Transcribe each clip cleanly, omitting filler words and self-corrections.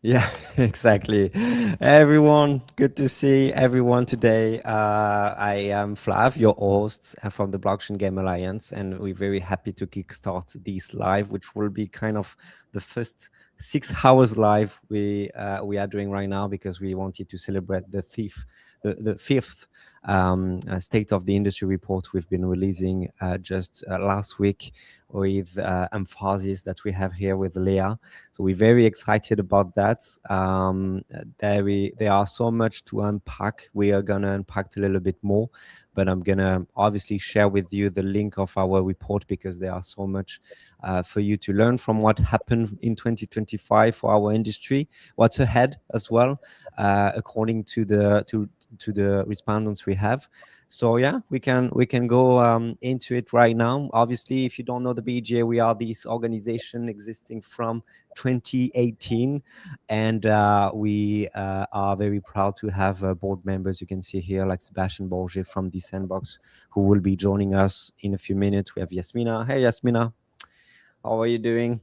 Yeah, exactly. Everyone, good to see everyone today. I am Flav, your host from the Blockchain Game Alliance, and we're very happy to kickstart this live, which will be kind of the first 6 hours live we are doing right now because we wanted to celebrate the fifth State of the Industry report we've been releasing just last week with emphasis that we have here with Leah. So we're very excited about that. There are so much to unpack. We are gonna unpack a little bit more, but I'm gonna obviously share with you the link of our report because there are so much for you to learn from what happened in 2025 for our industry, what's ahead as well, according to the respondents we have. So yeah, we can go into it right now. Obviously, if you don't know the BGA, we are this organization existing from 2018, and we are very proud to have board members. You can see here, like Sebastian Borges from the Sandbox, who will be joining us in a few minutes. We have Yasmina. Hey, Yasmina, how are you doing?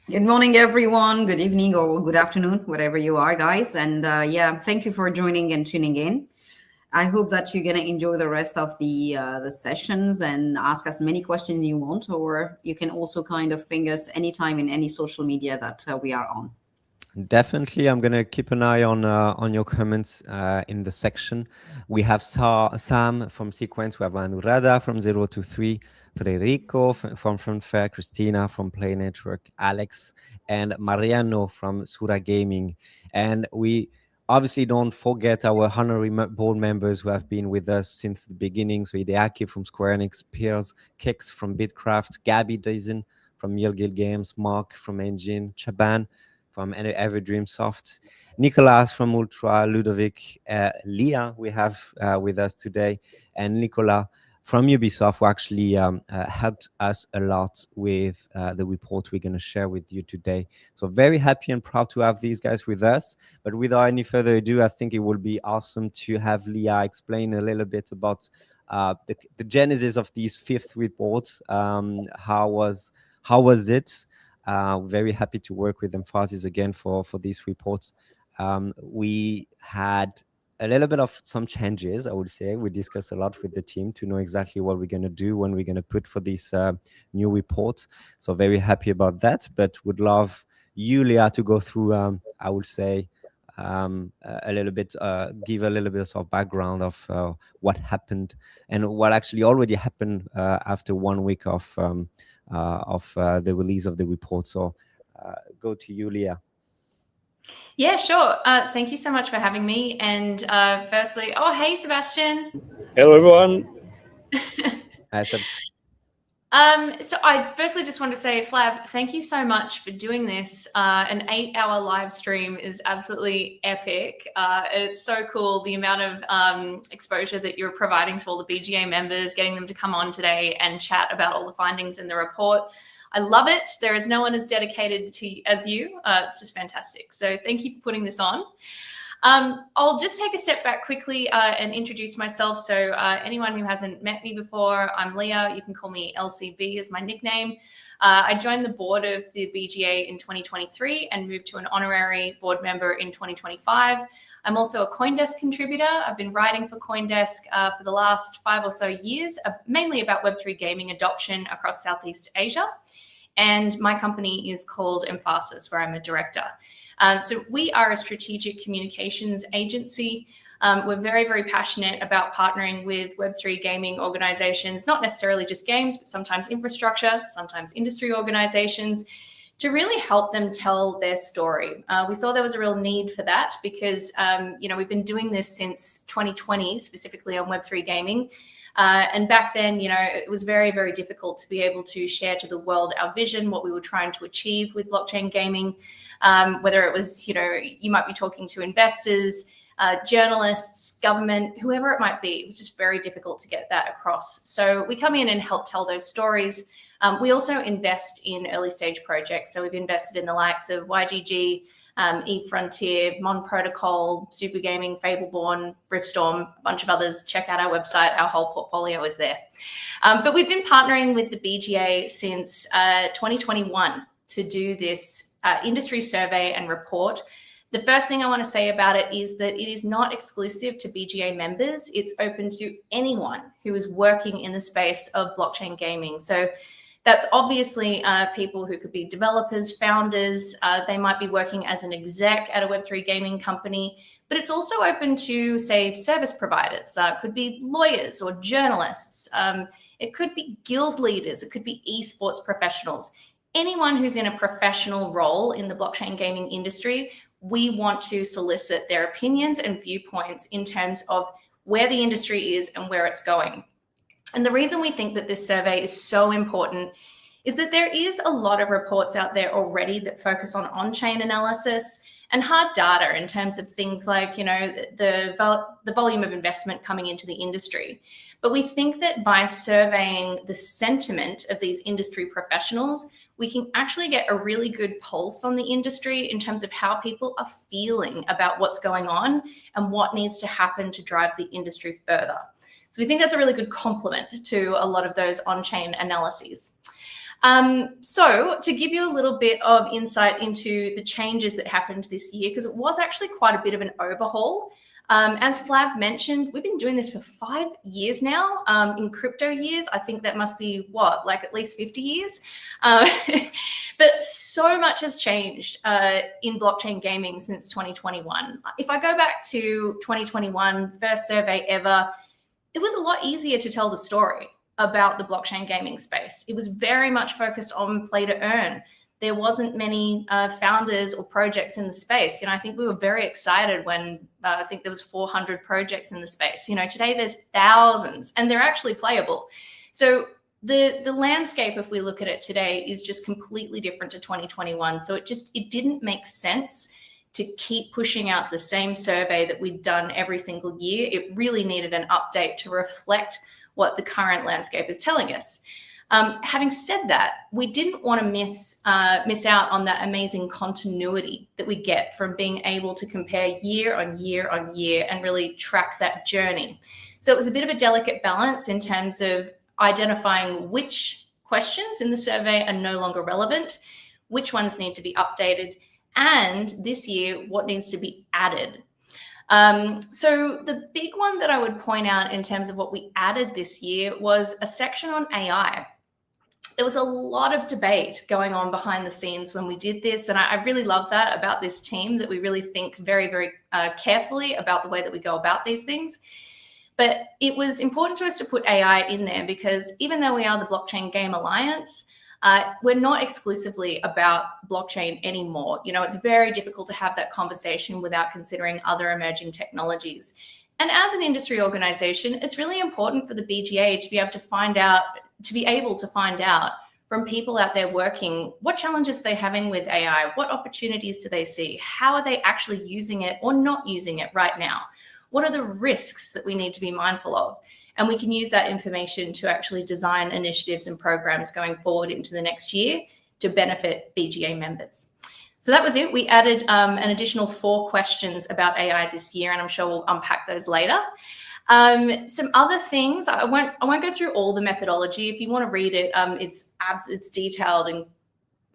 Good morning, everyone. Good evening or good afternoon, whatever you are, guys. And yeah, thank you for joining and tuning in. I hope that you're gonna enjoy the rest of the sessions and ask us many questions you want, or you can also kind of ping us anytime in any social media that we are on. Definitely, I'm gonna keep an eye on your comments in the section. We have Sam from Sequence, we have Anurada from 023, Federico from Fair, Christina from Play Network, Alex, and Mariano from Sura Gaming. And we obviously don't forget our honorary board members who have been with us since the beginning. So Hideaki from Square Enix, Piers, Kix from Bitcraft, Gabby Dyson from Yelgil Games, Mark from Engine, Chaban from Every Soft, Nicolas from Ultra, Ludovic, Leah we have with us today, and Nicola from Ubisoft, who actually helped us a lot with the report we're going to share with you today. So very happy and proud to have these guys with us. But without any further ado, I think it would be awesome to have Leah explain a little bit about the genesis of these fifth reports. How was it? Very happy to work with Emphasis again for these reports. We had a little bit of some changes, I would say. We discussed a lot with the team to know exactly what we're going to do when we're going to put for this new report. So very happy about that, but would love you, Leah, to go through, I would say, a little bit, give a little bit of background of what happened and what actually already happened after 1 week of the release of the report. So go to you, Leah. Yeah, sure. Thank you so much for having me. And firstly, oh, hey, Sebastian. Hello, everyone. I said, So I firstly just want to say, Flab, thank you so much for doing this. An 8-hour live stream is absolutely epic. It's so cool, the amount of exposure that you're providing to all the BGA members, getting them to come on today and chat about all the findings in the report. I love it. There is no one as dedicated as you. It's just fantastic. So thank you for putting this on. I'll just take a step back quickly and introduce myself. So anyone who hasn't met me before, I'm Leah. You can call me LCB as my nickname. I joined the board of the BGA in 2023 and moved to an honorary board member in 2025. I'm also a CoinDesk contributor. I've been writing for CoinDesk for the last 5 or so years, mainly about Web3 gaming adoption across Southeast Asia. And my company is called Emphasis, where I'm a director. So we are a strategic communications agency. We're very, very passionate about partnering with Web3 gaming organizations, not necessarily just games, but sometimes infrastructure, sometimes industry organizations, to really help them tell their story. We saw there was a real need for that because, we've been doing this since 2020, specifically on Web3 gaming. And back then, it was very, very difficult to be able to share to the world our vision, what we were trying to achieve with blockchain gaming, whether it was, you might be talking to investors, journalists, government, whoever it might be. It was just very difficult to get that across. So we come in and help tell those stories. We also invest in early stage projects. So we've invested in the likes of YGG, Eve Frontier, Mon Protocol, Super Gaming, Fableborn, Riftstorm, a bunch of others. Check out our website. Our whole portfolio is there. But we've been partnering with the BGA since 2021. to do this industry survey and report. The first thing I want to say about it is that it is not exclusive to BGA members. It's open to anyone who is working in the space of blockchain gaming. So that's obviously people who could be developers, founders. They might be working as an exec at a Web3 gaming company, but it's also open to, say, service providers. It could be lawyers or journalists. It could be guild leaders. It could be esports professionals. Anyone who's in a professional role in the blockchain gaming industry, we want to solicit their opinions and viewpoints in terms of where the industry is and where it's going. And the reason we think that this survey is so important is that there is a lot of reports out there already that focus on-chain analysis and hard data in terms of things like, the volume of investment coming into the industry. But we think that by surveying the sentiment of these industry professionals, we can actually get a really good pulse on the industry in terms of how people are feeling about what's going on and what needs to happen to drive the industry further. So we think that's a really good complement to a lot of those on-chain analyses. So to give you a little bit of insight into the changes that happened this year, because it was actually quite a bit of an overhaul. As Flav mentioned, we've been doing this for 5 years now. In crypto years, I think that must be at least 50 years. But so much has changed in blockchain gaming since 2021. If I go back to 2021, first survey ever, it was a lot easier to tell the story about the blockchain gaming space. It was very much focused on play to earn. There wasn't many founders or projects in the space. I think we were very excited when I think there was 400 projects in the space. Today there's thousands and they're actually playable. So the landscape, if we look at it today, is just completely different to 2021. So it didn't make sense to keep pushing out the same survey that we'd done every single year. It really needed an update to reflect what the current landscape is telling us. Having said that, we didn't want to miss out on that amazing continuity that we get from being able to compare year on year on year and really track that journey. So it was a bit of a delicate balance in terms of identifying which questions in the survey are no longer relevant, which ones need to be updated, and this year, what needs to be added. So the big one that I would point out in terms of what we added this year was a section on AI. There was a lot of debate going on behind the scenes when we did this. And I really love that about this team, that we really think very, very carefully about the way that we go about these things. But it was important to us to put AI in there because even though we are the Blockchain Game Alliance, we're not exclusively about blockchain anymore. It's very difficult to have that conversation without considering other emerging technologies. And as an industry organization, it's really important for the BGA to be able to find out from people out there working, what challenges they're having with AI, what opportunities do they see, how are they actually using it or not using it right now? What are the risks that we need to be mindful of? And we can use that information to actually design initiatives and programs going forward into the next year to benefit BGA members. So that was it. We added an additional 4 questions about AI this year, and I'm sure we'll unpack those later. Some other things, I won't go through all the methodology. If you want to read it, it's detailed and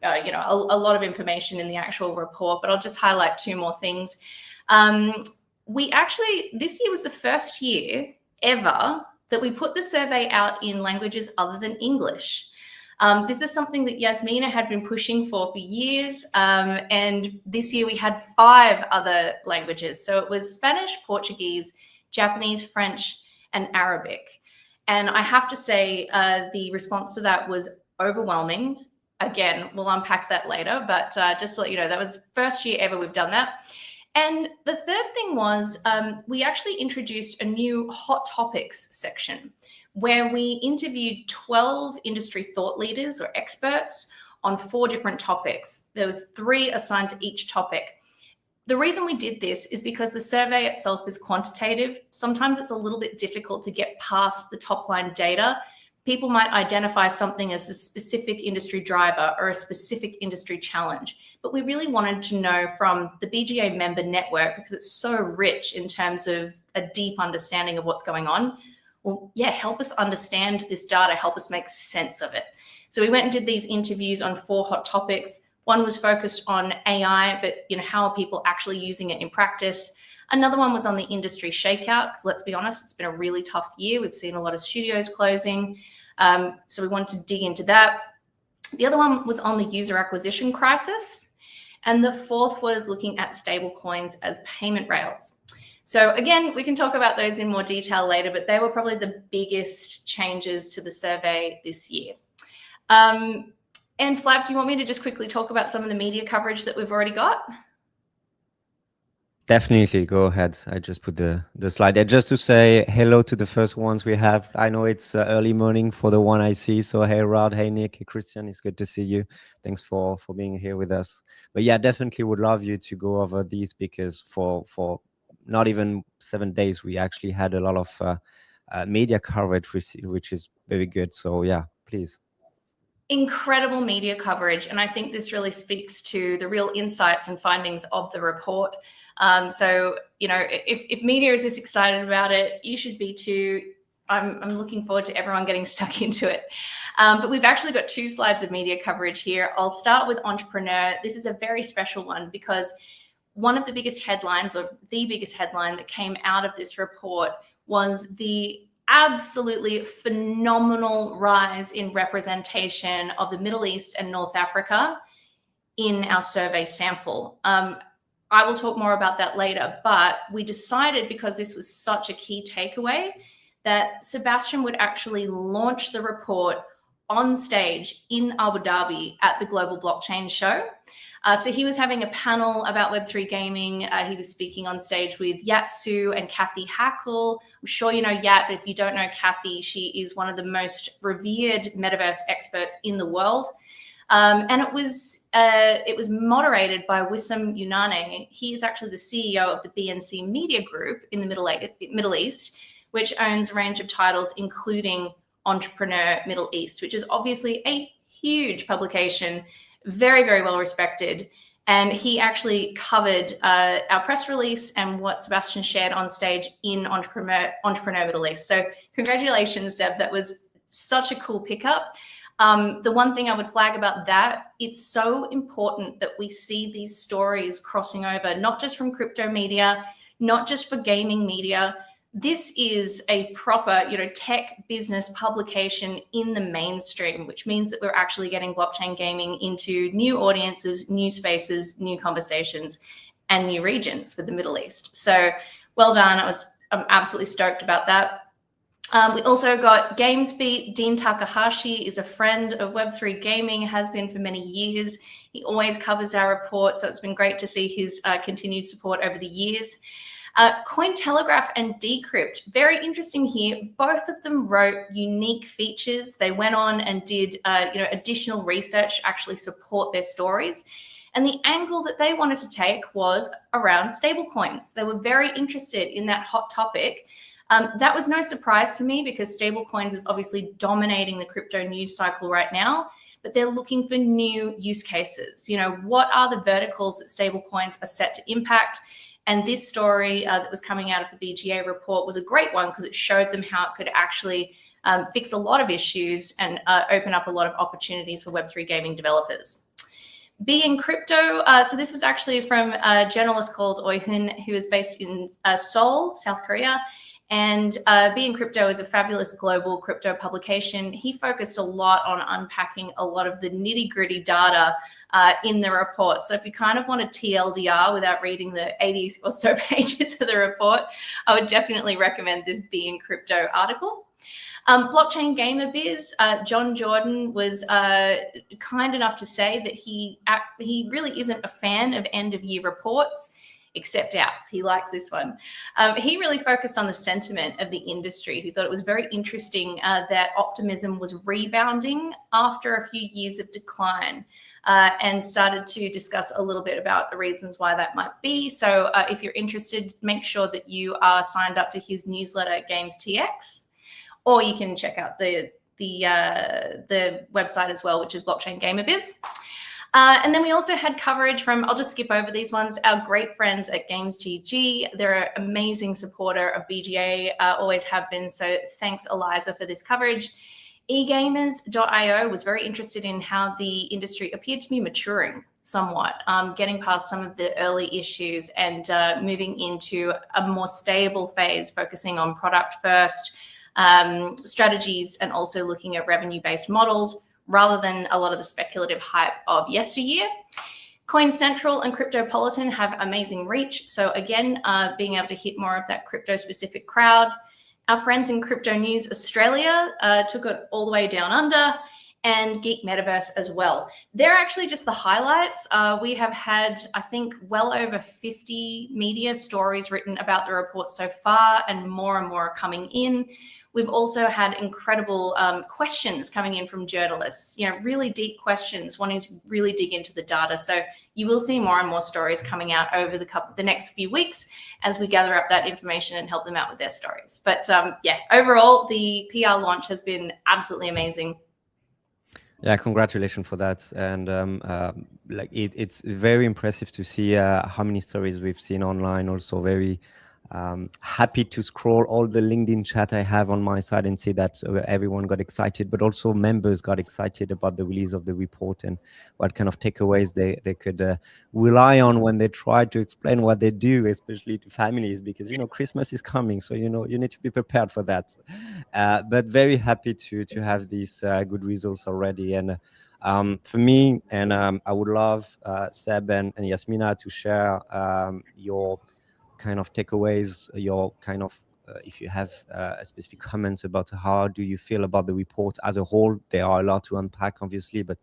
a lot of information in the actual report, but I'll just highlight 2 more things. This year was the first year ever that we put the survey out in languages other than English. This is something that Yasmina had been pushing for years. And this year we had 5 other languages. So it was Spanish, Portuguese, Japanese, French, and Arabic. And I have to say the response to that was overwhelming. Again, we'll unpack that later, but just to let you know, that was first year ever we've done that. And the third thing was we actually introduced a new hot topics section where we interviewed 12 industry thought leaders or experts on 4 different topics. There was 3 assigned to each topic. The reason we did this is because the survey itself is quantitative. Sometimes it's a little bit difficult to get past the top line data. People might identify something as a specific industry driver or a specific industry challenge. But we really wanted to know from the BGA member network, because it's so rich in terms of a deep understanding of what's going on. Well, yeah, help us understand this data, help us make sense of it. So we went and did these interviews on 4 hot topics. One was focused on AI, but how are people actually using it in practice? Another one was on the industry shakeout, because let's be honest, it's been a really tough year. We've seen a lot of studios closing. So we wanted to dig into that. The other one was on the user acquisition crisis. And the 4th was looking at stablecoins as payment rails. So again, we can talk about those in more detail later, but they were probably the biggest changes to the survey this year. And Flav, do you want me to just quickly talk about some of the media coverage that we've already got? Definitely, go ahead. I just put the slide there just to say hello to the first ones we have. I know it's early morning for the one I see. So hey, Rod, hey, Nick, hey, Christian, it's good to see you. Thanks for being here with us. But yeah, definitely would love you to go over these, because for not even 7 days, we actually had a lot of media coverage, which is very good. So yeah, please. Incredible media coverage. And I think this really speaks to the real insights and findings of the report. So, if media is this excited about it, you should be too. I'm looking forward to everyone getting stuck into it. But we've actually got 2 slides of media coverage here. I'll start with entrepreneur. This is a very special one because one of the biggest headlines, or the biggest headline that came out of this report, was the absolutely phenomenal rise in representation of the Middle East and North Africa in our survey sample. I will talk more about that later, but we decided, because this was such a key takeaway, that Sebastian would actually launch the report on stage in Abu Dhabi at the Global Blockchain Show. So he was having a panel about Web3 gaming. He was speaking on stage with Yat Su and Kathy Hackle. I'm sure you know Yat, but if you don't know Kathy, she is one of the most revered metaverse experts in the world. And it was moderated by Wissam Yunane. He is actually the CEO of the BNC Media Group in the Middle East, which owns a range of titles, including Entrepreneur Middle East, which is obviously a huge publication, very, very well respected. And he actually covered our press release and what Sebastian shared on stage in Entrepreneur Middle East. So congratulations, Seb. That was such a cool pickup. The one thing I would flag about that, it's so important that we see these stories crossing over, not just from crypto media, not just for gaming media. This is a proper, tech business publication in the mainstream, which means that we're actually getting blockchain gaming into new audiences, new spaces, new conversations, and new regions with the Middle East. So well done. I'm absolutely stoked about that. We also got GamesBeat. Dean Takahashi is a friend of Web3 Gaming, has been for many years. He always covers our report, so it's been great to see his continued support over the years. Cointelegraph and Decrypt, very interesting here. Both of them wrote unique features. They went on and did additional research to actually support their stories. And the angle that they wanted to take was around stablecoins. They were very interested in that hot topic. That was no surprise to me, because stablecoins is obviously dominating the crypto news cycle right now, but they're looking for new use cases. What are the verticals that stablecoins are set to impact? And this story that was coming out of the BGA report was a great one, because it showed them how it could actually fix a lot of issues and open up a lot of opportunities for Web3 gaming developers. Being Crypto, so this was actually from a journalist called Oi Hun, who is based in Seoul, South Korea. And Being Crypto is a fabulous global crypto publication. He focused a lot on unpacking a lot of the nitty-gritty data in the report. So if you kind of want a TLDR without reading the 80 or so pages of the report, I would definitely recommend this Being Crypto article. Blockchain Gamer Biz, John Jordan was kind enough to say that he really isn't a fan of end-of-year reports, except ours. He likes this one. He really focused on the sentiment of the industry. He thought it was very interesting that optimism was rebounding after a few years of decline, and started to discuss a little bit about the reasons why that might be. So if you're interested, make sure that you are signed up to his newsletter, GamesTX, or you can check out the website as well, which is Blockchain Gamer Biz. And then we also had coverage from, I'll just skip over these ones, our great friends at GamesGG. They're an amazing supporter of BGA, always have been. So thanks, Eliza, for this coverage. eGamers.io was very interested in how the industry appeared to be maturing somewhat, getting past some of the early issues and moving into a more stable phase, focusing on product first strategies and also looking at revenue-based models rather than a lot of the speculative hype of yesteryear. Coin Central and Cryptopolitan have amazing reach. So again, being able to hit more of that crypto-specific crowd. Our friends in Crypto News Australia took it all the way down under, and Geek Metaverse as well. They're actually just the highlights. We have had, I think, well over 50 media stories written about the report so far, and more are coming in. We've also had incredible questions coming in from journalists, really deep questions, wanting to really dig into the data. So you will see more and more stories coming out over the next few weeks as we gather up that information and help them out with their stories. But overall, the PR launch has been absolutely amazing. Yeah, congratulations for that. And it's very impressive to see how many stories we've seen online. Also very happy to scroll all the LinkedIn chat I have on my side and see that everyone got excited, but also members got excited about the release of the report and what kind of takeaways they could rely on when they try to explain what they do, especially to families, because Christmas is coming, so you need to be prepared for that. But very happy to have these good results already. And for me, and I would love Seb and Yasmina to share your kind of takeaways, your kind of if you have specific comments about how do you feel about the report as a whole. There are a lot to unpack, obviously, but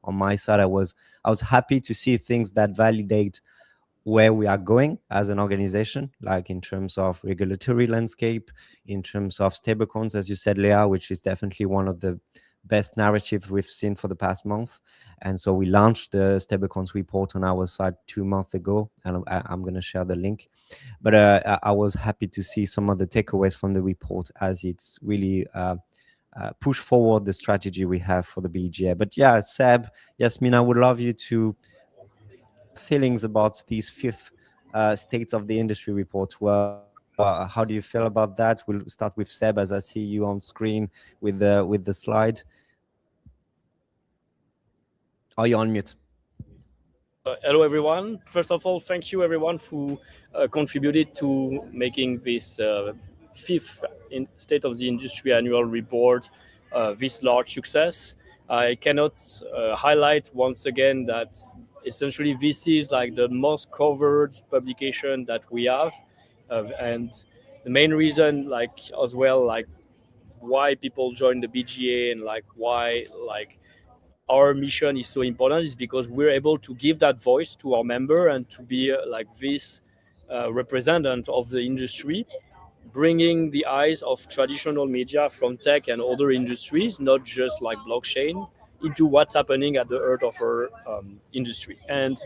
on my side, I was happy to see things that validate where we are going as an organization, like in terms of regulatory landscape, in terms of stablecoins, as you said, Leah, which is definitely one of the best narratives we've seen for the past month. And so we launched the stablecoins report on our side 2 months ago, and I'm going to share the link. But I was happy to see some of the takeaways from the report as it's really push forward the strategy we have for the BGA. But yeah, Seb, Yasmin, I would love you to feelings about these fifth states of the industry reports. Well, how do you feel about that? We'll start with Seb, as I see you on screen with the slide. Are you on mute? Hello, everyone. First of all, thank you, everyone, who contributed to making this fifth State of the Industry annual report this large success. I cannot highlight once again that essentially this is like the most covered publication that we have, and the main reason, as well, why people join the BGA and why our mission is so important is because we're able to give that voice to our member and to be this representative of the industry, bringing the eyes of traditional media from tech and other industries, not just like blockchain, into what's happening at the heart of our industry. And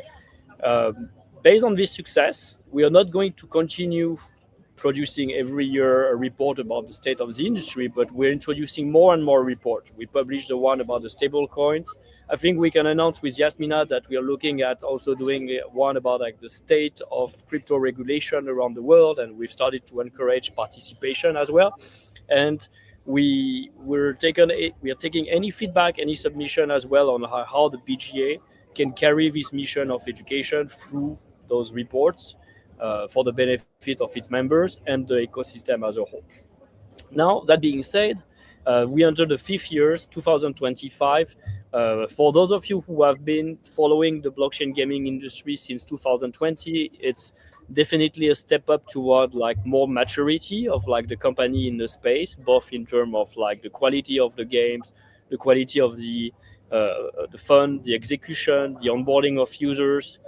based on this success, we are not going to continue producing every year a report about the state of the industry, but we're introducing more and more reports. We published the one about the stable coins. I think we can announce with Yasmina that we are looking at also doing one about the state of crypto regulation around the world, and we've started to encourage participation as well. And we are taking any feedback, any submission as well on how the BGA can carry this mission of education through those reports for the benefit of its members and the ecosystem as a whole. Now, that being said, we enter the 5th year, 2025. For those of you who have been following the blockchain gaming industry since 2020, it's definitely a step up toward more maturity of the company in the space, both in terms of the quality of the games, the quality of the fund, the execution, the onboarding of users,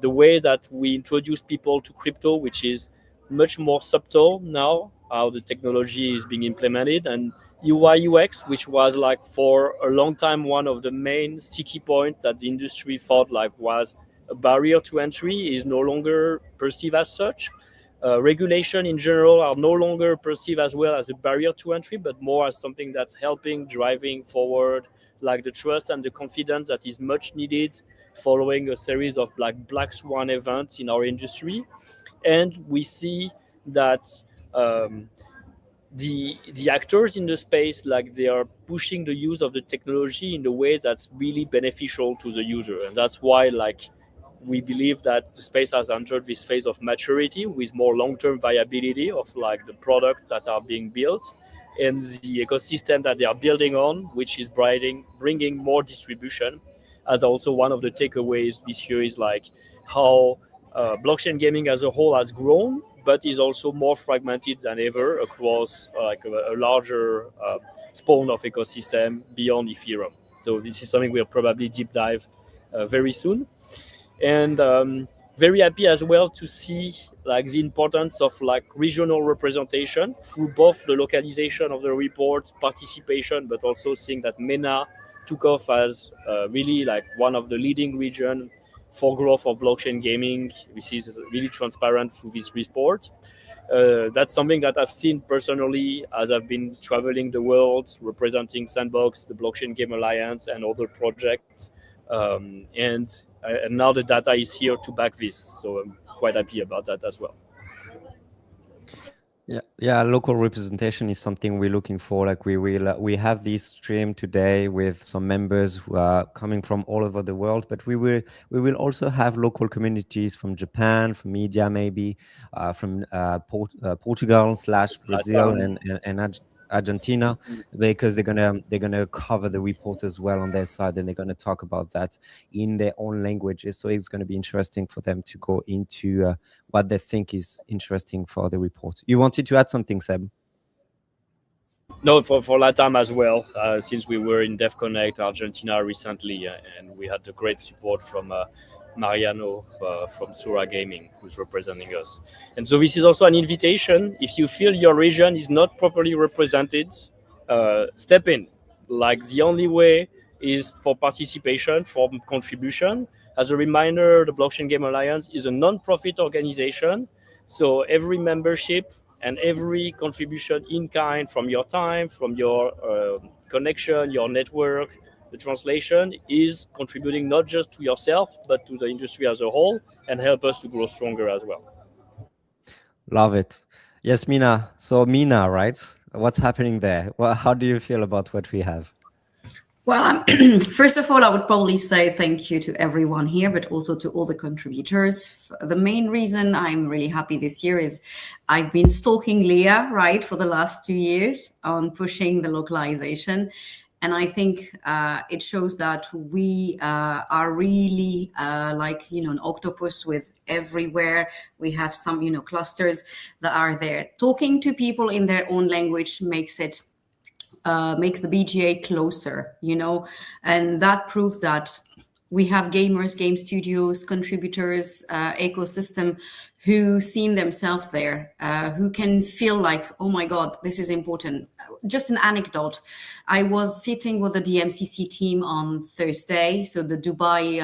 the way that we introduce people to crypto, which is much more subtle now, how the technology is being implemented, and UI UX, which was for a long time one of the main sticky points that the industry thought was a barrier to entry, is no longer perceived as such. Regulation in general are no longer perceived as well as a barrier to entry, but more as something that's driving forward the trust and the confidence that is much needed following a series of black swan events in our industry. And we see that the actors in the space, like, they are pushing the use of the technology in a way that's really beneficial to the user, and that's why, like, we believe that the space has entered this phase of maturity with more long-term viability of, like, the products that are being built and the ecosystem that they are building on, which is bringing more distribution. As also one of the takeaways this year is, like, how blockchain gaming as a whole has grown, but is also more fragmented than ever across like a larger spawn of ecosystem beyond Ethereum. So this is something we'll probably deep dive very soon. And very happy as well to see, like, the importance of, like, regional representation through both the localization of the report, participation, but also seeing that MENA took off as really, like, one of the leading region for growth of blockchain gaming. This is really transparent through this report. That's something that I've seen personally as I've been traveling the world representing Sandbox, the Blockchain Game Alliance, and other projects. And now the data is here to back this. So I'm quite happy about that as well. Yeah, local representation is something we're looking for. Like, we have this stream today with some members who are coming from all over the world, but we will also have local communities from Japan, from India, maybe from Portugal / Brazil and Argentina, because they're gonna cover the report as well on their side, and they're gonna talk about that in their own languages. So it's gonna be interesting for them to go into what they think is interesting for the report. You wanted to add something, Seb? No, for LATAM as well, since we were in Dev Connect Argentina recently, and we had the great support from Mariano from Sura Gaming, who's representing us. And so this is also an invitation. If you feel your region is not properly represented, step in. Like, the only way is for participation, for contribution. As a reminder, the Blockchain Game Alliance is a non-profit organization. So every membership and every contribution in kind, from your time, from your connection, your network, the translation, is contributing not just to yourself, but to the industry as a whole, and help us to grow stronger as well. Love it. Yes, Mina. So Mina, right? What's happening there? Well, how do you feel about what we have? Well, first of all, I would probably say thank you to everyone here, but also to all the contributors. The main reason I'm really happy this year is I've been stalking Leah, right, for the last 2 years on pushing the localization. And I think it shows that we are really like, an octopus with everywhere. We have some, clusters that are there. Talking to people in their own language makes the BGA closer, and that proves that we have gamers, game studios, contributors, ecosystem who seen themselves there, who can feel like, oh my God, this is important. Just an anecdote. I was sitting with the DMCC team on Thursday, so the Dubai,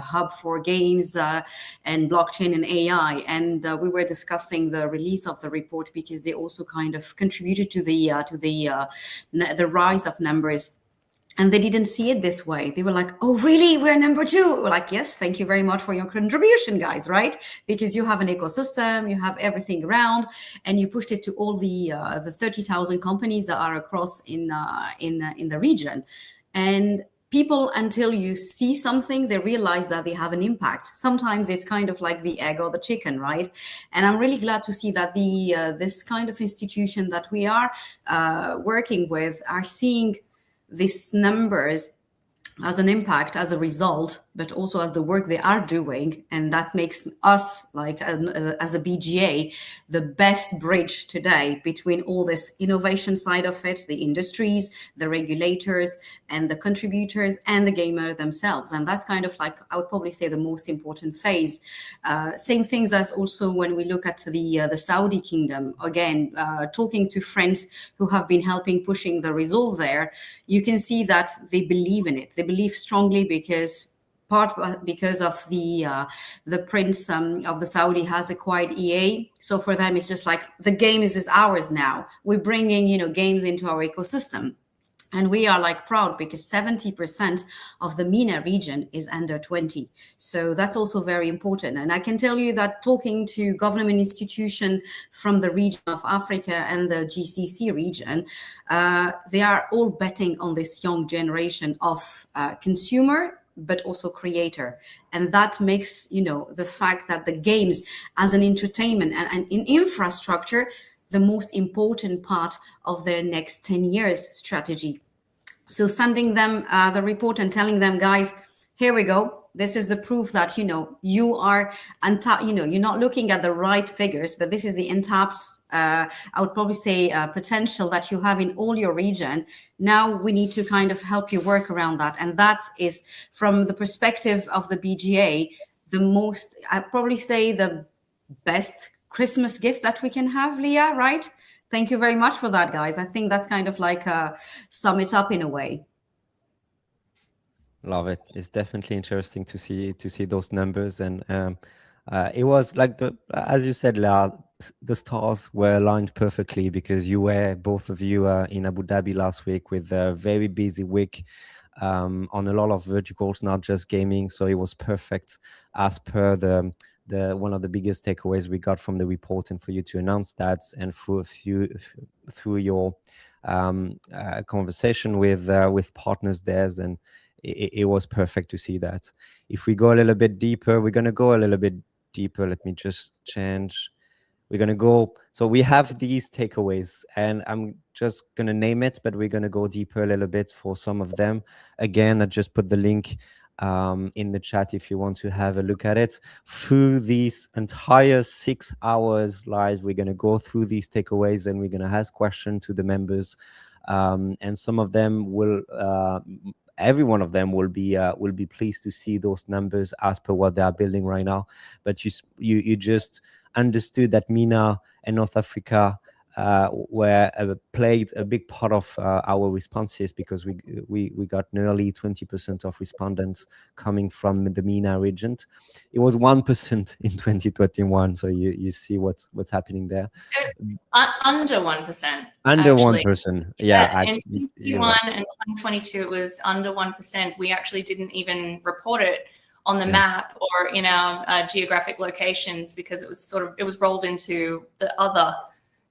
hub for games and blockchain and AI, and we were discussing the release of the report because they also kind of contributed to the rise of numbers. And they didn't see it this way. They were like, oh, really? We're number 2. We're like, yes, thank you very much for your contribution, guys, right? Because you have an ecosystem, you have everything around, and you pushed it to all the 30,000 companies that are across in the region. And people, until you see something, they realize that they have an impact. Sometimes it's kind of like the egg or the chicken, right? And I'm really glad to see that this kind of institution that we are working with are seeing these numbers as an impact, as a result, but also as the work they are doing. And that makes us, like, as a BGA, the best bridge today between all this innovation side of it, the industries, the regulators, and the contributors, and the gamer themselves. And that's kind of like, I would probably say, the most important phase. Same things as also when we look at the Saudi kingdom, again, talking to friends who have been helping pushing the result there, you can see that they believe in it. They believe strongly because of the prince of the Saudi has acquired EA. So for them, it's just like, the game is ours now. We're bringing, games into our ecosystem. And we are like proud because 70% of the MENA region is under 20. So that's also very important. And I can tell you that talking to government institutions from the region of Africa and the GCC region, they are all betting on this young generation of consumer, but also creator. And that makes, the fact that the games as an entertainment and in infrastructure, the most important part of their next 10 years strategy. So sending them the report and telling them, guys, here we go. This is the proof that, you are untapped, you're not looking at the right figures, but this is the untapped, I would probably say, potential that you have in all your region. Now we need to kind of help you work around that. And that is, from the perspective of the BGA, the most, I'd probably say, the best Christmas gift that we can have, Leah, right? Thank you very much for that, guys. I think that's kind of like sum it up in a way. Love it. It's definitely interesting to see those numbers, and it was like as you said, La, the stars were aligned perfectly because you were, both of you, in Abu Dhabi last week with a very busy week on a lot of verticals, not just gaming. So it was perfect as per the one of the biggest takeaways we got from the report, and for you to announce that, and through your conversation with partners there, and it was perfect to see that. If we go a little bit deeper, we're going to go a little bit deeper. Let me just change. We're going to go. So we have these takeaways, and I'm just going to name it, but we're going to go deeper a little bit for some of them. Again, I just put the link in the chat if you want to have a look at it. Through these entire 6 hours live, we're going to go through these takeaways, and we're going to ask questions to the members. And some of them will, every one of them will be pleased to see those numbers as per what they are building right now. But you just understood that MENA and North Africa played a big part of our responses, because we got nearly 20% of respondents coming from the MENA region. It was 1% in 2021, so you see what's happening there. Under 1%. Under actually. 1%, yeah. Actually, in 2021 and 2022, it was under 1%. We actually didn't even report it on the map or in our geographic locations, because it was rolled into the other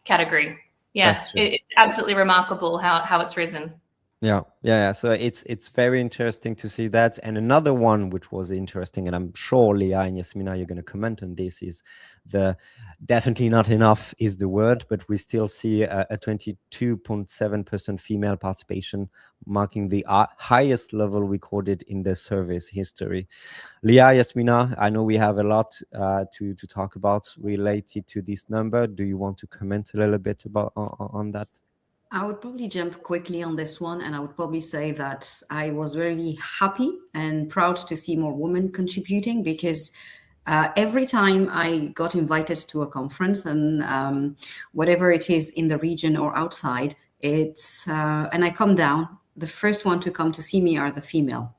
category. Yes, it's absolutely remarkable how it's risen. Yeah. So it's very interesting to see that. And another one which was interesting, and I'm sure Leah and Yasmina, you're going to comment on this, is the definitely not enough is the word, but we still see a 22.7% female participation, marking the highest level recorded in the survey's history. Leah, Yasmina, I know we have a lot to talk about related to this number. Do you want to comment a little bit about on that? I would probably jump quickly on this one, and I would probably say that I was very happy and proud to see more women contributing, because every time I got invited to a conference, and whatever it is in the region or outside, it's and I come down, the first one to come to see me are the female.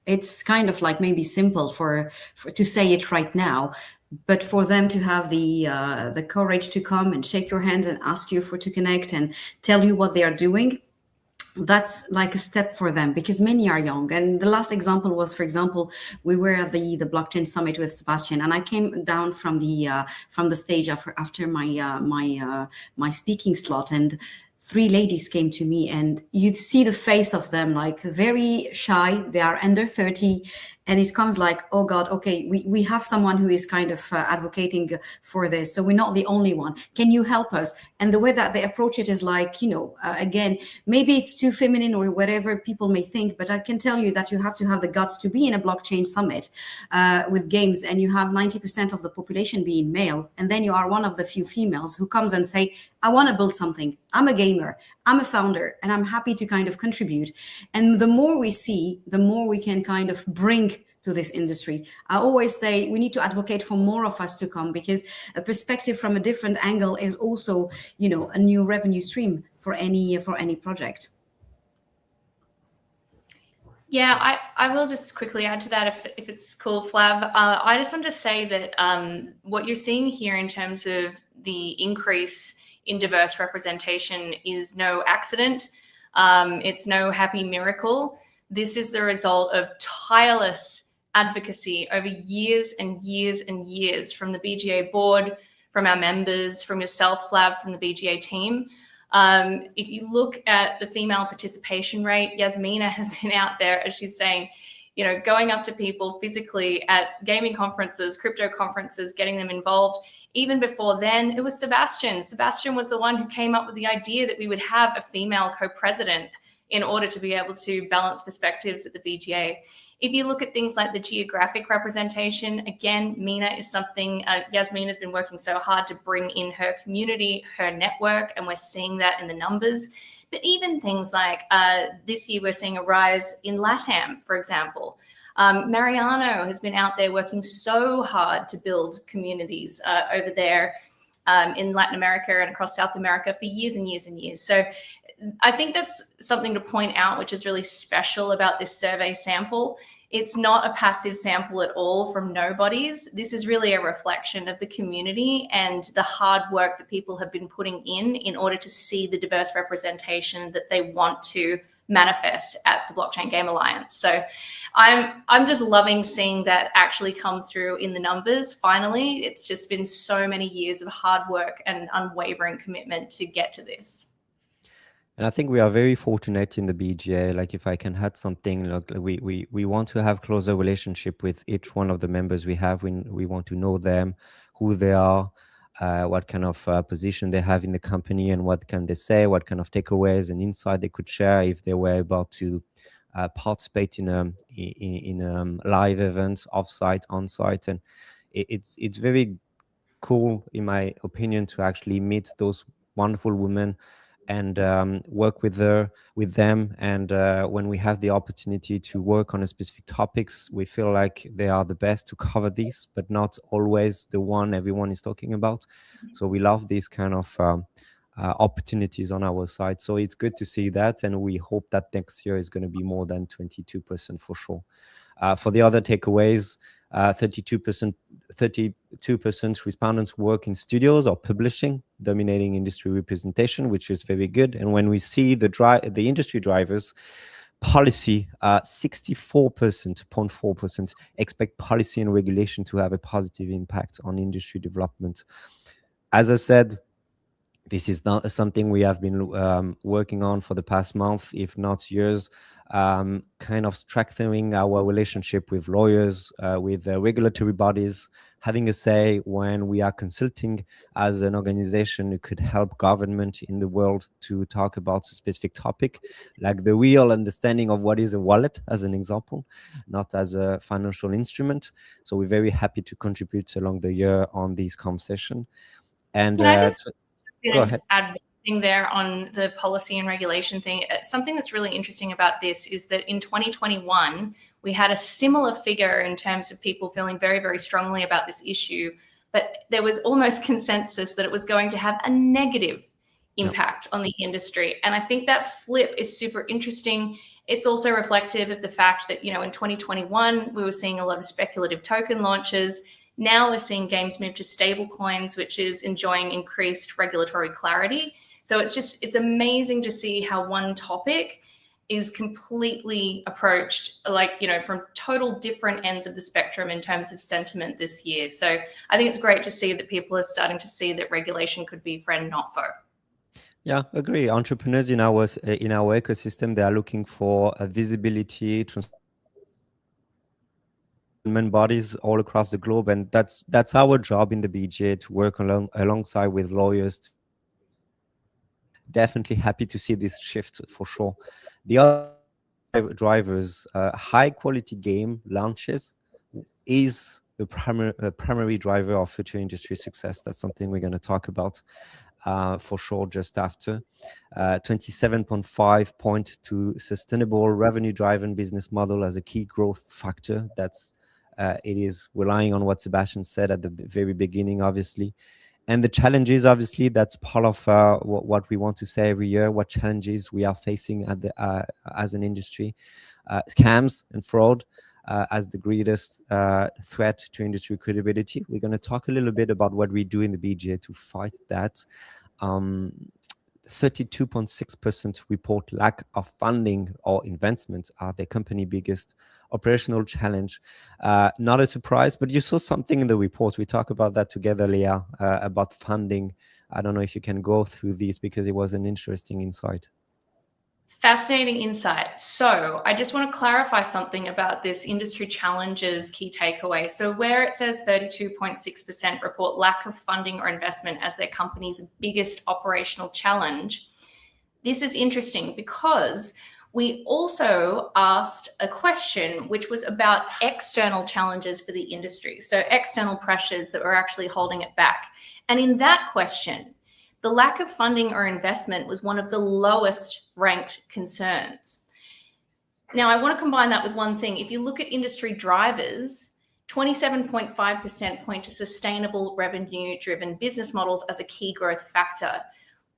It's kind of like maybe simple for to say it right now, but for them to have the courage to come and shake your hand and ask you to connect and tell you what they are doing, that's like a step for them, because many are young. And the last example was, for example, we were at the blockchain summit with Sebastian, and I came down from the stage after my speaking slot, and 3 ladies came to me, and you'd see the face of them, like very shy. They are under 30. And it comes like, oh God, okay, we have someone who is kind of advocating for this. So we're not the only one. Can you help us? And the way that they approach it is like, again, maybe it's too feminine or whatever people may think, but I can tell you that you have to have the guts to be in a blockchain summit with games, and you have 90% of the population being male. And then you are one of the few females who comes and say, I want to build something. I'm a gamer. I'm a founder, and I'm happy to kind of contribute. And the more we see, the more we can kind of bring to this industry. I always say we need to advocate for more of us to come, because a perspective from a different angle is also, a new revenue stream for any project. Yeah, I will just quickly add to that, if it's cool, Flav. I just want to say that what you're seeing here in terms of the increase in diverse representation is no accident. It's no happy miracle. This is the result of tireless advocacy over years and years and years from the BGA board, from our members, from yourself, Flav, from the BGA team. If you look at the female participation rate, Yasmina has been out there, as she's saying, going up to people physically at gaming conferences, crypto conferences, getting them involved. Even before then, it was Sebastian. Sebastian was the one who came up with the idea that we would have a female co-president in order to be able to balance perspectives at the BGA. If you look at things like the geographic representation, again, MENA is something Yasmin has been working so hard to bring in her community, her network, and we're seeing that in the numbers. But even things like this year, we're seeing a rise in LATAM, for example. Mariano has been out there working so hard to build communities over there in Latin America and across South America for years and years and years. So I think that's something to point out, which is really special about this survey sample. It's not a passive sample at all from nobodies. This is really a reflection of the community and the hard work that people have been putting in order to see the diverse representation that they want to manifest at the Blockchain Game Alliance. So I'm just loving seeing that actually come through in the numbers. Finally, it's just been so many years of hard work and unwavering commitment to get to this. And I think we are very fortunate in the BGA. Like, if I can add something, like we want to have closer relationship with each one of the members we have. We want to know them, who they are, what kind of position they have in the company, and what can they say, what kind of takeaways and insight they could share if they were about to participate in a live event, offsite, onsite. And it's very cool, in my opinion, to actually meet those wonderful women and work with them. And when we have the opportunity to work on a specific topics, we feel like they are the best to cover these, but not always the one everyone is talking about. So we love these kind of opportunities on our side. So it's good to see that, and we hope that next year is going to be more than 22% for sure. For the other takeaways, 32% respondents work in studios or publishing, dominating industry representation, which is very good. And when we see the industry drivers, policy, 64.4% expect policy and regulation to have a positive impact on industry development. As I said, this is not something we have been working on for the past month, if not years, kind of strengthening our relationship with lawyers, with regulatory bodies, having a say when we are consulting as an organization who could help government in the world to talk about a specific topic, like the real understanding of what is a wallet, as an example, not as a financial instrument. So we're very happy to contribute along the year on this conversation. And Can I just go ahead. add one thing there on the policy and regulation thing? Something that's really interesting about this is that in 2021, we had a similar figure in terms of people feeling very, very strongly about this issue, but there was almost consensus that it was going to have a negative impact on the industry. And I think that flip is super interesting. It's also reflective of the fact that, in 2021, we were seeing a lot of speculative token launches. Now we're seeing games move to stable coins, which is enjoying increased regulatory clarity. So it's amazing to see how one topic is completely approached, from total different ends of the spectrum in terms of sentiment this year. So I think it's great to see that people are starting to see that regulation could be friend, not foe. Yeah, agree. Entrepreneurs in our ecosystem, they are looking for visibility, bodies all across the globe, and that's our job in the BGA, to work alongside with lawyers. Definitely happy to see this shift for sure. The other drivers, high quality game launches is the primary driver of future industry success. That's something we're going to talk about for sure just after. 27.5 point to sustainable revenue driven business model as a key growth factor. That's it is relying on what Sebastian said at the very beginning, obviously. And the challenges, obviously, that's part of what we want to say every year, what challenges we are facing as an industry. Scams and fraud as the greatest threat to industry credibility. We're going to talk a little bit about what we do in the BGA to fight that. 32.6% report lack of funding or investment are their company biggest operational challenge. Not a surprise, but you saw something in the report. We talked about that together, Leah, about funding. I don't know if you can go through these because it was an interesting insight. Fascinating insight. So I just want to clarify something about this industry challenges key takeaway. So where it says 32.6% report lack of funding or investment as their company's biggest operational challenge, this is interesting because we also asked a question which was about external challenges for the industry. So external pressures that were actually holding it back. And in that question, the lack of funding or investment was one of the lowest ranked concerns. Now, I want to combine that with one thing. If you look at industry drivers, 27.5% point to sustainable revenue-driven business models as a key growth factor.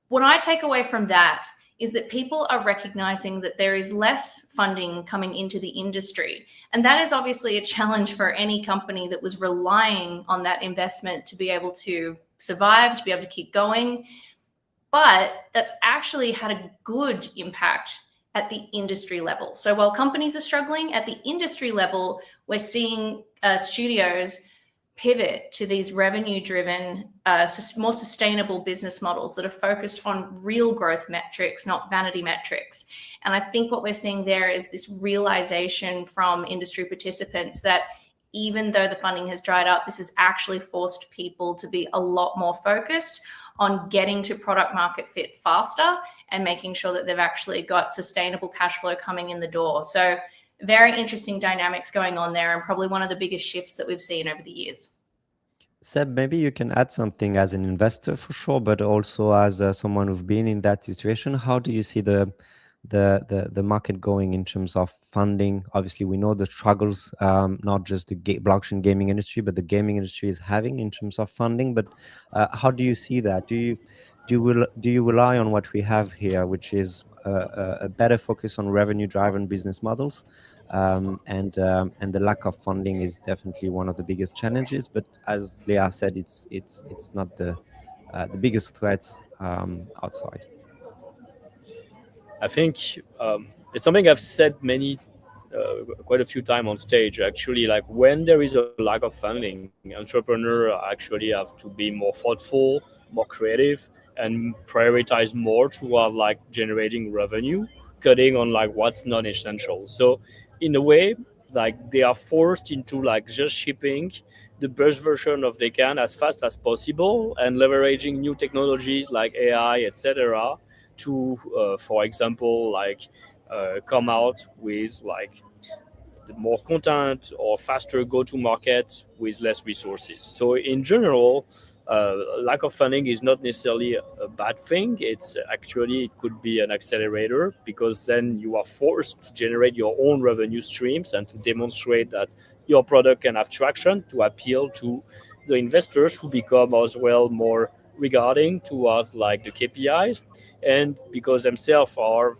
What I take away from that is that people are recognizing that there is less funding coming into the industry. And that is obviously a challenge for any company that was relying on that investment to be able to survive, to be able to keep going. But that's actually had a good impact at the industry level. So while companies are struggling at the industry level, we're seeing studios pivot to these revenue-driven, more sustainable business models that are focused on real growth metrics, not vanity metrics. And I think what we're seeing there is this realization from industry participants that even though the funding has dried up, this has actually forced people to be a lot more focused on getting to product market fit faster and making sure that they've actually got sustainable cash flow coming in the door. So very interesting dynamics going on there, and probably one of the biggest shifts that we've seen over the years. Seb, maybe you can add something as an investor for sure, but also as someone who's been in that situation. How do you see the market going in terms of funding? Obviously, we know the struggles, not just the blockchain gaming industry, but the gaming industry is having in terms of funding. But how do you see that? Do you rely on what we have here, which is a better focus on revenue-driven business models? And the lack of funding is definitely one of the biggest challenges. But as Leah said, it's not the biggest threats outside. I think it's something I've said quite a few times on stage. Actually, like when there is a lack of funding, entrepreneurs actually have to be more thoughtful, more creative, and prioritize more toward like generating revenue, cutting on like what's non-essential. So in a way, like they are forced into like just shipping the best version of they can as fast as possible and leveraging new technologies like AI, etc., to, for example, like come out with like more content or faster go-to-market with less resources. So in general, lack of funding is not necessarily a bad thing. It's actually, it could be an accelerator, because then you are forced to generate your own revenue streams and to demonstrate that your product can have traction to appeal to the investors, who become as well more regarding towards like the KPIs, and because themselves are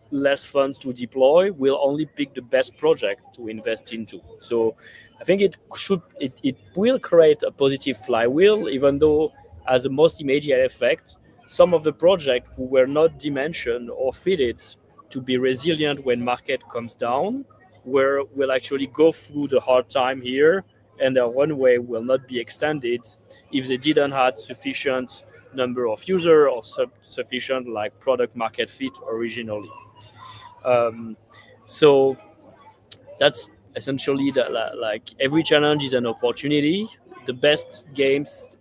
less funds to deploy, will only pick the best project to invest into. So I think it will create a positive flywheel, even though as the most immediate effect, some of the projects who were not dimensioned or fitted to be resilient when market comes down will actually go through the hard time here, and their runway will not be extended if they didn't have sufficient number of users or sufficient like product market fit originally. So that's essentially like every challenge is an opportunity. The best games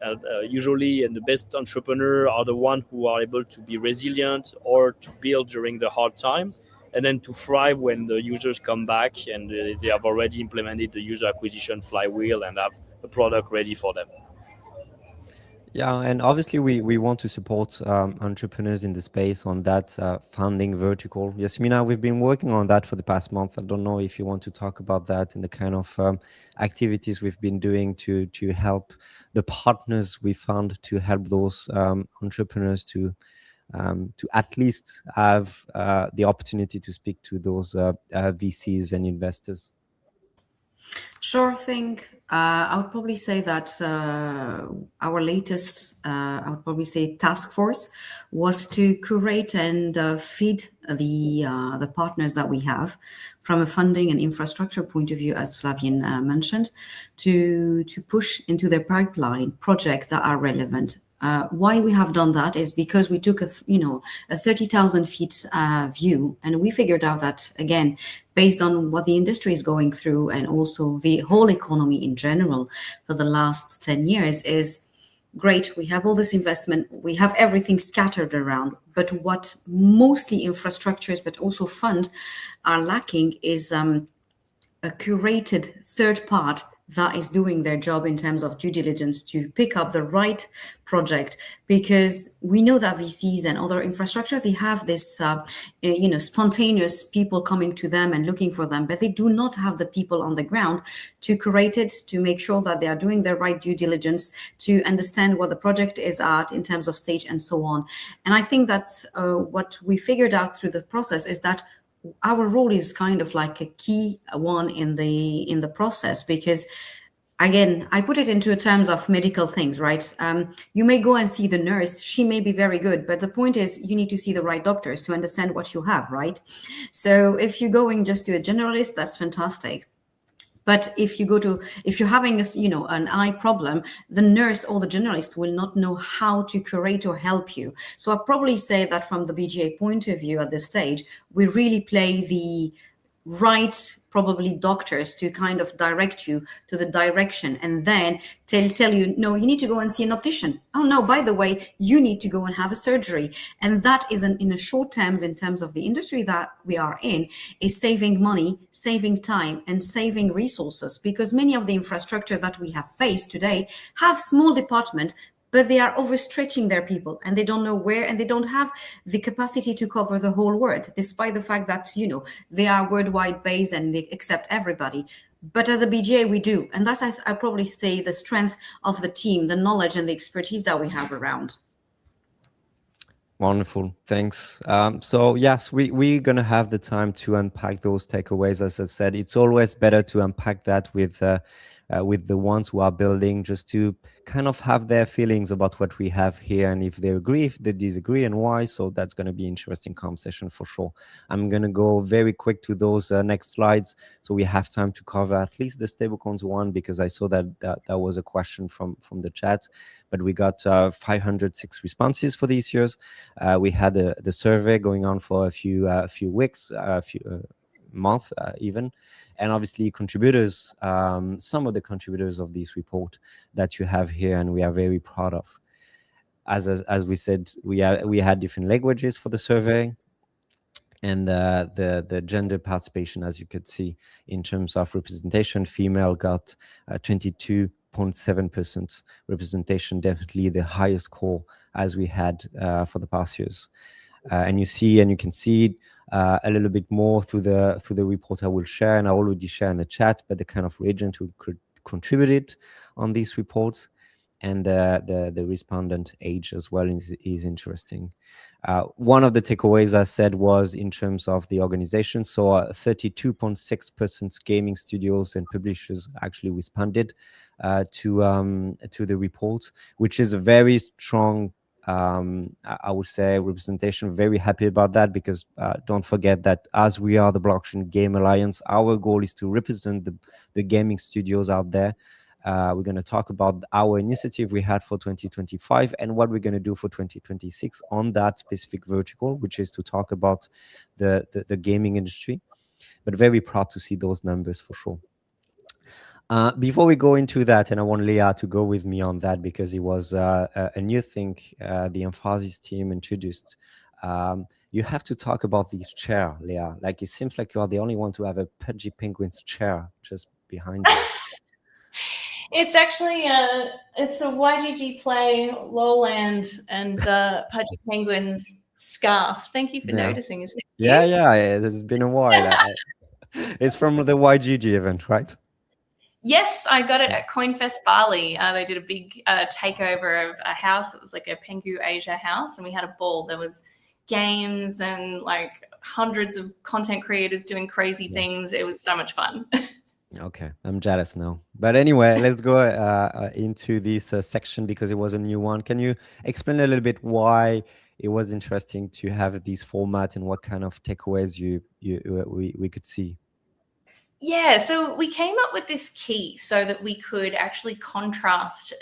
usually, and the best entrepreneurs are the ones who are able to be resilient or to build during the hard time, and then to thrive when the users come back and they have already implemented the user acquisition flywheel and have a product ready for them. Yeah, and obviously we want to support entrepreneurs in the space on that funding vertical. Yasmina, we've been working on that for the past month. I don't know if you want to talk about that and the kind of activities we've been doing to help the partners we found to help those entrepreneurs to at least have the opportunity to speak to those VCs and investors. Sure thing. I would probably say that our latest, I would probably say, task force was to curate and feed the partners that we have from a funding and infrastructure point of view, as Flavien mentioned, to push into their pipeline projects that are relevant. Why we have done that is because we took a 30,000 feet view, and we figured out that, again, based on what the industry is going through and also the whole economy in general for the last 10 years, is great. We have all this investment, we have everything scattered around, but what mostly infrastructures but also fund are lacking is a curated third part that is doing their job in terms of due diligence to pick up the right project, because we know that VCs and other infrastructure, they have this spontaneous people coming to them and looking for them, but they do not have the people on the ground to curate it, to make sure that they are doing the right due diligence, to understand what the project is at in terms of stage and so on. And I think that what we figured out through the process is that our role is kind of like a key one in the process, because again, I put it into terms of medical things, right? You may go and see the nurse, she may be very good, but the point is you need to see the right doctors to understand what you have, right? So if you're going just to a generalist, that's fantastic. But if you're having an eye problem, the nurse or the generalist will not know how to curate or help you. So I'll probably say that from the BGA point of view at this stage, we really play the right probably doctors to kind of direct you to the direction, and then tell you, no, you need to go and see an optician. Oh no, by the way, you need to go and have a surgery. And that is in a short terms, in terms of the industry that we are in, is saving money, saving time, and saving resources, because many of the infrastructure that we have faced today have small department, but they are overstretching their people and they don't know where, and they don't have the capacity to cover the whole world, despite the fact that, they are worldwide based and they accept everybody. But at the BGA, we do. And that's, I probably say, the strength of the team, the knowledge and the expertise that we have around. Wonderful, thanks. So yes, we're gonna have the time to unpack those takeaways. As I said, it's always better to unpack that with the ones who are building, just to kind of have their feelings about what we have here, and if they agree, if they disagree, and why. So that's going to be interesting conversation for sure. I'm going to go very quick to those next slides, so we have time to cover at least the stablecoins one, because I saw that was a question from the chat. But we got 506 responses for these years. We had the survey going on for a few weeks, a few month even, and obviously contributors, some of the contributors of this report that you have here, and we are very proud of. As we said, we had different languages for the survey, and the gender participation, as you could see, in terms of representation, female got 22.7% representation, definitely the highest score as we had for the past years. And you can see a little bit more through the report I will share, and I already share in the chat, but the kind of region who could contributed on these reports, and the respondent age as well is interesting. One of the takeaways I said was in terms of the organization. So 32.6% gaming studios and publishers actually responded to the report, which is a very strong, I would say, representation. Very happy about that, because don't forget that as we are the Blockchain Game Alliance, our goal is to represent the gaming studios out there. We're going to talk about our initiative we had for 2025 and what we're going to do for 2026 on that specific vertical, which is to talk about the gaming industry. But very proud to see those numbers for sure. Before we go into that, and I want Leah to go with me on that, because it was a new thing the Emphasis team introduced. You have to talk about this chair, Leah. Like, it seems like you are the only one to have a Pudgy Penguins chair just behind you. It's actually it's a YGG Play, Lowland, and Pudgy Penguins scarf. Thank you for noticing. Isn't it cute? Yeah, it's been a while. It's from the YGG event, right? Yes, I got it at CoinFest Bali. They did a big takeover of a house. It was like a Pengu Asia house, and we had a ball. There was games and like hundreds of content creators doing crazy things. It was so much fun. Okay, I'm jealous now. But anyway, let's go into this section because it was a new one. Can you explain a little bit why it was interesting to have this format and what kind of takeaways we could see? Yeah, so we came up with this key so that we could actually contrast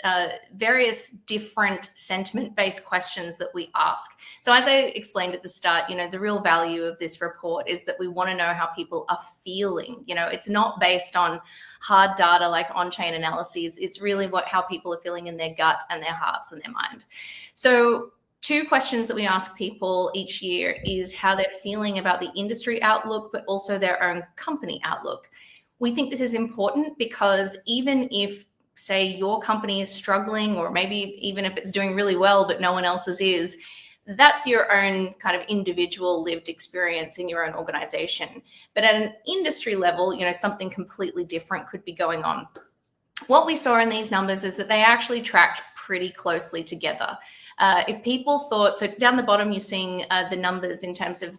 various different sentiment-based questions that we ask. So as I explained at the start, the real value of this report is that we want to know how people are feeling. It's not based on hard data like on-chain analyses. It's really how people are feeling in their gut and their hearts and their mind. So two questions that we ask people each year is how they're feeling about the industry outlook, but also their own company outlook. We think this is important because even if, say, your company is struggling, or maybe even if it's doing really well, but no one else's is, that's your own kind of individual lived experience in your own organization. But at an industry level, something completely different could be going on. What we saw in these numbers is that they actually tracked pretty closely together. If people thought, so down the bottom, you're seeing the numbers in terms of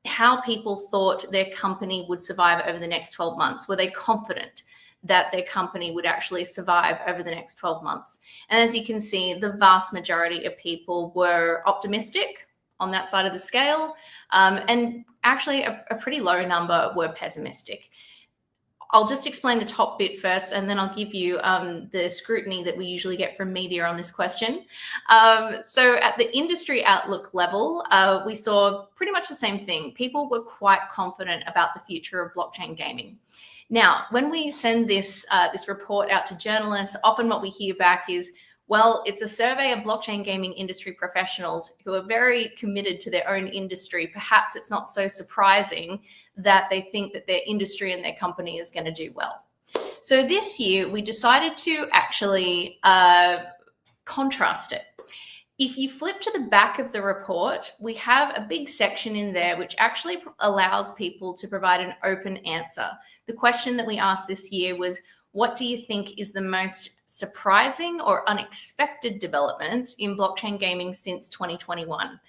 how people thought their company would survive over the next 12 months. Were they confident that their company would actually survive over the next 12 months? And as you can see, the vast majority of people were optimistic on that side of the scale, and actually a pretty low number were pessimistic. I'll just explain the top bit first, and then I'll give you the scrutiny that we usually get from media on this question. So at the industry outlook level, we saw pretty much the same thing. People were quite confident about the future of blockchain gaming. Now, when we send this report out to journalists, often what we hear back is, well, it's a survey of blockchain gaming industry professionals who are very committed to their own industry. Perhaps it's not so surprising that they think that their industry and their company is going to do well. So this year, we decided to actually contrast it. If you flip to the back of the report, we have a big section in there which actually allows people to provide an open answer. The question that we asked this year was, what do you think is the most surprising or unexpected development in blockchain gaming since 2021?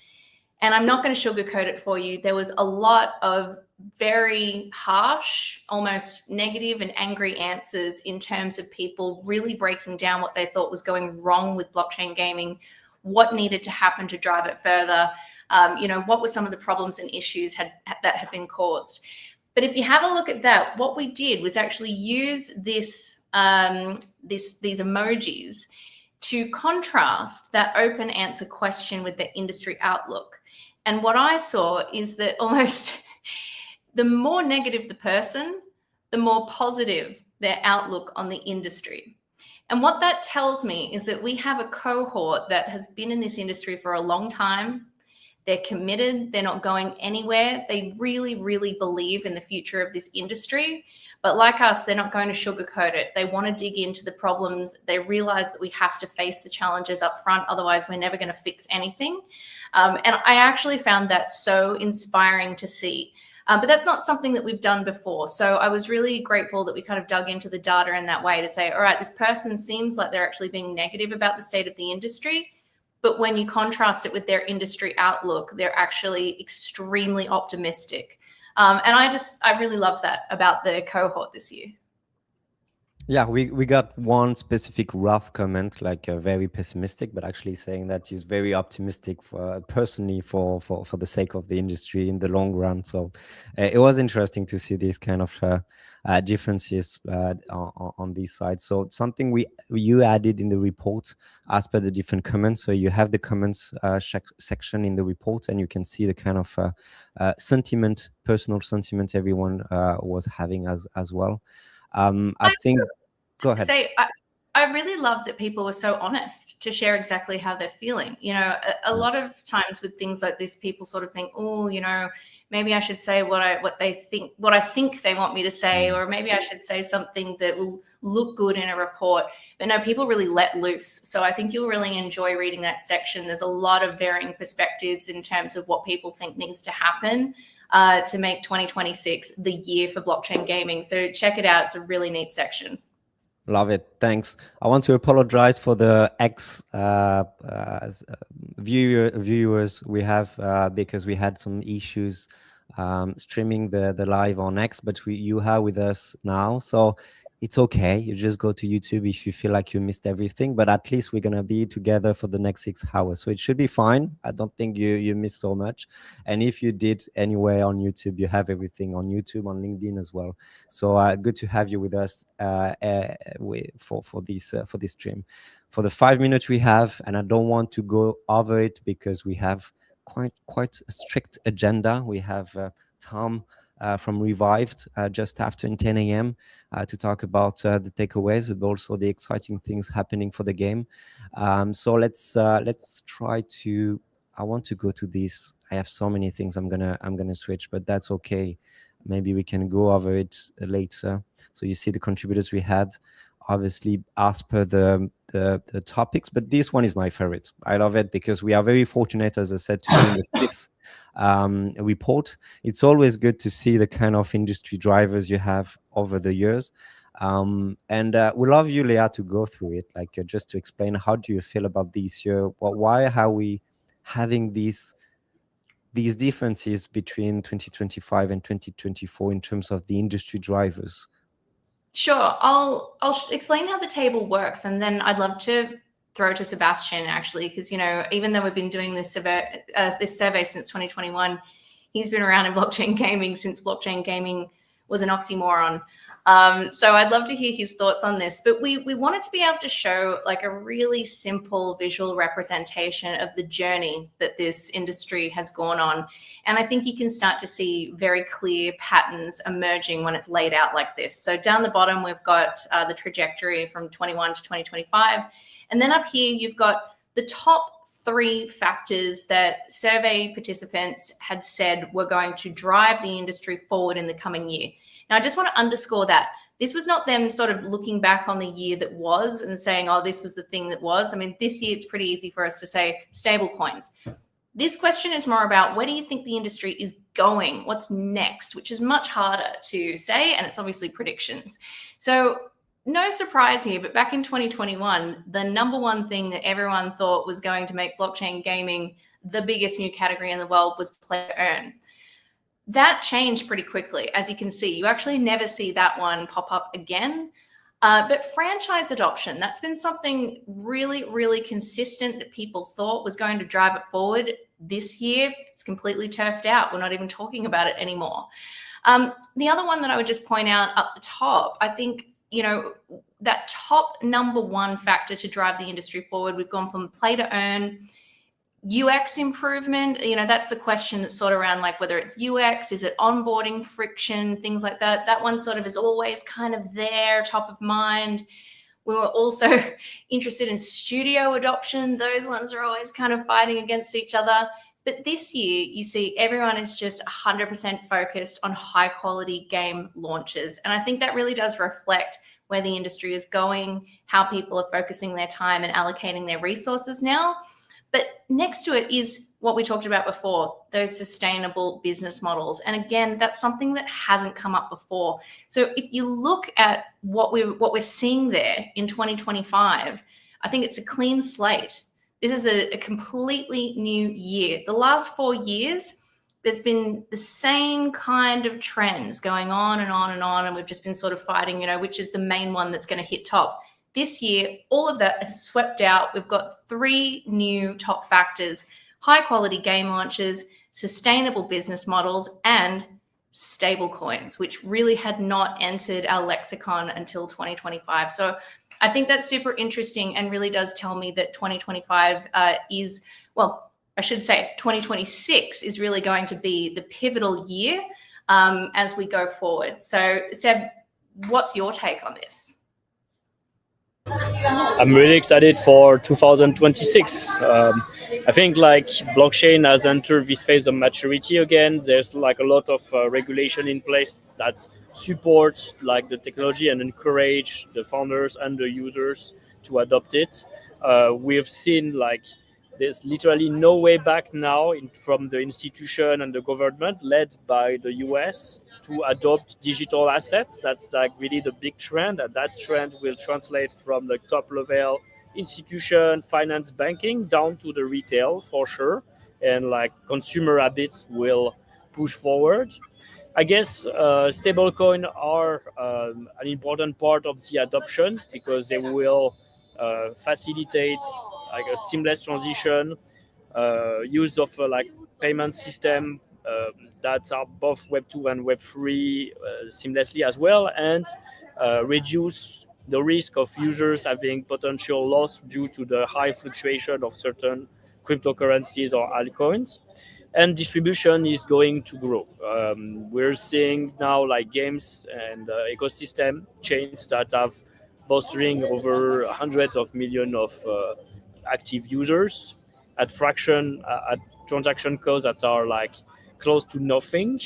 And I'm not going to sugarcoat it for you. There was a lot of very harsh, almost negative and angry answers in terms of people really breaking down what they thought was going wrong with blockchain gaming, what needed to happen to drive it further, what were some of the problems and issues that had been caused. But if you have a look at that, what we did was actually use these emojis to contrast that open answer question with the industry outlook. And what I saw is that almost the more negative the person, the more positive their outlook on the industry. And what that tells me is that we have a cohort that has been in this industry for a long time. They're committed. They're not going anywhere. They really, really believe in the future of this industry. But like us, they're not going to sugarcoat it. They want to dig into the problems. They realize that we have to face the challenges up front. Otherwise, we're never going to fix anything. And I actually found that so inspiring to see. But that's not something that we've done before. So I was really grateful that we kind of dug into the data in that way to say, all right, this person seems like they're actually being negative about the state of the industry. But when you contrast it with their industry outlook, they're actually extremely optimistic. And I really love that about the cohort this year. Yeah, we got one specific rough comment, like very pessimistic, but actually saying that he's very optimistic personally for the sake of the industry in the long run. So it was interesting to see these kind of differences on these sides. So something you added in the report as per the different comments. So you have the comments section in the report, and you can see the kind of sentiment, personal sentiment everyone was having as well. I think. Go ahead. I really love that people were so honest to share exactly how they're feeling. A lot of times with things like this, people sort of think, oh, maybe I should say what I think they want me to say, or maybe I should say something that will look good in a report. But no, people really let loose. So I think you'll really enjoy reading that section. There's a lot of varying perspectives in terms of what people think needs to happen to make 2026 the year for blockchain gaming. So check it out. It's a really neat section. Love it. Thanks. I want to apologize for the viewers we have because we had some issues streaming the live on X, but you are with us now, so it's okay. You just go to YouTube if you feel like you missed everything, but at least we're gonna be together for the next 6 hours, so it should be fine. I don't think you missed so much, and if you did anywhere on YouTube, you have everything on YouTube, on LinkedIn as well. So good to have you with us for this stream. For the 5 minutes we have, and I don't want to go over it because we have quite a strict agenda. We have Tom from Revived just after 10 a.m. To talk about the takeaways, but also the exciting things happening for the game. So let's try to. I want to go to this. I have so many things I'm gonna switch, but that's okay. Maybe we can go over it later. So you see the contributors we had, obviously as per the topics, but this one is my favorite. I love it because we are very fortunate, as I said, to be in the fifth report. It's always good to see the kind of industry drivers you have over the years. And we love you, Leah, to go through it, like just to explain how do you feel about this year? Why are we having these differences between 2025 and 2024 in terms of the industry drivers? Sure, I'll explain how the table works, and then I'd love to throw to Sebastian actually, because even though we've been doing this survey since 2021, he's been around in blockchain gaming since blockchain gaming was an oxymoron. So I'd love to hear his thoughts on this. But we wanted to be able to show like a really simple visual representation of the journey that this industry has gone on. And I think you can start to see very clear patterns emerging when it's laid out like this. So down the bottom, we've got the trajectory from 21 to 2025. And then up here, you've got the top 3 factors that survey participants had said were going to drive the industry forward in the coming year. Now, I just want to underscore that this was not them sort of looking back on the year that was and saying, oh, this was the thing that was. I mean, this year, it's pretty easy for us to say stable coins. This question is more about where do you think the industry is going? What's next? Which is much harder to say, and it's obviously predictions. So no surprise here, but back in 2021, the number one thing that everyone thought was going to make blockchain gaming the biggest new category in the world was play to earn. That changed pretty quickly. As you can see, you actually never see that one pop up again. But franchise adoption, that's been something really, really consistent that people thought was going to drive it forward. This year, it's completely turfed out. We're not even talking about it anymore. The other one that I would just point out up the top, I think, that top number one factor to drive the industry forward, we've gone from play to earn, UX improvement. That's a question that's sort of around like whether it's UX, is it onboarding friction, things like that. That one sort of is always kind of there, top of mind. We were also interested in studio adoption. Those ones are always kind of fighting against each other. But this year, you see everyone is just 100% focused on high quality game launches. And I think that really does reflect where the industry is going, how people are focusing their time and allocating their resources now. But next to it is what we talked about before, those sustainable business models. And again, that's something that hasn't come up before. So if you look at what we're seeing there in 2025, I think it's a clean slate. This is a completely new year. The last 4 years, there's been the same kind of trends going on and on and on. And we've just been sort of fighting, which is the main one that's going to hit top. This year, all of that is swept out. We've got 3 new top factors: high quality game launches, sustainable business models, and stable coins, which really had not entered our lexicon until 2025. So I think that's super interesting and really does tell me that 2025 is, well, I should say 2026 is really going to be the pivotal year as we go forward. So Seb, what's your take on this? I'm really excited for 2026. I think like blockchain has entered this phase of maturity again. There's like a lot of regulation in place that support like the technology and encourage the founders and the users to adopt it. We have seen like there's literally no way back now from the institution and the government led by the US to adopt digital assets. That's like really the big trend, and that trend will translate from the top level institution, finance, banking down to the retail for sure. And like consumer habits will push forward. I guess stablecoin are an important part of the adoption because they will facilitate like a seamless transition, use of like payment system that are both Web 2 and Web 3 seamlessly as well, and reduce the risk of users having potential loss due to the high fluctuation of certain cryptocurrencies or altcoins. And distribution is going to grow. We're seeing now like games and ecosystem chains that have bolstering over hundreds of millions of active users at at transaction costs that are like close to nothing.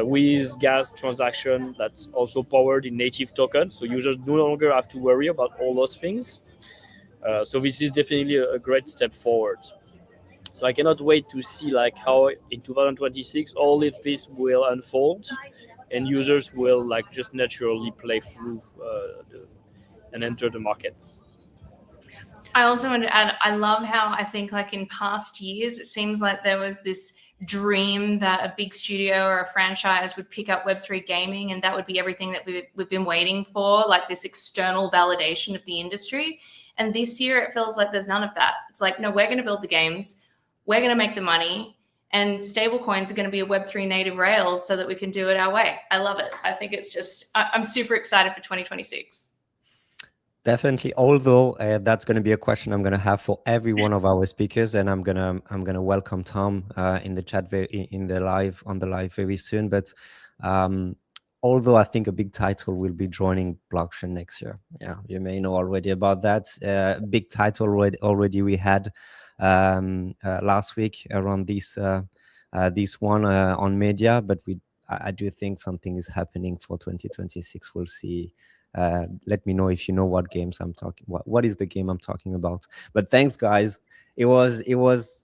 With gas transaction that's also powered in native tokens, so users no longer have to worry about all those things. So this is definitely a great step forward. So I cannot wait to see like how in 2026 all of this will unfold, and users will like just naturally play through and enter the market. I also want to add, I love how I think like in past years, it seems like there was this dream that a big studio or a franchise would pick up Web3 gaming and that would be everything that we've been waiting for, like this external validation of the industry. And this year it feels like there's none of that. It's like, no, we're going to build the games, we're going to make the money, and stablecoins are going to be a Web3 native rails so that we can do it our way. I love it. I think it's just, I'm super excited for 2026. Definitely. Although that's going to be a question I'm going to have for every one of our speakers, and I'm gonna welcome Tom in the chat on the live very soon. But although I think a big title will be joining blockchain next year. Yeah, you may know already about that. Big title already we had last week around this one on media, but I do think something is happening for 2026. We'll see. Let me know if you know what games I'm talking. What is the game I'm talking about? But thanks, guys. It was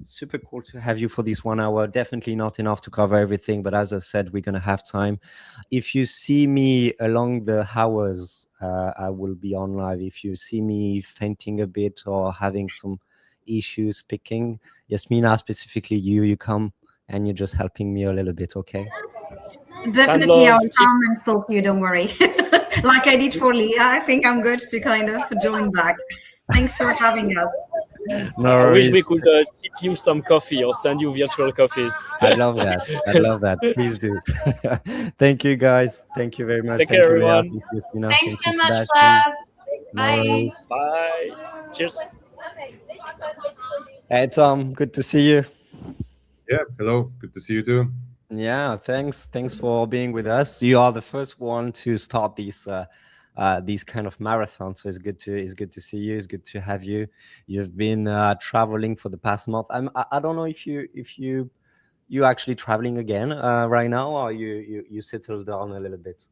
super cool to have you for this 1 hour. Definitely not enough to cover everything, but as I said, we're gonna have time. If you see me along the hours, I will be on live. If you see me fainting a bit or having some issues speaking, Yasmina, specifically you come and you're just helping me a little bit, okay? Definitely, I'll come and stalk you. Don't worry. Like I did for Leah, I think I'm good to kind of join back. Thanks for having us. No I wish we worries. could tip you some coffee or send you virtual coffees. I love that. I love that. Please do. Thank you, guys. Thank you very much. Take Thank care, you, Leah. everyone. Thank you, Spina. Thanks Thank so you, much, Sebastian. Flab. No Bye. worries. Bye. Cheers. Hey, Tom. Good to see you. Yeah, hello. Good to see you too. Yeah, thanks. Thanks for being with us. You are the first one to start these kind of marathons. So it's good to see you. It's good to have you. You've been traveling for the past month. I don't know if you actually traveling again right now, or you settled down a little bit.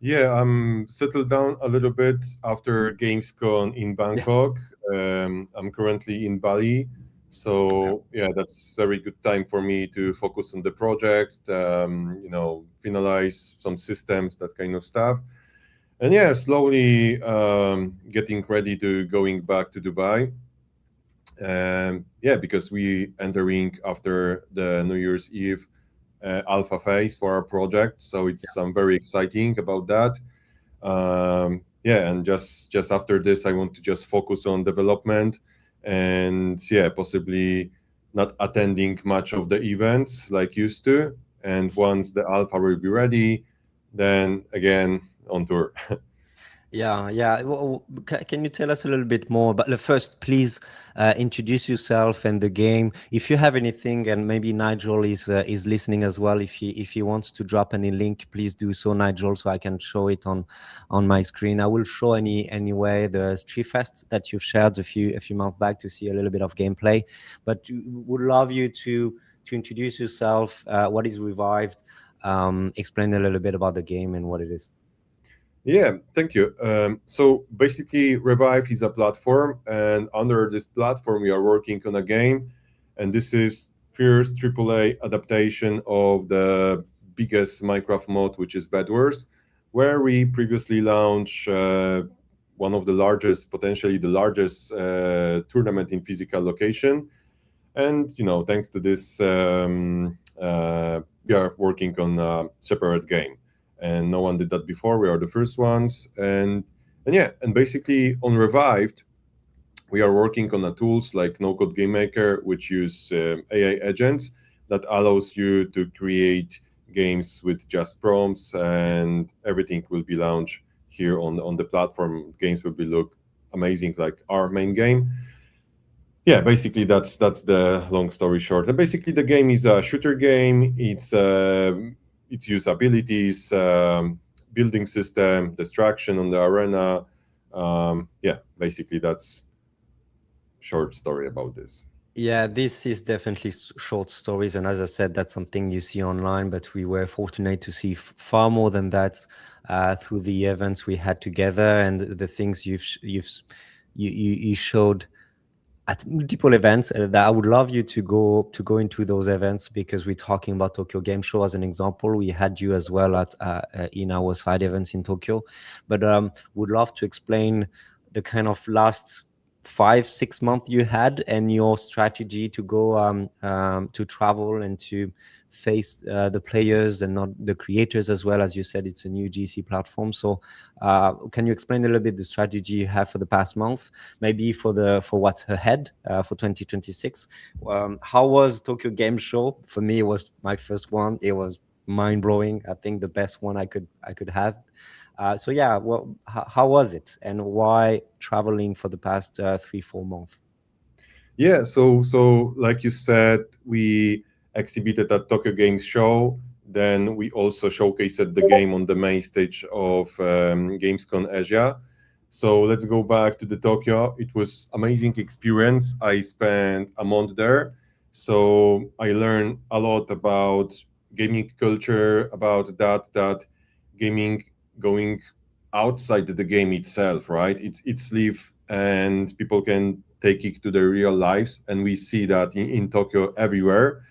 Yeah, I'm settled down a little bit after Gamescom in Bangkok. I'm currently in Bali. So yeah, that's very good time for me to focus on the project, finalize some systems, that kind of stuff. And yeah, slowly getting ready to going back to Dubai. Yeah, because we entering after the New Year's Eve alpha phase for our project. So I'm very exciting about that. Yeah, and just after this, I want to just focus on development and yeah, possibly not attending much of the events like used to. And once the alpha will be ready, then again on tour. Yeah. Well, can you tell us a little bit more? But first, please introduce yourself and the game. If you have anything, and maybe Nigel is listening as well. If he wants to drop any link, please do so, Nigel, so I can show it on my screen. I will show anyway the Street Fest that you've shared a few months back to see a little bit of gameplay. But would love you to introduce yourself. What is Revived? Explain a little bit about the game and what it is. Yeah, thank you. So basically, Revive is a platform, and under this platform, we are working on a game, and this is first AAA adaptation of the biggest Minecraft mod, which is Bed Wars, where we previously launched one of the largest, potentially the largest tournament in physical location. And thanks to this we are working on a separate game, and no one did that before. We are the first ones, and yeah, and basically on Revived, we are working on tools like No Code Game Maker, which use AI agents that allows you to create games with just prompts, and everything will be launched here on the platform. Games will be look amazing, like our main game. Yeah, basically that's the long story short. And basically, the game is a shooter game. It's use abilities, building system, distraction on the arena. Yeah, basically that's short story about this. Yeah, this is definitely short stories, and as I said, that's something you see online. But we were fortunate to see far more than that through the events we had together, and the things you showed at multiple events. That I would love you to go into those events, because we're talking about Tokyo Game Show as an example. We had you as well at in our side events in Tokyo, but would love to explain the kind of last 5-6 months you had, and your strategy to go to travel and to face the players and not the creators as well. As you said, it's a new GC platform. So can you explain a little bit the strategy you have for the past month, maybe for what's ahead for 2026? How was Tokyo Game Show? For me, it was my first one. It was mind-blowing. I think the best one I could have. So yeah, well, how was it, and why traveling for the past 3-4 months? Yeah, so like you said, we exhibited at Tokyo Games Show. Then we also showcased the game on the main stage of Gamescom Asia. So let's go back to the Tokyo. It was amazing experience. I spent a month there, so I learned a lot about gaming culture, about that gaming going outside the game itself, right? It's live, and people can take it to their real lives, and we see that in Tokyo everywhere.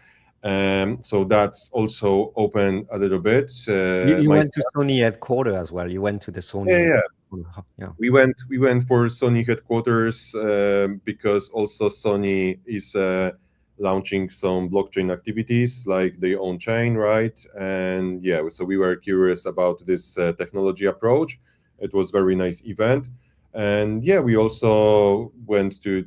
So that's also open a little bit. You went to Sony headquarters as well. You went to the Sony. Yeah. Yeah. We went for Sony headquarters because also Sony is launching some blockchain activities, like their own chain, right? And yeah, so we were curious about this technology approach. It was very nice event, and yeah, we also went to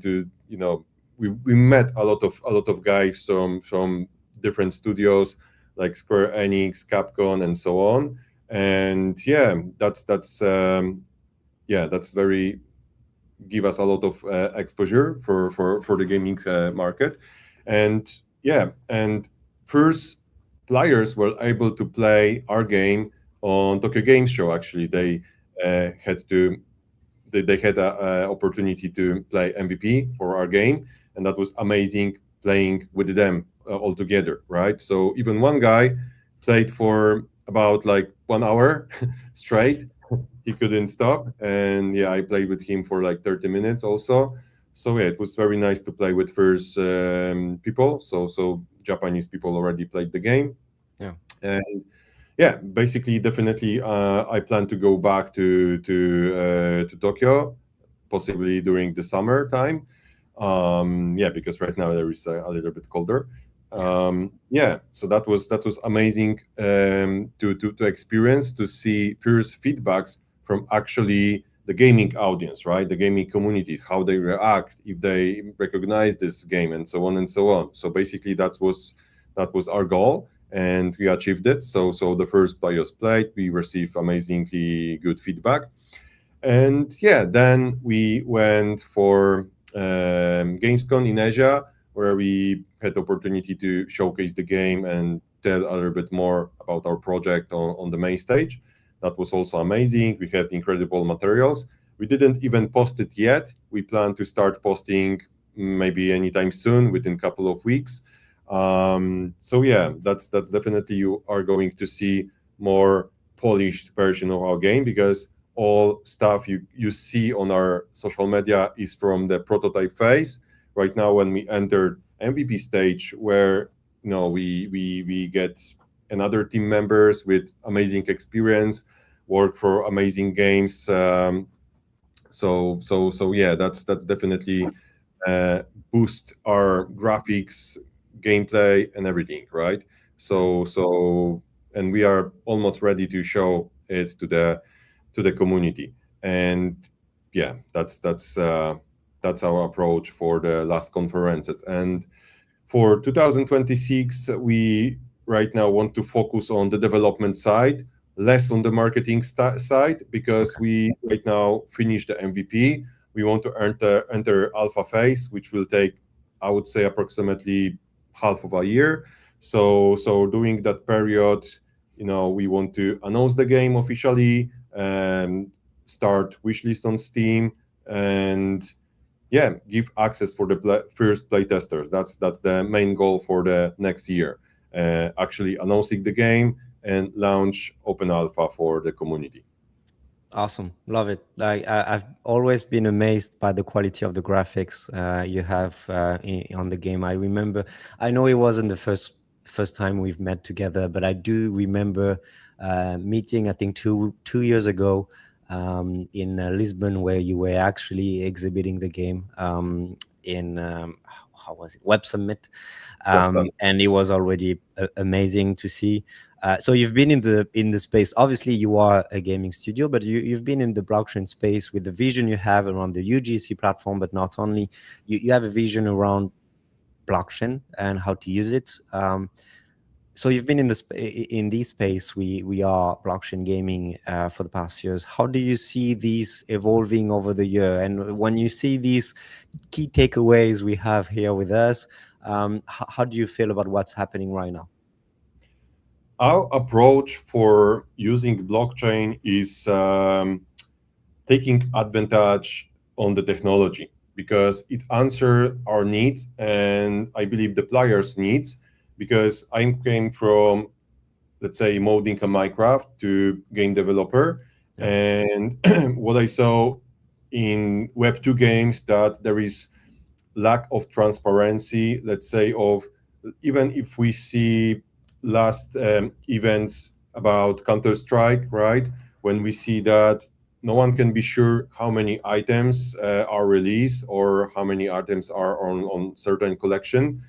we met a lot of guys from different studios like Square Enix, Capcom, and so on. And yeah, that's very give us a lot of exposure for the gaming market. And yeah, and first players were able to play our game on Tokyo Game Show. Actually, they had a opportunity to play MVP for our game, and that was amazing playing with them all together, right? So even one guy played for about like 1 hour straight. He couldn't stop, and yeah, I played with him for like 30 minutes also. So yeah, it was very nice to play with first people. So Japanese people already played the game. Yeah. And yeah, basically, definitely, I plan to go back to Tokyo, possibly during the summer time. Yeah, because right now there is a little bit colder. Yeah, so that was amazing to experience, to see first feedbacks from actually the gaming audience, right? The gaming community, how they react, if they recognize this game, and so on and so on. So basically, that was our goal, and we achieved it. So the first players played, we received amazingly good feedback, and yeah, then we went for Gamescom in Asia, where we had the opportunity to showcase the game and tell a little bit more about our project on the main stage. That was also amazing. We had incredible materials. We didn't even post it yet. We plan to start posting maybe anytime soon, within a couple of weeks. So yeah, that's definitely, you are going to see more polished version of our game, because all stuff you see on our social media is from the prototype phase. Right now, when we enter MVP stage, where we get another team members with amazing experience, work for amazing games. So yeah, that's definitely boost our graphics, gameplay, and everything, right? So and we are almost ready to show it to the community. And yeah, that's our approach for the last conferences. And for 2026, we right now want to focus on the development side, less on the marketing side, because we right now finish the MVP. We want to enter alpha phase, which will take, I would say, approximately half of a year. So during that period, we want to announce the game officially and start wishlist on Steam, and yeah, give access for the first play testers. That's the main goal for the next year. Actually announcing the game and launch open alpha for the community. Awesome, love it. I've always been amazed by the quality of the graphics you have on the game. I remember, I know it wasn't the first time we've met together, but I do remember meeting, I think two years ago in Lisbon, where you were actually exhibiting the game in how was it, Web Summit, and it was already amazing to see. So you've been in the space. Obviously, you are a gaming studio, but you've been in the blockchain space with the vision you have around the UGC platform. But not only, you have a vision around blockchain and how to use it. So you've been in this space. We are blockchain gaming for the past years. How do you see these evolving over the year? And when you see these key takeaways we have here with us, how do you feel about what's happening right now? Our approach for using blockchain is taking advantage on the technology, because it answers our needs, and I believe the players' needs, because I came from, let's say, modding a Minecraft to game developer. Yeah. And what I saw in Web2 games, that there is lack of transparency, let's say, of, even if we see last events about Counter-Strike, right? When we see that no one can be sure how many items are released or how many items are on certain collection,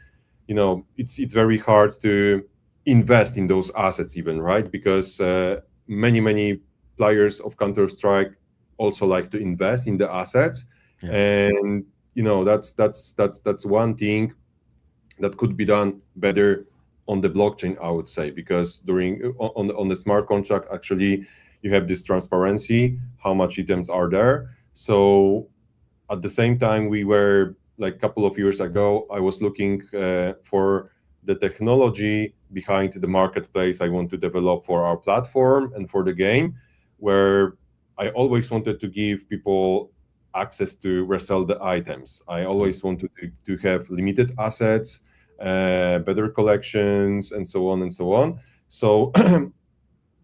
it's very hard to invest in those assets even, right? Because many players of Counter-Strike also like to invest in the assets. Yeah. And that's one thing that could be done better on the blockchain, I would say, because during on the smart contract, actually you have this transparency, how much items are there. So at the same time, we were, like, a couple of years ago, I was looking for the technology behind the marketplace I want to develop for our platform and for the game, where I always wanted to give people access to resell the items. I always wanted to have limited assets, better collections, and so on and so on. So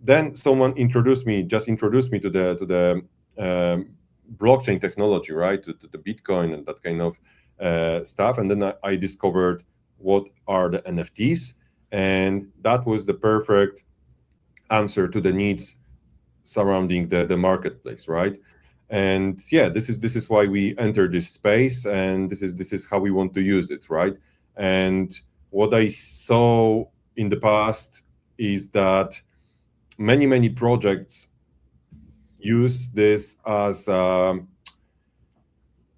then someone introduced me to the blockchain technology, right? To the Bitcoin and that kind of stuff. And then I discovered what are the NFTs, and that was the perfect answer to the needs surrounding the marketplace, right? And yeah, this is why we enter this space, and this is how we want to use it, right? And what I saw in the past is that many projects use this as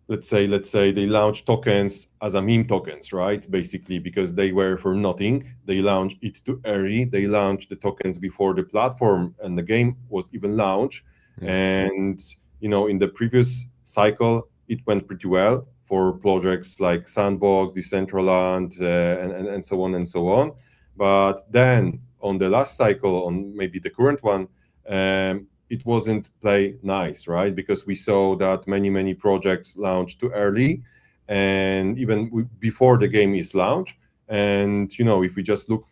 let's say they launch tokens as a meme tokens, right? Basically, because they were for nothing. They launched it too early. They launched the tokens before the platform and the game was even launched. And in the previous cycle, it went pretty well for projects like Sandbox, Decentraland, and so on and so on. But then on the last cycle, on maybe the current one, it wasn't play nice, right? Because we saw that many projects launched too early, and even before the game is launched. And if we just look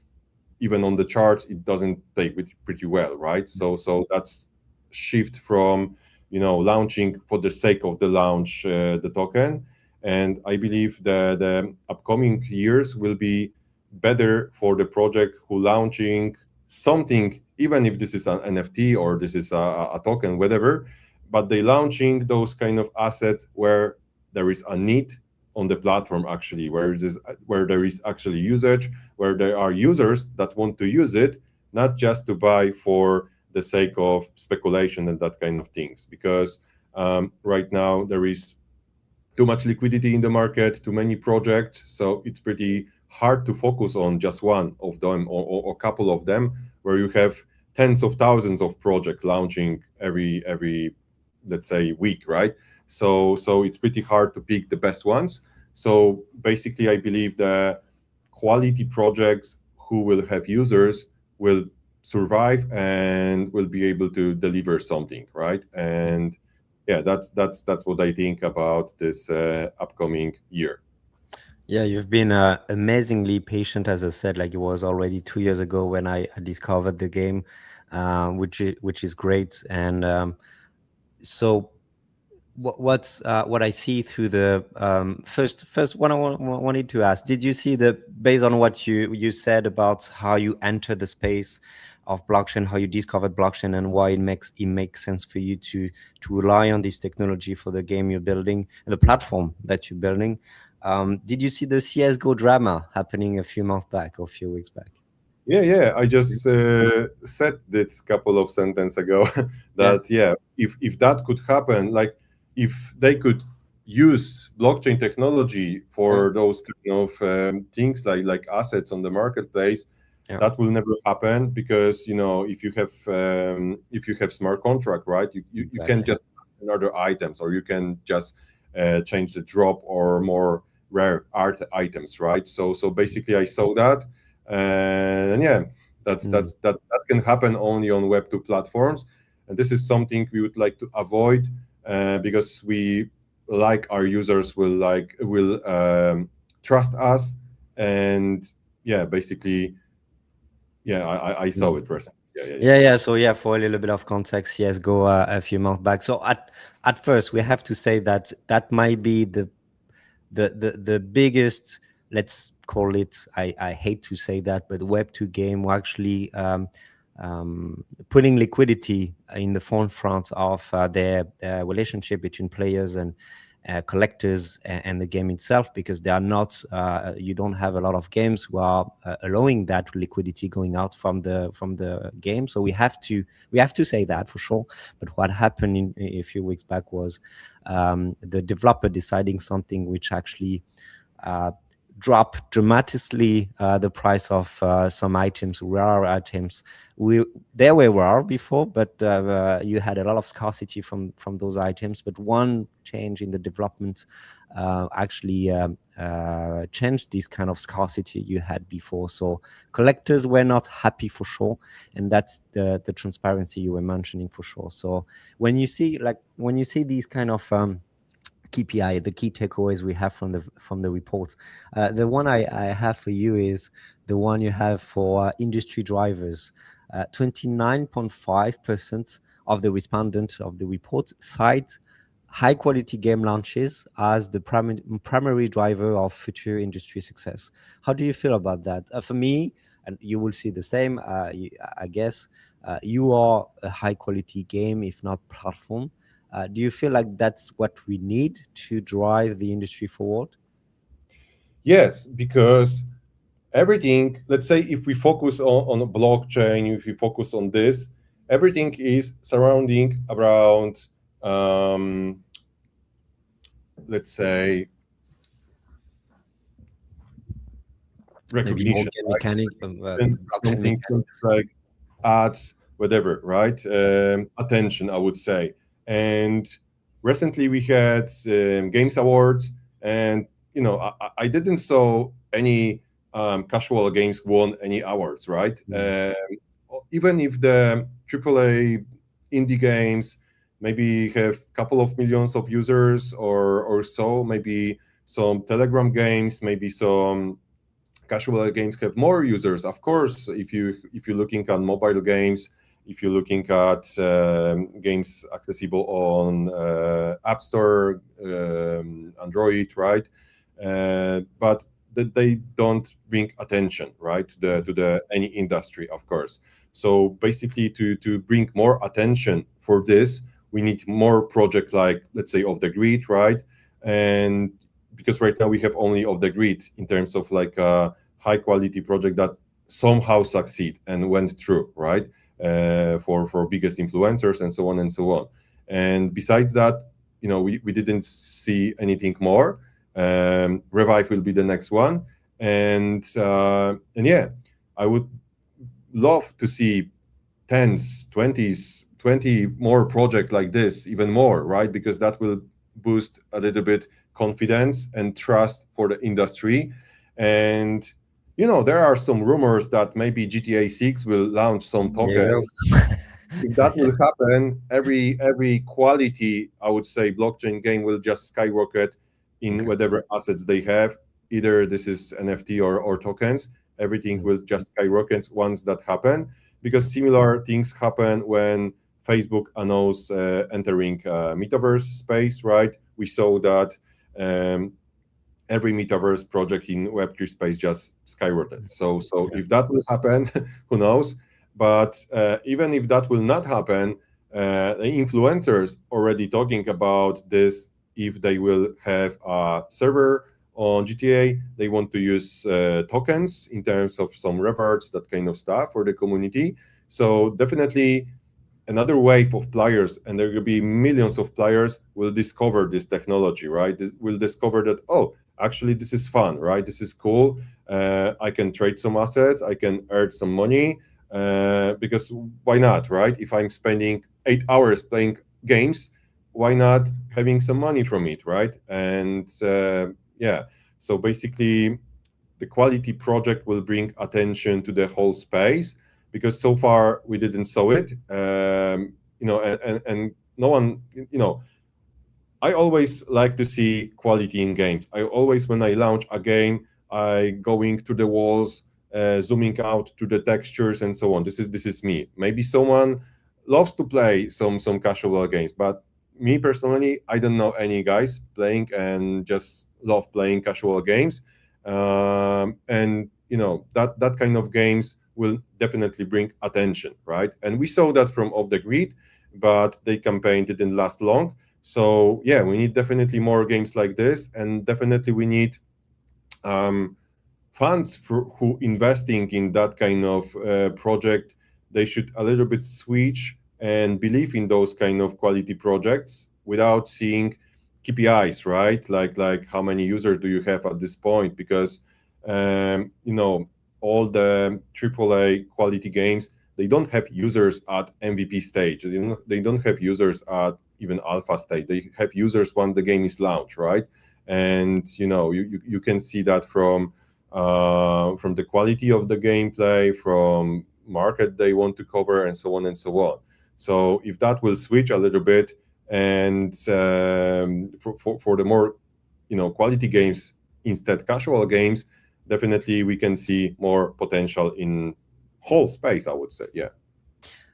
even on the charts, it doesn't play pretty well, right? So that's shift from launching for the sake of the launch, the token. And I believe the upcoming years will be better for the project who launching something, even if this is an NFT or this is a token, whatever, but they launching those kind of assets where there is a need on the platform actually, where there is actually usage, where there are users that want to use it, not just to buy for the sake of speculation and that kind of things. Because right now there is too much liquidity in the market, too many projects, so it's pretty hard to focus on just one of them or a couple of them, where you have tens of thousands of projects launching every let's say week, right? So it's pretty hard to pick the best ones. So basically, I believe the quality projects who will have users will survive and will be able to deliver something, right? And yeah, that's what I think about this upcoming year. Yeah, you've been amazingly patient, as I said. Like, it was already 2 years ago when I discovered the game, which is great. And so what I see through the first what wanted to ask, did you see, the based on what you said about how you entered the space of blockchain, how you discovered blockchain, and why it makes sense for you to rely on this technology for the game you're building, the platform that you're building? Did you see the CS:GO drama happening a few months back or a few weeks back? Yeah. I just said this couple of sentences ago that if that could happen, like if they could use blockchain technology for those kind of things like assets on the marketplace, that will never happen, because if you have smart contract, right, you can just add other items, or you can just change the drop or more rare art items, right? So basically I saw that. And yeah, that can happen only on Web2 platforms, and this is something we would like to avoid, because we like our users will trust us. And yeah, basically, I saw it recently. Yeah. So yeah, for a little bit of context, CS:GO a few months back. So at first, we have to say that might be the biggest, let's call it, I hate to say that, but Web2 game were actually putting liquidity in the forefront of their relationship between players and collectors and the game itself, because they are not you don't have a lot of games who are allowing that liquidity going out from the game. So we have to say that for sure. But what happened in a few weeks back was the developer deciding something which actually drop dramatically the price of some items, rare items. They were rare before, but you had a lot of scarcity from those items. But one change in the development actually changed this kind of scarcity you had before. So collectors were not happy for sure, and that's the transparency you were mentioning for sure. So when you see these kind of KPI, the key takeaways we have from the report. The one I have for you is the one you have for industry drivers. 29.5% of the respondents of the report cite high quality game launches as the primary driver of future industry success. How do you feel about that? For me, and you will see the same, I guess, you are a high quality game, if not platform. Do you feel like that's what we need to drive the industry forward? Yes, because everything, let's say if we focus on a blockchain, if we focus on this, everything is surrounding around, let's say, recognition. Mechanic, something like ads, whatever, right? Attention, I would say. And recently we had Games Awards, and I didn't saw any casual games won any awards, right? Even if the AAA indie games maybe have a couple of millions of users or so, maybe some Telegram games, maybe some casual games have more users. Of course, if you're looking at mobile games, if you're looking at games accessible on App Store, Android, right? But they don't bring attention, right, to the any industry, of course. So basically, to bring more attention for this, we need more projects like, let's say, Off the Grid, right? And because right now we have only off the grid in terms of like a high quality project that somehow succeed and went through, right? For biggest influencers and so on and so on. And besides that, we didn't see anything more. Revive will be the next one, and yeah, I would love to see tens, 20s, 20 more projects like this, even more, right? Because that will boost a little bit confidence and trust for the industry. And there are some rumors that maybe GTA 6 will launch some tokens. If that will happen, every quality, I would say, blockchain game will just skyrocket in whatever assets they have. Either this is NFT or tokens. Everything will just skyrocket once that happen, because similar things happen when Facebook announced entering metaverse space, right? We saw that every metaverse project in Web3 space just skyrocketed. So if that will happen, who knows? But even if that will not happen, the influencers already talking about this. If they will have a server on GTA, they want to use tokens in terms of some rewards, that kind of stuff for the community. So definitely another wave of players, and there will be millions of players, will discover this technology, right? Will discover that, oh, actually this is fun, right? This is cool. I can trade some assets, I can earn some money, because why not, right? If I'm spending 8 hours playing games, why not having some money from it, right? And yeah, so basically the quality project will bring attention to the whole space, because so far we didn't saw it. And no one, I always like to see quality in games. I always, when I launch a game, I going to the walls, zooming out to the textures and so on. This is me. Maybe someone loves to play some casual games, but me personally, I don't know any guys playing and just love playing casual games. And that kind of games will definitely bring attention, right? And we saw that from Off the Grid, but the campaign didn't last long. So yeah, we need definitely more games like this, and definitely we need funds for who investing in that kind of project. They should a little bit switch and believe in those kind of quality projects without seeing KPIs, right? Like how many users do you have at this point? Because all the AAA quality games, they don't have users at MVP stage. They don't have users at even alpha stage. They have users when the game is launched, right? And you can see that from the quality of the gameplay, from market they want to cover, and so on and so on. So if that will switch a little bit, and for the more quality games instead casual games, definitely we can see more potential in whole space, I would say.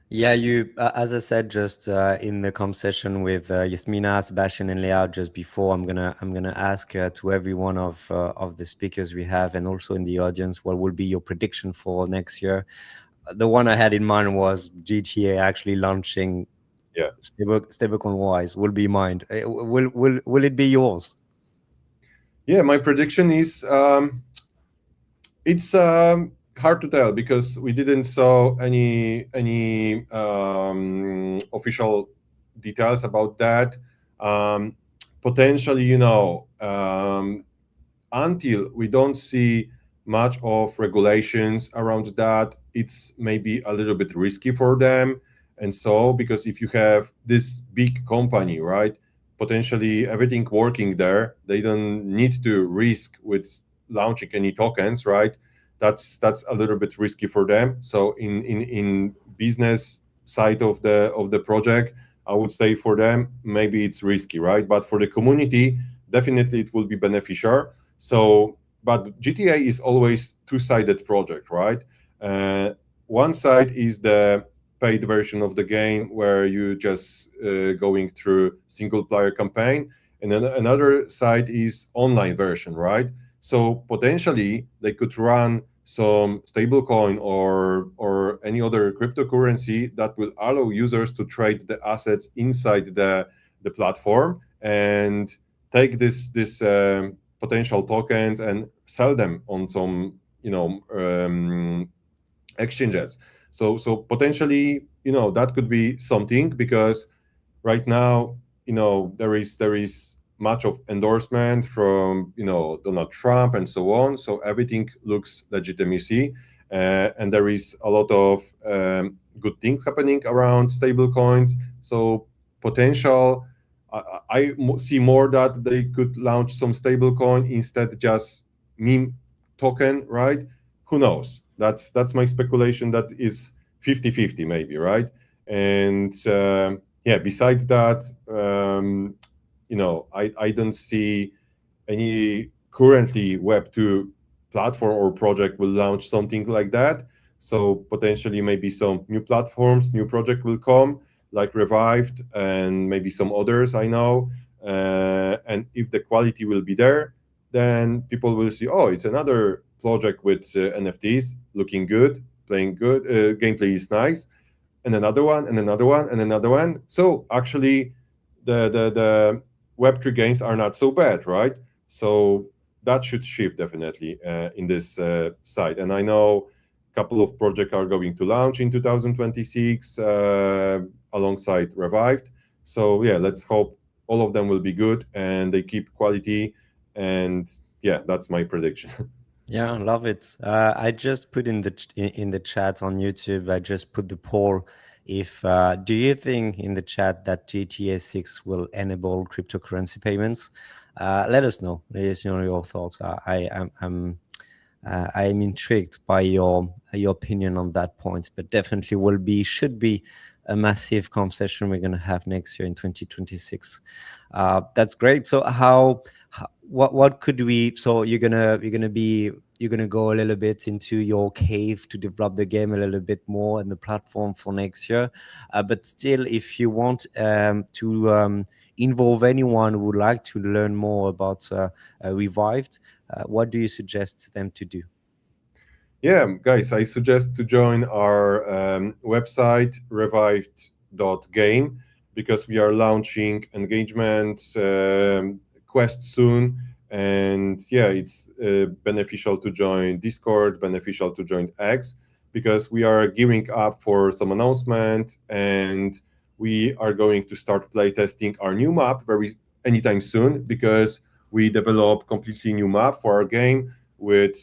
Yeah, you, as I said, just in the conversation with Yasmina, Sebastian, and Leah just before, I'm gonna ask to every one of the speakers we have, and also in the audience, what will be your prediction for next year? The one I had in mind was GTA actually launching. Yeah. Stablecoin wise, will be mine. Will it be yours? Yeah, my prediction is it's hard to tell, because we didn't saw any official details about that. Potentially, until we don't see much of regulations around that, it's maybe a little bit risky for them. And so, because if you have this big company, right, potentially everything working there, they don't need to risk with launching any tokens, right? That's a little bit risky for them. So in business side of the project, I would say for them maybe it's risky, right? But for the community, definitely it will be beneficial. So, but GTA is always two-sided project, right? One side is the paid version of the game, where you just going through single player campaign, and then another side is online version, right? So potentially they could run some stablecoin or any other cryptocurrency that will allow users to trade the assets inside the platform, and take this potential tokens and sell them on some, exchanges. So potentially, that could be something, because right now, there is much of endorsement from, Donald Trump and so on. So everything looks legitimacy, and there is a lot of good things happening around stablecoins. So potential. I see more that they could launch some stablecoin instead just meme token, right? Who knows? That's my speculation. That is 50-50 maybe, right? And yeah, besides that, I don't see any currently Web2 platform or project will launch something like that. So potentially maybe some new platforms, new project will come, like Revived and maybe some others I know. And if the quality will be there, then people will see, oh, it's another project with NFTs looking good, playing good, gameplay is nice, and another one, and another one, and another one. So actually, the Web3 games are not so bad, right? So that should shift definitely in this side. And I know a couple of projects are going to launch in 2026 alongside Revived. So yeah, let's hope all of them will be good and they keep quality. And yeah, that's my prediction. Yeah, love it. I just put in the chat on YouTube. I just put the poll. If do you think in the chat that GTA 6 will enable cryptocurrency payments? Let us know. Let us know your thoughts. I'm intrigued by your opinion on that point, but definitely should be a massive conversation we're going to have next year in 2026. That's great. So what could we? So you're gonna go a little bit into your cave to develop the game a little bit more and the platform for next year. But still, if you want to involve anyone who would like to learn more about Revived, what do you suggest them to do? Yeah, guys, I suggest to join our website, revived.game, because we are launching engagement quest soon. And yeah, it's beneficial to join Discord, beneficial to join X, because we are gearing up for some announcement, and we are going to start playtesting our new map anytime soon, because we develop completely new map for our game with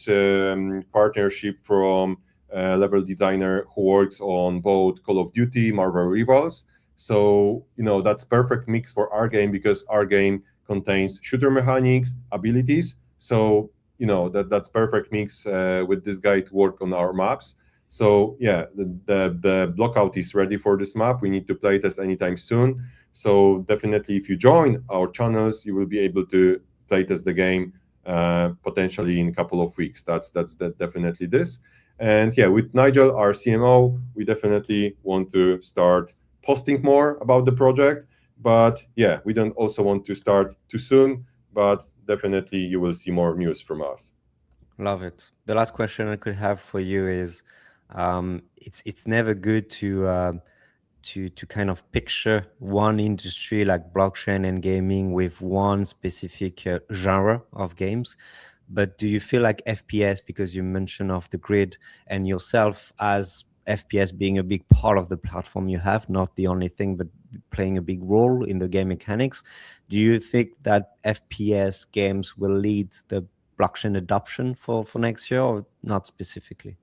partnership from a level designer who works on both Call of Duty, Marvel Rivals. So, that's perfect mix for our game, because our game contains shooter mechanics, abilities. So, that's perfect mix with this guy to work on our maps. So yeah, the blockout is ready for this map. We need to play test anytime soon. So definitely, if you join our channels, you will be able to play test the game potentially in a couple of weeks. That's definitely this. And yeah, with Nigel, our CMO, we definitely want to start posting more about the project. But yeah, we don't also want to start too soon. But definitely, you will see more news from us. Love it. The last question I could have for you is, it's never good to kind of picture one industry like blockchain and gaming with one specific genre of games. But do you feel like FPS, because you mentioned of the grid and yourself as FPS being a big part of the platform you have, not the only thing, but playing a big role in the game mechanics, do you think that FPS games will lead the blockchain adoption for next year, or not specifically?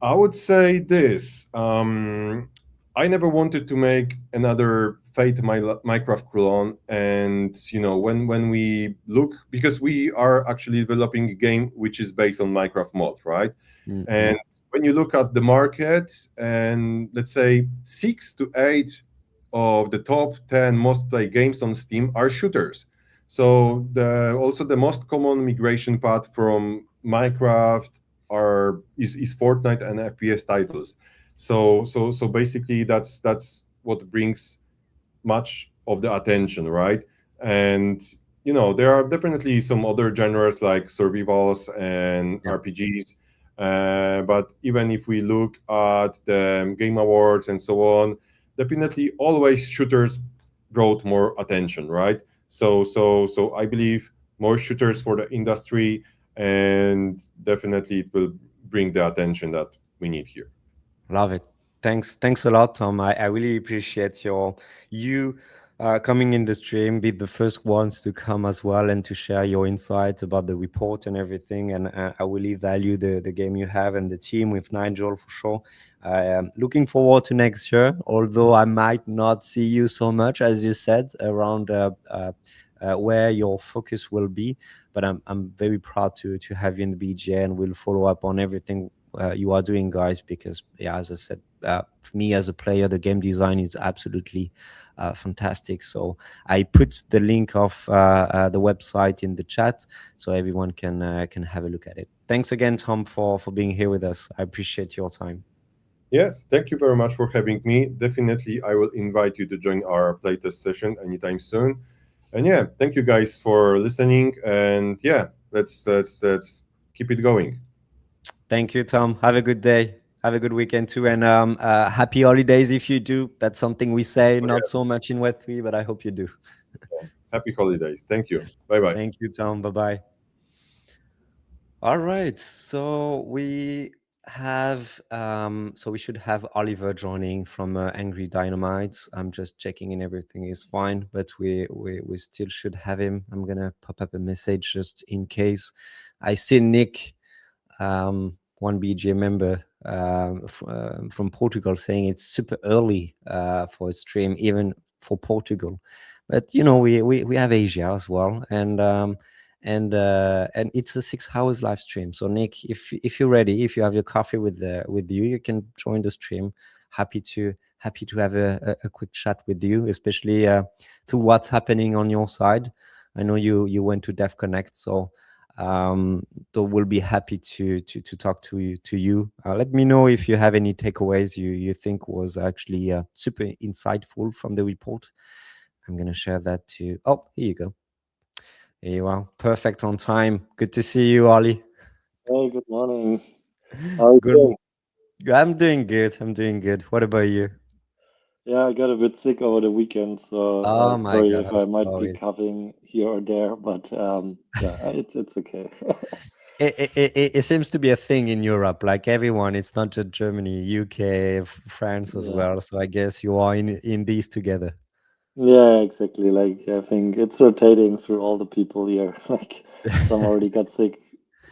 I would say this. I never wanted to make another Fate Minecraft clone, and when we look, because we are actually developing a game which is based on Minecraft mod, right? Mm-hmm. And when you look at the market, and let's say 6 to 8 of the top 10 most played games on Steam are shooters. So also the most common migration path from Minecraft is Fortnite and FPS titles. So basically that's what brings much of the attention, right? And there are definitely some other genres like survivals and RPGs. But even if we look at the Game Awards and so on, definitely always shooters brought more attention, right? So I believe more shooters for the industry, and definitely it will bring the attention that we need here. Love it. Thanks a lot, Tom. I really appreciate you coming in the stream, be the first ones to come as well and to share your insights about the report and everything. And I really value the game you have and the team with Nigel for sure. I am looking forward to next year, although I might not see you so much, as you said, around where your focus will be. But I'm very proud to have you in the BGA, and we'll follow up on everything you are doing, guys, because yeah, as I said, for me as a player, the game design is absolutely fantastic. So I put the link of the website in the chat so everyone can have a look at it. Thanks again, Tom, for being here with us. I appreciate your time. Yes, thank you very much for having me. Definitely, I will invite you to join our playtest session anytime soon. And yeah, thank you guys for listening. And yeah, let's keep it going. Thank you, Tom. Have a good day. Have a good weekend too, and happy holidays if you do. That's something we say not so much in Web3, but I hope you do. Happy holidays. Thank you. Bye-bye. Thank you, Tom. Bye-bye. All right, so we have so we should have Oliver joining from Angry Dynamites. I'm just checking and everything is fine, but we still should have him. I'm gonna pop up a message just in case. I see Nick, one BGA member from Portugal, saying it's super early for a stream, even for Portugal. But you know, we have Asia as well, and it's a 6 hours live stream. So Nick, if you're ready, if you have your coffee with you, you can join the stream. Happy to have a quick chat with you, especially to what's happening on your side. I know you went to Dev Connect, so we'll be happy to talk to you. Let me know if you have any takeaways you think was actually super insightful from the report. I'm gonna share that to. Oh, here you go. Here you are. Perfect on time. Good to see you, Ollie. Hey, good morning. How are you Good. doing? I'm doing good. I'm doing good. What about you? Yeah, I got a bit sick over the weekend, so Oh my sorry God, if I'm I might be sorry. coughing here or there, but yeah, it's okay. It seems to be a thing in Europe, like everyone. It's not just Germany, UK, France as Yeah. well. So I guess you are in these together. Yeah, exactly. Like I think it's rotating through all the people here. Like some already got sick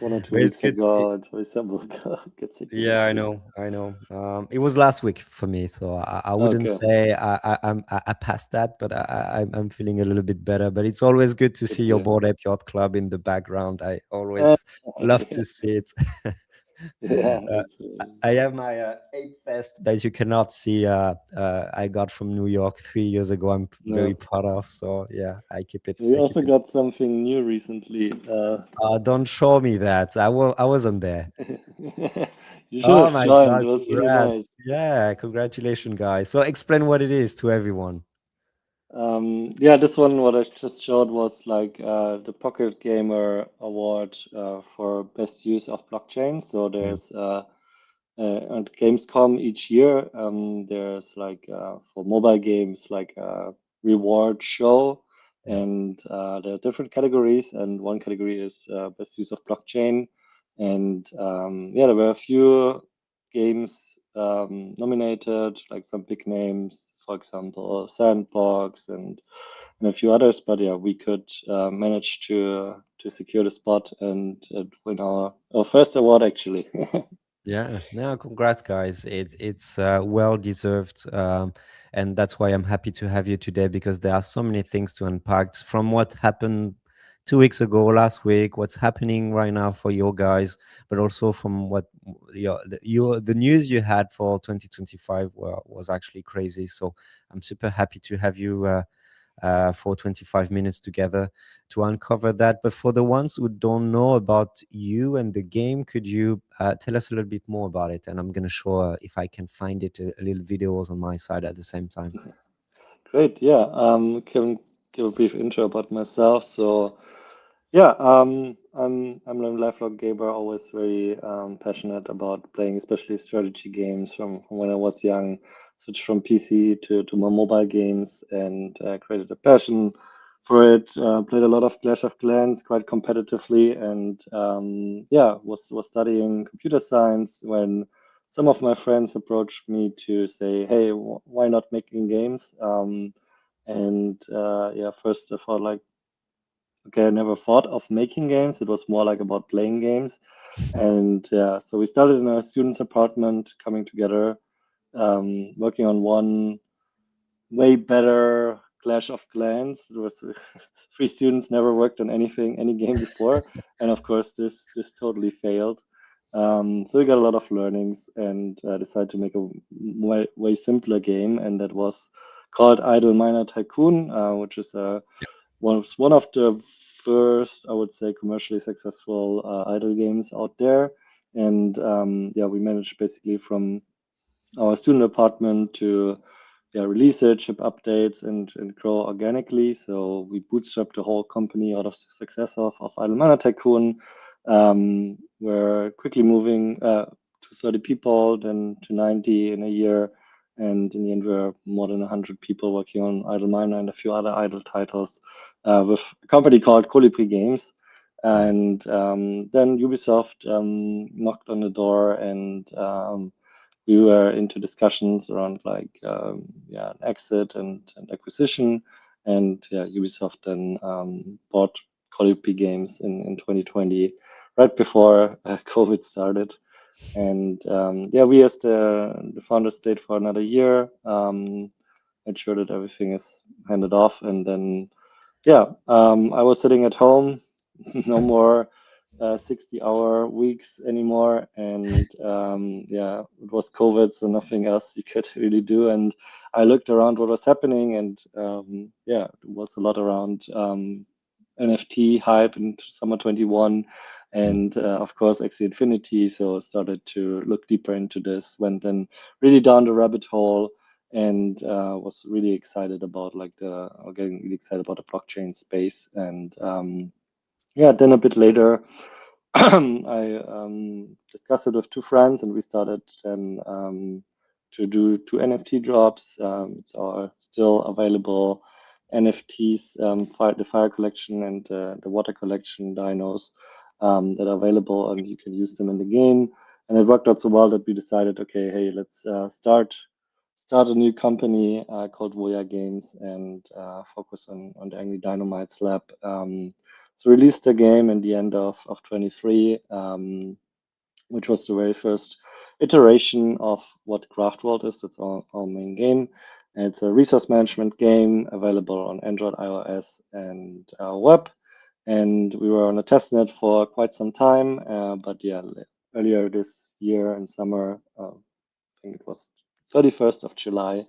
1 or 2 But it's weeks good. ago, and some will get sick Yeah, I eventually. know, I know. It was last week for me, so I wouldn't Okay, say I passed that, but I'm feeling a little bit better. But it's always good to good see to your hear. Bored Ape Yacht Club in the background. I Uh, always love to see it. yeah, Uh, I have my Ape Fest that you cannot see. I got from New York 3 years ago. I'm no. very proud of. So yeah, I keep it. We I also keep it. got something new recently. Don't show me that. I wasn't there. You should Oh have my joined. God, It was really nice. congrats. Yeah, congratulations, guys. So explain what it is to everyone. Yeah, this one, what I just showed was like the Pocket Gamer Award for best use of blockchain. So Mm, there's at Gamescom each year, there's like for mobile games like a reward show, yeah. and there are different categories, and one category is best use of blockchain. And yeah, there were a few games nominated, like some big names, for example, Sandbox and a few others. But yeah, we could manage to secure the spot and win our first award actually. Yeah, no, congrats, guys. It's well deserved, and that's why I'm happy to have you today because there are so many things to unpack from what happened 2 weeks ago, last week, what's happening right now for your guys, but also from what the news you had for 2025 was actually crazy. So I'm super happy to have you. For 25 minutes together to uncover that. But for the ones who don't know about you and the game, could you tell us a little bit more about it? And I'm going to show if I can find it a little videos on my side at the same time. Great, yeah. Can give a brief intro about myself. So, yeah, I'm a lifelong gamer, always very passionate about playing, especially strategy games from when I was young. Switched from PC to more mobile games and created a passion for it. Played a lot of Clash of Clans quite competitively, and yeah, was studying computer science when some of my friends approached me to say, "Hey, why not making games?" And yeah, first I thought like, okay, I never thought of making games. It was more like about playing games, and yeah, so we started in a student's apartment, coming together, working on one way better Clash of Clans. There was three students never worked on anything, any game before, and of course this totally failed. So we got a lot of learnings and decided to make a way simpler game, and that was called Idle Miner Tycoon, which is was one of the first, I would say, commercially successful idle games out there. And yeah, we managed basically from our student apartment to release it, ship updates, and grow organically. So we bootstrapped the whole company out of the success of Idle Mana Tycoon. We're quickly moving to 30 people, then to 90 in a year. And in the end, we're more than 100 people working on Idle Miner and a few other idle titles with a company called Colibri Games. And then Ubisoft knocked on the door, and we were into discussions around like an exit and acquisition, and yeah, Ubisoft then bought Colibri Games in 2020, right before COVID started. And yeah, we as the founders stayed for another year, made sure that everything is handed off, and then yeah, I was sitting at home, no more 60-hour weeks anymore, and yeah, it was COVID, so nothing else you could really do. And I looked around what was happening, and yeah, it was a lot around NFT hype in summer 21, and of course Axie Infinity. So started to look deeper into this, went then really down the rabbit hole, and was really excited about getting really excited about the blockchain space. And yeah, then a bit later, I discussed it with two friends, and we started then to do two NFT drops. It's our still available NFTs, the Fire Collection and the Water Collection dinos that are available, and you can use them in the game. And it worked out so well that we decided, okay, hey, let's start a new company called Voya Games and focus on the Angry Dynamites lab. So released the game in the end of 23, which was the very first iteration of what Craftworld is. That's our main game. And it's a resource management game available on Android, iOS, and web. And we were on a testnet for quite some time. But yeah, earlier this year in summer, I think it was 31st of July,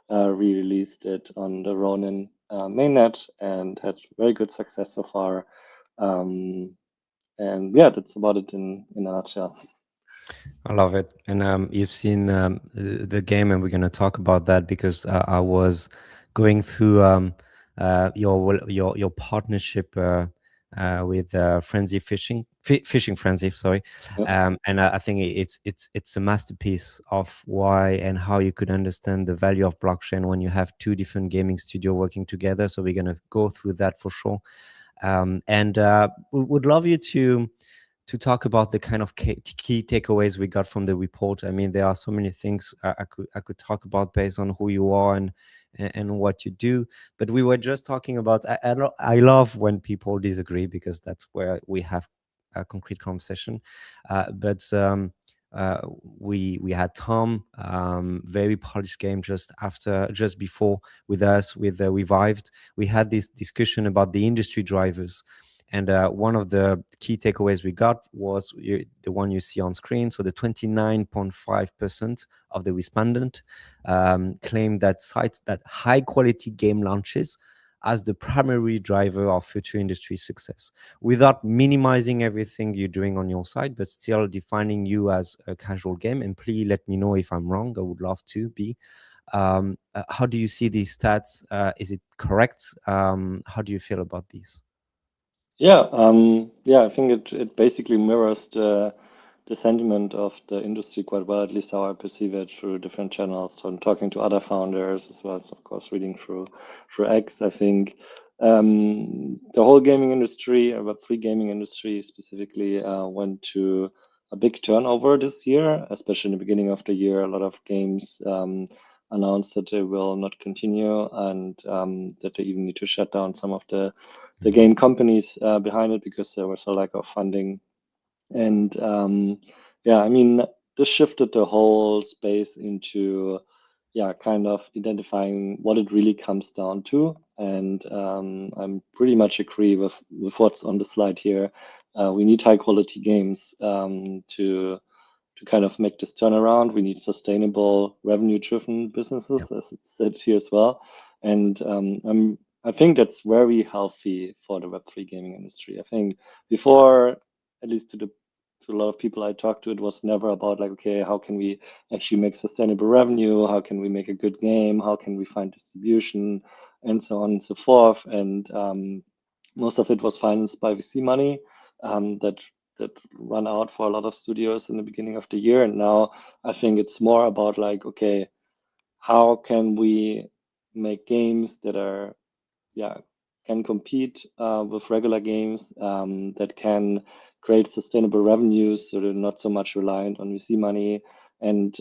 we released it on the Ronin mainnet and had very good success so far. And yeah, that's about it in a nutshell. I love it. And you've seen the game, and we're going to talk about that because I was going through your partnership with Frenzy Fishing Frenzy, sorry. Yeah. And I think it's a masterpiece of why and how you could understand the value of blockchain when you have two different gaming studio working together. So we're going to go through that for sure. And we would love you to talk about the kind of key takeaways we got from the report. I mean, there are so many things I could talk about based on who you are and what you do. But we were just talking about. I love when people disagree because that's where we have a concrete conversation. We had Tom, very polished game just before with us with Revived. We had this discussion about the industry drivers. And one of the key takeaways we got was the one you see on screen. So the 29.5% of the respondent claimed that cites that high quality game launches as the primary driver of future industry success, without minimizing everything you're doing on your side, but still defining you as a casual game. And please let me know if I'm wrong. I would love to be. How do you see these stats? Is it correct? How do you feel about these? Yeah, I think it basically mirrors the sentiment of the industry quite well, at least how I perceive it through different channels. So I'm talking to other founders as well as, of course, reading through X. I think The whole gaming industry, Web3 gaming industry specifically, went to a big turnover this year, especially in the beginning of the year. A lot of games announced that they will not continue, and that they even need to shut down some of the game companies behind it because there was a lack of funding. And yeah, I mean, this shifted the whole space into kind of identifying what it really comes down to. And I'm pretty much agree with what's on the slide here. We need high quality games to kind of make this turnaround. We need sustainable revenue driven businesses, as it's said here as well. And I think that's very healthy for the Web3 gaming industry. I think before, at least to a lot of people I talked to, it was never about like, okay, how can we actually make sustainable revenue? How can we make a good game? How can we find distribution? And so on and so forth. And most of it was financed by VC money that run out for a lot of studios in the beginning of the year. And now I think it's more about like, okay, how can we make games that are, can compete with regular games, that can create sustainable revenues so they're not so much reliant on VC money, and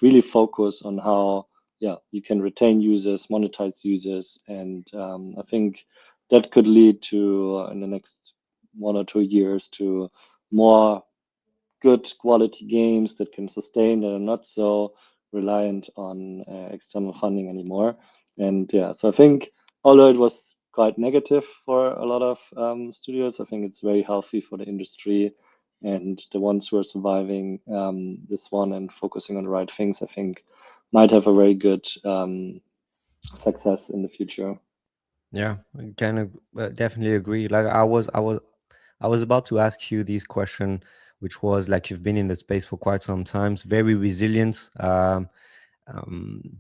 really focus on how you can retain users, monetize users. And I think that could lead to in the next 1 or 2 years to more good quality games that can sustain, that are not so reliant on external funding anymore. And so I think although it was quite negative for a lot of studios, I think it's very healthy for the industry. And the ones who are surviving this one and focusing on the right things, I think, might have a very good success in the future. Yeah, I kind of definitely agree. Like I was about to ask you this question, which was like you've been in the space for quite some time, very resilient,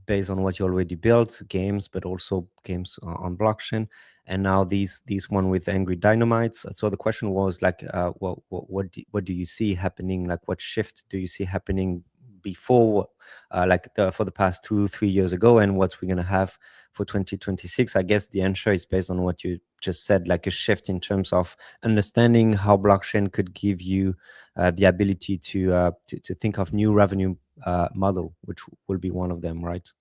based on what you already built, games, but also games on blockchain, and now these one with Angry Dynamites. So the question was like, what do you see happening? Like, what shift do you see happening before, for the past 2-3 years ago, and what we're gonna have for 2026? I guess the answer is based on what you just said, like a shift in terms of understanding how blockchain could give you the ability to think of new revenue model, which will be one of them, right?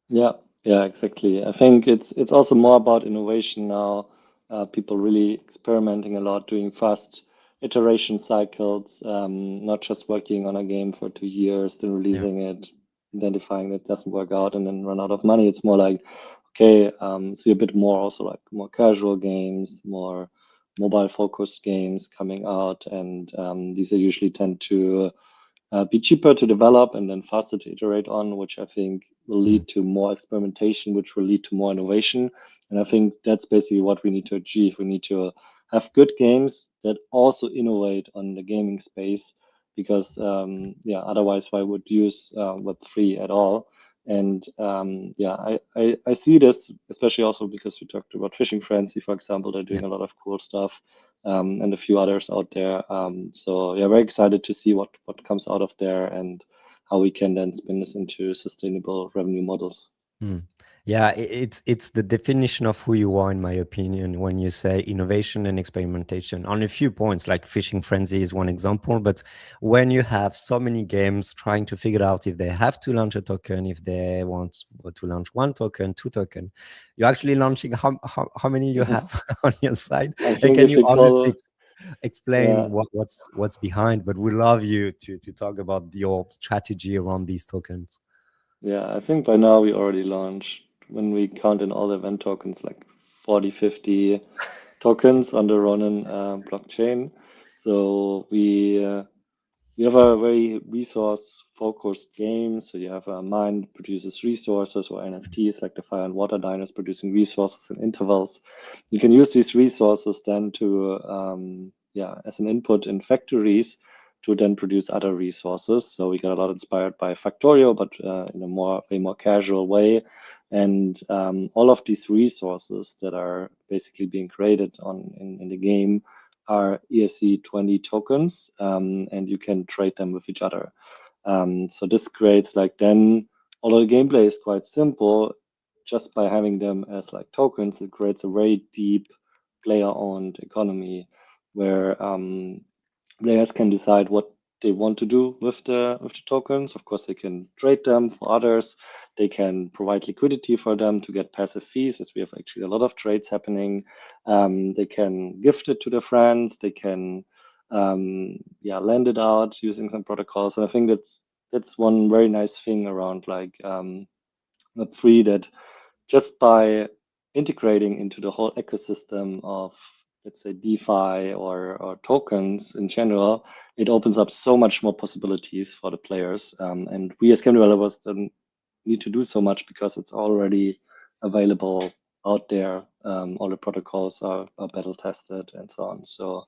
Yeah, exactly. I think it's also more about innovation now. People really experimenting a lot, doing fast iteration cycles, not just working on a game for 2 years, then releasing it, identifying that it doesn't work out, and then run out of money. It's more like, okay, see a bit more also like more casual games, more mobile focused games coming out, and these are usually tend to be cheaper to develop and then faster to iterate on, which I think will lead to more experimentation, which will lead to more innovation. And I think that's basically what we need to achieve. We need to have good games that also innovate on the gaming space, because otherwise why would use Web3 at all? And I see this especially also because we talked about Fishing Frenzy, for example. They're doing a lot of cool stuff, and a few others out there. So very excited to see what comes out of there and how we can then spin this into sustainable revenue models. Yeah, it's the definition of who you are, in my opinion, when you say innovation and experimentation. On a few points, like Fishing Frenzy is one example, but when you have so many games trying to figure out if they have to launch a token, if they want to launch 1 token, 2 token, you're actually launching how many you have on your side? I And think can if you we obviously call explain what's behind? But we love you to talk about your strategy around these tokens. I think by now we already launched, when we count in all the event tokens, like 40, 50 tokens on the Ronin blockchain. So we have a very resource-focused game. So you have a mine that produces resources, or NFTs, like the Fire and Water Diners producing resources in intervals. You can use these resources then to, as an input in factories to then produce other resources. So we got a lot inspired by Factorio, but in a way more casual way. And all of these resources that are basically being created in the game are ERC20 tokens, and you can trade them with each other. So this creates, like, then, although the gameplay is quite simple, just by having them as like tokens, it creates a very deep player-owned economy where players can decide what they want to do with the tokens. Of course, they can trade them for others. They can provide liquidity for them to get passive fees, as we have actually a lot of trades happening. They can gift it to their friends. They can lend it out using some protocols. And I think that's one very nice thing around like Web3, that just by integrating into the whole ecosystem of, let's say, DeFi or tokens in general, it opens up so much more possibilities for the players. And we as game developers don't need to do so much because it's already available out there. All the protocols are battle tested and so on. So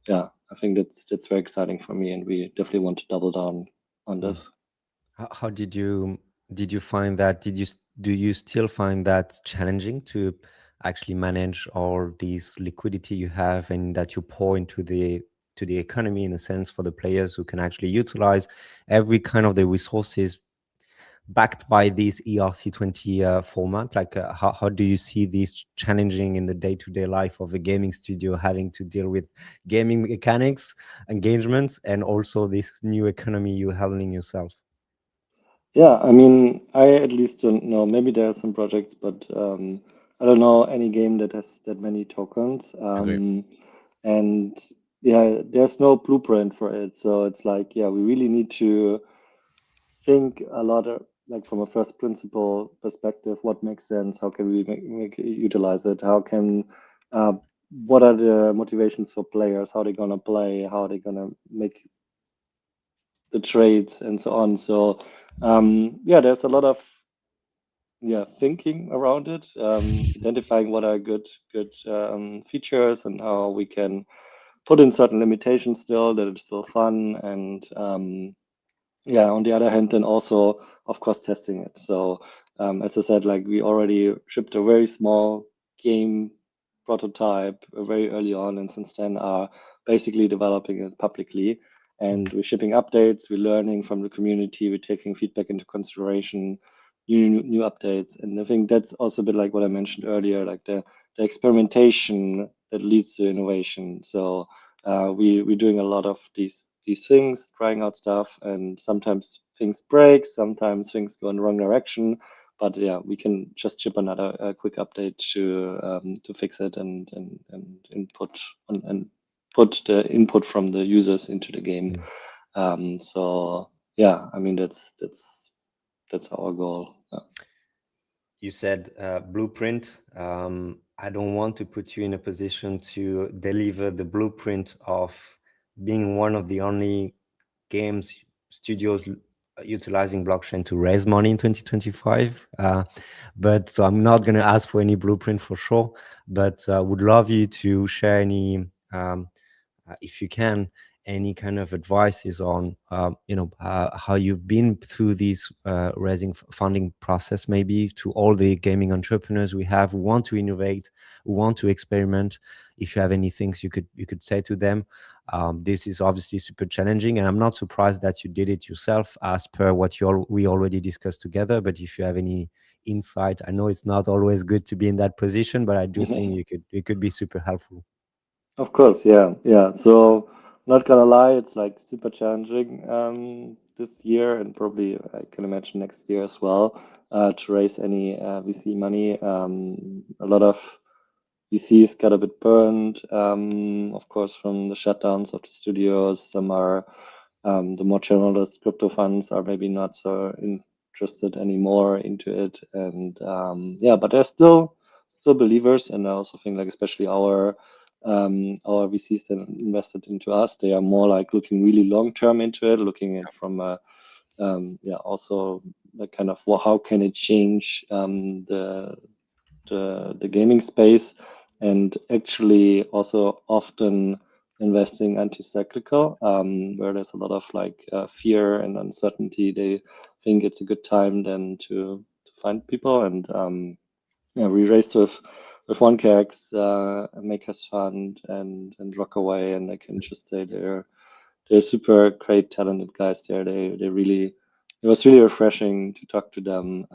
yeah, I think that's very exciting for me, and we definitely want to double down on this. How did you find that? Do you still find that challenging to actually manage all these liquidity you have and that you pour into the economy, in a sense, for the players who can actually utilize every kind of the resources backed by this ERC20 format? Like, how do you see these challenging in the day-to-day life of a gaming studio, having to deal with gaming mechanics, engagements, and also this new economy you're handling yourself? Yeah, I mean, I at least don't know. Maybe there are some projects, but I don't know any game that has that many tokens. And yeah, there's no blueprint for it. So it's like, yeah, we really need to think a lot of, like, from a first principle perspective, what makes sense, how can we utilize it, how can what are the motivations for players, how they're gonna play, how they're gonna make the trades and so on. So yeah, there's a lot of thinking around it, identifying what are good features and how we can put in certain limitations still, that it's still fun, and on the other hand, then also, of course, testing it. So as I said, like, we already shipped a very small game prototype very early on, and since then are basically developing it publicly. And we're shipping updates, we're learning from the community, we're taking feedback into consideration, new updates. And I think that's also a bit like what I mentioned earlier, like the experimentation that leads to innovation. So we're doing a lot of these things, trying out stuff, and sometimes things break, sometimes things go in the wrong direction. But yeah, we can just ship another quick update to fix it and input and put the input from the users into the game. So yeah, I mean that's our goal. Yeah. You said blueprint. I don't want to put you in a position to deliver the blueprint of being one of the only games studios utilizing blockchain to raise money in 2025. But so I'm not going to ask for any blueprint for sure, but would love you to share any, if you can, any kind of advices on, how you've been through this raising funding process, maybe to all the gaming entrepreneurs we have who want to innovate, who want to experiment. If you have any things you could say to them. This is obviously super challenging, and I'm not surprised that you did it yourself, as per what we already discussed together. But if you have any insight, I know it's not always good to be in that position, but I do think it could be super helpful. Of course, yeah. So not gonna lie, it's like super challenging this year, and probably I can imagine next year as well, to raise any VC money. A lot of VCs got a bit burned, of course, from the shutdowns of the studios. Some are the more generalist crypto funds are maybe not so interested anymore into it, and but there's still believers, and I also think, like, especially our VCs that invested into us, they are more like looking really long term into it, looking at from a also the kind of, well, how can it change the gaming space, and actually also often investing anti-cyclical, where there's a lot of like fear and uncertainty. They think it's a good time then to find people, and we raised with 1KX, Makers Fund, and Rockaway, and I can just say they're super great, talented guys there. They really it was really refreshing to talk to them.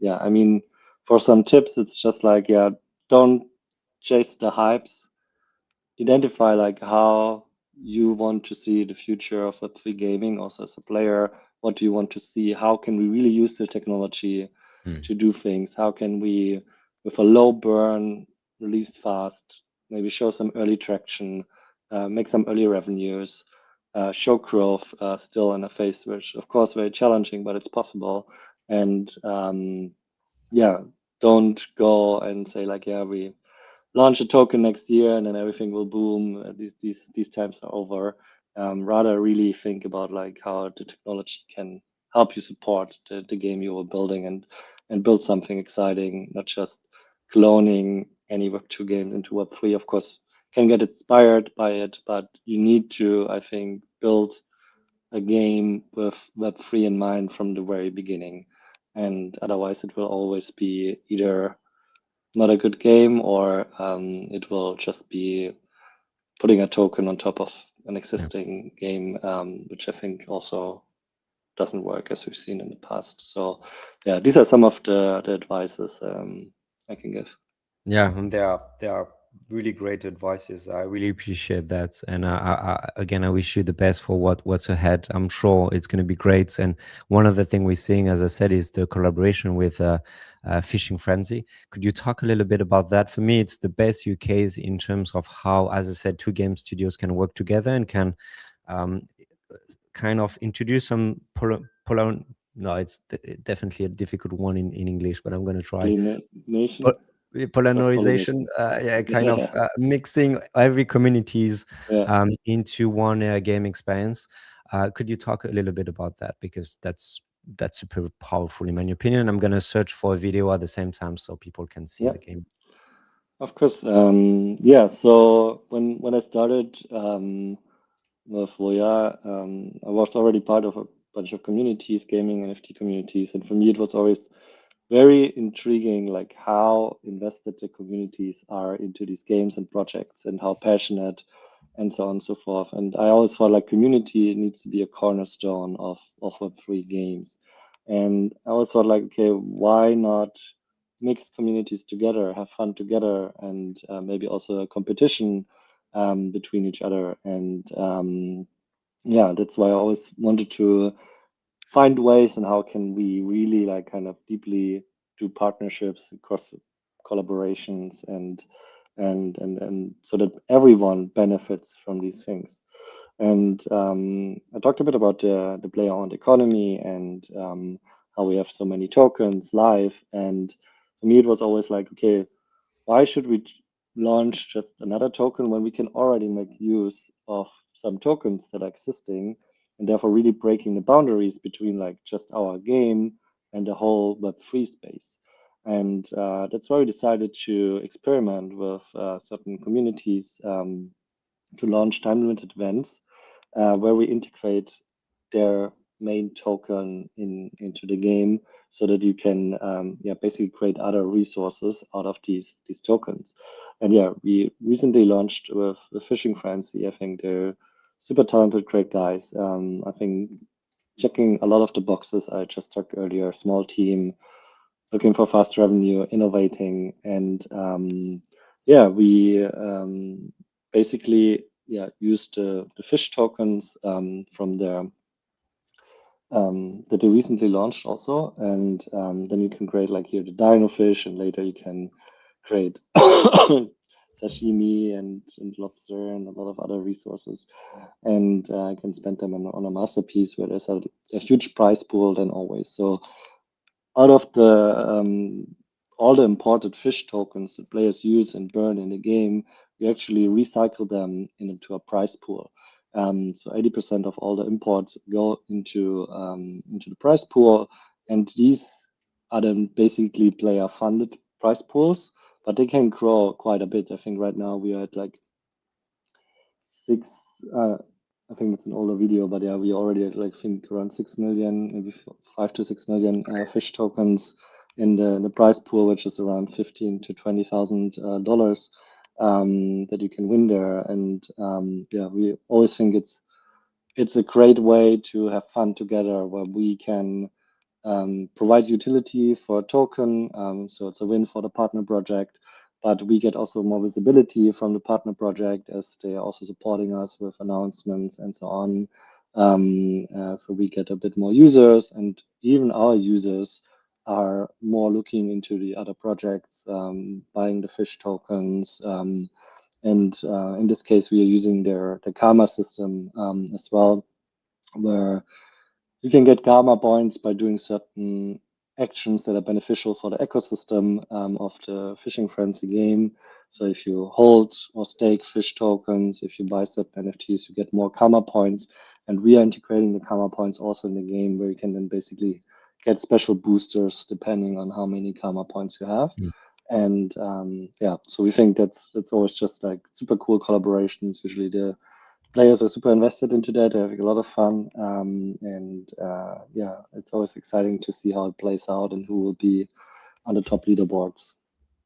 Yeah, I mean, for some tips, it's just like, yeah, don't chase the hypes. Identify like how you want to see the future of Web3 gaming also as a player. What do you want to see? How can we really use the technology to do things? How can we, with a low burn, release fast, maybe show some early traction, make some early revenues, show growth still in a phase which, of course, very challenging, but it's possible. And yeah, don't go and say like, yeah, we launch a token next year and then everything will boom. These times are over. Rather, really think about like how the technology can help you support the game you were building and build something exciting, not just cloning any Web2 game into Web3. Of course, can get inspired by it, but you need to, I think, build a game with Web3 in mind from the very beginning. And otherwise, it will always be either not a good game, or it will just be putting a token on top of an existing game, which I think also doesn't work as we've seen in the past. So yeah, these are some of the advices I can give. Yeah, and they are really great advices. I really appreciate that, and again, I wish you the best for what's ahead. I'm sure it's going to be great. And one of the things we're seeing, as I said, is the collaboration with Fishing Frenzy. Could you talk a little bit about that? For me, it's the best use case in terms of how, as I said, two game studios can work together and can kind of introduce some no, it's definitely a difficult one in English, but I'm going to try. Nation. Polarization, yeah, kind of mixing every communities into one game experience. Could you talk a little bit about that, because that's super powerful in my opinion. I'm gonna search for a video at the same time so people can see the game. Of course. Yeah, so when I started with Voya, I was already part of a bunch of communities, gaming NFT communities, and for me it was always very intriguing, like how invested the communities are into these games and projects, and how passionate, and so on and so forth. And I always thought like community needs to be a cornerstone of Web3 games. And I always thought like, okay, why not mix communities together, have fun together, and maybe also a competition between each other. And yeah, that's why I always wanted to find ways and how can we really like kind of deeply do partnerships across collaborations and so that everyone benefits from these things. And I talked a bit about the player-owned economy and how we have so many tokens live. And for me, it was always like, okay, why should we launch just another token when we can already make use of some tokens that are existing, and therefore really breaking the boundaries between like just our game and the whole Web3 space. And that's why we decided to experiment with certain communities to launch time-limited events where we integrate their main token into the game, so that you can basically create other resources out of these tokens. And yeah, we recently launched with Fishing Frenzy. I think they're super talented, great guys. I think checking a lot of the boxes I just talked earlier. Small team, looking for fast revenue, innovating, and we basically used the fish tokens from their that they recently launched also, and then you can create like here the dino fish, and later you can create sashimi and lobster and a lot of other resources, and can spend them on a masterpiece where there's a huge prize pool than always. So out of the all the imported fish tokens that players use and burn in the game, we actually recycle them into a prize pool. So 80% of all the imports go into the prize pool, and these are then basically player funded prize pools, but they can grow quite a bit. I think right now we are at like six. I think it's an older video, but yeah, we already had like think around 6 million, maybe 5 to 6 million fish tokens in the prize pool, which is around $15,000 to $20,000 that you can win there. And we always think it's it's a great way to have fun together, where we can provide utility for a token. So it's a win for the partner project, but we get also more visibility from the partner project as they are also supporting us with announcements and so on. So we get a bit more users, and even our users are more looking into the other projects, buying the fish tokens. And in this case, we are using their karma system as well, where you can get karma points by doing certain actions that are beneficial for the ecosystem of the Fishing Frenzy game. So if you hold or stake fish tokens, if you buy certain NFTs, you get more karma points. And we are integrating the karma points also in the game, where you can then basically get special boosters depending on how many karma points you have. And yeah, so we think that's always just like super cool collaborations. Usually the players are super invested into that. They're having a lot of fun. Yeah, it's always exciting to see how it plays out and who will be on the top leaderboards.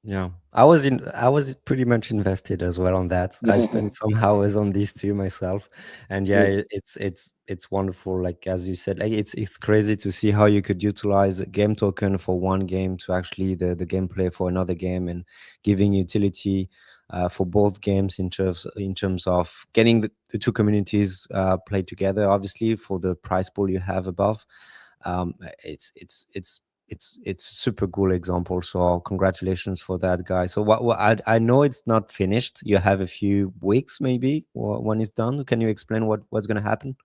Yeah, I was pretty much invested as well on that. I spent some hours on these two myself, and yeah, it's wonderful. Like as you said, like it's crazy to see how you could utilize a game token for one game to actually the gameplay for another game, and giving utility for both games in terms of getting the two communities play together. Obviously, for the prize pool you have above, it's super cool example. So congratulations for that, guy. So what I know it's not finished. You have a few weeks maybe when it's done. Can you explain what's going to happen?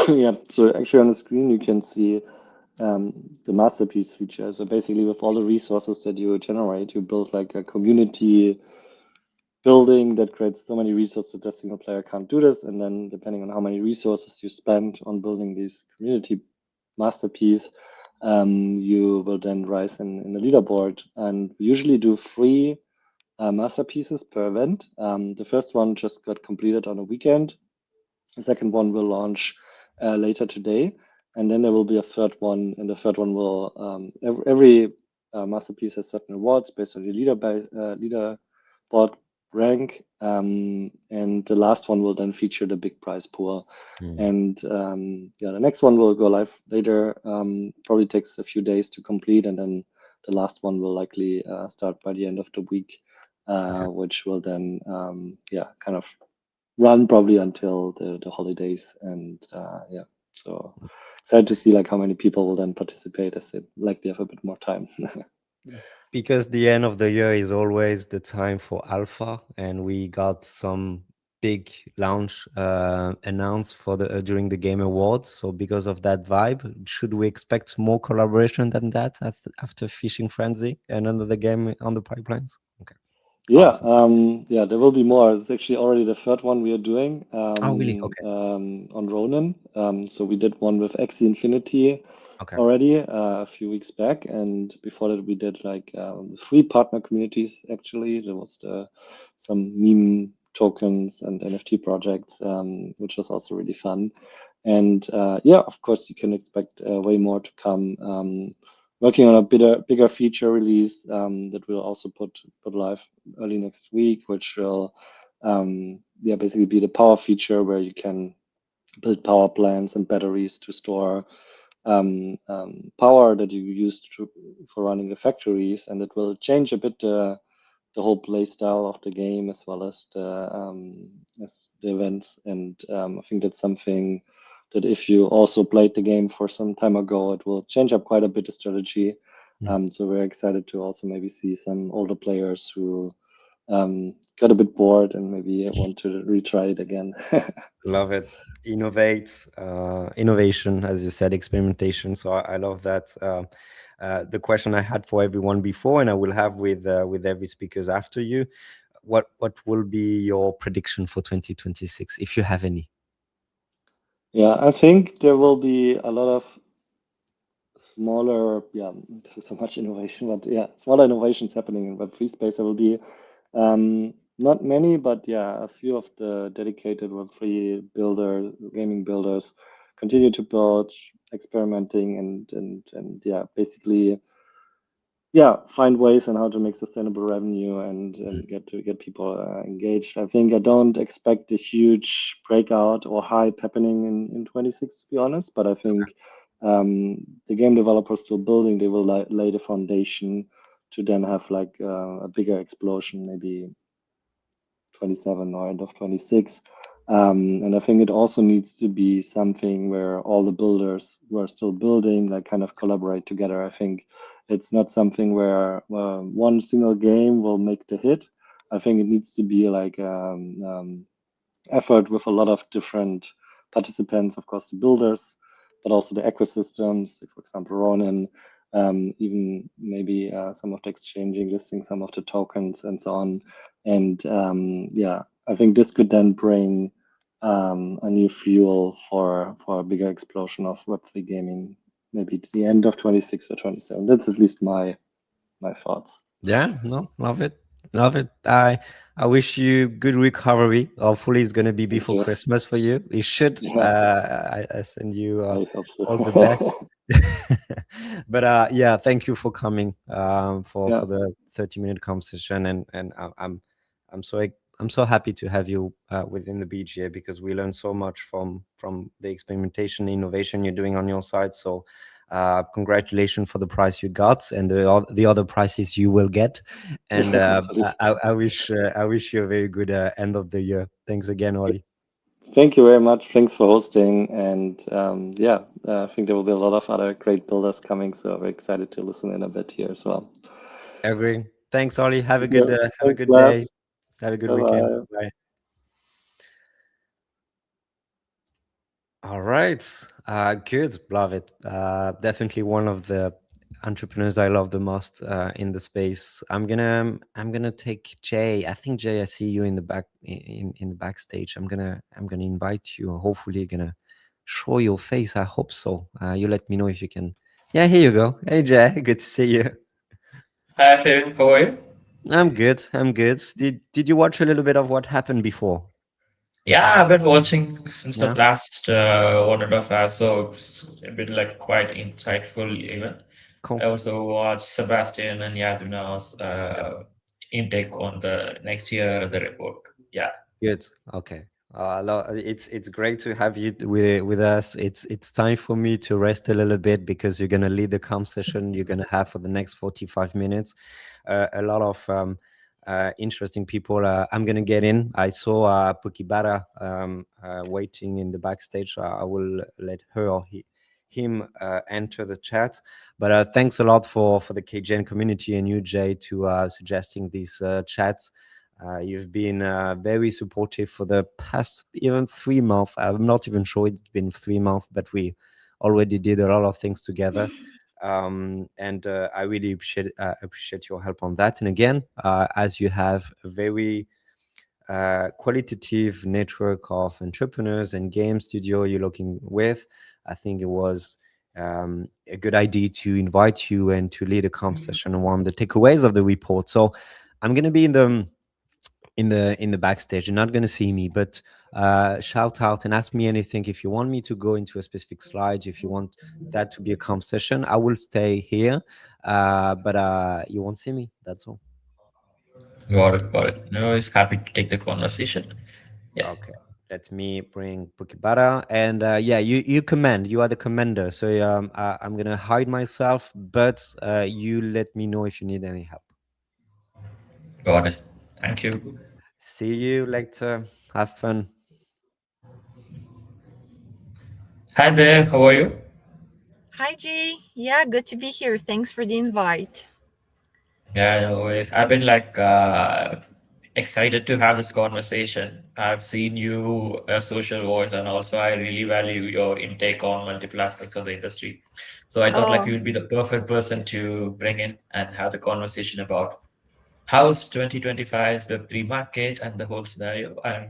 Yeah, so actually on the screen you can see the masterpiece feature. So basically, with all the resources that you generate, you build like a community building that creates so many resources that a single player can't do this. And then depending on how many resources you spend on building this community masterpiece, you will then rise in the leaderboard. And we usually do 3 masterpieces per event. The first one just got completed on a weekend. The second one will launch later today. And then there will be a third one, and the third one will every masterpiece has certain awards based on your leaderboard rank, and the last one will then feature the big prize pool. And yeah, the next one will go live later. Probably takes a few days to complete, and then the last one will likely start by the end of the week, which will then yeah, kind of run probably until the holidays. And yeah, so excited to see like how many people will then participate, as they likely have a bit more time. Because the end of the year is always the time for alpha, and we got some big launch announced for the during the Game Awards. So because of that vibe, should we expect more collaboration than that after Fishing Frenzy and another game on the pipelines? Okay. Yeah, Awesome. yeah, there will be more. It's actually already the third one we are doing Oh, really? Okay. on Ronin. So we did one with Axie Infinity Okay. already a few weeks back, and before that we did like 3 partner communities. Actually, there was some meme tokens and NFT projects, which was also really fun. And yeah, of course, you can expect way more to come. Working on a bigger feature release that we'll also put live early next week, which will yeah, basically be the power feature, where you can build power plants and batteries to store power that you use for running the factories, and it will change a bit the whole play style of the game, as well as the events. And I think that's something that if you also played the game for some time ago, it will change up quite a bit of strategy. So we're excited to also maybe see some older players who got a bit bored and maybe want to retry it again. Love it. Innovation, as you said, experimentation. So I love that. The question I had for everyone before, and I will have with every speakers after you, what will be your prediction for 2026, if you have any? Yeah, I think there will be a lot of smaller, yeah, so much innovation, but yeah, smaller innovations happening in Web3 space. There will be not many, but yeah, a few of the dedicated Web3 gaming builders continue to build, experimenting, and yeah, basically yeah, find ways on how to make sustainable revenue and get people engaged. I think I don't expect a huge breakout or hype happening in 26, to be honest. But I think the game developers still building, they will lay the foundation to then have like a bigger explosion, maybe 27 or end of 26. And I think it also needs to be something where all the builders who are still building like kind of collaborate together. I think it's not something where one single game will make the hit. I think it needs to be like effort with a lot of different participants, of course, the builders, but also the ecosystems, like for example, Ronin, even maybe some of the exchanging, listing some of the tokens and so on. And yeah, I think this could then bring a new fuel for a bigger explosion of Web3 gaming, maybe to the end of 26 or 27. That's at least my thoughts. Yeah, no, love it. Love it. I wish you good recovery. Hopefully it's gonna be Thank before you. Christmas for you. It should. Yeah, I send you I hope so. all the best. But yeah, thank you for coming for Yeah. the 30-minute conversation, and I'm so happy to have you within the BGA because we learn so much from the experimentation innovation you're doing on your side. So congratulations for the prize you got and the other prizes you will get. And I wish you a very good end of the year. Thanks again, Oli. Thank you very much. Thanks for hosting. And yeah, I think there will be a lot of other great builders coming. So we're excited to listen in a bit here as well. Agree. Thanks, Oli. Have a Yeah. good Thanks, Lev. day. Have a good Bye-bye. weekend. Bye. All right. Good. Love it. Definitely one of the entrepreneurs I love the most in the space. I'm gonna take Jay. I think Jay, I see you in the back in the backstage. I'm gonna invite you. Hopefully you're gonna show your face. I hope so. You let me know if you can. Yeah, here you go. Hey Jay, good to see you. Hi, Flynn. How are you? I'm good. I'm good. Did you watch a little bit of what happened before? Yeah, I've been watching since the Yeah. last 1.5 hours, so it's a bit like quite insightful even. Cool. I also watched Sebastian and Yasmina's intake on the next year, the report. Yeah. Good. Okay. It's great to have you with us. It's time for me to rest a little bit because you're gonna lead the calm session you're gonna have for the next 45 minutes. A lot of interesting people. I'm gonna get in. I saw Pukibara waiting in the backstage. So I will let her or him enter the chat. But thanks a lot for the KGN community and you, Jay, to suggesting these chats. You've been very supportive for the past even 3 months. I'm not even sure it's been 3 months, but we already did a lot of things together. And I really appreciate your help on that. And again, as you have a very qualitative network of entrepreneurs and game studio you're looking with, I think it was a good idea to invite you and to lead a conversation on the takeaways of the report. So I'm going to be in the backstage. You're not going to see me, but shout out and ask me anything. If you want me to go into a specific slide, if you want that to be a conversation, I will stay here, but you won't see me. That's all. Got it, got it. No, it's happy to take the conversation. Yeah. Okay. Let me bring Pukibara. And yeah, you command. You are the commander. So I'm going to hide myself, but you let me know if you need any help. Got it. Thank you. See you later. Have fun. Hi there, how are you? Hi, G. Yeah, good to be here. Thanks for the invite. Yeah, no worries. I've been like excited to have this conversation. I've seen you a social voice, and also I really value your intake on multiple aspects of the industry. So I thought like Oh, you would be the perfect person to bring in and have the conversation about how's 2025's Web3 market and the whole scenario, and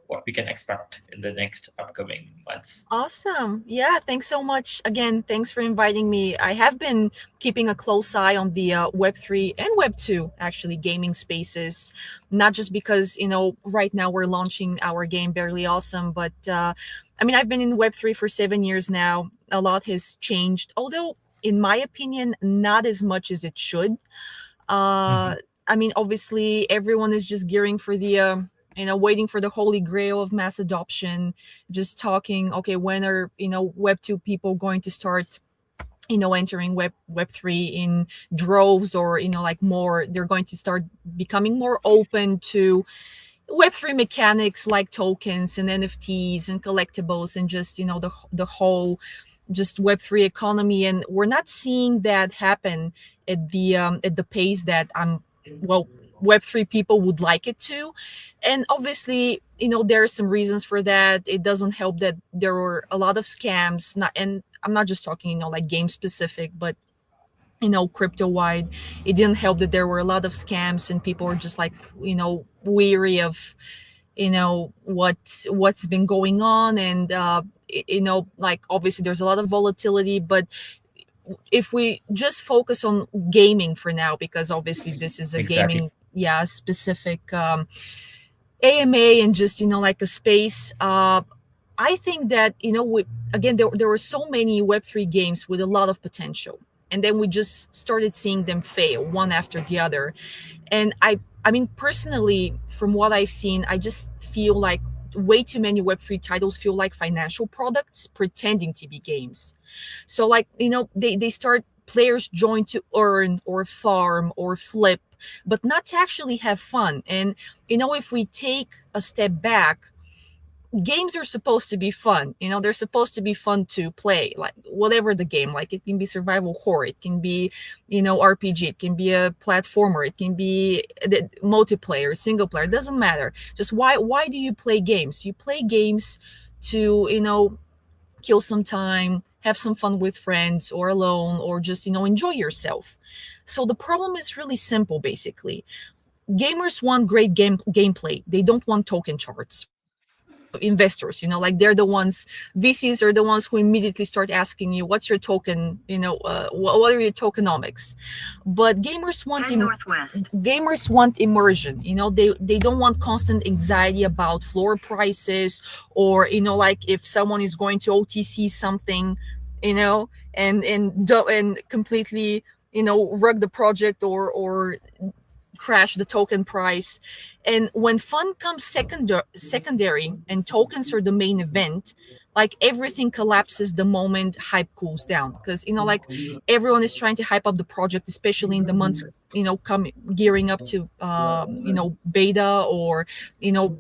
what we can expect in the next upcoming months. awesome. Yeah, thanks so much. Again, thanks for inviting me. I have been keeping a close eye on the Web3 and Web2, actually, gaming spaces. Not just because, right now we're launching our game, Barely Awesome, but I mean, I've been in Web3 for 7 years now. A lot has changed, although in my opinion, not as much as it should. I mean, obviously, everyone is just gearing for the, waiting for the holy grail of mass adoption, just talking, okay, when are, Web 2 people going to start, entering Web 3 in droves, or, like more, they're going to start becoming more open to Web3 mechanics like tokens and NFTs and collectibles and just, the whole just Web3 economy. And we're not seeing that happen at the pace that Web3 people would like it to. And obviously, there are some reasons for that. It doesn't help that there were a lot of scams, and I'm not just talking, like game specific, but crypto wide. It didn't help that there were a lot of scams and people were just like, weary of, what's been going on. And, like obviously there's a lot of volatility, but if we just focus on gaming for now, because obviously this is a Exactly. gaming, specific, AMA and just, like a space, I think that, again, there were so many Web3 games with a lot of potential. And then we just started seeing them fail one after the other. And I mean, personally, from what I've seen, I just feel like way too many Web3 titles feel like financial products pretending to be games. So like, they start, players join to earn or farm or flip, but not to actually have fun. And, if we take a step back, games are supposed to be fun. They're supposed to be fun to play, like whatever the game, like it can be survival horror, it can be, RPG, it can be a platformer, it can be the multiplayer, single player, it doesn't matter. Just why do you play games? You play games to, kill some time, have some fun with friends or alone, or just, enjoy yourself. So the problem is really simple, basically. Gamers want great gameplay. They don't want token charts. Investors, like they're the ones, VCs are the ones who immediately start asking you, what's your token, what are your tokenomics? But gamers want gamers want immersion. They don't want constant anxiety about floor prices, or like if someone is going to OTC something, and completely, wreck the project or crash the token price. And when fun comes secondary and tokens are the main event, like everything collapses the moment hype cools down. Because like everyone is trying to hype up the project, especially in the months gearing up to beta, or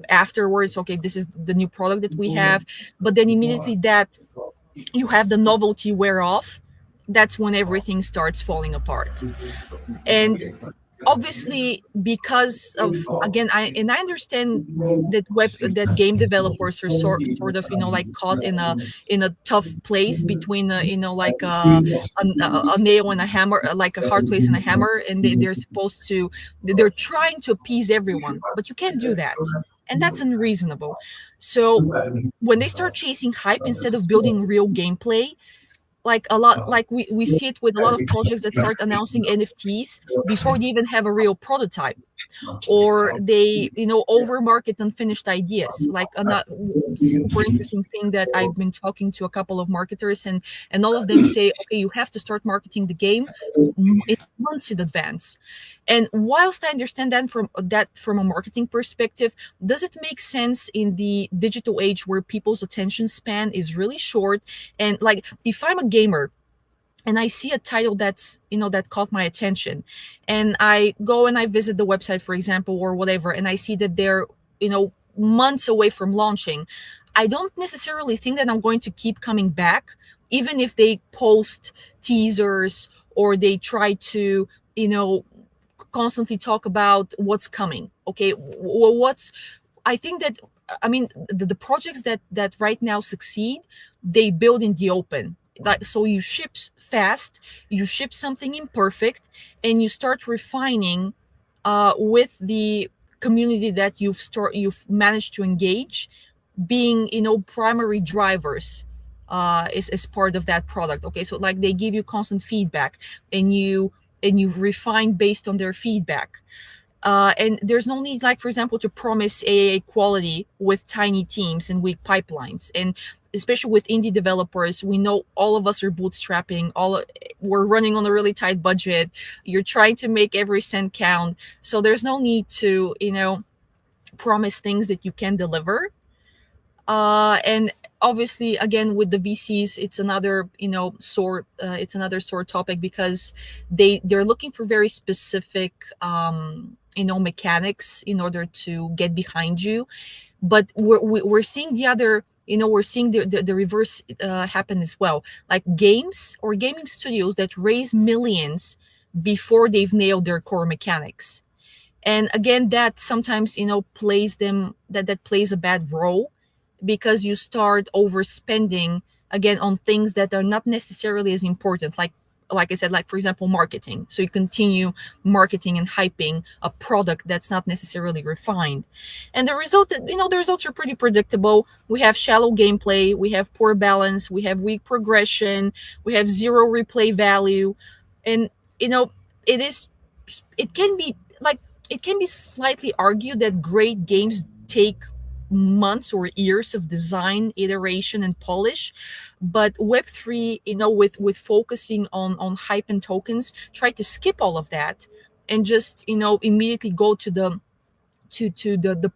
afterwards, okay, this is the new product that we have. But then immediately that you have the novelty wear off, that's when everything starts falling apart. And obviously, because of, again, I understand that game developers are sort of like caught in a tough place between like a nail and a hammer, like a hard place and a hammer, and they're trying to appease everyone, but you can't do that, and that's unreasonable. So when they start chasing hype instead of building real gameplay, like a lot, like we see it with a lot of projects that start announcing NFTs before they even have a real prototype, or they over market unfinished ideas. Like a super interesting thing that I've been talking to a couple of marketers, and all of them say, okay, you have to start marketing the game months in advance. And whilst I understand that from a marketing perspective, does it make sense in the digital age where people's attention span is really short? And like, if I'm a gamer and I see a title that's that caught my attention, and I go and I visit the website, for example, or whatever, and I see that they're months away from launching, I don't necessarily think that I'm going to keep coming back, even if they post teasers or they try to constantly talk about what's coming. Okay, I think that, I mean, the projects that right now succeed, they build in the open. Like, so you ship fast, you ship something imperfect, and you start refining with the community that you've managed to engage, being primary drivers is part of that product. Okay, so like they give you constant feedback, and you refine based on their feedback. And there's no need, like, for example, to promise AAA quality with tiny teams and weak pipelines. And especially with indie developers, we know all of us are bootstrapping. We're running on a really tight budget. You're trying to make every cent count. So there's no need to, promise things that you can deliver. And obviously, again, with the VCs, it's another sore topic, because they're looking for very specific mechanics in order to get behind you. But we're seeing the other, we're seeing the reverse happen as well, like games or gaming studios that raise millions before they've nailed their core mechanics. And again, that sometimes plays a bad role, because you start overspending again on things that are not necessarily as important, like I said, like, for example, marketing. So you continue marketing and hyping a product that's not necessarily refined. And the results are pretty predictable. We have shallow gameplay, we have poor balance, we have weak progression, we have zero replay value. And it can be slightly argued that great games take months or years of design, iteration, and polish. But Web3, with focusing on hype and tokens, try to skip all of that and just immediately go to the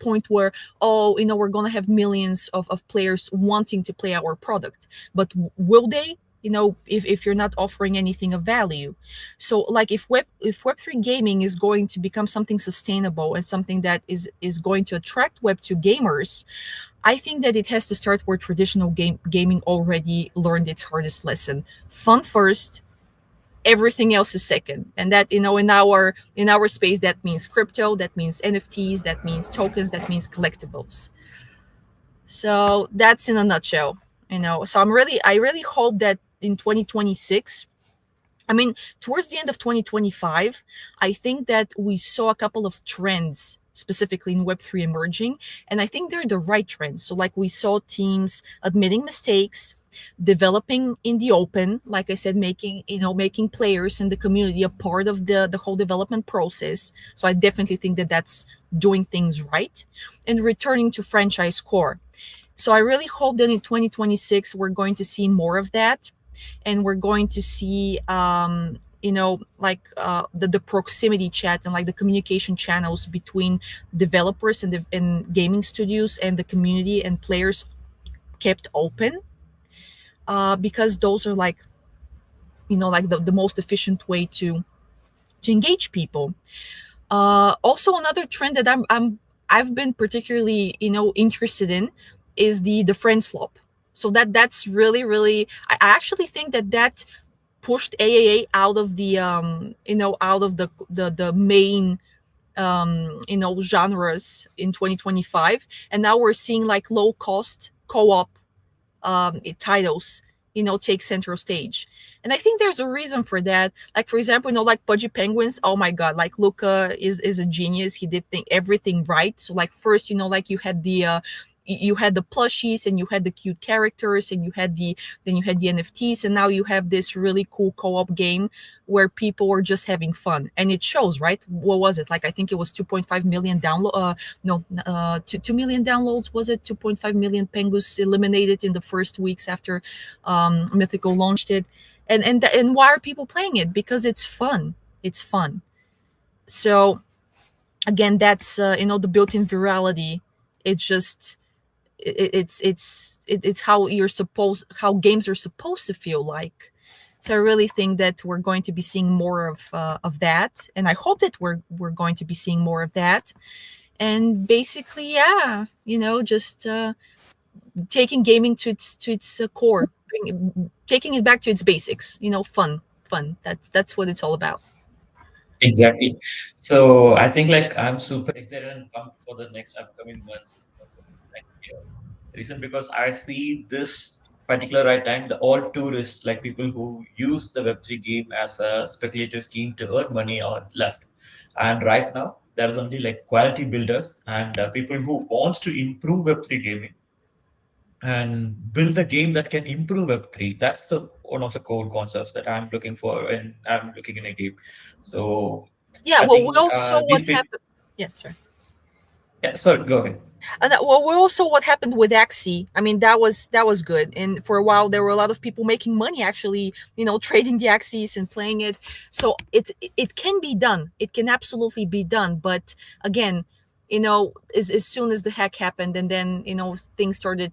point where, we're going to have millions of players wanting to play our product. But will they, if you're not offering anything of value? So, like, if Web3 gaming is going to become something sustainable and something that is going to attract Web2 gamers, I think that it has to start where traditional gaming already learned its hardest lesson: fun first, everything else is second. And that, in our space, that means crypto, that means NFTs, that means tokens, that means collectibles. So that's in a nutshell. So I really hope that in 2026, towards the end of 2025, I think that we saw a couple of trends specifically in Web3 emerging, and I think they're the right trends. So, like, we saw teams admitting mistakes, developing in the open, like I said, making players in the community a part of the whole development process. So I definitely think that that's doing things right, and returning to franchise core. So I really hope that in 2026 we're going to see more of that, and we're going to see the proximity chat and like the communication channels between developers and gaming studios and the community and players kept open, because those are the most efficient way to engage people. Also, another trend that I've been particularly interested in is the friend swap. So that's really, I actually think that pushed AAA out of the the main genres in 2025, and now we're seeing like low cost co-op titles take central stage. And I think there's a reason for that. Like, for example, like Pudgy Penguins, oh my god, like Luca is a genius. He did everything right. So like, first, like you had the plushies, and you had the cute characters, and you had the NFTs, and now you have this really cool co-op game where people are just having fun, and it shows, right? What was it like? I think it was 2.5 million download. 2 million downloads. Was it 2.5 million pengus eliminated in the first weeks after Mythical launched it? And why are people playing it? Because it's fun. It's fun. So again, that's the built-in virality. It's just it's how games are supposed to feel like. So I really think that we're going to be seeing more of that, and I hope that we're going to be seeing more of that. And basically, yeah, just taking gaming to its core, taking it back to its basics. Fun. That's what it's all about. Exactly. So I think like I'm super excited and pumped for the next upcoming months. Next year. Reason because I see this particular right time, the all tourists, like people who use the Web3 game as a speculative scheme to earn money are left. And right now, there is only like quality builders and people who wants to improve Web3 gaming and build a game that can improve Web3. That's the one of the core concepts that I'm looking for when I'm looking in a game. So Yeah, I well, think we all saw what these people. happened. Yeah, sorry. Yeah, sorry, go ahead. And well, also what happened with Axie. I mean, that was good. And for a while, there were a lot of people making money actually, trading the Axies and playing it. So it can be done. It can absolutely be done. But again, as soon as the hack happened, and then things started,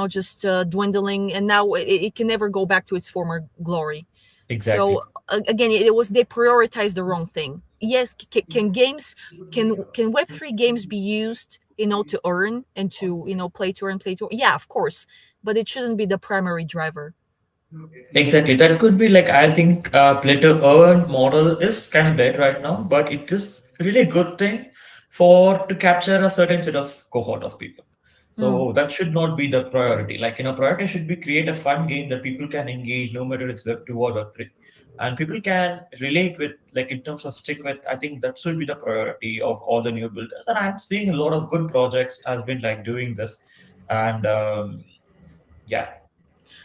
just dwindling, and now it can never go back to its former glory. Exactly. So again, it was they prioritized the wrong thing. Yes, can Web3 games be used, to earn and to play to earn? Yeah, of course, but it shouldn't be the primary driver. Exactly. That could be like, I think play to earn model is kind of dead right now, but it is really good thing for to capture a certain set of cohort of people. So that should not be the priority. Like, priority should be create a fun game that people can engage no matter it's Web 2 or Web 3. And people can relate with, like in terms of stick with, I think that should be the priority of all the new builders. And I'm seeing a lot of good projects has been like doing this. And yeah.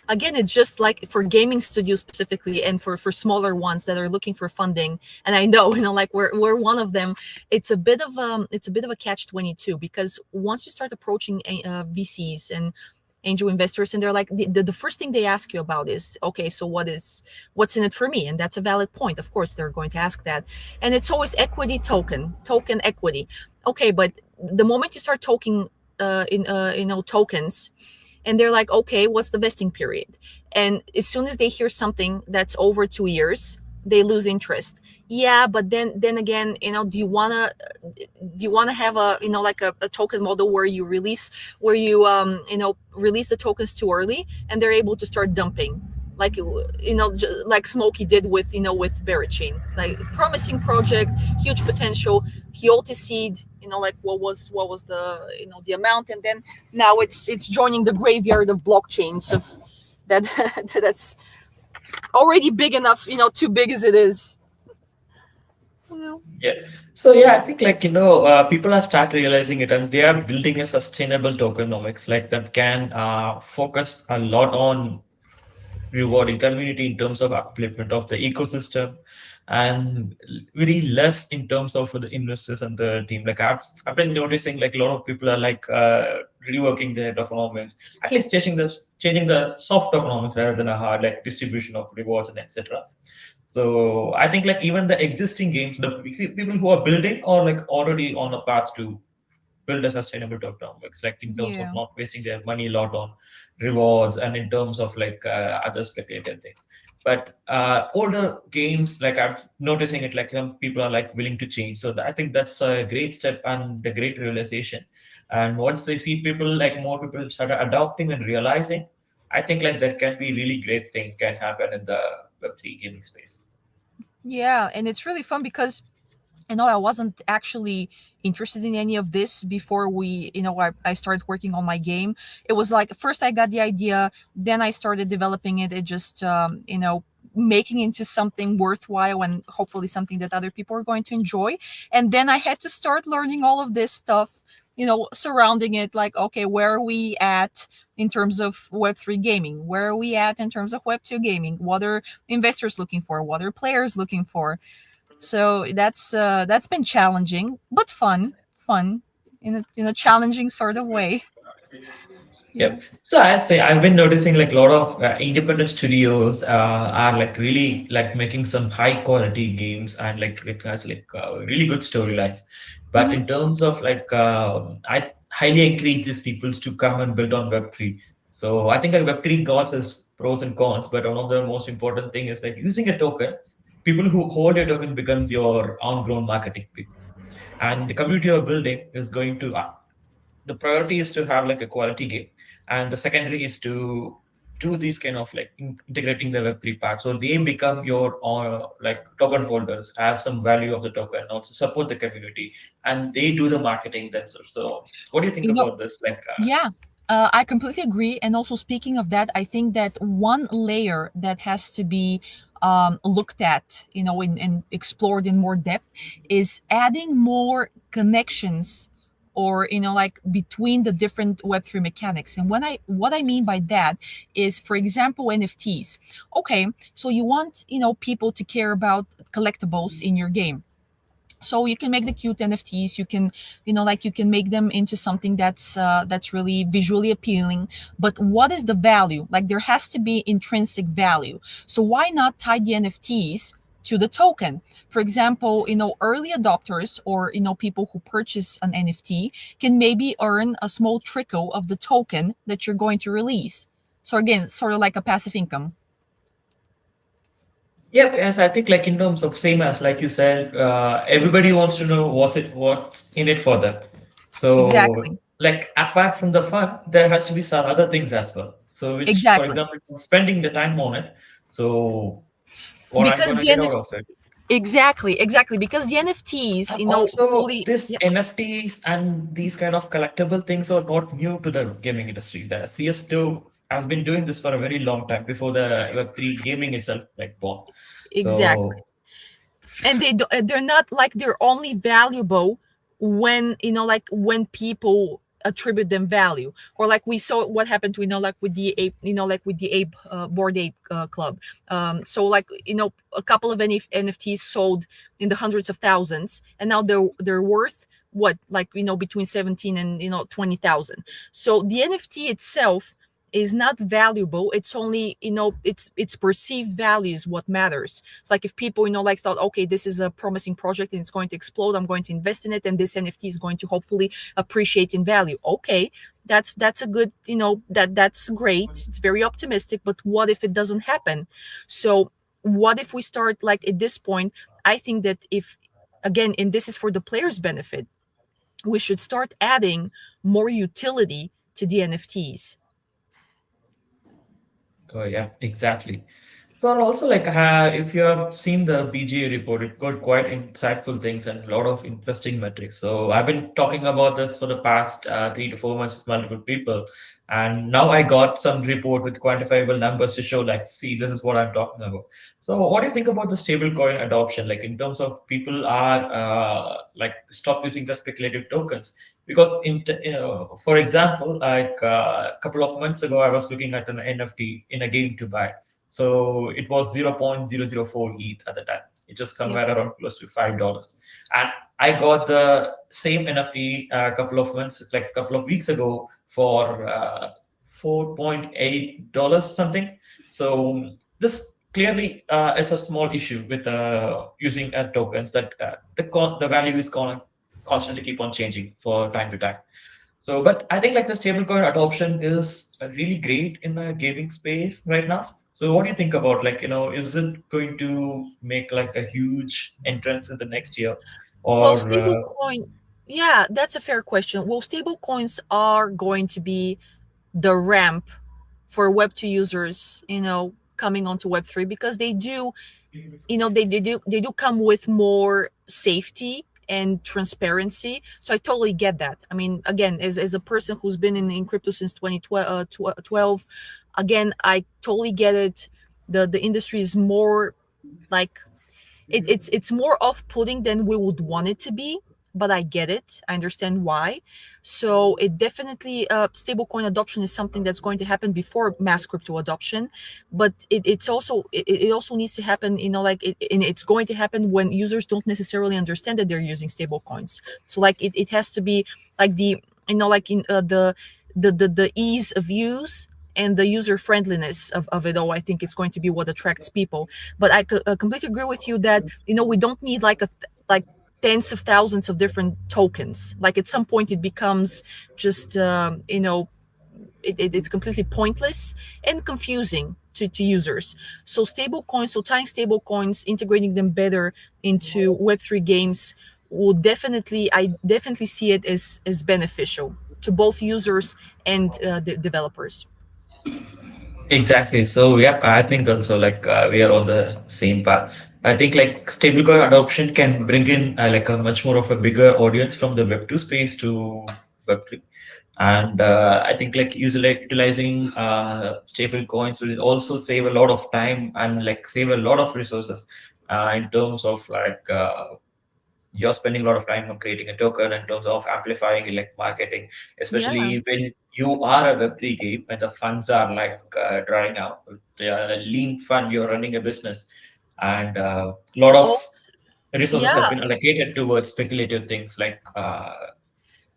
Again, it's just like for gaming studios specifically, and for smaller ones that are looking for funding. And I know, like we're one of them. It's a bit of a catch-22, because once you start approaching VCs and angel investors, and they're like, the first thing they ask you about is, okay, so what's in it for me? And that's a valid point. Of course they're going to ask that. And it's always equity, token equity. Okay, but the moment you start talking in tokens, and they're like, okay, what's the vesting period? And as soon as they hear something that's over 2 years, they lose interest. Yeah, but then again, do you wanna have like a token model where you release the tokens too early, and they're able to start dumping, like like Smokey did with Berachain, like promising project, huge potential. He OTC'd, like what was the the amount, and then now it's joining the graveyard of blockchains of that that's already big enough, too big as it is. Yeah. So yeah, I think like people are start realizing it, and they are building a sustainable tokenomics like that can focus a lot on rewarding community in terms of upliftment of the ecosystem, and very less in terms of the investors and the team. Like I've been noticing like a lot of people are like reworking their tokenomics, at least changing the soft tokenomics rather than a hard like distribution of rewards and etc. So I think like even the existing games, the people who are building are like already on a path to build a sustainable tokenomics, like in terms of Yeah. not wasting their money a lot on rewards and in terms of like other speculative things. But older games, like I'm noticing it, like people are like willing to change. So I think that's a great step and a great realization. And once they see people, like more people start adopting and realizing, I think like that can be really great thing can happen in the Web3 gaming space. Yeah, and it's really fun because I wasn't actually interested in any of this before I started working on my game. It was like first I got the idea, then I started developing it. It just making into something worthwhile and hopefully something that other people are going to enjoy. And then I had to start learning all of this stuff, surrounding it. Like, okay, where are we at in terms of Web3 gaming? Where are we at in terms of Web2 gaming? What are investors looking for? What are players looking for? So that's been challenging, but fun in a challenging sort of way. Yep. So I say I've been noticing like a lot of independent studios are like really like making some high quality games, and like it has like really good storylines. But in terms of like I highly encourage these people to come and build on Web3. So I think like Web3 gods has pros and cons, but one of the most important thing is like using a token. People who hold your token becomes your on-ground marketing people, and the community you're building is going to the priority is to have like a quality game, and the secondary is to do these kind of like integrating the Web3 part, so they become your like token holders, have some value of the token, also support the community, and they do the marketing themselves. So what do you think You know, about this, like Yeah, I completely agree. And also, speaking of that, I think that one layer that has to be looked at, and explored in more depth is adding more connections, or like between the different Web3 mechanics. And what I mean by that is, for example, NFTs. Okay, so you want people to care about collectibles in your game. So you can make the cute NFTs. You can, you can make them into something that's really visually appealing. But what is the value? Like there has to be intrinsic value. So why not tie the NFTs to the token? For example, early adopters, or people who purchase an NFT can maybe earn a small trickle of the token that you're going to release. So again, sort of like a passive income. Yep, yes, I think like in terms of same as like you said, everybody wants to know what's in it for them. So Exactly. like apart from the fun, there has to be some other things as well. So which, for Exactly. example, spending the time on it. So what I'm Because gonna the get out of it. exactly, because the NFTs, And also, fully, this yeah, NFTs and these kind of collectible things are not new to the gaming industry. The CS2 has been doing this for a very long time before the Web3 gaming itself like born. exactly. So And they're not like they're only valuable when, like when people attribute them value, or like we saw what happened to, like with the ape, like with the ape board ape club. So like, a couple of NFTs sold in the hundreds of thousands, and now they're worth what, like, between 17 and 20,000. So the NFT itself is not valuable. It's only, it's perceived value is what matters. It's like if people, like thought, okay, this is a promising project and it's going to explode, I'm going to invest in it, and this NFT is going to hopefully appreciate in value. Okay, that's a good, that's great. It's very optimistic, but what if it doesn't happen? So what if we start, like, at this point, I think that if, again, and this is for the players' benefit, we should start adding more utility to the NFTs. oh yeah, exactly. So and also like if you have seen the BGA report, it got quite insightful things and a lot of interesting metrics. So I've been talking about this for the past 3 to 4 months with multiple people, and now I got some report with quantifiable numbers to show like, see, this is what I'm talking about. So what do you think about the stablecoin adoption? Like in terms of people are like stop using the speculative tokens because for example, like a couple of months ago, I was looking at an NFT in a game to buy. So it was 0.004 ETH at the time. It just Yep. somewhere around close to $5. And I got the same NFT a couple of months, like a couple of weeks ago for $4.8 something. So this clearly is a small issue with using tokens that the value is going to constantly keep on changing for time to time. So, but I think like the stablecoin adoption is really great in the gaming space right now. So, what do you think about like, is it going to make like a huge entrance in the next year, Well, or stablecoin, yeah, that's a fair question. Well, stablecoins are going to be the ramp for Web2 users, coming onto Web3, because they do, they do come with more safety and transparency. So I totally get that. I mean, again, as a person who's been in crypto since 2012, again, I totally get it. The industry is more like, it's more off-putting than we would want it to be, but I get it. I understand why. So it definitely, stablecoin adoption is something that's going to happen before mass crypto adoption, but it also needs to happen, like and it's going to happen when users don't necessarily understand that they're using stablecoins. So like it has to be like the, like in the ease of use and the user friendliness of it all. I think it's going to be what attracts people. But I completely agree with you that, we don't need like tens of thousands of different tokens. Like at some point it becomes just, it's completely pointless and confusing to users. So tying stable coins, integrating them better into Web3 games I definitely see it as beneficial to both users and the developers. exactly? So yeah, I think also like we are on the same path. I think like stablecoin adoption can bring in like a much more of a bigger audience from the Web2 space to Web3. And I think like utilizing stable coins will also save a lot of time and like save a lot of resources in terms of like you're spending a lot of time on creating a token in terms of amplifying like marketing, Yeah. especially when you are a Web3 game and the funds are like drying out. Lean fund, you're running a business, and a lot of Also, resources has Yeah, been allocated towards speculative things like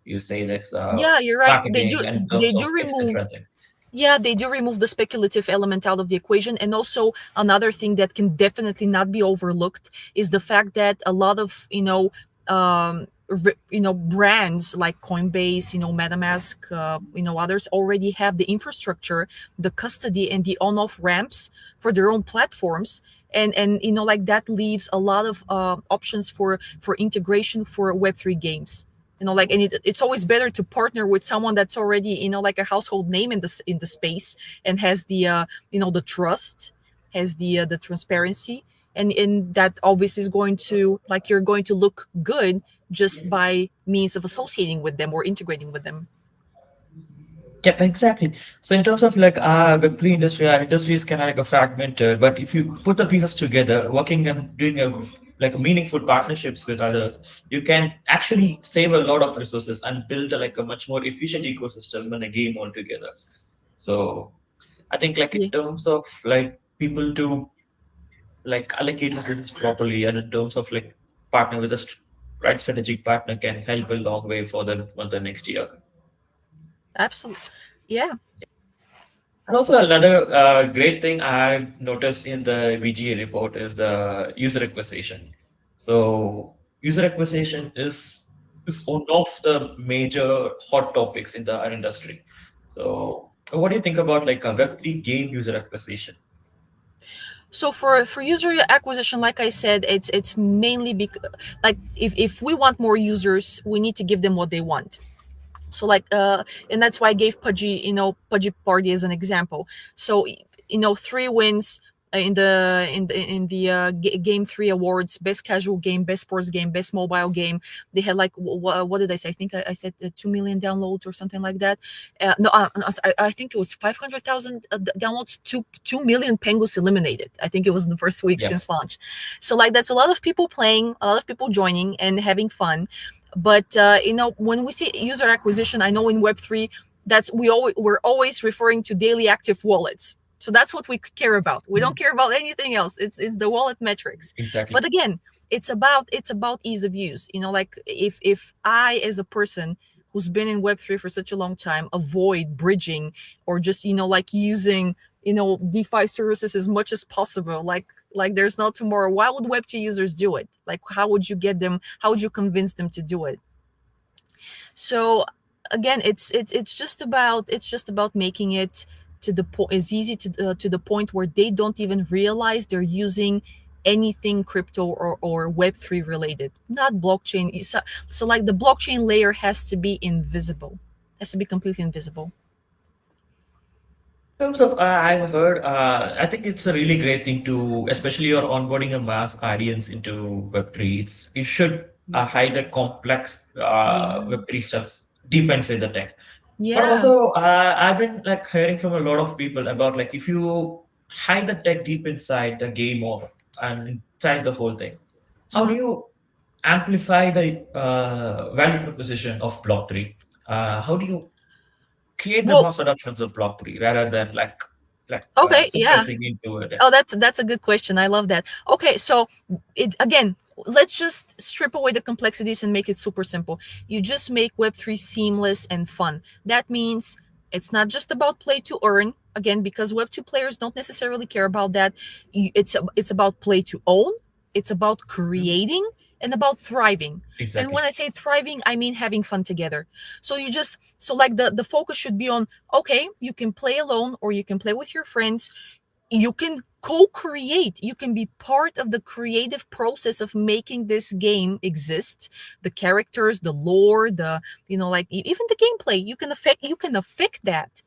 you say that's yeah, you're right. marketing and in They terms do of etc. remove. things. Yeah, they do remove the speculative element out of the equation. And also another thing that can definitely not be overlooked is the fact that a lot of, brands like Coinbase, MetaMask, others already have the infrastructure, the custody, and the on-off ramps for their own platforms. And like that leaves a lot of options for integration for Web3 games. And it's always better to partner with someone that's already like a household name in the space, and has the trust, has the transparency, and that obviously is going to, like, you're going to look good just by means of associating with them or integrating with them. Yeah, exactly. So in terms of like Web3 industry, our industry is kind of like a fragmented, but if you put the pieces together, working and doing a like meaningful partnerships with others, you can actually save a lot of resources and build like a much more efficient ecosystem and a game altogether. So I think like in Yeah, terms of like people to like allocate resources properly, and in terms of like partner with a right strategic partner can help a long way for the next year. absolutely. Yeah. And also another great thing I've noticed in the BGA report is the user acquisition. So user acquisition is one of the major hot topics in the our industry. So what do you think about like a Web3 game user acquisition? So for user acquisition, like I said, it's mainly like if we want more users, we need to give them what they want. So like and that's why I gave Pudgy, Pudgy Party as an example. So 3 wins in the game 3 awards: best casual game, best sports game, best mobile game. They had like what did I say? I think I said 2 million downloads or something like that. No, I think it was 500,000 downloads. 2 million penguins eliminated. I think it was the first week Yeah. since launch. So like that's a lot of people playing, a lot of people joining and having fun. But when we say user acquisition, I know in Web3, we're always referring to daily active wallets. So that's what we care about. We don't care about anything else. It's the wallet metrics. Exactly. But again, it's about ease of use. Like if I, as a person who's been in Web3 for such a long time, avoid bridging or just like using DeFi services as much as possible, like there's no tomorrow. Why would Web2 users do it? Like, how would you get them? How would you convince them to do it? So again, it's just about making it to the point, as easy to the point where they don't even realize they're using anything crypto or Web3 related, not blockchain. So like the blockchain layer has to be invisible, has to be completely invisible. In terms of, I've heard, I think it's a really great thing to, especially you're onboarding a mass audience into Web3. You should hide the complex Yeah. Web3 stuffs deep inside the tech. But Yeah. also, I've been like hearing from a lot of people about like if you hide the tech deep inside the game or and inside the whole thing, how do Mhm. you amplify the value proposition of Block 3? How do you create the Well, mass adoption of the Block 3 rather than like okay, yeah. suppressing into it? Oh, that's a good question. I love that. Okay, so again, let's just strip away the complexities and make it super simple. You just make Web3 seamless and fun. That means it's not just about play to earn. Again, because Web2 players don't necessarily care about that. It's about play to own. It's about creating and about thriving. And when Exactly. I say thriving, I mean having fun together. So like the focus should be on, okay, you can play alone or you can play with your friends. You can co-create, you can be part of the creative process of making this game exist. The characters, the lore, the like even the gameplay, you can affect that.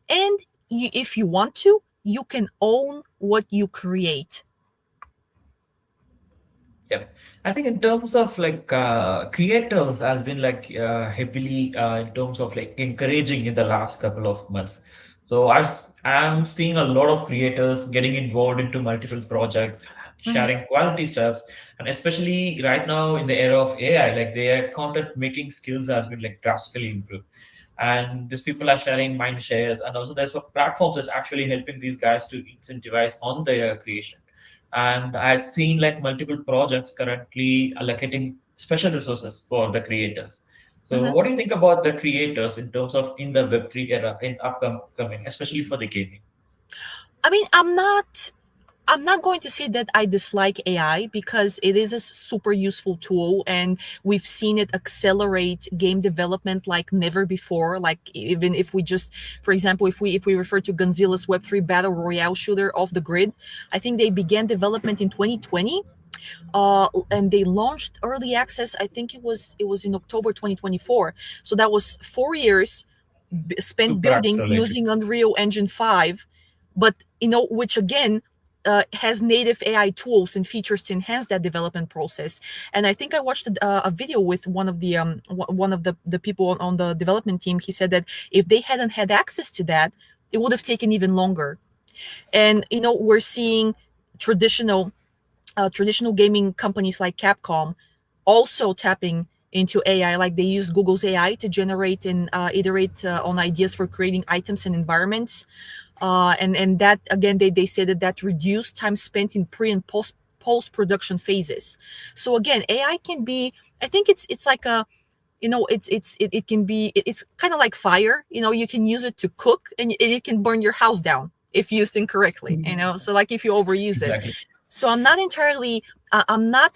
And if you want to, you can own what you create. Yeah, I think in terms of like creators has been like heavily in terms of like encouraging in the last couple of months. So I'm seeing a lot of creators getting involved into multiple projects, Mhm. sharing quality stuffs, and especially right now in the era of AI, like their content making skills has been like drastically improved. And these people are sharing mind shares, and also there's some platforms that's actually helping these guys to incentivize on their creation. And I've seen like multiple projects currently allocating special resources for the creators. So what do you think about the creators in terms of in the Web3 era in upcoming, especially for the gaming? I mean, I'm not going to say that I dislike AI because it is a super useful tool, and we've seen it accelerate game development like never before. Like, even if we just, for example, if we refer to Godzilla's Web3 battle royale shooter Off the Grid, I think they began development in 2020, and they launched early access. I think it was in October 2024. So that was 4 years spent Super building accelerated. using Unreal Engine 5, but which again has native AI tools and features to enhance that development process. And I think I watched a video with one of the people on the development team. He said that if they hadn't had access to that, it would have taken even longer. And we're seeing traditional traditional gaming companies like Capcom also tapping into AI. Like, they use Google's AI to generate and iterate on ideas for creating items and environments. And that, again, they say that reduced time spent in pre and post production phases. So again, AI can be, I think it's like a, it can be, it's kind of like fire. You can use it to cook, and it can burn your house down if used incorrectly. So like, if you overuse it. Exactly. So I'm not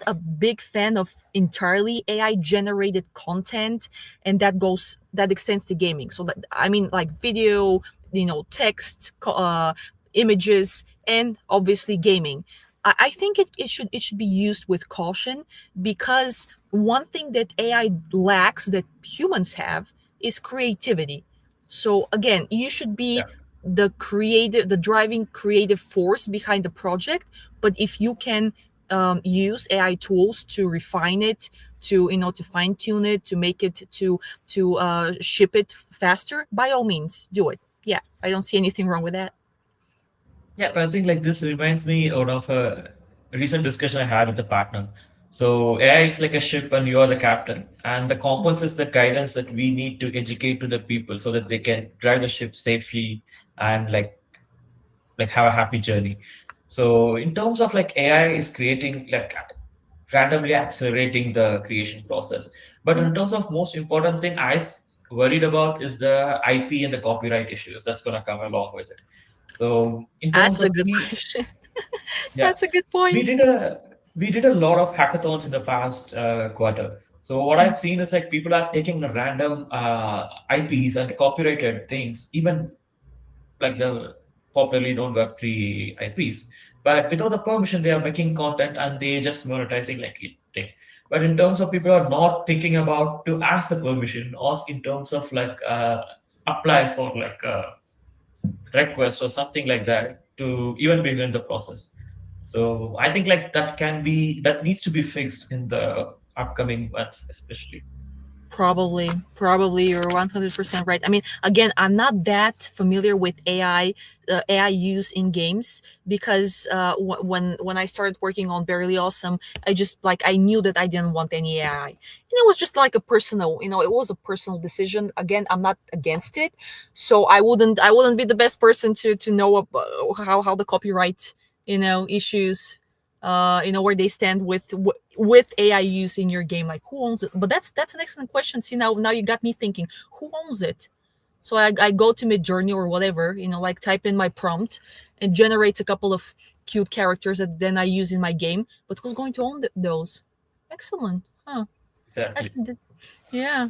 a big fan of entirely AI generated content, and that extends to gaming. So that, I mean, like video, text, images, and obviously gaming. I think it should be used with caution, because one thing that AI lacks that humans have is creativity. So again, you should be Yeah. the driving creative force behind the project. But if you can use AI tools to refine it, to fine tune it, to make it to ship it faster, by all means, do it. Yeah, I don't see anything wrong with that. Yeah, but I think like this reminds me out of a recent discussion I had with a partner. So AI is like a ship and you are the captain. And the compass is the guidance that we need to educate to the people so that they can drive the ship safely and like have a happy journey. So in terms of like AI is creating like randomly accelerating the creation process. But in terms of most important thing worried about is the IP and the copyright issues that's gonna come along with it. So in terms That's a of good question. yeah, That's a good we point. did a we did a lot of hackathons in the past quarter. So what I've seen is like people are taking the random IPs and copyrighted things, even like the popularly known Web3 IPs. But without the permission, they are making content and they just monetizing like it. But in terms of people are not thinking about to ask the permission, or in terms of like apply for like a request or something like that to even begin the process. So I think like that needs to be fixed in the upcoming months, especially. Probably you're 100% right. I mean, again, I'm not that familiar with AI use in games, because when I started working on Barely Awesome, I knew that I didn't want any AI, and it was just like a personal, it was a personal decision. Again, I'm not against it, so I wouldn't be the best person to know how the copyright issues, where they stand with AI use in your game. Like, who owns it? But that's an excellent question. See, now you got me thinking, who owns it? So I go to Midjourney or whatever, like, type in my prompt, and generates a couple of cute characters that then I use in my game. But who's going to own those? Excellent. Huh. Exactly. Yeah.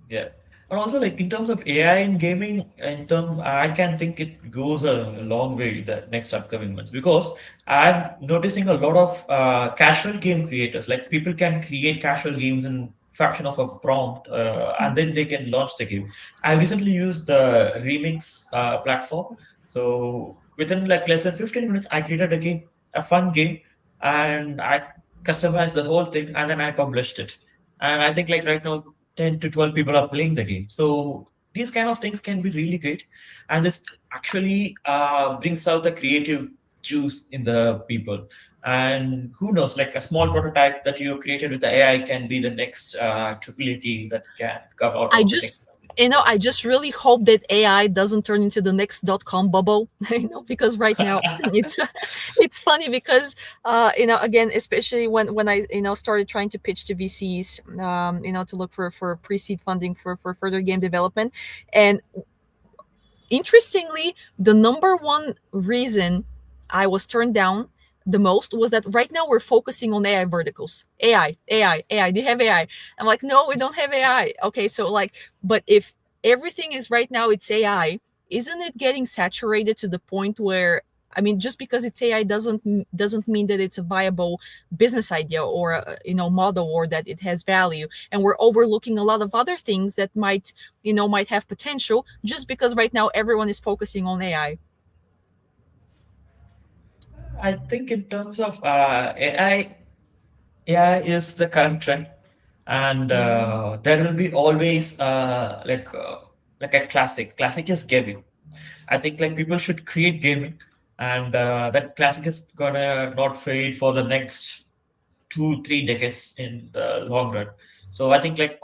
Yeah. And also like in terms of AI in gaming, I can think it goes a long way the next upcoming months because I'm noticing a lot of casual game creators. Like people can create casual games in fraction of a prompt, and then they can launch the game. I recently used the Remix platform. So within like less than 15 minutes, I created a game, a fun game, and I customized the whole thing, and then I published it. And I think like right now 10 to 12 people are playing the game. So these kind of things can be really great. And this actually brings out the creative juice in the people. And who knows, like a small prototype that you created with the AI can be the next AAA that can come out I of the just next. I just really hope that AI doesn't turn into the next .com bubble, because right now it's funny because again, especially when I started trying to pitch to VCs, to look for pre-seed funding for further game development, and interestingly, the number one reason I was turned down the most was that right now we're focusing on AI verticals. AI. They have AI. I'm like, no, we don't have AI. Okay, so like, but if everything is right now it's AI, isn't it getting saturated to the point where, I mean, just because it's AI doesn't mean that it's a viable business idea or model, or that it has value, and we're overlooking a lot of other things that might have potential just because right now everyone is focusing on AI. I think in terms of AI is the current trend, and there will be always like a classic. Classic is gaming. I think like people should create gaming, and that classic is gonna not fade for the next 2-3 decades in the long run. So I think like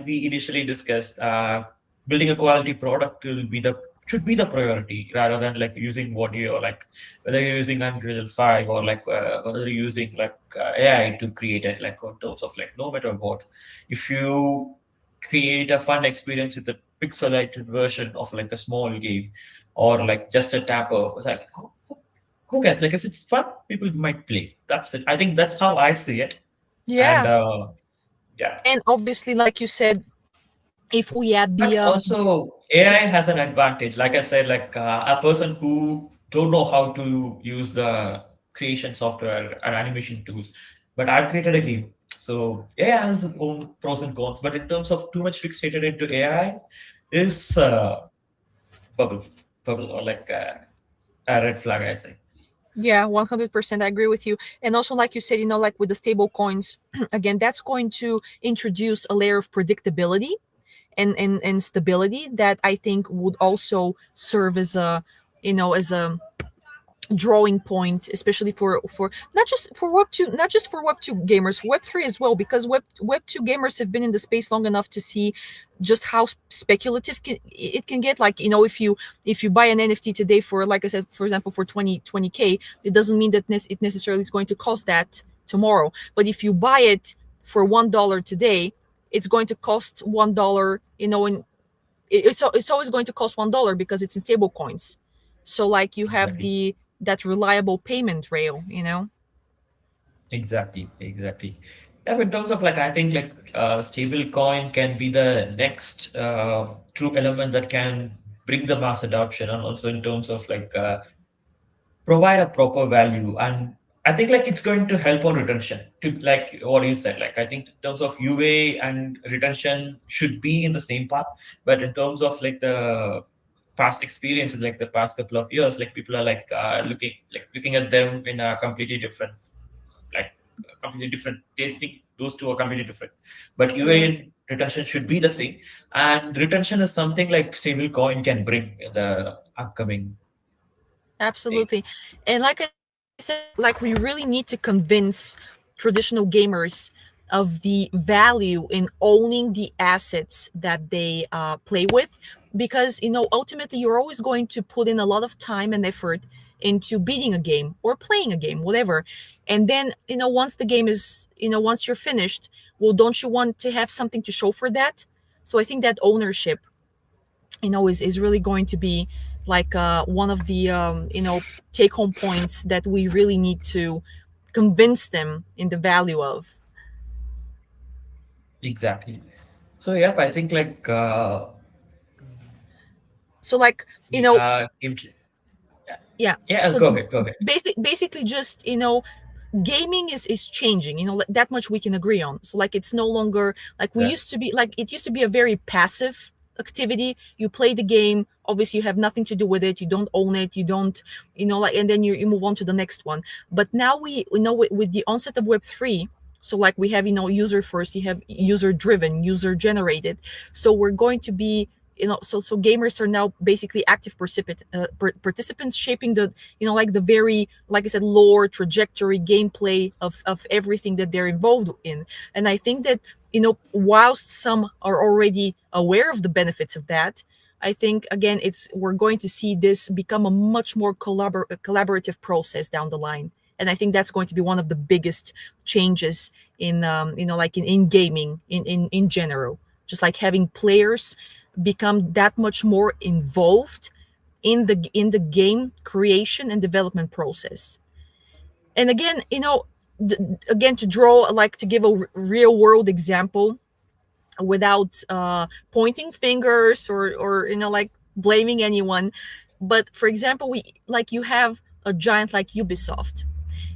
we initially discussed, building a quality product will be the should be the priority rather than like using what you're like, whether you're using Unreal 5 or like whether you're using like AI to create it, like in terms of like no matter what, if you create a fun experience with a pixelated version of like a small game or like just a tapper, it's like who cares? Like if it's fun, people might play. That's it. I think that's how I see it. And Yeah. yeah. And obviously, like you said, if we add But the also AI has an advantage. Like I said, like a person who don't know how to use the creation software and animation tools, but I've created a game. So AI has its own pros and cons. But in terms of too much fixated into AI, is bubble, bubble, or like a red flag, I say. Yeah, 100%. I agree with you. And also, like you said, like with the stable coins, again, that's going to introduce a layer of predictability and stability that I think would also serve as a drawing point, especially for not just for web 2 gamers, for web 3 as well, because web 2 gamers have been in the space long enough to see just how speculative it can get. Like, if you buy an NFT today for, like I said, for example, for 20k, it doesn't mean that it necessarily is going to cost that tomorrow. But if you buy it for $1 today, it's going to cost $1, and it's always going to cost $1 because it's in stable coins. So like you have Exactly. that reliable payment rail. Exactly. Yeah, but in terms of like, I think like stable coin can be the next true element that can bring the mass adoption, and also in terms of like provide a proper value. And I think like it's going to help on retention to like what you said. Like I think in terms of UA and retention should be in the same path, but in terms of like the past experiences, like the past couple of years, like people are like looking at them in a like completely different. They think those two are completely different. But UA Yeah, and retention should be the same. And retention is something like stablecoin can bring in the upcoming days. absolutely. And like I said, like we really need to convince traditional gamers of the value in owning the assets that they play with, because ultimately you're always going to put in a lot of time and effort into beating a game or playing a game, whatever. And then once the game is, once you're finished, well, don't you want to have something to show for that? So I think that ownership is really going to be like one of the take home points that we really need to convince them in the value of. Exactly. So yeah, I think like So like we yeah, yeah, yeah. so Go ahead, go ahead. basically just gaming is changing, like, that much we can agree on. So like it's no longer like we Exactly. used to be. Like it used to be a very passive activity. You play the game, obviously you have nothing to do with it, you don't own it, you don't, like, and then you move on to the next one. But now we know with the onset of web3, so like we have user first, you have user driven, user generated. So we're going to be, so gamers are now basically active participants shaping the, like the very, like I said, lore, trajectory, gameplay of everything that they're involved in. And I think that whilst some are already aware of the benefits of that, I think again we're going to see this become a much more collaborative process down the line, and I think that's going to be one of the biggest changes in like in gaming in general, just like having players become that much more involved in the game creation and development process. And again, again, to draw, like, to give a real world example without pointing fingers or like blaming anyone, but for example, we like you have a giant like Ubisoft,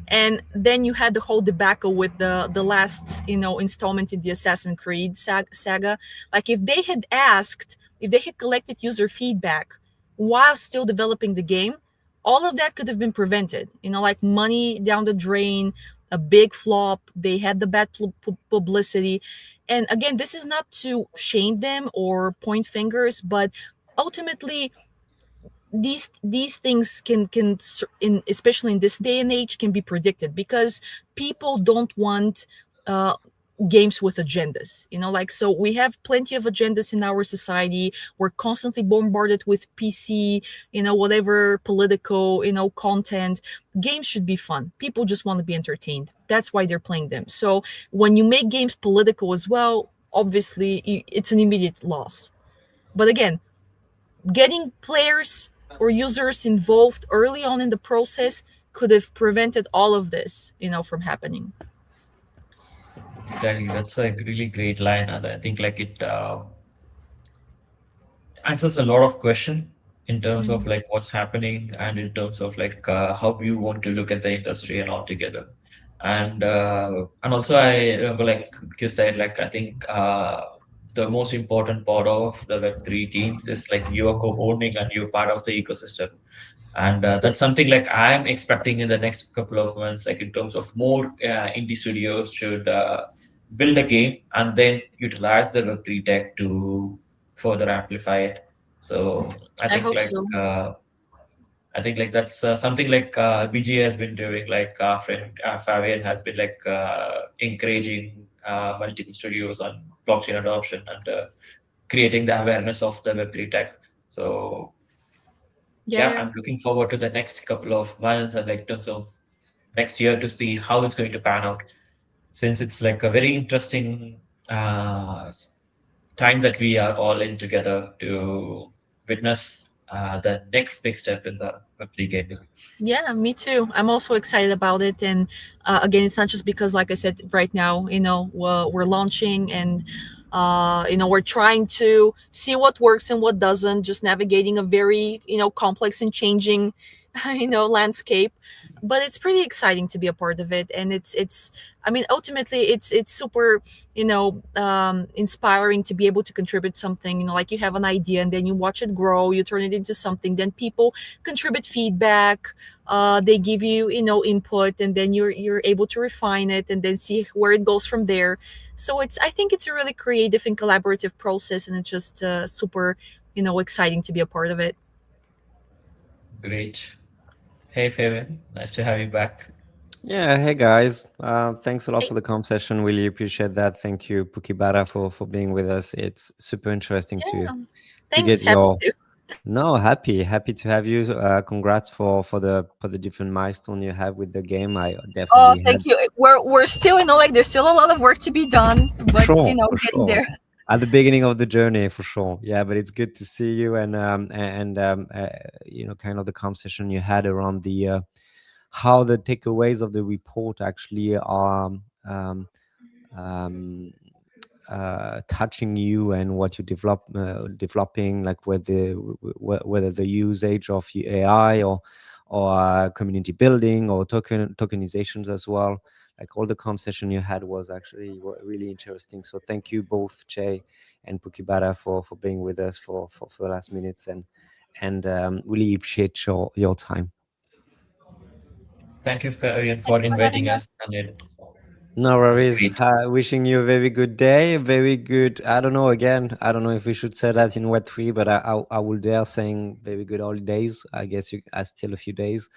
and then you had the whole debacle with the last installment in the Assassin's Creed saga. Like, if they had collected user feedback while still developing the game, all of that could have been prevented. Like money down the drain, a big flop, they had the bad publicity. And again, this is not to shame them or point fingers, but ultimately these things especially in this day and age, can be predicted, because people don't want uh, games with agendas. Like, so we have plenty of agendas in our society. We're constantly bombarded with PC, whatever political content. Games should be fun. People just want to be entertained. That's why they're playing them. So when you make games political as well, obviously it's an immediate loss. But again, getting players or users involved early on in the process could have prevented all of this, from happening. Exactly. That's a really great line, and I think like it answers a lot of question in terms of like what's happening, and in terms of like how you want to look at the industry and all together. And also I remember, like you said, like I think the most important part of the Web3 teams is like you are co-owning and you're part of the ecosystem. And that's something like I'm expecting in the next couple of months, like in terms of more indie studios should build a game and then utilize the Web3 tech to further amplify it. So I I think hope like so. that's something like BGA has been doing. Like our friend Fabian has been like encouraging multiple studios on blockchain adoption and creating the awareness of the Web3 tech. So yeah, Yeah. I'm looking forward to the next couple of months and like terms of next year to see how it's going to pan out, since it's like a very interesting time that we are all in together to witness the next big step in the Web3 gaming. Yeah, me too. I'm also excited about it. And again, it's not just because, like I said, right now, we're launching, and we're trying to see what works and what doesn't, just navigating a very, complex and changing, landscape. But it's pretty exciting to be a part of it. And it's, I mean, ultimately it's super, inspiring to be able to contribute something, like you have an idea and then you watch it grow, you turn it into something, then people contribute feedback, they give you input, and then you're able to refine it and then see where it goes from there. So I think it's a really creative and collaborative process, and it's just super exciting to be a part of it. Great. Hey, Fabian, nice to have you back. Yeah, hey guys. Thanks a lot Hey. for the conversation. Session. Really appreciate that. Thank you, Pukibara, for being with us. It's super interesting Yeah, to thanks. get Happy your to. no happy to have you. Congrats for the different milestone you have with the game. I Oh, definitely had thank you. We're still, like, there's still a lot of work to be done, but for getting sure there. at the beginning of the journey for sure. Yeah, but it's good to see you and kind of the conversation you had around the how the takeaways of the report actually are um, touching you and what you developing, like whether the usage of AI or community building or tokenizations as well. Like all the conversation you had was actually really interesting. So thank you both, Jay and Pukibara, for being with us for the last minutes, and really appreciate your time. Thank you, Fabian, Thank for you for having inviting us. us, and it No was worries. great. Wishing you a very good day, very good. I don't know. Again, I don't know if we should say that in Web3, but I will dare saying very good holidays. I guess you are still a few days,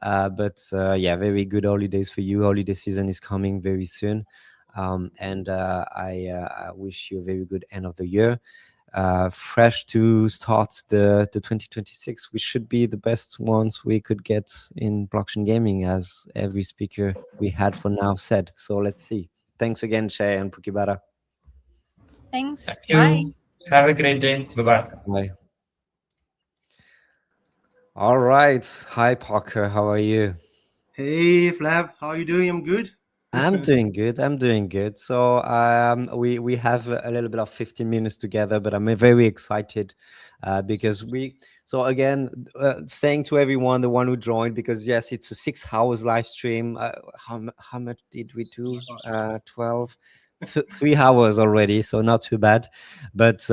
but yeah, very good holidays for you. Holiday season is coming very soon. And I wish you a very good end of the year. Fresh to start the 2026, which should be the best ones we could get in blockchain gaming, as every speaker we had for now said. So let's see. Thanks again, Shay and Pukibara. Thanks. Thank Bye. you. Have a great day. Bye-bye. Bye. All right. Hi, Parker. How are you? Hey, Flav, how are you doing? I'm good. I'm doing good. I'm doing good. So we have a little bit of 15 minutes together, but I'm very excited because so again, saying to everyone, the one who joined, because yes, it's a 6 hours live stream. How much did we do? 12, 3 hours already, so not too bad. But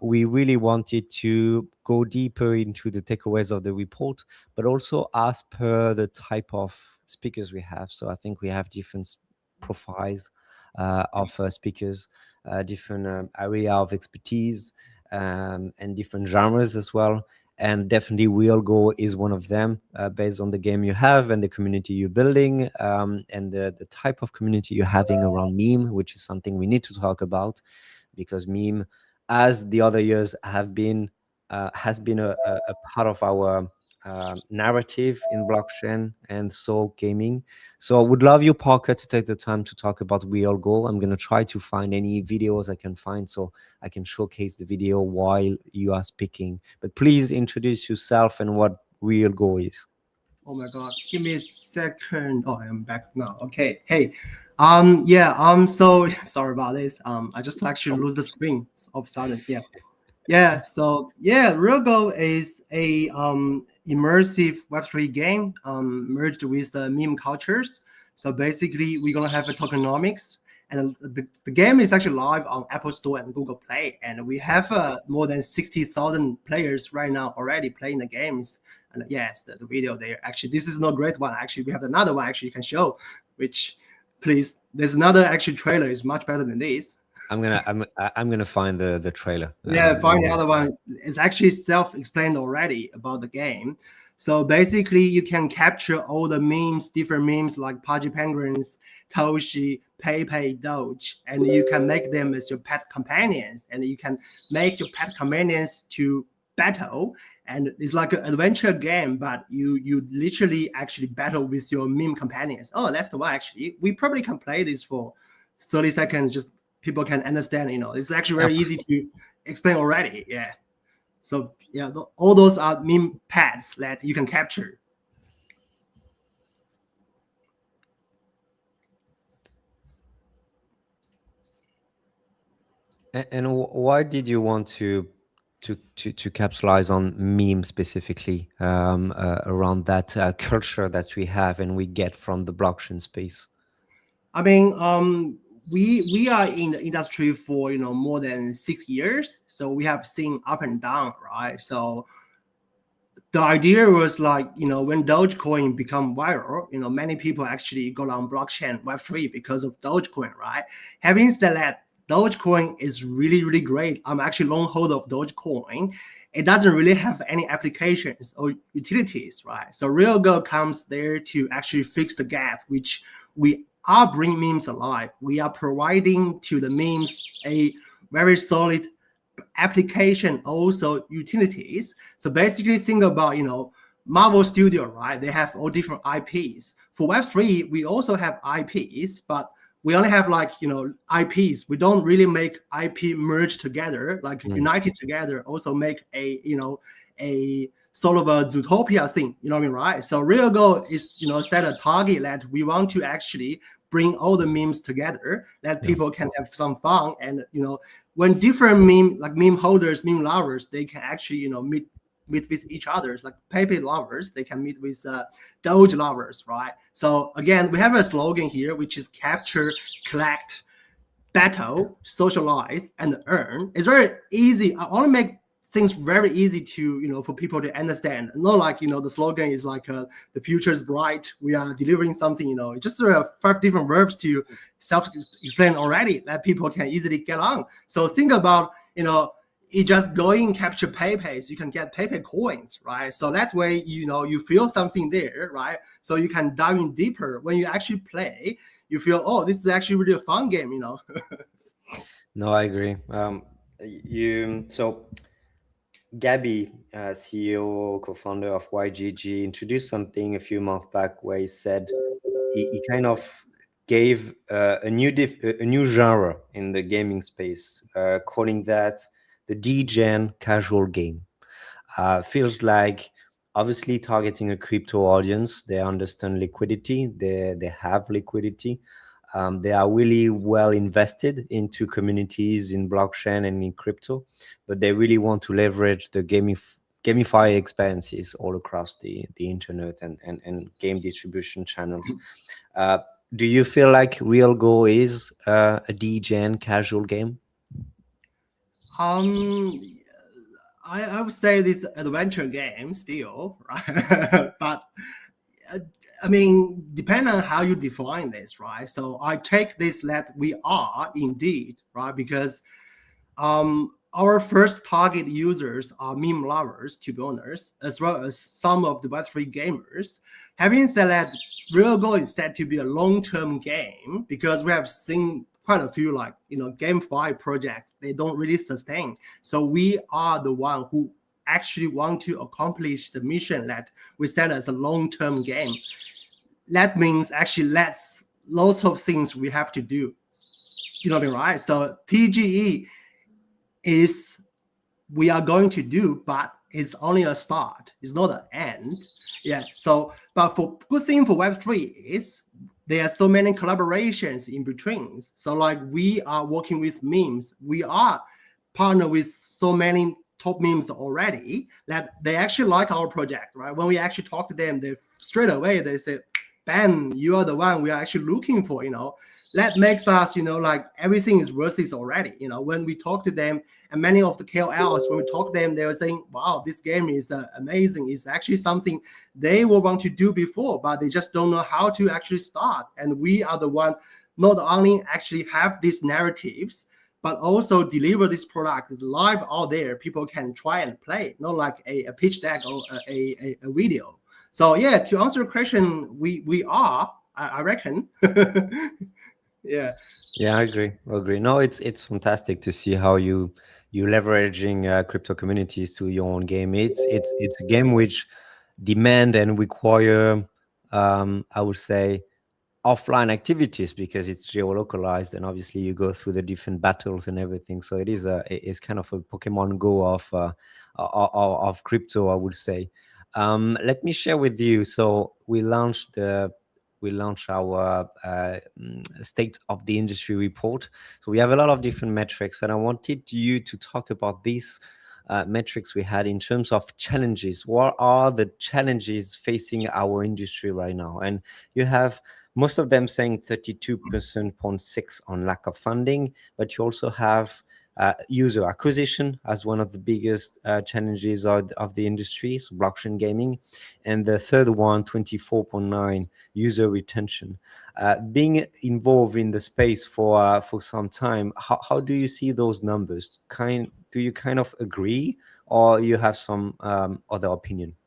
we really wanted to go deeper into the takeaways of the report, but also as per the type of speakers we have. So I think we have different profiles of speakers, different area of expertise, and different genres as well. And definitely Real Go is one of them, based on the game you have and the community you're building, and the type of community you're having around meme, which is something we need to talk about, because meme, as the other years have been, has been a part of our narrative in blockchain and so gaming. So I would love you, Parker, to take the time to talk about Real Go. I'm going to try to find any videos I can find so I can showcase the video while you are speaking. But please introduce yourself and what Real Go is. Oh my God, give me a second. Oh, I'm back now. Okay. Hey, yeah, so sorry about this. I just actually lose the screen all of a sudden. Yeah. So yeah, Real is a immersive Web3 game merged with the meme cultures. So basically, we're gonna have a tokenomics, and the game is actually live on Apple Store and Google Play, and we have more than 60,000 players right now already playing the games. And yes, the video there. Actually, this is not a great one. Actually, we have another one actually you can show, which please, there's another actually trailer is much better than this. I'm gonna find the trailer. Yeah, find the other one. It's actually self-explained already about the game. So basically, you can capture all the memes, different memes like Pudgy Penguins, Toshi, Pepe, Doge, and you can make them as your pet companions. And you can make your pet companions to battle. And it's like an adventure game, but you literally actually battle with your meme companions. Oh, that's the one actually. We probably can play this for 30 seconds, just people can understand, it's actually very easy to explain already. Yeah. So yeah, all those are meme pads that you can capture. And why did you want to capitalize on meme specifically, around that culture that we have and we get from the blockchain space? I mean, we are in the industry for more than 6 years, so we have seen up and down, right? So the idea was like, when Dogecoin become viral, many people actually got on blockchain Web3 because of Dogecoin, right? Having said that, Dogecoin is really, really great. I'm actually long holder of Dogecoin. It doesn't really have any applications or utilities, right? So RealGo comes there to actually fix the gap, which we are bringing memes alive. We are providing to the memes a very solid application, also utilities. So basically think about, Marvel Studio, right? They have all different IPs. For Web3, we also have IPs, but we only have IPs. We don't really make IP merge together, united together, also make a sort of a Zootopia thing, you know what I mean, right? So RealGo is, set a target that we want to actually bring all the memes together, that people can have some fun. And, when different meme holders, meme lovers, they can actually, meet with each other, like Pepe lovers, they can meet with Doge lovers, right? So again, we have a slogan here, which is capture, collect, battle, socialize, and earn. It's very easy. I want to make things very easy to, for people to understand. Not like, the slogan is like, the future is bright, we are delivering something, just 5 different verbs to self-explain already that people can easily get on. So think about, you just go in, capture PayPay, you can get PayPay coins, right? So that way, you feel something there, right? So you can dive in deeper. When you actually play, you feel, oh, this is actually really a fun game, No, I agree. So Gabby, CEO, co-founder of YGG, introduced something a few months back where he said he kind of gave a new genre in the gaming space, calling that the DGen casual game. Feels like obviously targeting a crypto audience. They understand liquidity. They have liquidity. They are really well invested into communities in blockchain and in crypto, but they really want to leverage the gamify experiences all across the internet and game distribution channels. Do you feel like Real Go is a DGen casual game? I would say this adventure game still, right? But I mean, depending on how you define this, right? So I take this that we are indeed, right? Because our first target users are meme lovers, to be honest, as well as some of the Web3 gamers. Having said that, Real Go is said to be a long-term game because we have seen quite a few GameFi projects. They don't really sustain. So we are the one who actually want to accomplish the mission that we set as a long-term game. That means actually lots of things we have to do. You know what I mean, right? So TGE is we are going to do, but it's only a start. It's not an end. Yeah. So, but for good thing for Web3 is there are so many collaborations in between. So like we are working with memes. We are partner with so many top memes already that they actually like our project, right? When we actually talk to them, they straight away, they say, Ben, you are the one we are actually looking for, That makes us, like everything is worth it already. When we talk to them, and many of the KOLs, when we talk to them, they were saying, wow, this game is amazing. It's actually something they will want to do before, but they just don't know how to actually start. And we are the one not only actually have these narratives, but also deliver this product is live out there. People can try and play, not like a pitch deck or a video. So yeah, to answer your question, we are, I reckon. Yeah. Yeah, I agree. No, it's fantastic to see how you leveraging crypto communities to your own game. It's a game which demand and require, I would say, offline activities because it's geo-localized and obviously you go through the different battles and everything. So it's kind of a Pokemon Go of crypto, I would say. Let me share with you. So we launched our state of the industry report. So we have a lot of different metrics, and I wanted you to talk about these metrics we had in terms of challenges. What are the challenges facing our industry right now? And you have most of them saying 32.6% on lack of funding, but you also have user acquisition as one of the biggest challenges of the industry, so blockchain gaming. And the third one, 24.9%, user retention. Being involved in the space for some time, how do you see those numbers? Do you kind of agree, or you have some other opinion?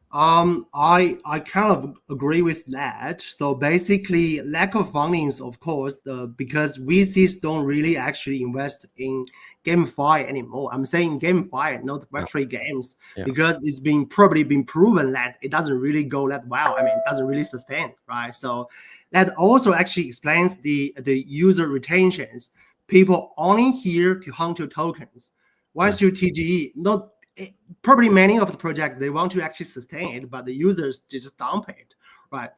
I kind of agree with that. So basically, lack of fundings, of course, because VCs don't really actually invest in GameFi anymore. I'm saying GameFi, not Web3 games, because it's probably been proven that it doesn't really go that well. I mean, it doesn't really sustain, right? So that also actually explains the user retentions. People only here to hunt your tokens. Once you TGE, probably many of the projects, they want to actually sustain it, but the users just dump it, right?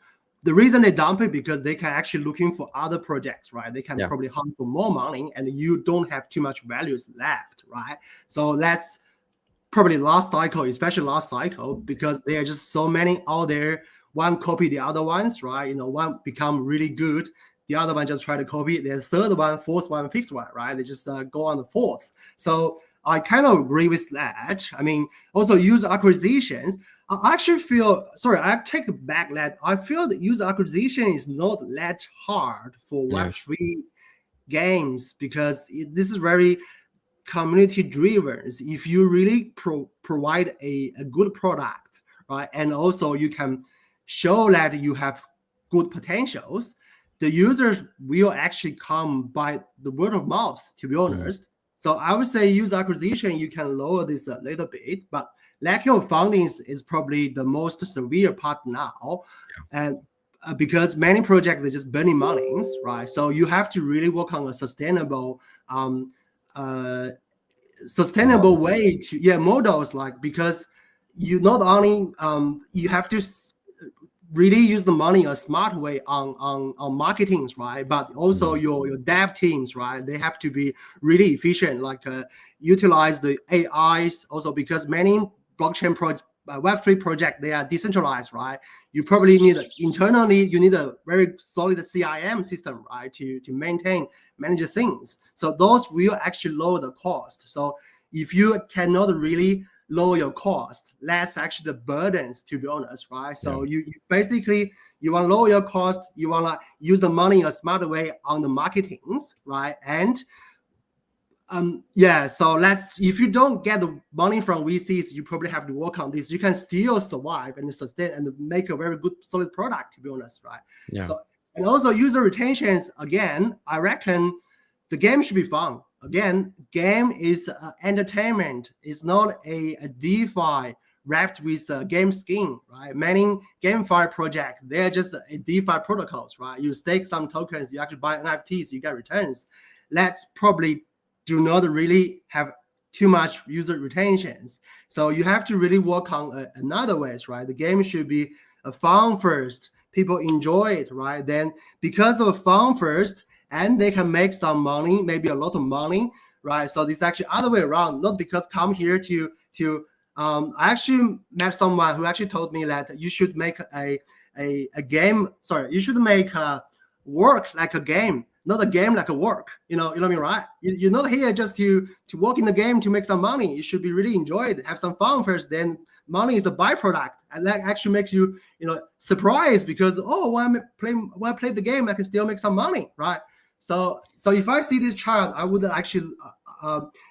The reason they dump it because they can actually looking for other projects, right? They can probably hunt for more money and you don't have too much values left, right? So that's probably last cycle, especially last cycle, because there are just so many out there. One copy the other ones, right? One become really good. The other one just try to copy. There's third one, fourth one, fifth one, right? They just go on the fourth. So I kind of agree with that. I mean, also user acquisitions. I actually feel, I take it back that I feel that user acquisition is not that hard for Web3 games because this is very community driven. If you really provide a good product, right, and also you can show that you have good potentials, the users will actually come by the word of mouth, to be honest. So I would say user acquisition, you can lower this a little bit, but lack of funding is probably the most severe part now. And because many projects are just burning monies, right? So you have to really work on a sustainable way to models, like, because you not only you have to really use the money a smart way on marketings, right? But also your dev teams, right? They have to be really efficient, like utilize the AIs also, because many blockchain Web3 project, they are decentralized, right? You probably need internally, you need a very solid CIM system, right? To manage things. So those will actually lower the cost. So if you cannot really lower your cost, that's actually the burdens, to be honest, right? So you basically, you want to lower your cost, you want to use the money in a smarter way on the marketings, right? And so if you don't get the money from VCs, you probably have to work on this. You can still survive and sustain and make a very good solid product, to be honest, right? So, and also user retentions, again, I reckon the game should be fun. Again, game is entertainment. It's not a DeFi wrapped with a game skin, right? Many GameFi projects, they're just a DeFi protocols, right? You stake some tokens, you actually buy NFTs, you get returns. Let's probably do not really have too much user retentions. So you have to really work on another ways, right? The game should be a fun first. People enjoy it, right? Then because of fun first, and they can make some money, maybe a lot of money, right? So this actually other way around, not because come here to I actually met someone who actually told me that you should make a game. Sorry, you should make work like a game, not a game like a work. You know what I mean, right? You're not here just to work in the game to make some money. You should be really enjoyed, have some fun first. Then money is a byproduct, and that actually makes you surprised, because when I play the game, I can still make some money, right? So if I see this chart, I would actually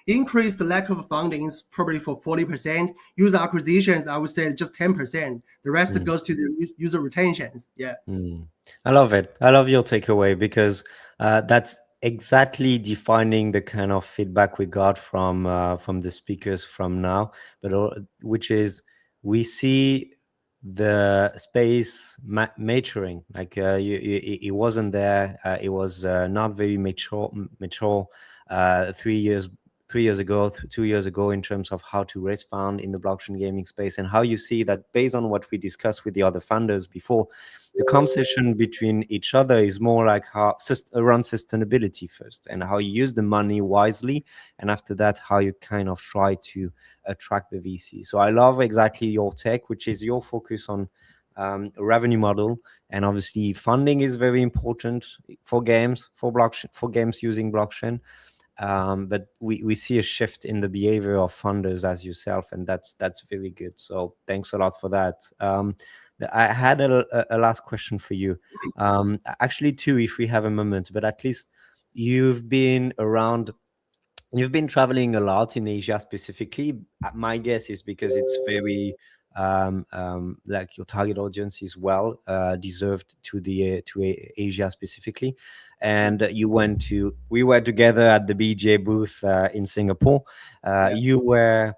increase the lack of fundings probably for 40%. User acquisitions, I would say just 10%. The rest goes to the user retentions. I love it. I love your takeaway, because that's exactly defining the kind of feedback we got from the speakers from now, but which is, we see the space maturing. Like it wasn't there. It was not very mature 3 years ago, 2 years ago, in terms of how to raise fund in the blockchain gaming space, and how you see that based on what we discussed with the other funders before, the conversation between each other is more like how around sustainability first, and how you use the money wisely, and after that, how you kind of try to attract the VC. So I love exactly your take, which is your focus on revenue model, and obviously funding is very important for games, for blockchain, for games using blockchain. But we see a shift in the behavior of funders as yourself, and that's very good. So thanks a lot for that. I had a last question for you. Actually, two, if we have a moment, but at least you've been traveling a lot in Asia specifically. My guess is because it's very like your target audience is well deserved to Asia specifically, and we were together at the BGA booth in Singapore. You were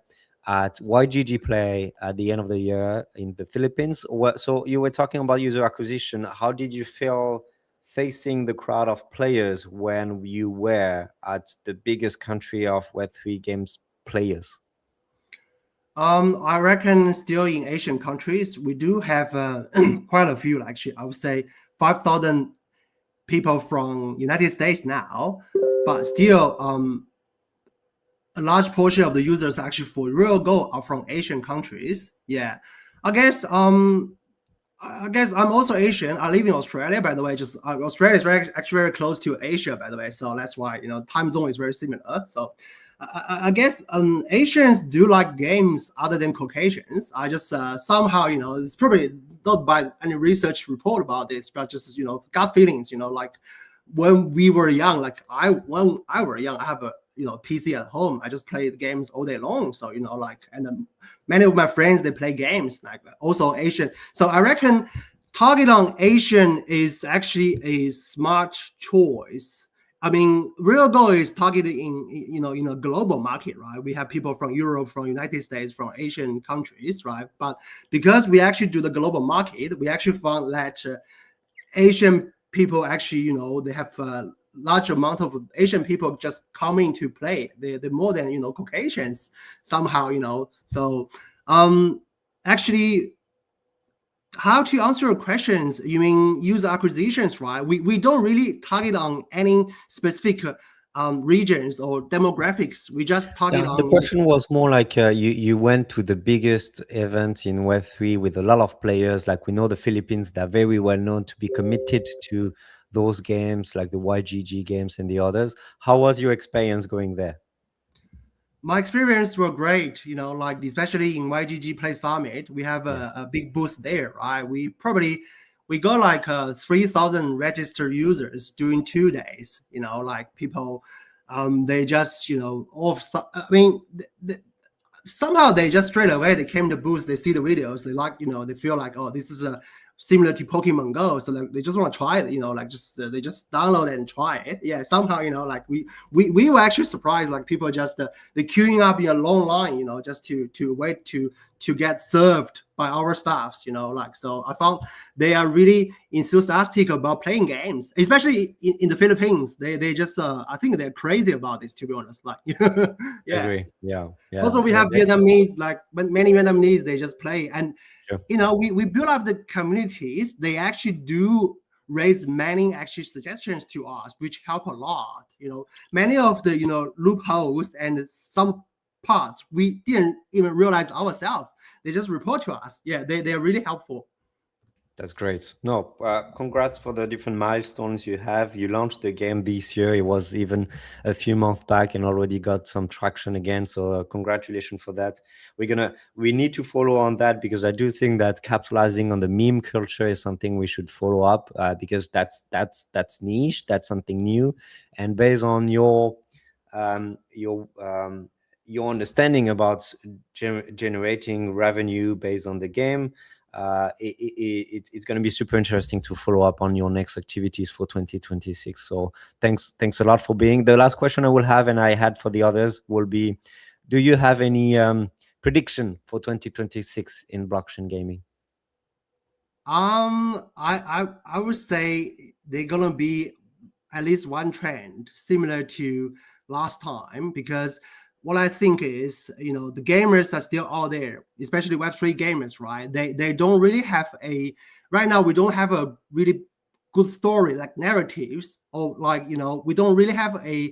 at YGG Play at the end of the year in the Philippines. So you were talking about user acquisition. How did you feel facing the crowd of players when you were at the biggest country of Web3 games players? I reckon still in Asian countries, we do have quite a few, actually. I would say 5,000 people from United States now, but still a large portion of the users actually for real go are from Asian countries. I guess I'm also Asian. I live in Australia, by the way. Just Australia is actually very close to Asia, by the way. So that's why time zone is very similar. So I guess Asians do like games other than Caucasians. I just somehow it's probably not by any research report about this, but just gut feelings. Like when we were young, when I were young, I have PC at home. I just play the games all day long. So like, and many of my friends, they play games like also Asian. So I reckon target on Asian is actually a smart choice. I mean, real goal is targeted in a global market, right? We have people from Europe, from United States, from Asian countries, right? But because we actually do the global market, we actually found that Asian people actually, they have a large amount of Asian people just coming to play. They're more than Caucasians somehow. So actually, how to answer your questions? You mean user acquisitions, right? We don't really target on any specific regions or demographics. We just target on. The question was more like you went to the biggest event in Web3 with a lot of players. Like we know the Philippines, they're very well known to be committed to those games, like the YGG games and the others. How was your experience going there? My experience were great, like especially in YGG Play Summit, we have a big booth there, right? We got like 3,000 registered users during 2 days, like people, they just, somehow they just straight away, they came to booth, they see the videos, they like, they feel like, oh, this is similar to Pokemon Go, so they just want to try it, like they just download it and try it. Yeah, somehow, like we were actually surprised, like people just they're queuing up in a long line, just to wait to get served by our staffs, like, so I found they are really enthusiastic about playing games, especially in the Philippines. They just I think they're crazy about this, to be honest. Like, yeah. I agree. Yeah. Also, we have Vietnamese, like many Vietnamese, they just play, and we build up the communities. They actually do raise many actually suggestions to us, which help a lot. Many of the loopholes and some parts we didn't even realize ourselves. They just report to us. Yeah, they're really helpful. That's great. No, congrats for the different milestones you have. You launched the game this year. It was even a few months back and already got some traction again. So congratulations for that. We need to follow on that, because I do think that capitalizing on the meme culture is something we should follow up, because that's niche. That's something new. And based on your understanding about generating revenue based on the game, it's going to be super interesting to follow up on your next activities for 2026. So thanks a lot for being. The last question I will have, and I had for the others, will be, do you have any prediction for 2026 in blockchain gaming? I would say they're gonna be at least one trend similar to last time, because what I think is, the gamers are still out there, especially Web3 gamers, right? They don't really have right now, we don't have a really good story, like narratives, or like, we don't really have a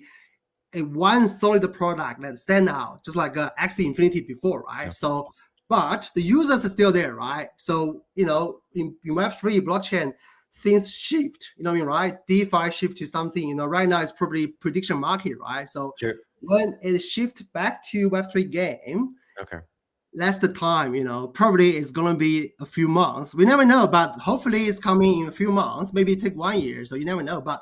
one solid product that stand out, just like Axie Infinity before, right? Yeah. So, but the users are still there, right? So, in Web3 blockchain, things shift, right? DeFi shift to something, right now it's probably prediction market, right? So sure. When it shifts back to Web3 game, okay, that's the time, probably it's going to be a few months. We never know, but hopefully it's coming in a few months. Maybe it take 1 year, so you never know, but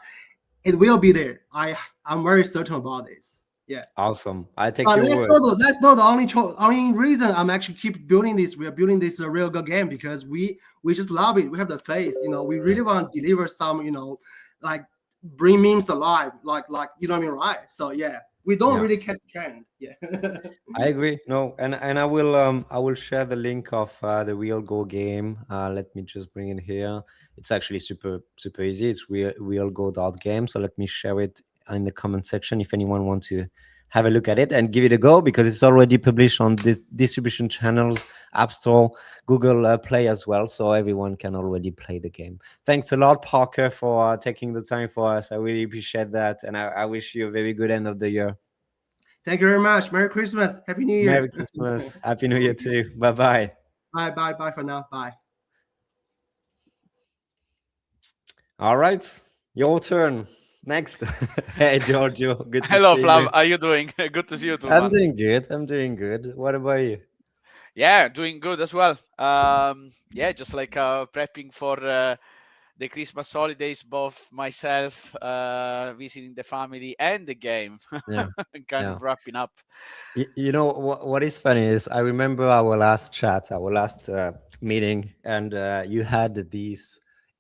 it will be there. I'm very certain about this. Yeah. Awesome. I take your word. That's not the only reason I'm actually keep building this. We are building this a real good game because we just love it. We have the faith, we really want to deliver some, like bring memes alive, like right? So yeah. We don't really catch the trend. Yeah. I agree. No, and I will share the link of the Real Go game. Let me just bring it here. It's actually super easy. It's realgo.game. So let me share it in the comment section if anyone wants to have a look at it and give it a go, because it's already published on the distribution channels, App Store, Google Play as well, so everyone can already play the game. Thanks a lot, Parker, for taking the time for us. I really appreciate that, and I wish you a very good end of the year. Thank you very much. Merry Christmas. Happy New Year. Merry Christmas. Happy New Year too. Bye-bye. Bye for now. Bye. All right, your turn. Next. Hey, Giorgio. Good to Hello, see Flav. you. How are you doing? Good to see you too. I'm doing good. What about you? Yeah, doing good as well. Yeah, just like prepping for the Christmas holidays, both myself visiting the family and the game, Yeah. kind Yeah. of wrapping up. You know what is funny is I remember our last chat, our last meeting, and you had these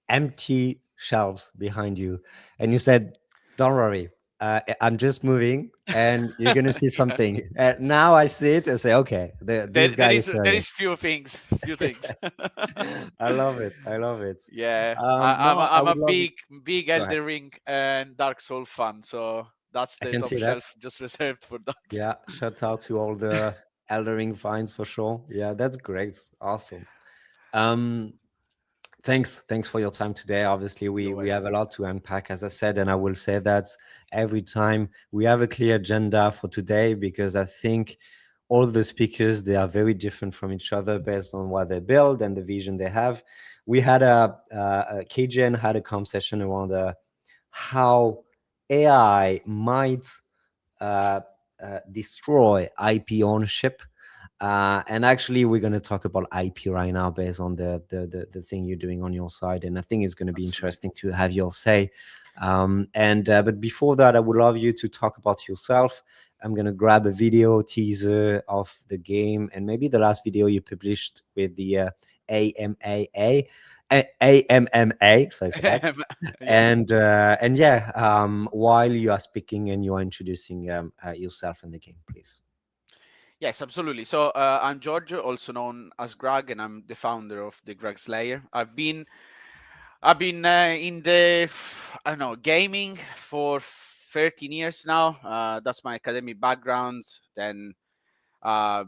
empty shelves behind you, and you said, "Don't worry, I'm just moving, and you're gonna see something." Now I see it and say, "Okay, this guy is There serious." is few things, few things. I love it. I love it. Yeah, No, I I'm a would love you. big Go ahead. Elden Ring and Dark Soul fan, so that's I the can top see that. shelf just reserved for that. Yeah, shout out to all the Eldering fans for sure. Yeah, that's great. Awesome. Um, thanks for your time today. Obviously, You're we have a welcome. lot to unpack, as I said, and I will say that every time we have a clear agenda for today because I think all the speakers they are very different from each other based on what they build and the vision they have. We had KJN had a conversation around how AI might uh, destroy IP ownership. And actually, we're going to talk about IP right now based on the thing you're doing on your side. And I think it's going to be Absolutely. interesting to have your say. But before that, I would love you to talk about yourself. I'm going to grab a video teaser of the game and maybe the last video you published with the AMAA. AMMA, sorry for that. Yeah. And yeah, while you are speaking and you are introducing yourself in the game, please. Yes, absolutely. So I'm Giorgio, also known as Greg, and I'm the founder of the Greg Slayer. I've been in the I don't know gaming for 13 years now. That's my academic background. Then I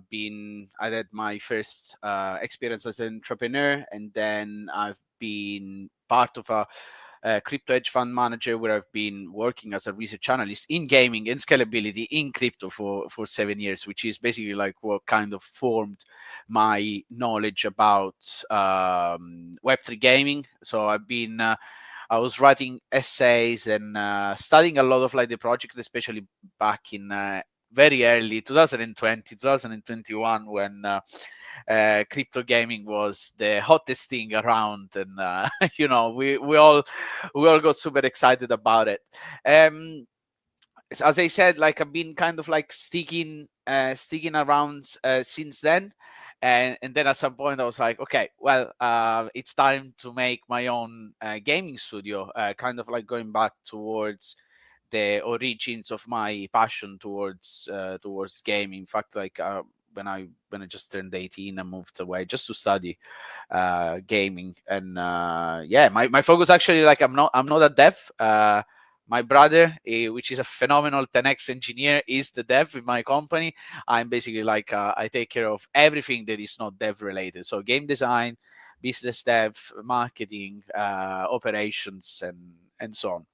had my first experience as an entrepreneur, and then I've been part of a crypto hedge fund manager where I've been working as a research analyst in gaming and scalability in crypto for 7 years, which is basically like what kind of formed my knowledge about Web3 gaming. So I was writing essays and studying a lot of like the project, especially back in very early 2020, 2021, when crypto gaming was the hottest thing around, and we all got super excited about it. As I said, like I've been kind of like sticking around since then. And then at some point I was like, okay, well, it's time to make my own gaming studio, kind of like going back towards the origins of my passion towards gaming. In fact, like when I just turned 18, I moved away just to study gaming. And yeah, my focus actually, like I'm not a dev. My brother, which is a phenomenal 10x engineer, is the dev in my company. I'm basically like I take care of everything that is not dev related, so game design, business dev, marketing, operations, and so on.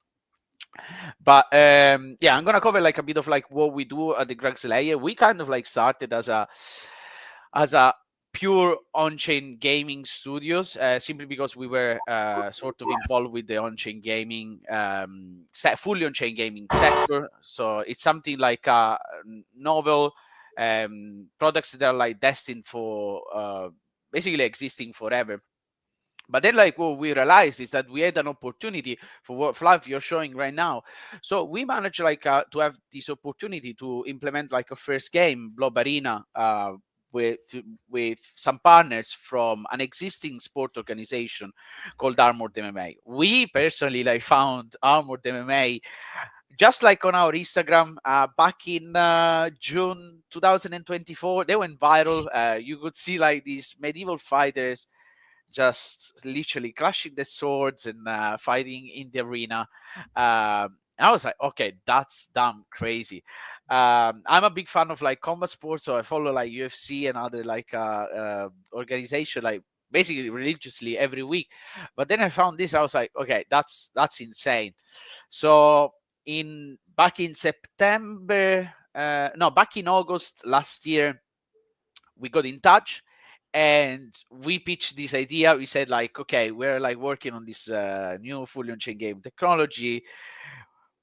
But yeah, I'm gonna cover like a bit of like what we do at the Greg Slayer. We kind of like started as a pure on-chain gaming studios, simply because we were sort of involved with the on-chain gaming, fully on-chain gaming sector. So it's something like novel products that are like destined for basically existing forever. But then, like, what we realized is that we had an opportunity for what Flav you're showing right now. So we managed, like, to have this opportunity to implement like a first game, Blob Arena, with some partners from an existing sport organization called Armored MMA. We personally like found Armored MMA just like on our Instagram back in June 2024. They went viral. You could see like these medieval fighters just literally clashing the swords and fighting in the arena. I was like, okay, that's damn crazy. I'm a big fan of like combat sports, so I follow like UFC and other like organization, like basically religiously every week. But then I found this, I was like, okay, that's insane. So back in September, no, back in August last year, we got in touch and we pitched this idea. We said like, okay, we're like working on this new fully on-chain game technology.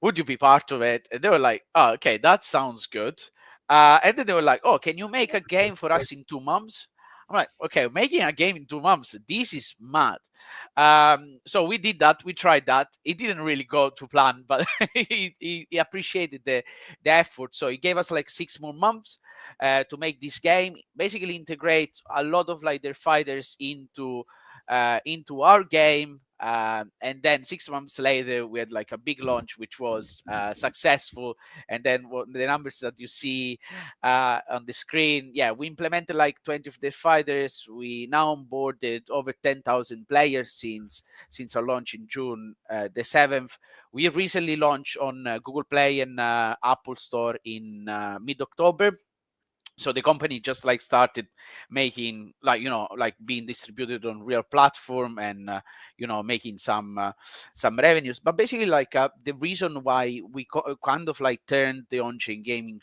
Would you be part of it? And they were like, oh, okay, that sounds good. And then they were like, oh, can you make a game for us in 2 months? I'm like, okay, making a game in 2 months, this is mad. So we did that. We tried that. It didn't really go to plan, but he appreciated the effort. So he gave us like 6 more months to make this game. Basically, integrate a lot of like their fighters into our game. And then 6 months later, we had like a big launch, which was successful. And then the numbers that you see on the screen, yeah, we implemented like 20 of the fighters. We now onboarded over 10,000 players since our launch in June the 7th. We recently launched on Google Play and Apple Store in mid-October. So the company just like started making like being distributed on real platform and making some revenues. But basically like the reason why we kind of like turned the on-chain gaming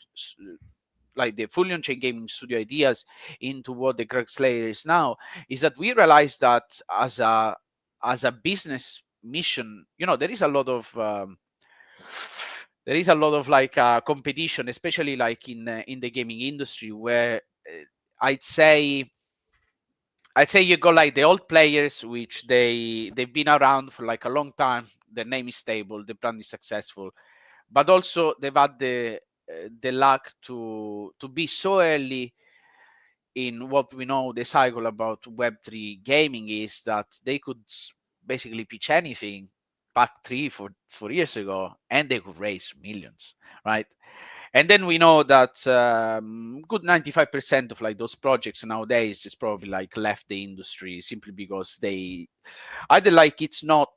like the fully on-chain gaming studio ideas into what the Greg Slayer is now is that we realized that as a business mission, there is a lot of like competition, especially like in the gaming industry, where I'd say you got like the old players, which they've been around for like a long time. Their name is stable, the brand is successful, but also they've had the luck to be so early in what we know the cycle about Web3 gaming is that they could basically pitch anything back 3-4 years ago and they could raise millions, right? And then we know that good 95% of like those projects nowadays is probably like left the industry simply because they either like it's not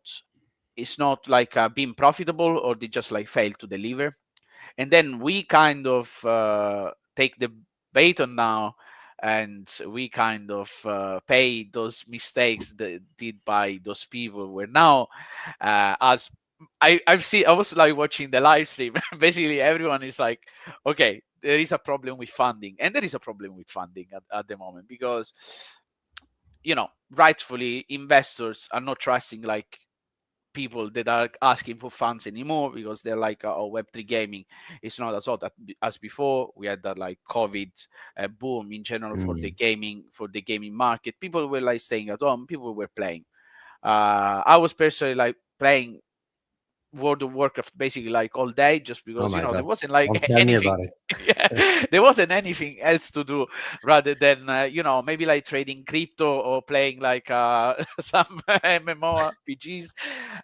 like being profitable, or they just like fail to deliver. And then we kind of take the baton now, and we kind of pay those mistakes that did by those people. Where now, as I've seen, I was like watching the live stream. Basically, everyone is like, okay, there is a problem with funding, and there is a problem with funding at the moment because, rightfully, investors are not trusting like people that are asking for funds anymore because they're like, oh, Web3 gaming is not as hot as before. We had that like COVID boom in general for the gaming market. People were like staying at home. People were playing. I was personally like playing World of Warcraft basically like all day, just because there wasn't like Don't tell me anything. about it. There wasn't anything else to do rather than maybe like trading crypto or playing like some MMORPGs.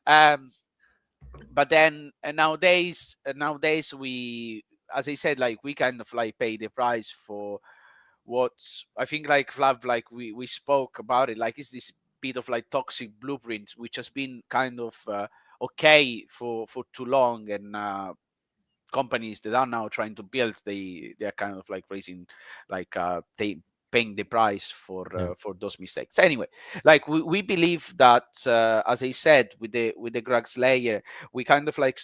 But then nowadays we, as I said, like we kind of like pay the price for what I think like Flav, like we spoke about it, like is this bit of like toxic blueprint which has been kind of okay for too long, and companies that are now trying to build, they're kind of like raising like they paying the price for those mistakes. Anyway, like we believe that as I said with the Grug's layer, we kind of like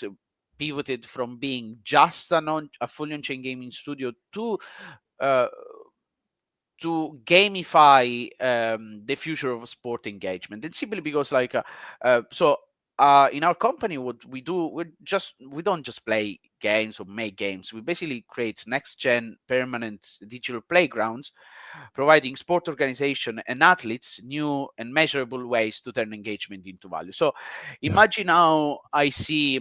pivoted from being just a fully on-chain gaming studio to gamify the future of sport engagement. And simply because like in our company, what we do, we don't just play games or make games. We basically create next gen permanent digital playgrounds, providing sport organization and athletes new and measurable ways to turn engagement into value. So imagine how I see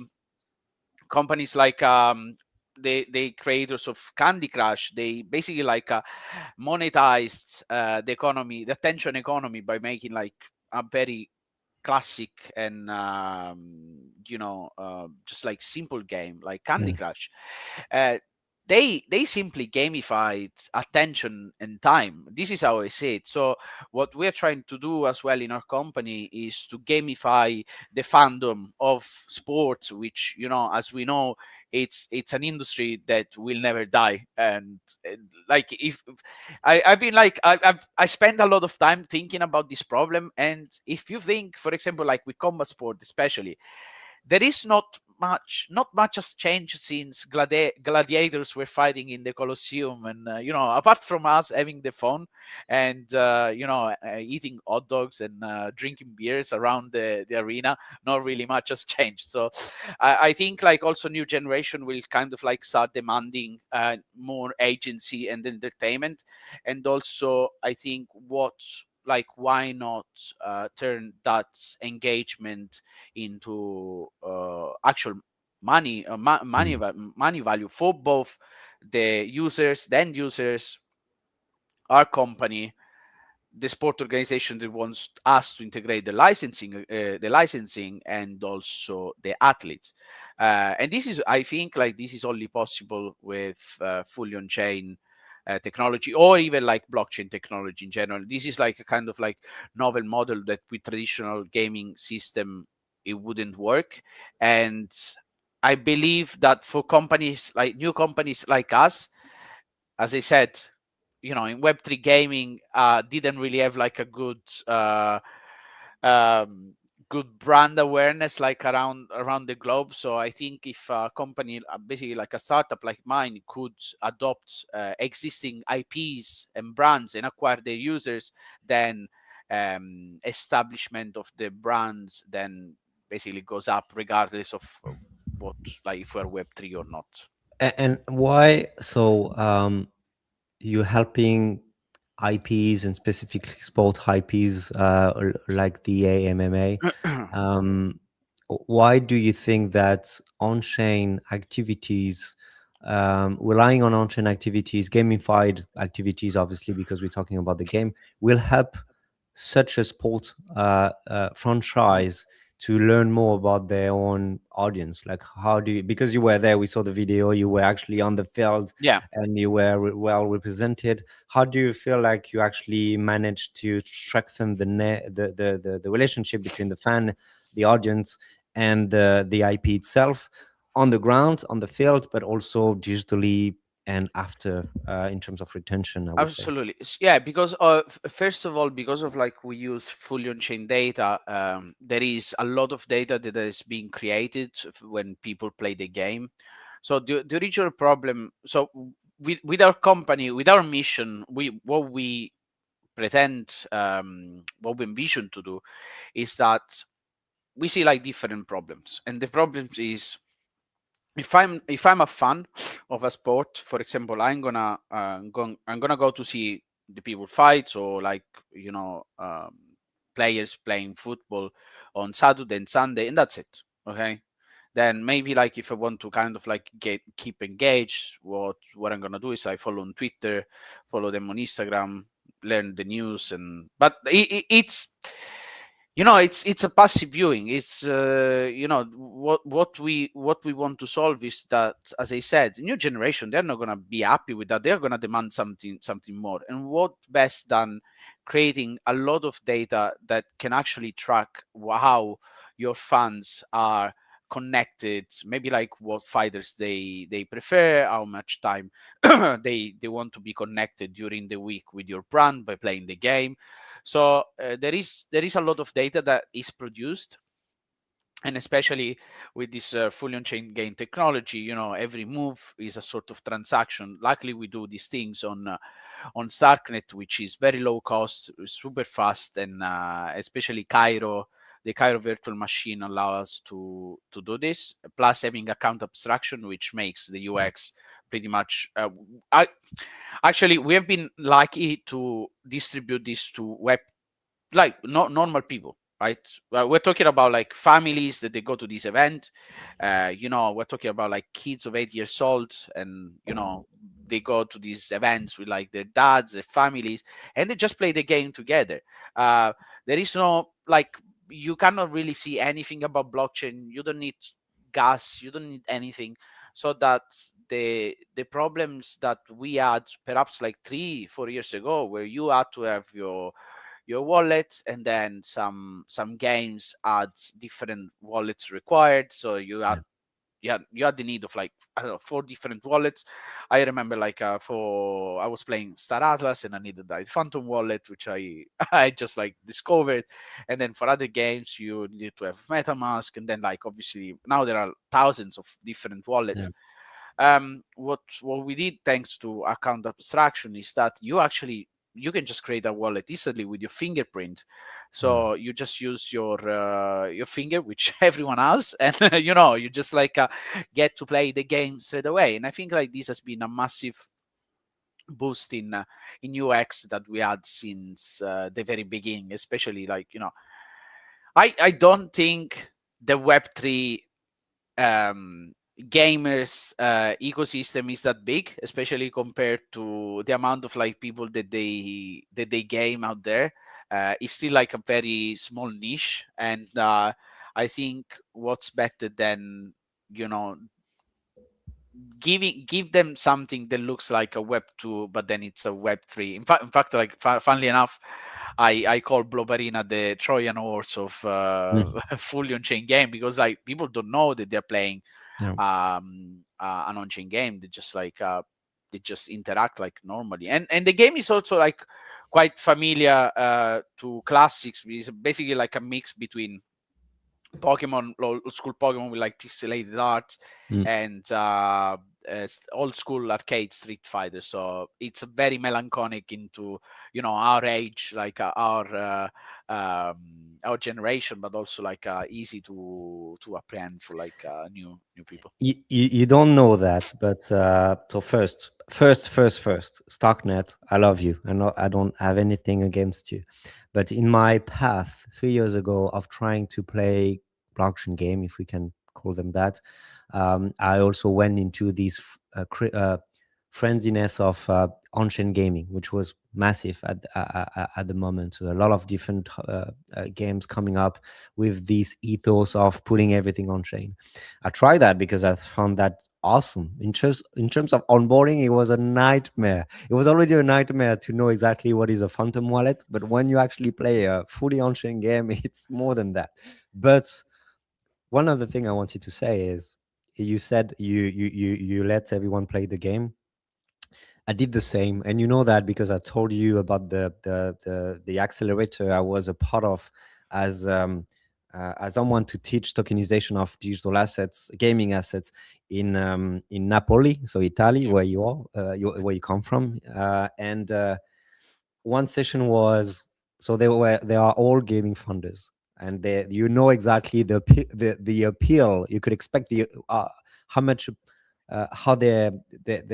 companies like the creators of Candy Crush. They basically like monetized the economy, the attention economy, by making like a very classic and just like simple game like Candy Crush. They simply gamified attention and time. This is how I see it. So what we're trying to do as well in our company is to gamify the fandom of sports, which as we know, it's an industry that will never die. And like if I've been like I spend a lot of time thinking about this problem. And if you think, for example, like with combat sport especially, there is not much has changed since gladiators were fighting in the Colosseum, and apart from us having the phone and eating hot dogs and drinking beers around the arena, not really much has changed. So I think like also new generation will kind of like start demanding more agency and entertainment, and also I think why not turn that engagement into actual money, money value for both the users, the end users, our company, the sport organization that wants us to integrate the licensing, and also the athletes. And this is, I think, like this is only possible with fully on-chain technology, or even like blockchain technology in general. This is like a kind of like novel model that with traditional gaming system it wouldn't work. And I believe that for companies like new companies like us, as I said, in Web3 gaming didn't really have like a um, good brand awareness like around the globe. So I think if a company, basically like a startup like mine, could adopt existing IPs and brands and acquire their users, then establishment of the brands then basically goes up regardless of what, like if we're Web3 or not. And why? So you helping IPs and specifically sport IPs like the AMMA. Why do you think that on-chain activities, relying on on-chain activities, gamified activities, obviously because we're talking about the game, will help such a sport franchise to learn more about their own audience? Like, how do you, because you were there, we saw the video, you were actually on the field, Yeah. and you were well represented. How do you feel like you actually managed to strengthen the relationship between the fan, the audience, and the IP itself, on the ground, on the field, but also digitally and after, in terms of retention, I would say? Absolutely. Yeah, because first of all, because of like we use fully on-chain data, there is a lot of data that is being created when people play the game. So the original problem, so with our company, with our mission, what we pretend, what we envision to do is that we see like different problems, and the problems is if I'm a fan of a sport, for example, I'm gonna go to see the people fight, or like players playing football on Saturday and Sunday, and that's it. Okay, then maybe like if I want to kind of like keep engaged, what I'm gonna do is I follow on Twitter, follow them on Instagram, learn the news, but it's it's a passive viewing. It's what we want to solve is that, as I said, new generation, they're not going to be happy with that. They're going to demand something more. And what best than creating a lot of data that can actually track how your fans are connected, maybe like what fighters they prefer, how much time they want to be connected during the week with your brand by playing the game. So there is a lot of data that is produced, and especially with this fully on-chain game technology, every move is a sort of transaction. Luckily, we do these things on Starknet, which is very low cost, super fast, and especially Cairo. The Cairo virtual machine allows us to do this, plus having account abstraction, which makes the UX pretty much. Actually, we have been lucky to distribute this to not normal people, right? We're talking about like families that they go to this event. We're talking about like kids of 8 years old, and they go to these events with like their dads, their families, and they just play the game together. There is no like, you cannot really see anything about blockchain. You don't need gas, you don't need anything, so that the problems that we had perhaps like 3-4 years ago, where you had to have your wallet, and then some games had different wallets required, so you had you had the need of like, I don't know, 4 different wallets. I remember like I was playing Star Atlas and I needed the Phantom wallet, which I I just like discovered. And then for other games you need to have MetaMask, and then like obviously now there are thousands of different wallets. What we did thanks to account abstraction is that you can just create a wallet easily with your fingerprint. So you just use your finger, which everyone has, and you just like get to play the game straight away. And I think like this has been a massive boost in UX that we had since the very beginning, especially like I don't think the Web3 gamers ecosystem is that big, especially compared to the amount of like people that they game out there. It's still like a very small niche, and I think what's better than give them something that looks like a Web 2, but then it's a Web 3. In fact, like funnily enough, I call Blob Arena the Trojan horse of fully on-chain game, because like people don't know that they're playing an on-chain game. They just like they just interact like normally, and the game is also like quite familiar to classics. It's basically like a mix between Pokemon, old school Pokemon with like pixelated art, and old school arcade Street Fighter. So it's very melancholic into our age, like our generation, but also like easy to apprehend for like new people. You don't know that, but so first, Starknet, I love you. I don't have anything against you, but in my path 3 years ago of trying to play blockchain game, if we can call them that, I also went into this frenziness of on-chain gaming, which was massive at the moment. So a lot of different games coming up with this ethos of putting everything on chain. I tried that because I found that awesome. In terms of onboarding, it was a nightmare. It was already a nightmare to know exactly what is a Phantom wallet, but when you actually play a fully on-chain game, it's more than that. But one other thing I wanted to say is, you said you let everyone play the game. I did the same, and you know that because I told you about the accelerator I was a part of as someone to teach tokenization of digital assets, gaming assets in Napoli, so Italy, where you are, where you come from, and one session was, so they are all gaming funders, and they exactly the appeal you could expect, the how much how they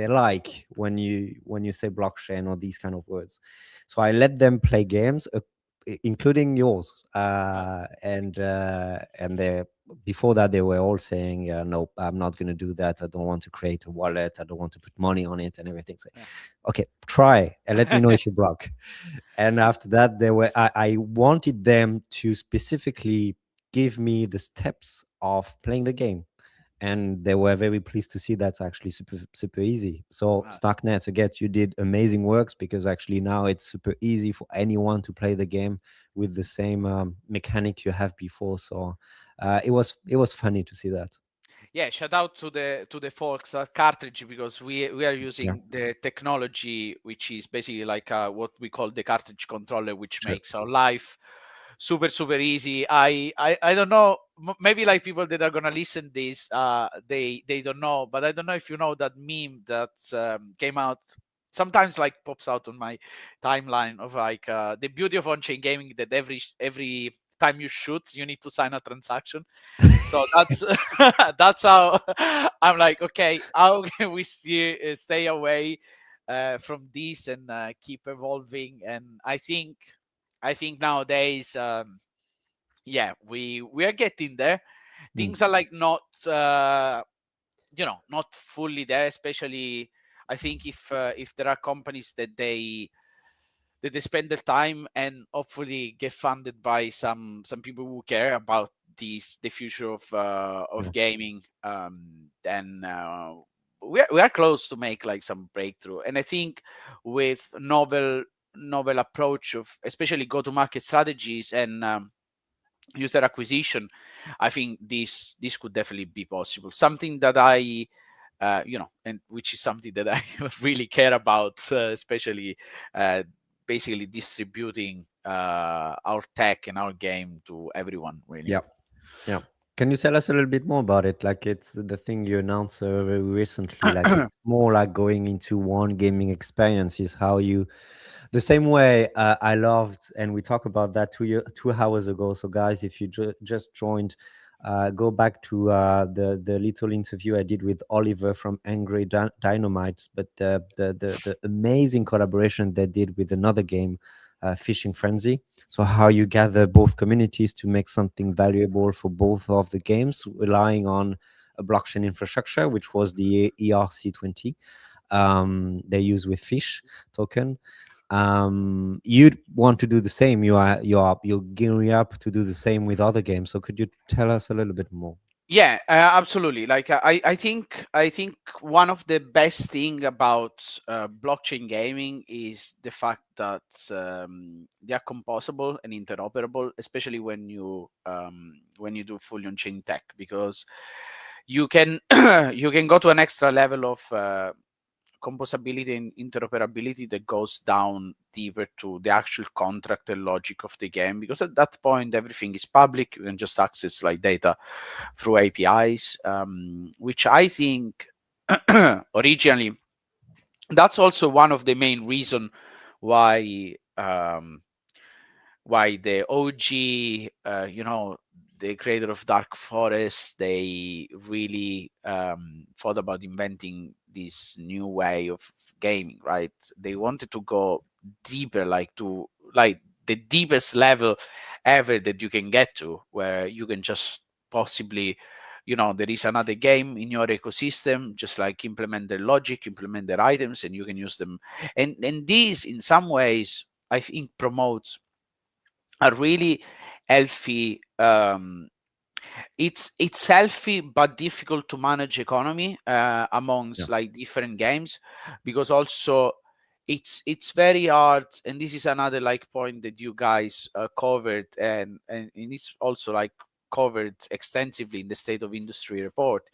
like when you say blockchain or these kind of words. So I let them play games, including yours, and they, before that, they were all saying, no, I'm not going to do that, I don't want to create a wallet, I don't want to put money on it and everything. So, okay, try and let me know if you block. And after that, I wanted them to specifically give me the steps of playing the game, and they were very pleased to see that's actually super easy. So Starknet, again, you did amazing works, because actually now it's super easy for anyone to play the game with the same mechanic you have before. So it was funny to see that. Yeah, shout out to the folks at Cartridge, because we are using the technology, which is basically like what we call the cartridge controller, which makes our life super easy. I don't know, maybe like people that are gonna listen this, they don't know, but I don't know if you know that meme that came out, sometimes like pops out on my timeline, of like the beauty of on-chain gaming, that every time you shoot, you need to sign a transaction. So that's how I'm like, okay, how can we stay away from this and keep evolving? And I think nowadays, we are getting there. Things are like not not fully there, especially I think if there are companies that they spend their time and hopefully get funded by some people who care about the future of gaming, then we are close to make like some breakthrough. And I think with novel approach of especially go-to-market strategies and user acquisition, I think this could definitely be possible. Something that I and which is something that I really care about, especially basically distributing our tech and our game to everyone, really. Yeah. Can you tell us a little bit more about it? Like, it's the thing you announced very recently. Like, it's more like going into one gaming experience. Is how you, the same way I loved, and we talked about that 2 hours ago. So, guys, if you just joined, go back to the little interview I did with Oliver from Angry Dynamite, but the amazing collaboration they did with another game, Fishing Frenzy. So how you gather both communities to make something valuable for both of the games, relying on a blockchain infrastructure, which was the ERC20 they use with Fish token. You'd want to do the same. You're gearing up to do the same with other games. So could you tell us a little bit more? Yeah, absolutely. Like I think one of the best thing about blockchain gaming is the fact that they are composable and interoperable, especially when you do fully on-chain tech, because you can you can go to an extra level of composability and interoperability that goes down deeper to the actual contract and logic of the game, because at that point everything is public. You can just access like data through APIs, which I think originally that's also one of the main reason why the OG, the creator of Dark Forest, they really thought about inventing this new way of gaming, right? They wanted to go deeper, like the deepest level ever that you can get to, where you can just possibly, there is another game in your ecosystem, just like implement their logic, implement their items, and you can use them. And this, in some ways, I think promotes a really healthy it's healthy but difficult to manage economy amongst like different games, because also it's very hard, and this is another like point that you guys covered, and it's also like covered extensively in the State of Industry report,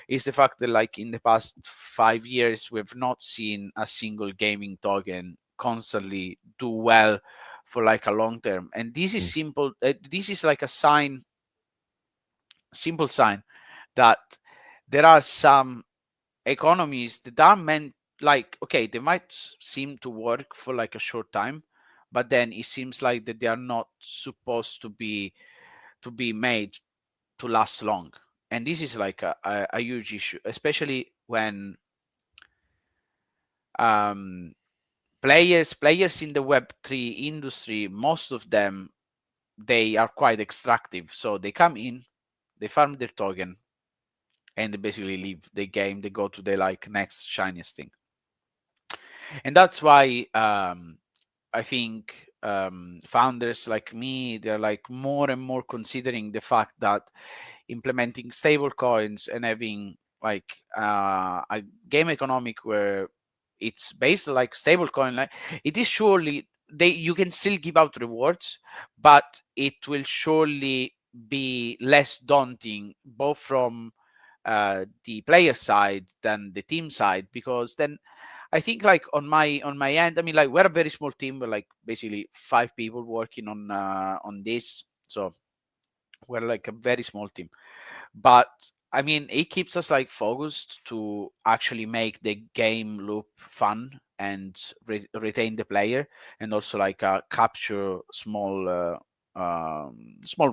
is the fact that like in the past 5 years we've not seen a single gaming token constantly do well for like a long term. And this is simple, this is like a simple sign that there are some economies that are meant, like, okay, they might seem to work for like a short time, but then it seems like that they are not supposed to be made to last long. And this is like a huge issue, especially when players in the Web3 industry, most of them, they are quite extractive. So they come in, they farm their token, and they basically leave the game. They go to the like next shiniest thing. And that's why I think founders like me, they're like more and more considering the fact that implementing stable coins and having like a game economic where it's based like stable coin, like it is surely, you can still give out rewards, but it will surely be less daunting both from the player side than the team side, because then I think like on my end, I mean, like, we're a very small team. We're like basically 5 people working on this, so we're like a very small team. But I mean, it keeps us like focused to actually make the game loop fun and retain the player, and also like capture small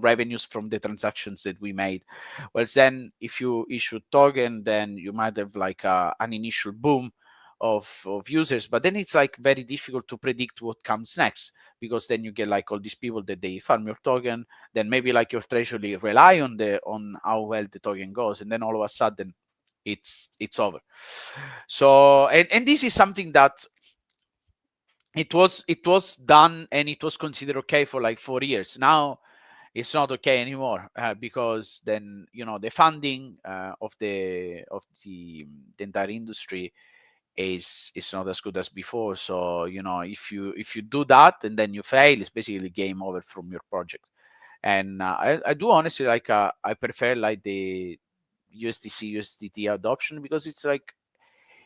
revenues from the transactions that we made. Whereas then if you issue token, then you might have like an initial boom of users, but then it's like very difficult to predict what comes next, because then you get like all these people that they farm your token, then maybe like your treasury rely on how well the token goes, and then all of a sudden it's over. So and this is something that it was done and it was considered okay for like 4 years. Now it's not okay anymore, because then the funding of the entire industry is not as good as before. So if you do that and then you fail, it's basically game over from your project. And I do honestly like I prefer like the USDC USDT adoption, because it's like,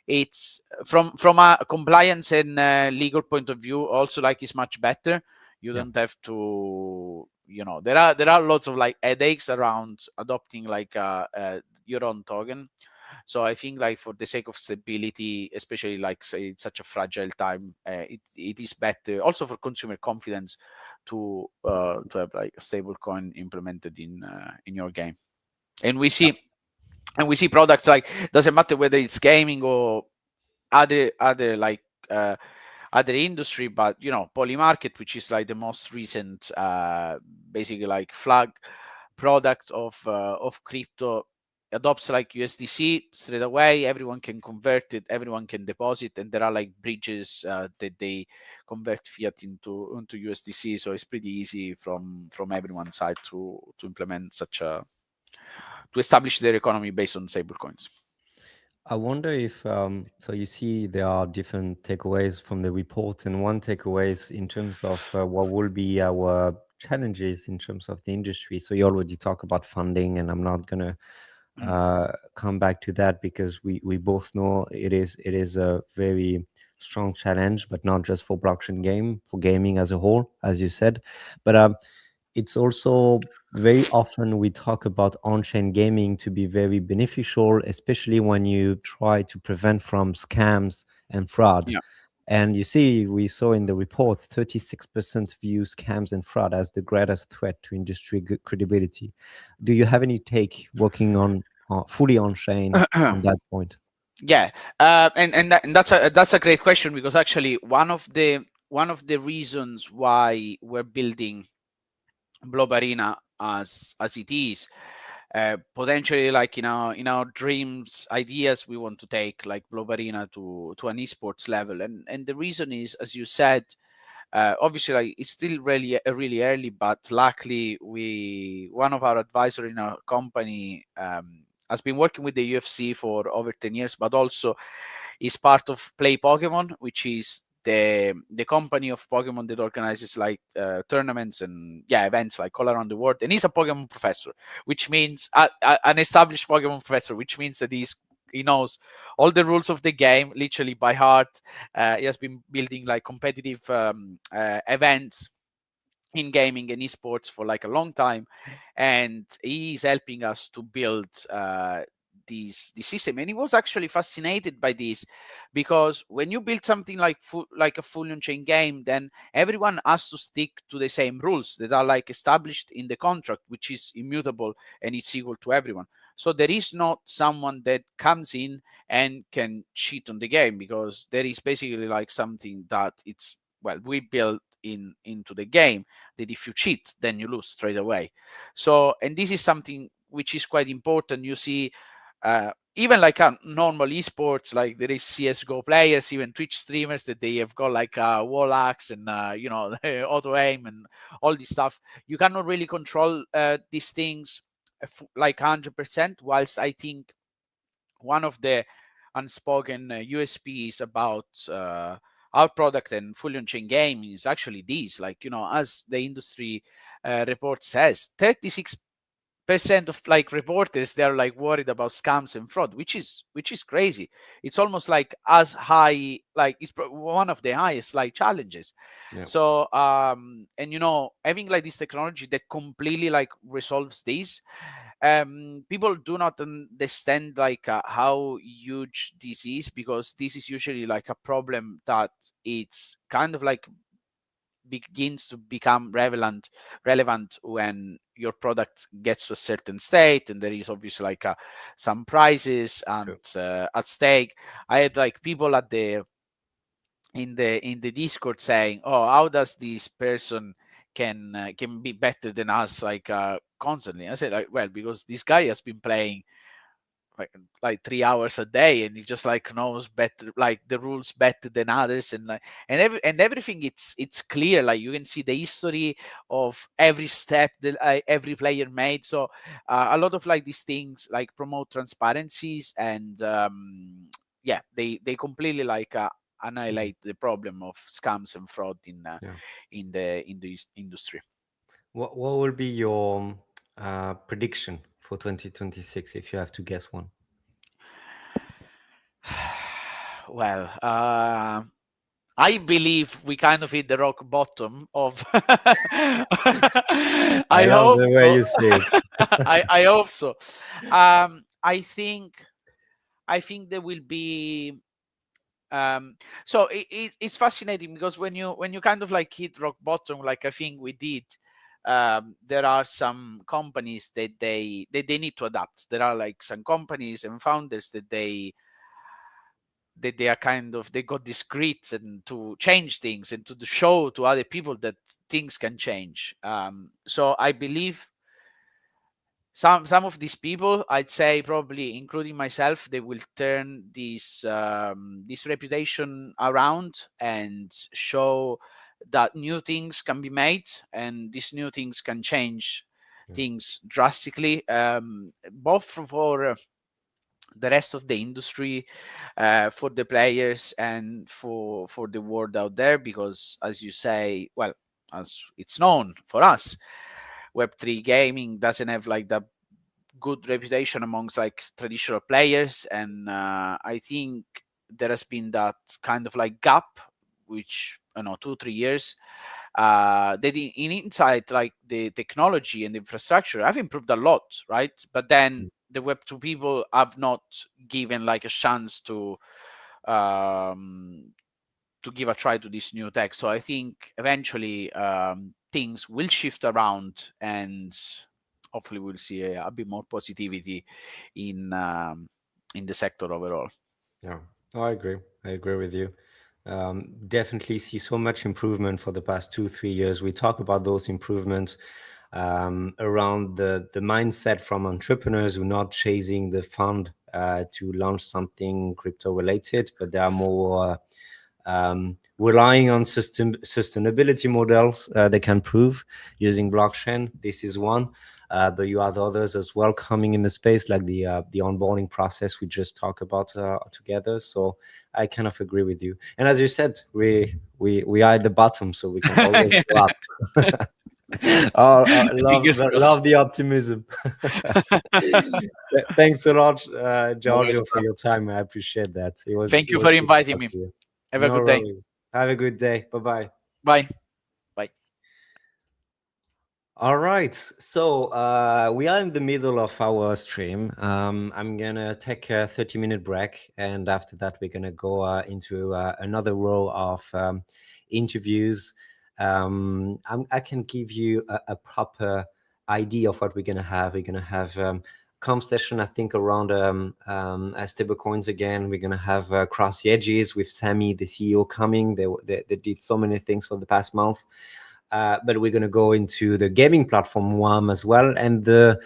it's from a compliance and legal point of view also, like, it's much better. You don't have to, there are lots of like headaches around adopting like your own token. So I think, like, for the sake of stability, especially like, say, it's such a fragile time, it is better also for consumer confidence to have like a stable coin implemented in your game. And we see products, like, doesn't matter whether it's gaming or other like other industry, but Polymarket, which is like the most recent basically like flag product of crypto, adopts like USDC straight away. Everyone can convert it, everyone can deposit, and there are like bridges that they convert fiat into USDC. So it's pretty easy from everyone's side to implement such a, to establish their economy based on stablecoins. I wonder if, so you see there are different takeaways from the report, and one takeaway is in terms of what will be our challenges in terms of the industry. So you already talk about funding, and I'm not going to come back to that, because we both know it is a very strong challenge, but not just for blockchain for gaming as a whole, as you said. But it's also very often we talk about on-chain gaming to be very beneficial, especially when you try to prevent from scams and fraud. Yeah. And you see, we saw in the report, 36% view scams and fraud as the greatest threat to industry credibility. Do you have any take working on fully on-chain on that point? Yeah, and that's a great question, because actually one of the reasons why we're building Blob Arena as it is, potentially, like, in our dreams, ideas, we want to take like Blob Arena to an esports level, and the reason is, as you said, obviously, like, it's still really early, but luckily one of our advisor in our company has been working with the UFC for over 10 years, but also is part of Play Pokemon, which is the company of Pokemon that organizes like tournaments and events like all around the world. And he's a Pokemon professor, which means an established Pokemon professor, which means that he knows all the rules of the game literally by heart. He has been building like competitive events in gaming and esports for like a long time, and he's helping us to build this system. And he was actually fascinated by this, because when you build something like a full on-chain game, then everyone has to stick to the same rules that are like established in the contract, which is immutable and it's equal to everyone. So there is not someone that comes in and can cheat on the game, because there is basically like something that we built into the game, that if you cheat, then you lose straight away. So, and this is something which is quite important. You see, even like a normal esports, like there is CS:GO players, even Twitch streamers, that they have got like a wall axe and auto aim and all this stuff. You cannot really control these things like 100%. Whilst I think one of the unspoken USPs about our product and fully on-chain game is actually this. Like, as the industry report says, 36% of like reporters, they're like worried about scams and fraud, which is crazy. It's almost like as high, like it's one of the highest like challenges. Yeah. So and having like this technology that completely like resolves this, people do not understand like how huge this is, because this is usually like a problem that it's kind of like begins to become relevant when your product gets to a certain state, and there is obviously like some prizes and at stake. I had like people in the Discord saying, "Oh, how does this person can be better than us like constantly?" I said, like, well, because this guy has been playing like 3 hours a day, and he just like knows better, like the rules better than others, and like and everything, it's clear. Like you can see the history of every step that every player made. So a lot of like these things like promote transparencies, and they completely like annihilate the problem of scams and fraud in the industry. What will be your prediction for 2026 if you have to guess one? Well, I believe we kind of hit the rock bottom of. I I love hope the way so. you say it. I hope so. I think there will be. So it's fascinating because when you kind of like hit rock bottom, like I think we did, there are some companies that they need to adapt. There are like some companies and founders that they are kind of, they got this grit and to change things and to show to other people that things can change. So I believe some of these people, I'd say probably including myself, they will turn this reputation around and show that new things can be made and these new things can change things drastically, both for the rest of the industry, for the players and for the world out there, because as you say, well, as it's known for us, web3 gaming doesn't have like the good reputation amongst like traditional players, and I think there has been that kind of like gap, which, I don't know, 2-3 years, that in inside, like the technology and the infrastructure have improved a lot, right? But then the web2 people have not given like a chance um to give a try to this new tech. So I think eventually things will shift around, and hopefully we'll see a bit more positivity in the sector overall. Yeah, I agree. I agree with you. Definitely see so much improvement for the past 2-3 years. We talk about those improvements around the mindset from entrepreneurs who are not chasing the fund to launch something crypto related, but they are more relying on sustainability models they can prove using blockchain. This is one. But you have others as well coming in the space, like the onboarding process we just talked about together. So I kind of agree with you. And as you said, we are at the bottom, so we can always go up. Oh, Fingers crossed. love the optimism. Thanks a lot, Giorgio, for your time. I appreciate that. Thank you it was for good to inviting talk me. to you. Have a No good day. worries. Have a good day. Bye-bye. Bye. Bye. All right, so we are in the middle of our stream. I'm gonna take a 30-minute break, and after that, we're gonna go into another row of interviews. I can give you a proper idea of what we're gonna have. We're gonna have comp session, I think, around stable coins again. We're gonna have Cross the Edges with Sammy, the CEO, coming. They did so many things for the past month. But we're going to go into the gaming platform WAM as well, and the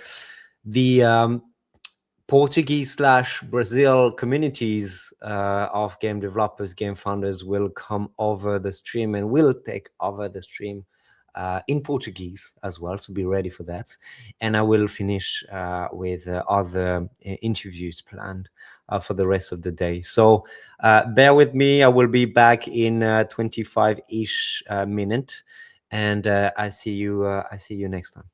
Portuguese/Brazil communities of game developers, game founders will come over the stream and will take over the stream in Portuguese as well. So be ready for that. And I will finish with other interviews planned for the rest of the day. So bear with me. I will be back in 25-ish minute. And I see you next time.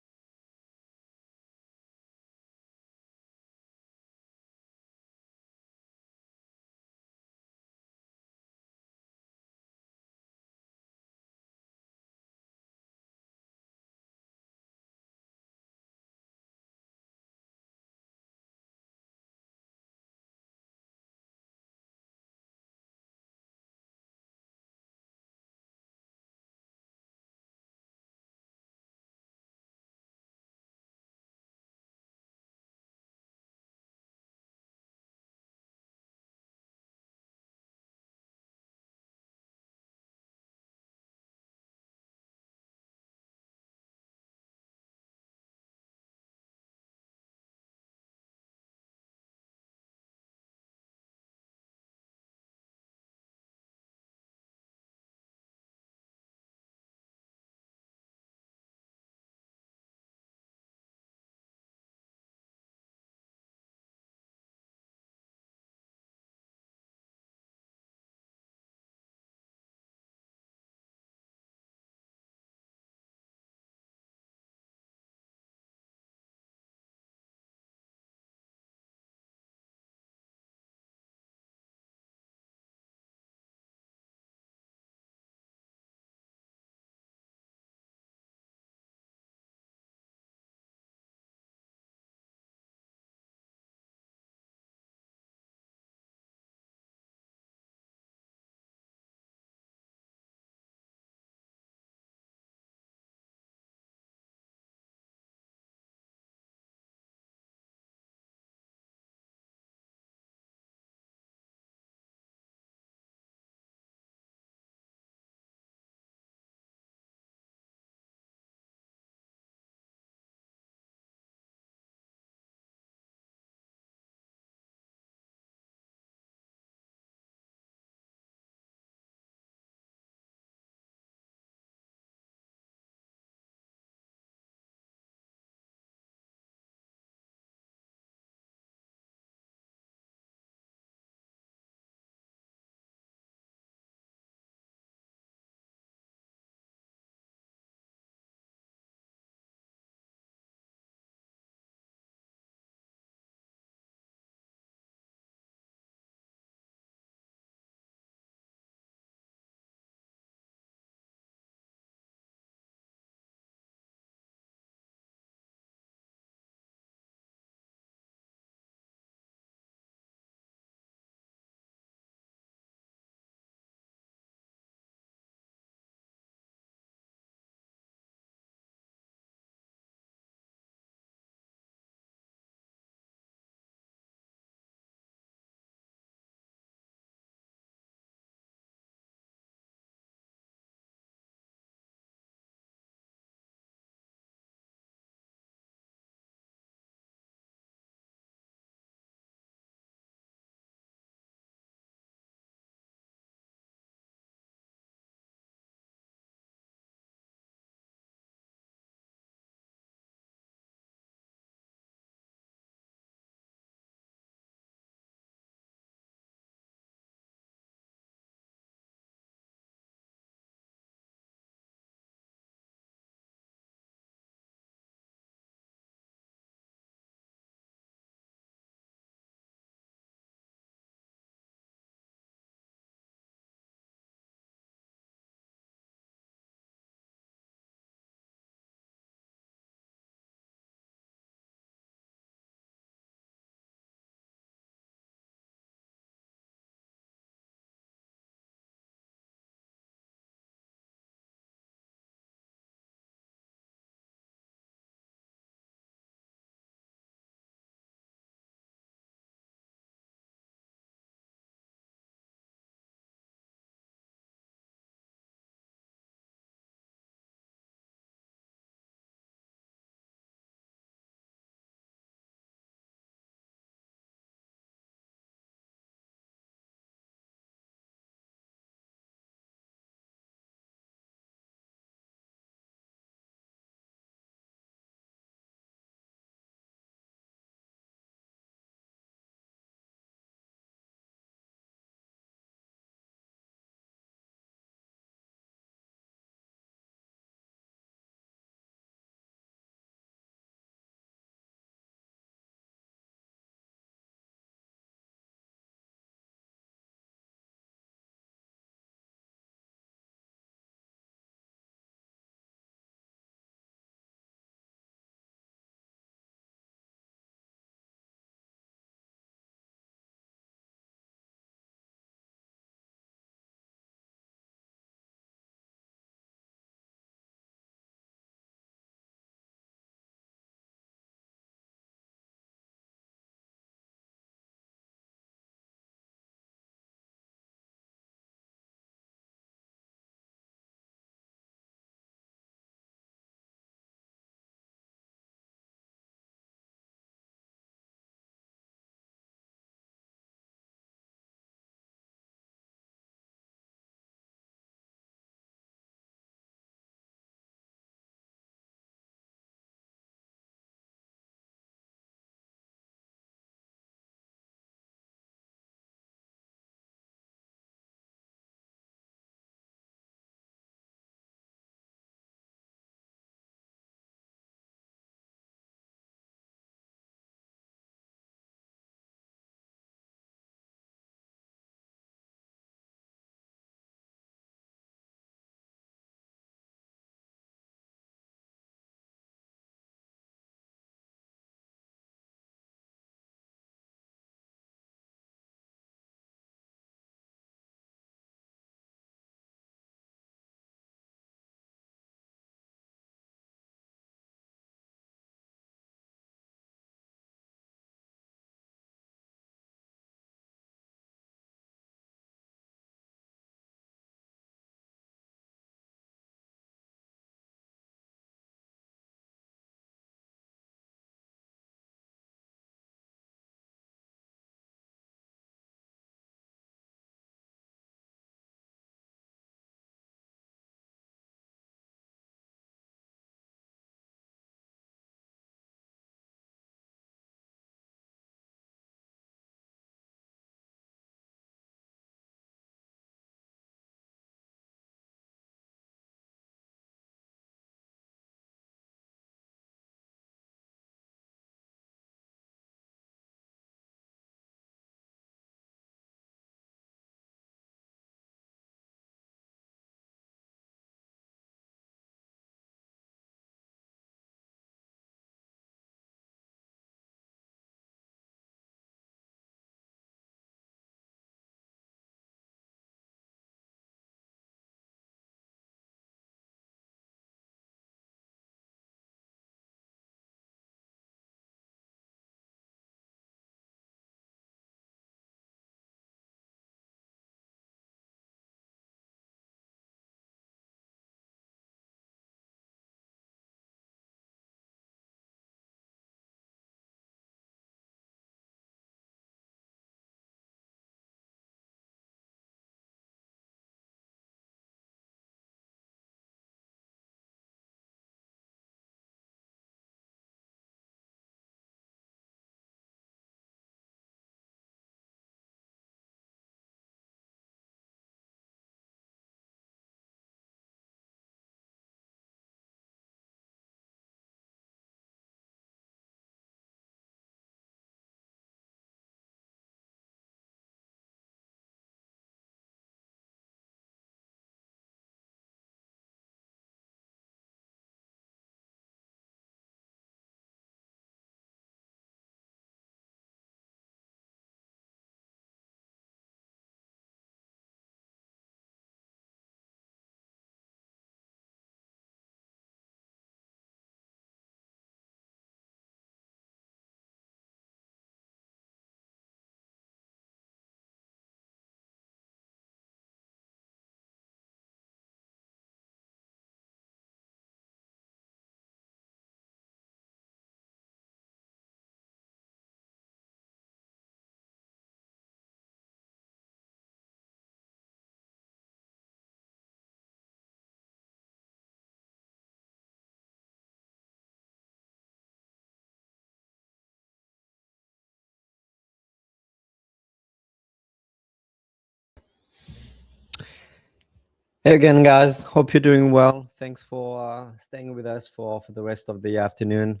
Hey again, guys. Hope you're doing well. Thanks for staying with us for the rest of the afternoon.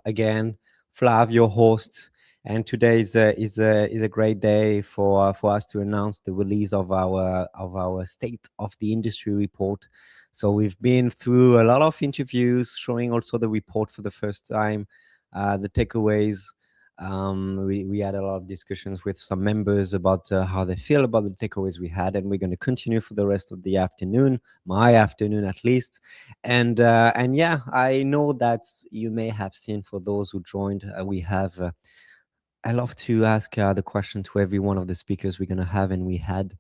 Again, Flav, your host, and today is a great day for us to announce the release of our State of the Industry report. So we've been through a lot of interviews, showing also the report for the first time, the takeaways. We had a lot of discussions with some members about how they feel about the takeaways we had, and we're going to continue for the rest of the afternoon, my afternoon at least. And yeah, I know that you may have seen, for those who joined, we have. I love to ask the question to every one of the speakers we're going to have, and we had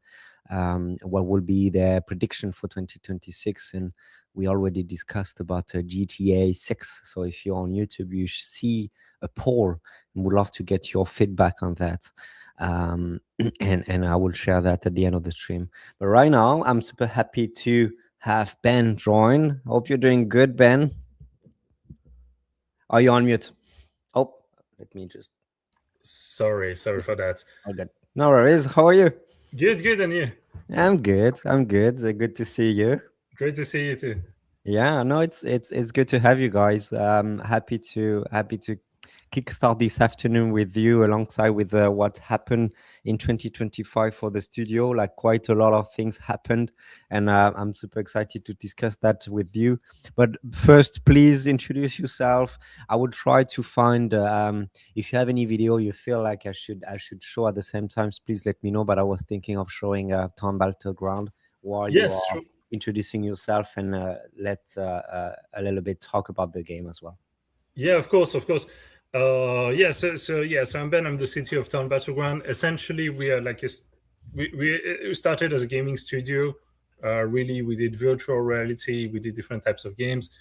what will be their prediction for 2026, and we already discussed about GTA 6. So if you're on YouTube, you see a poll, and would love to get your feedback on that. And I will share that at the end of the stream. But right now, I'm super happy to have Ben join. Hope you're doing good, Ben. Are you on mute? Oh, let me just. Sorry for that. Okay. No worries. How are you? Good, and you? I'm good. Good to see you. Great to see you too. Yeah, no, it's good to have you guys. Happy to kickstart this afternoon with you, alongside with what happened in 2025 for the studio. Like, quite a lot of things happened, and I'm super excited to discuss that with you. But first, please introduce yourself. I will try to find if you have any video you feel like I should show at the same time, please let me know. But I was thinking of showing Town Battleground while you are Sure. introducing yourself, and let a little bit talk about the game as well. Yeah, of course. So I'm Ben. I'm the CTO of Town Battleground. Essentially, we are like we started as a gaming studio. Really, we did virtual reality. We did different types of games.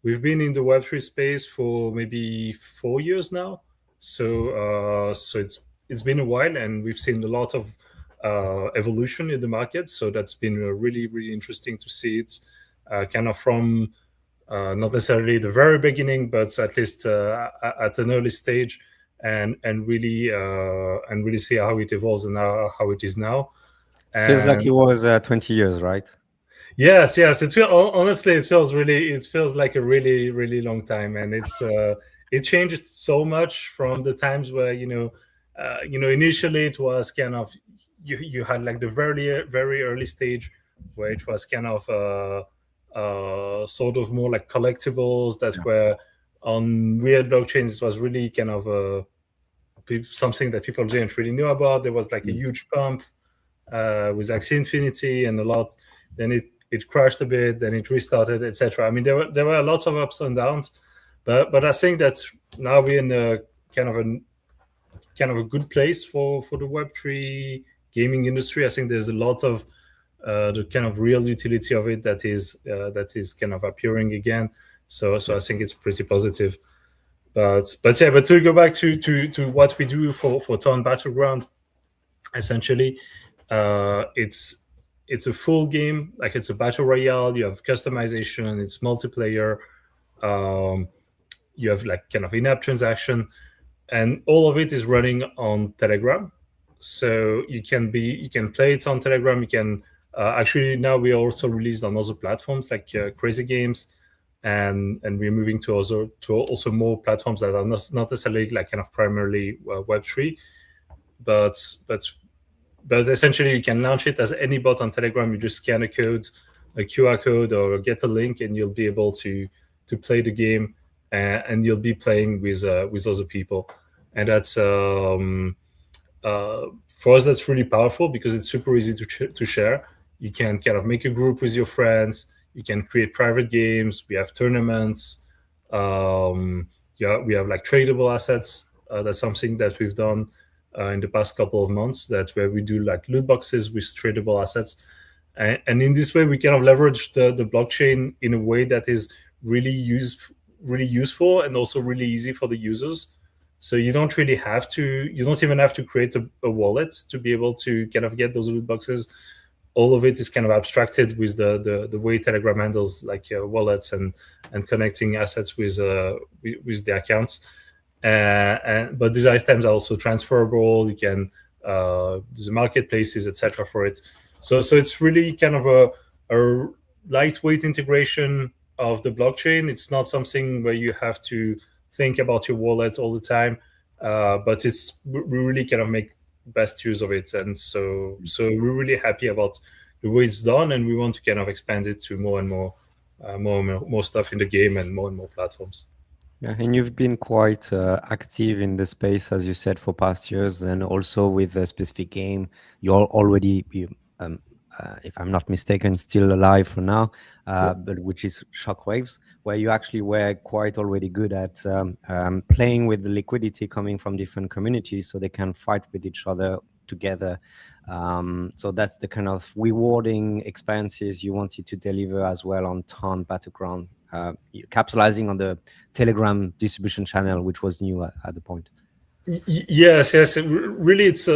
We've been in the Web3 space for maybe 4 years now. So it's been a while, and we've seen a lot of evolution in the market. So that's been really, really interesting to see it kind of from not necessarily the very beginning, but at least at an early stage, and really see how it evolves and how it is now. Feels like it was 20 years, right? Yes. Honestly, it feels like a really, really long time, and it changed so much from the times where initially it was kind of you had like the very, very early stage where it was kind of sort of more like collectibles that were on weird blockchains. It was really kind of something that people didn't really know about. There was like a huge pump with Axie Infinity and a lot. Then it crashed a bit, then it restarted, etc. I mean, there were lots of ups and downs, but I think that now we're in a kind of a good place for the Web3 gaming industry. I think there's a lot of the kind of real utility of it that is kind of appearing again. So I think it's pretty positive. But to go back to what we do for Town Battleground, essentially, it's a full game. Like, it's a battle royale. You have customization. It's multiplayer. You have like kind of in-app transaction, and all of it is running on Telegram. So you can play it on Telegram. You can actually, now we are also released on other platforms like Crazy Games, and we're moving to also more platforms that are not necessarily like kind of primarily Web3, but essentially you can launch it as any bot on Telegram. You just scan a QR code, or get a link, and you'll be able to play the game, and you'll be playing with other people. And that's for us, that's really powerful because it's super easy to share. You can kind of make a group with your friends. You can create private games. We have tournaments. We have like tradable assets. That's something that we've done in the past couple of months. That's where we do like loot boxes with tradable assets. And in this way, we kind of leverage the blockchain in a way that is really useful and also really easy for the users. So you don't even have to create a wallet to be able to kind of get those loot boxes. All of it is kind of abstracted with the way Telegram handles like wallets and connecting assets with the accounts. But these items are also transferable. You can there's marketplaces, etc. for it. So it's really kind of a lightweight integration of the blockchain. It's not something where you have to think about your wallet all the time, but we really kind of make best use of it, and so we're really happy about the way it's done, and we want to kind of expand it to more and more stuff in the game and more platforms. Yeah, and you've been quite active in the space, as you said, for past years, and also with a specific game. You're already, if I'm not mistaken, still alive for now, but which is Shockwaves, where you actually were quite already good at playing with the liquidity coming from different communities, so they can fight with each other together. So that's the kind of rewarding experiences you wanted to deliver as well on Town Battleground, capitalizing on the Telegram distribution channel, which was new at the point. Yes. Really, it's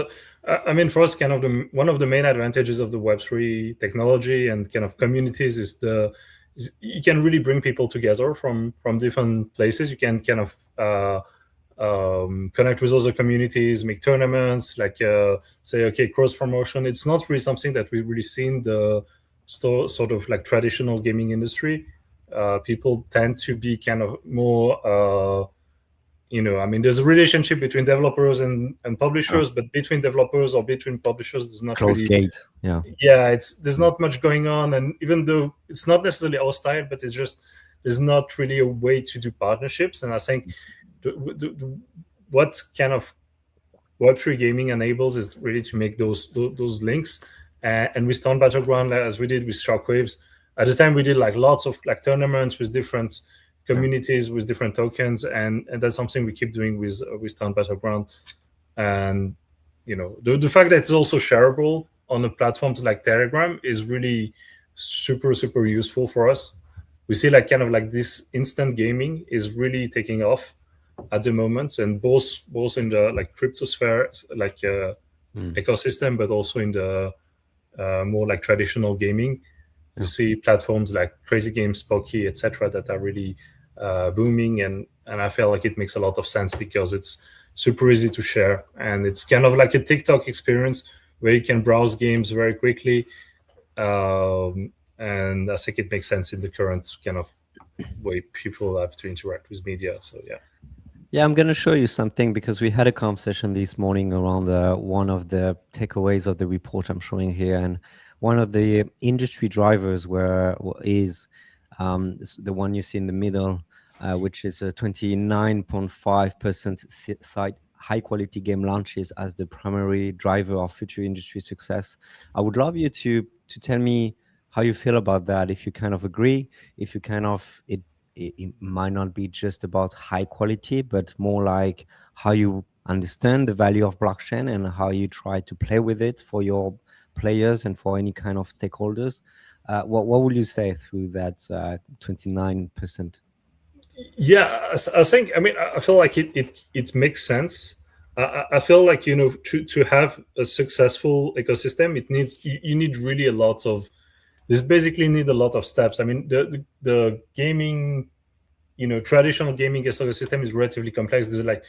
I mean, for us, kind of one of the main advantages of the Web3 technology and kind of communities is you can really bring people together from different places. You can kind of connect with other communities, make tournaments, like say, okay, cross promotion. It's not really something that we really see in the sort of like traditional gaming industry. People tend to be kind of more I mean, there's a relationship between developers and publishers, but between developers or between publishers, there's not closed really gate. Yeah, there's not much going on, and even though it's not necessarily hostile, but it's just there's not really a way to do partnerships. And I think what kind of Web3 gaming enables is really to make those links. And with Town Battleground, as we did with Shockwaves, at the time we did like lots of like tournaments with different communities with different tokens, and that's something we keep doing with Town Battleground. And the fact that it's also shareable on the platforms like Telegram is really super useful for us. We see like kind of like this instant gaming is really taking off at the moment, and both in the like cryptosphere like ecosystem, but also in the more like traditional gaming. We see platforms like Crazy Games, Pokey, etc., that are really booming, and I feel like it makes a lot of sense because it's super easy to share, and it's kind of like a TikTok experience where you can browse games very quickly, and I think it makes sense in the current kind of way people have to interact with media. So yeah, I'm going to show you something because we had a conversation this morning around one of the takeaways of the report I'm showing here, and one of the industry drivers is the one you see in the middle, which is a 29.5% site high quality game launches as the primary driver of future industry success. I would love you to tell me how you feel about that, if you kind of agree, if you kind of it might not be just about high quality, but more like how you understand the value of blockchain and how you try to play with it for your players and for any kind of stakeholders. What would you say through that 29%? Yeah, I think, I mean, I feel like it makes sense. I feel like, to have a successful ecosystem, you need really a lot of, this basically need a lot of steps. I mean, the gaming, traditional gaming ecosystem is relatively complex. There's like,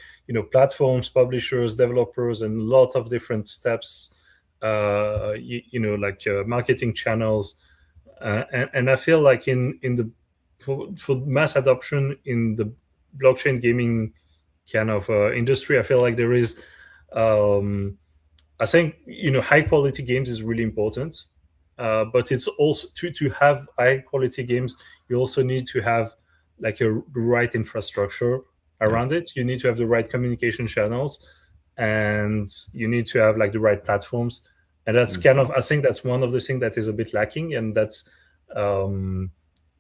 platforms, publishers, developers, and a lot of different steps, like marketing channels. And I feel like for mass adoption in the blockchain gaming kind of industry, I feel like there is, I think, high quality games is really important. But it's also to have high quality games, you also need to have like the right infrastructure around it. You need to have the right communication channels, and you need to have like the right platforms. And that's kind of, I think that's one of the things that is a bit lacking, and that's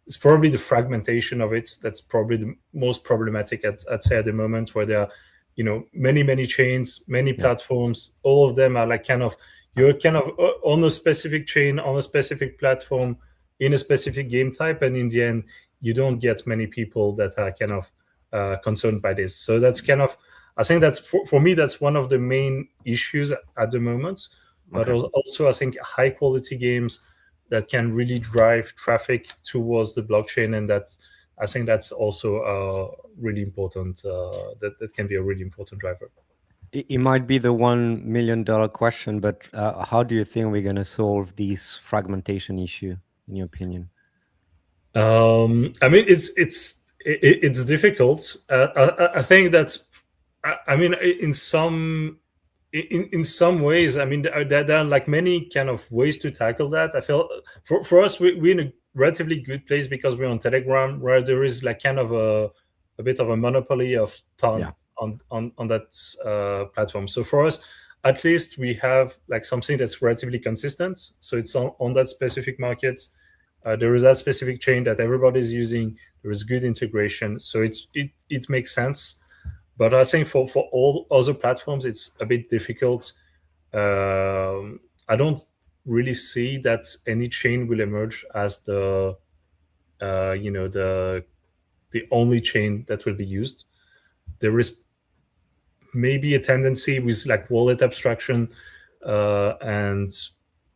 it's probably the fragmentation of it that's probably the most problematic I'd say at the moment, where there are many chains, many platforms. All of them are like you're kind of on a specific chain, on a specific platform, in a specific game type, and in the end you don't get many people that are kind of concerned by this. So that's kind of, I think that's for me, that's one of the main issues at the moment. But also I think high quality games that can really drive traffic towards the blockchain, and I think that's also really important. That can be a really important driver. It might be the $1 million question, but how do you think we're going to solve this fragmentation issue? in your opinion? I mean, it's difficult. I think that's. I mean, in some ways, I mean, there are like many kind of ways to tackle that. I feel for us, we're in a relatively good place because we're on Telegram, where there is like kind of a bit of a monopoly of time on that platform. So for us, at least we have like something that's relatively consistent. So it's on that specific market. There is that specific chain that everybody's using. There is good integration, so it makes sense. But I think for all other platforms, it's a bit difficult. I don't really see that any chain will emerge as the only chain that will be used. There is maybe a tendency with like wallet abstraction and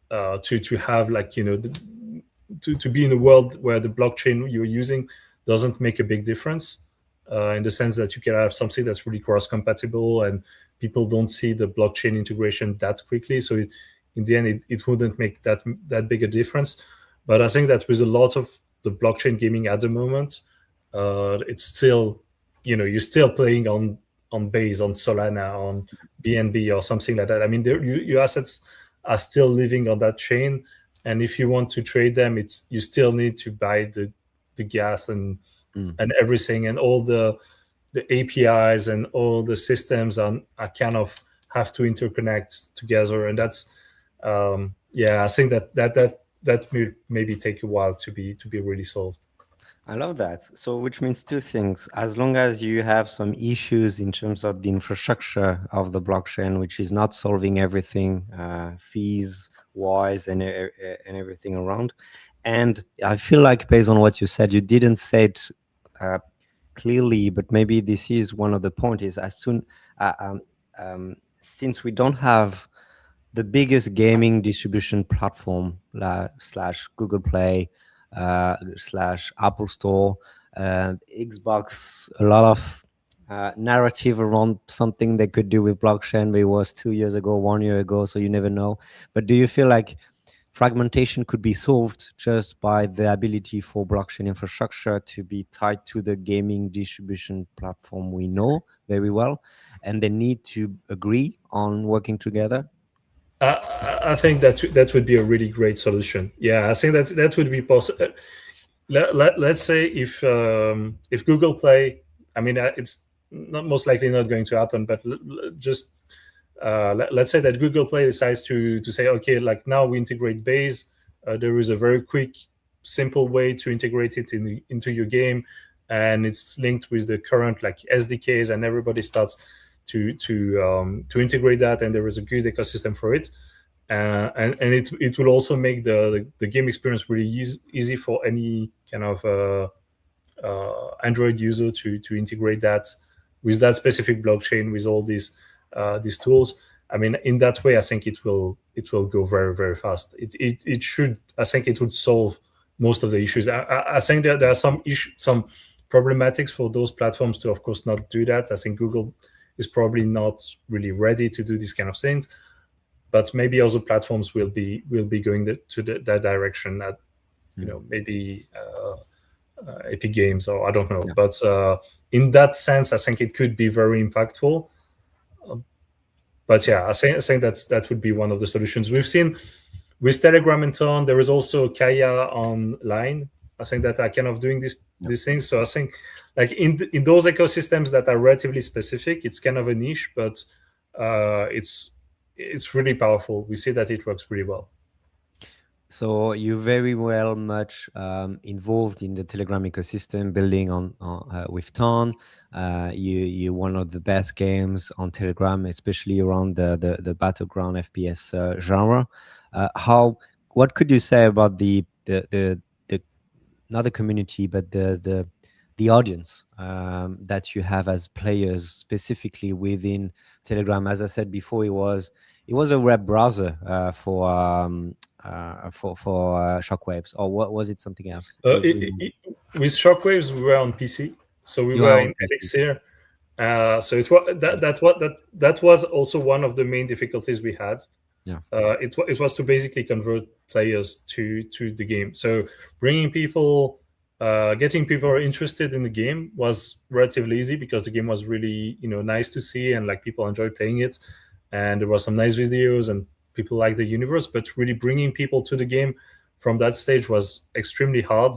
to have like to be in a world where the blockchain you're using doesn't make a big difference, in the sense that you can have something that's really cross-compatible and people don't see the blockchain integration that quickly. So in the end, it wouldn't make that big a difference. But I think that with a lot of the blockchain gaming at the moment, it's still, you're still playing on Base, on Solana, on BNB or something like that. I mean, your assets are still living on that chain. And if you want to trade them, you still need to buy the gas and everything, and all the APIs and all the systems are kind of have to interconnect together. And that's I think that will maybe take a while to be really solved. I love that. So, which means two things. As long as you have some issues in terms of the infrastructure of the blockchain, which is not solving everything, fees wise and everything around. And I feel like based on what you said, you didn't say it clearly, but maybe this is one of the points, is as soon, since we don't have the biggest gaming distribution platform slash Google Play, slash Apple Store, Xbox, a lot of narrative around something they could do with blockchain, but it was 2 years ago, 1 year ago, so you never know. But do you feel like fragmentation could be solved just by the ability for blockchain infrastructure to be tied to the gaming distribution platform we know very well, and they need to agree on working together? I think that would be a really great solution. Yeah, I think that would be possible. Let's say if Google Play, I mean, it's not most likely not going to happen, but just let's say that Google Play decides to say, okay, like now we integrate Base. There is a very quick, simple way to integrate it into your game, and it's linked with the current like SDKs, and everybody starts to integrate that, and there is a good ecosystem for it, and it will also make the game experience really easy for any kind of Android user to integrate that with that specific blockchain, with all these tools. I mean, in that way, I think it will go very, very fast. It should. I think it would solve most of the issues. I think that there are some problematics for those platforms to, of course, not do that. I think Google is probably not really ready to do these kind of things, but maybe other platforms will be going that direction. That maybe Epic Games, or I don't know. Yeah. But in that sense, I think it could be very impactful. But yeah, I think that would be one of the solutions. We've seen with Telegram and so on. There is also Kaya online. I think that are kind of doing these things. So I think like in those ecosystems that are relatively specific, it's kind of a niche, but it's really powerful. We see that it works really well. So you're very well much involved in the Telegram ecosystem, building on with Ton. You're one of the best games on Telegram, especially around the battleground FPS genre. What could you say about the not the community, but the audience that you have as players, specifically within Telegram? As I said before, it was a web browser for Shockwaves, or what was it? Something else? With Shockwaves, we were on PC, so we were in Elixir. So it was that was also one of the main difficulties we had. It was to basically convert players to the game. So bringing people, getting people interested in the game was relatively easy because the game was really nice to see, and like people enjoyed playing it, and there was some nice videos and people liked the universe. But really bringing people to the game from that stage was extremely hard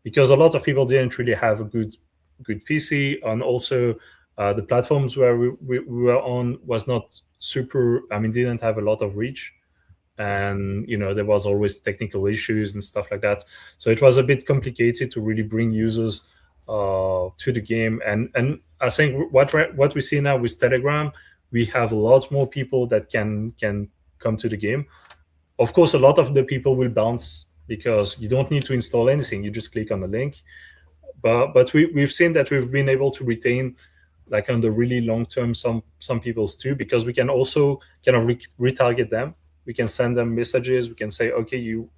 because a lot of people didn't really have a good PC, and also the platforms where we were on was not super. I mean, didn't have a lot of reach, and there was always technical issues and stuff like that. So it was a bit complicated to really bring users to the game. And I think what we see now with Telegram, we have a lot more people that can come to the game. Of course, a lot of the people will bounce because you don't need to install anything. You just click on the link. But we've seen that we've been able to retain, like on the really long term, some people's too, because we can also kind of retarget them. We can send them messages. We can say, okay, you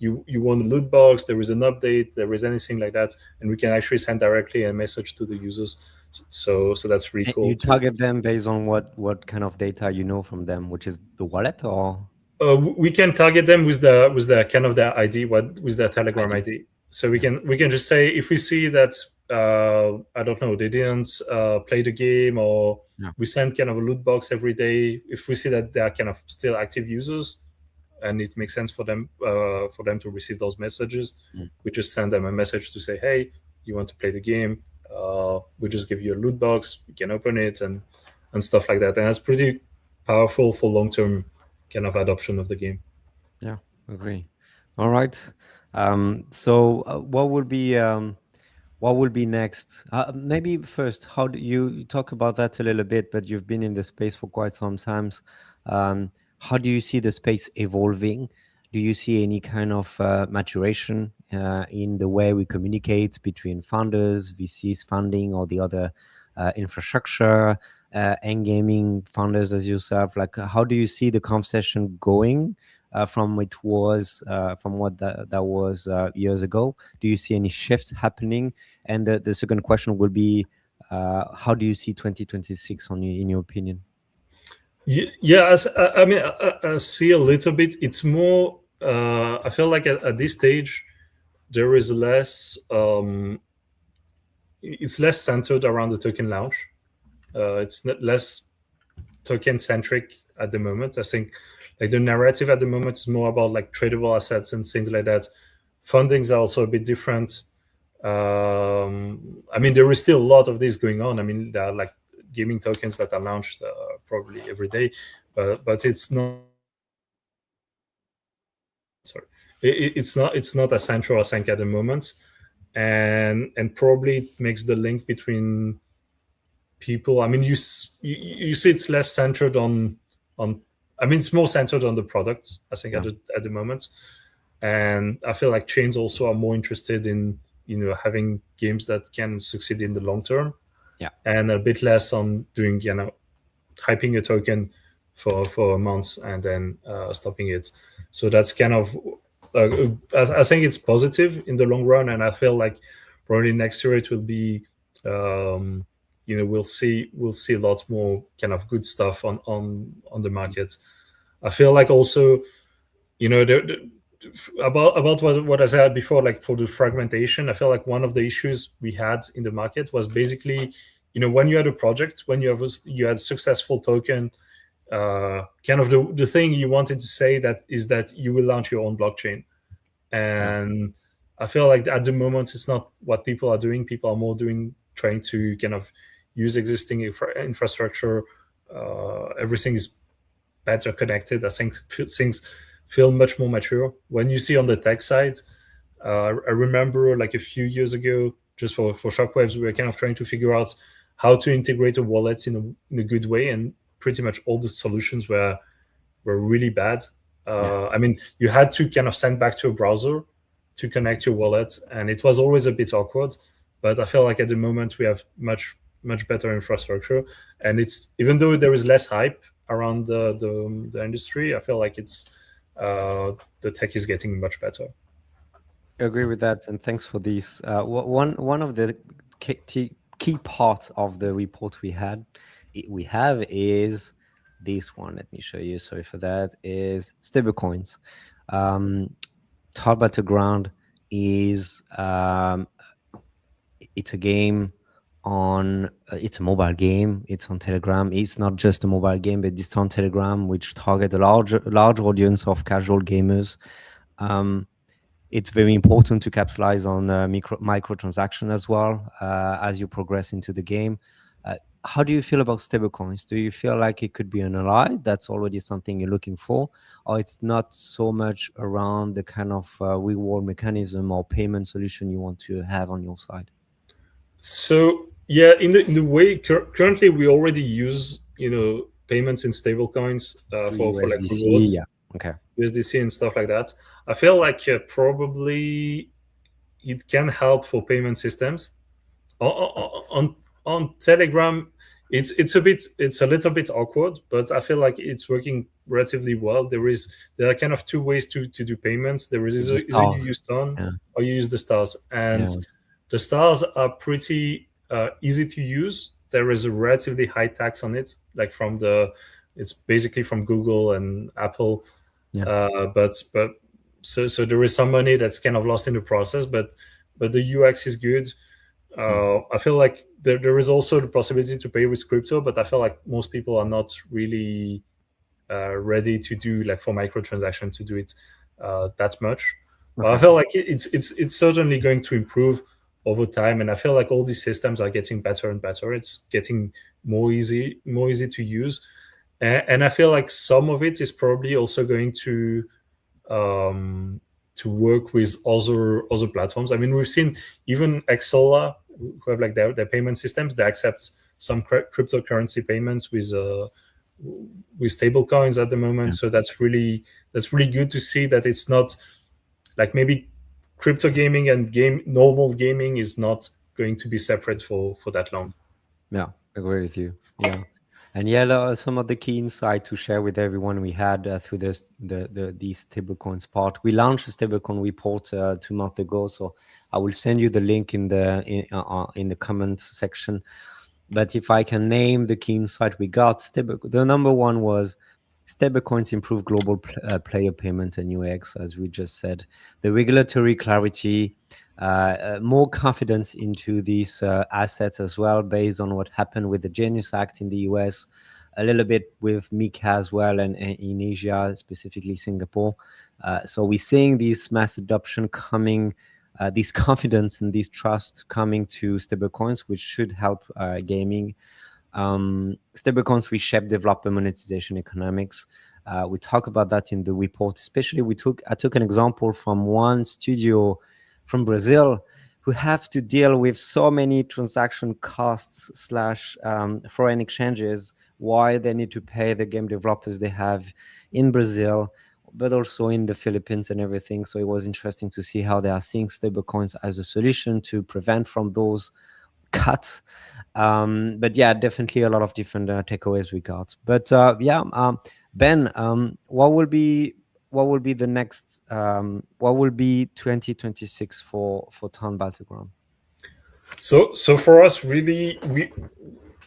want a loot box, there is an update, there is anything like that, and we can actually send directly a message to the users. So that's really cool. You target them based on what kind of data you know from them, which is the wallet, or we can target them with the kind of their ID, with their Telegram ID. So we can just say, if we see that I don't know, they didn't play the game, or we send kind of a loot box every day. If we see that they are kind of still active users, and it makes sense for them to receive those messages, we just send them a message to say, hey, you want to play the game? We just give you a loot box. You can open it and stuff like that. And that's pretty powerful for long-term kind of adoption of the game. Yeah, agree. All right. So what will be next? Maybe first, how do you talk about that a little bit? But you've been in the space for quite some times. How do you see the space evolving? Do you see any kind of maturation in the way we communicate between founders, VCs funding, or the other infrastructure and gaming founders as yourself? Like, how do you see the conversation going from what that was years ago? Do you see any shifts happening? And the second question will be, how do you see 2026 in your opinion? Yeah, I mean, I see a little bit. It's more, I feel like at this stage, there is less, it's less centered around the token launch. It's less token centric at the moment. I think like the narrative at the moment is more about like tradable assets and things like that. Fundings are also a bit different. I mean, there is still a lot of this going on. I mean, there are like gaming tokens that are launched probably every day, but it's not. Sorry, it's not as central, I think, at the moment, and probably it makes the link between people. I mean, you see, it's less centered on. I mean, it's more centered on the product, I think, at the moment, and I feel like chains also are more interested in having games that can succeed in the long term, and a bit less on doing hyping a token for a month and then stopping it. So that's kind of I think it's positive in the long run, and I feel like probably next year it will be we'll see a lot more kind of good stuff on the market. I feel like also about what I said before, like for the fragmentation, I feel like one of the issues we had in the market was basically when you had a project, when you had a successful token, kind of the thing you wanted to say is that you will launch your own blockchain. And I feel like at the moment it's not what people are doing. People are more trying to kind of use existing infrastructure. Everything is better connected. I think things feel much more mature. When you see on the tech side, I remember like a few years ago, just for Shockwaves, we were kind of trying to figure out how to integrate a wallet in a good way, and pretty much all the solutions were really bad. I mean, you had to kind of send back to a browser to connect your wallet, and it was always a bit awkward. But I feel like at the moment we have much better infrastructure, and it's, even though there is less hype around the industry, I feel like it's the tech is getting much better. I agree with that, and thanks for this. One of the key parts of the report we have is this one. Let me show you. Sorry for that. Is stablecoins. Tar Battleground is it's a game on it's a mobile game. It's on Telegram. It's not just a mobile game, but it's on Telegram, which target a large audience of casual gamers. It's very important to capitalize on microtransaction as well as you progress into the game. How do you feel about stablecoins? Do you feel like it could be an ally? That's already something you're looking for, or it's not so much around the kind of reward mechanism or payment solution you want to have on your side? So yeah, in the way currently we already use payments in stablecoins for like USDC, rewards, yeah, okay, USDC and stuff like that. I feel like probably it can help for payment systems. On Telegram, it's a little bit awkward, but I feel like it's working relatively well. There are kind of two ways to do payments. There is either you use Stone or you use the stars, and the stars are pretty easy to use. There is a relatively high tax on it, like it's basically from Google and Apple. But so there is some money that's kind of lost in the process, but the UX is good. I feel like there is also the possibility to pay with crypto, but I feel like most people are not really ready to do like for microtransaction to do it that much. But I feel like it's certainly going to improve over time, and I feel like all these systems are getting better and better. It's getting more easy to use, and I feel like some of it is probably also going to work with other platforms. I mean, we've seen even Xsola, who have like their payment systems, they accept some cryptocurrency payments with stable coins at the moment. So that's really good to see that it's not like maybe crypto gaming and normal gaming is not going to be separate for that long. Yeah, I agree with you. Yeah. And some of the key insight to share with everyone we had through these stablecoins part. We launched a stablecoin report 2 months ago, so I will send you the link in the comment section. But if I can name the key insight we got, the number one was stablecoins improve global player payment and UX, as we just said. The regulatory clarity, more confidence into these assets as well, based on what happened with the Genius Act in the US, a little bit with MiCA as well, and in Asia, specifically Singapore. So we're seeing this mass adoption coming, this confidence and this trust coming to stablecoins, which should help gaming. Stablecoins reshape developer monetization economics. We talk about that in the report. Especially, I took an example from one studio from Brazil who have to deal with so many transaction costs / foreign exchanges, why they need to pay the game developers they have in Brazil, but also in the Philippines and everything. So it was interesting to see how they are seeing stablecoins as a solution to prevent from those cuts. But yeah, definitely a lot of different takeaways we got. But Ben, what will be the next? What will be 2026 for Town Battleground? So for us, really,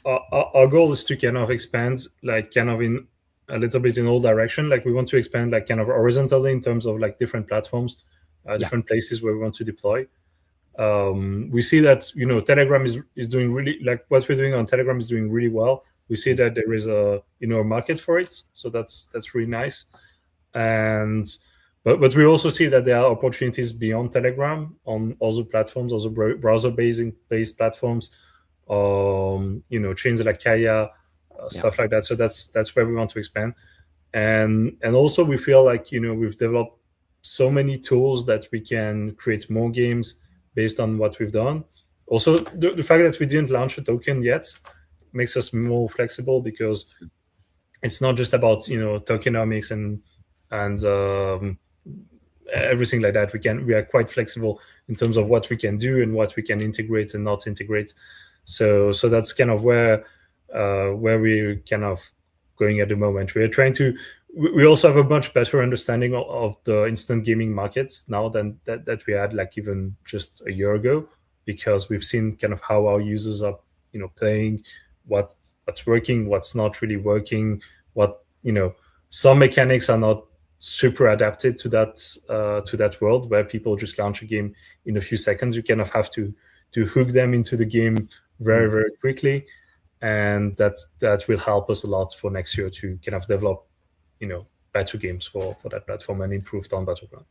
our goal is to kind of expand, like kind of in a little bit in all direction. Like we want to expand, like kind of horizontally in terms of like different platforms, different places where we want to deploy. We see that Telegram is doing really, like what we're doing on Telegram is doing really well. We see that there is a market for it, so that's really nice. And but we also see that there are opportunities beyond Telegram on other platforms, also browser-based platforms, chains like Kaya, stuff like that. So that's where we want to expand. And also we feel like we've developed so many tools that we can create more games based on what we've done. Also, the fact that we didn't launch a token yet makes us more flexible, because it's not just about tokenomics and everything like that. We are quite flexible in terms of what we can do and what we can integrate and not integrate. So that's kind of where we're kind of going at the moment. We also have a much better understanding of the instant gaming markets now than that we had like even just a year ago, because we've seen kind of how our users are playing, what's working, what's not really working, what some mechanics are not super adapted to that world where people just launch a game in a few seconds. You kind of have to hook them into the game very, very quickly, and that will help us a lot for next year to kind of develop better games for that platform and improve on Battleground.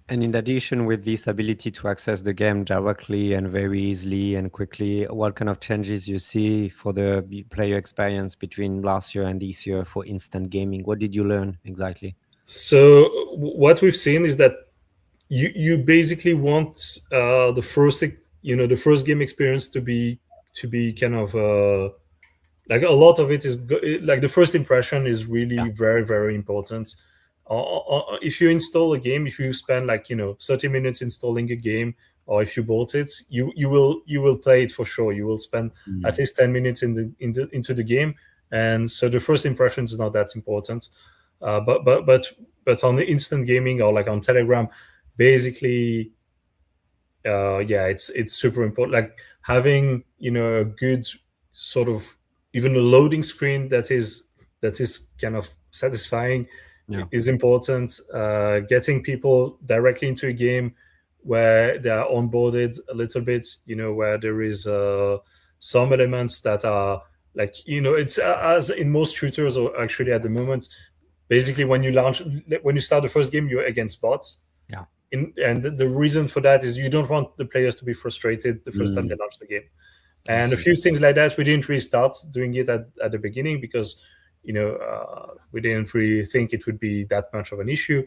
And in addition, with this ability to access the game directly and very easily and quickly, what kind of changes you see for the player experience between last year and this year for instant gaming? What did you learn exactly? So what we've seen is that you basically want the first game experience to be kind of like a lot of it is like the first impression is really very, very important. If you install a game, if you spend 30 minutes installing a game, or if you bought it, you will play it for sure. You will spend at least 10 minutes into the game, and so the first impression is not that important. But on the instant gaming or like on Telegram, basically, it's super important. Like having a good sort of even a loading screen that is kind of satisfying is important. Getting people directly into a game where they are onboarded a little bit, where there is some elements that are like, it's as in most shooters, or actually at the moment, basically when you start the first game, you're against bots. And the reason for that is you don't want the players to be frustrated the first time they launch the game. And a few things like that, we didn't really start doing it at the beginning because, we didn't really think it would be that much of an issue.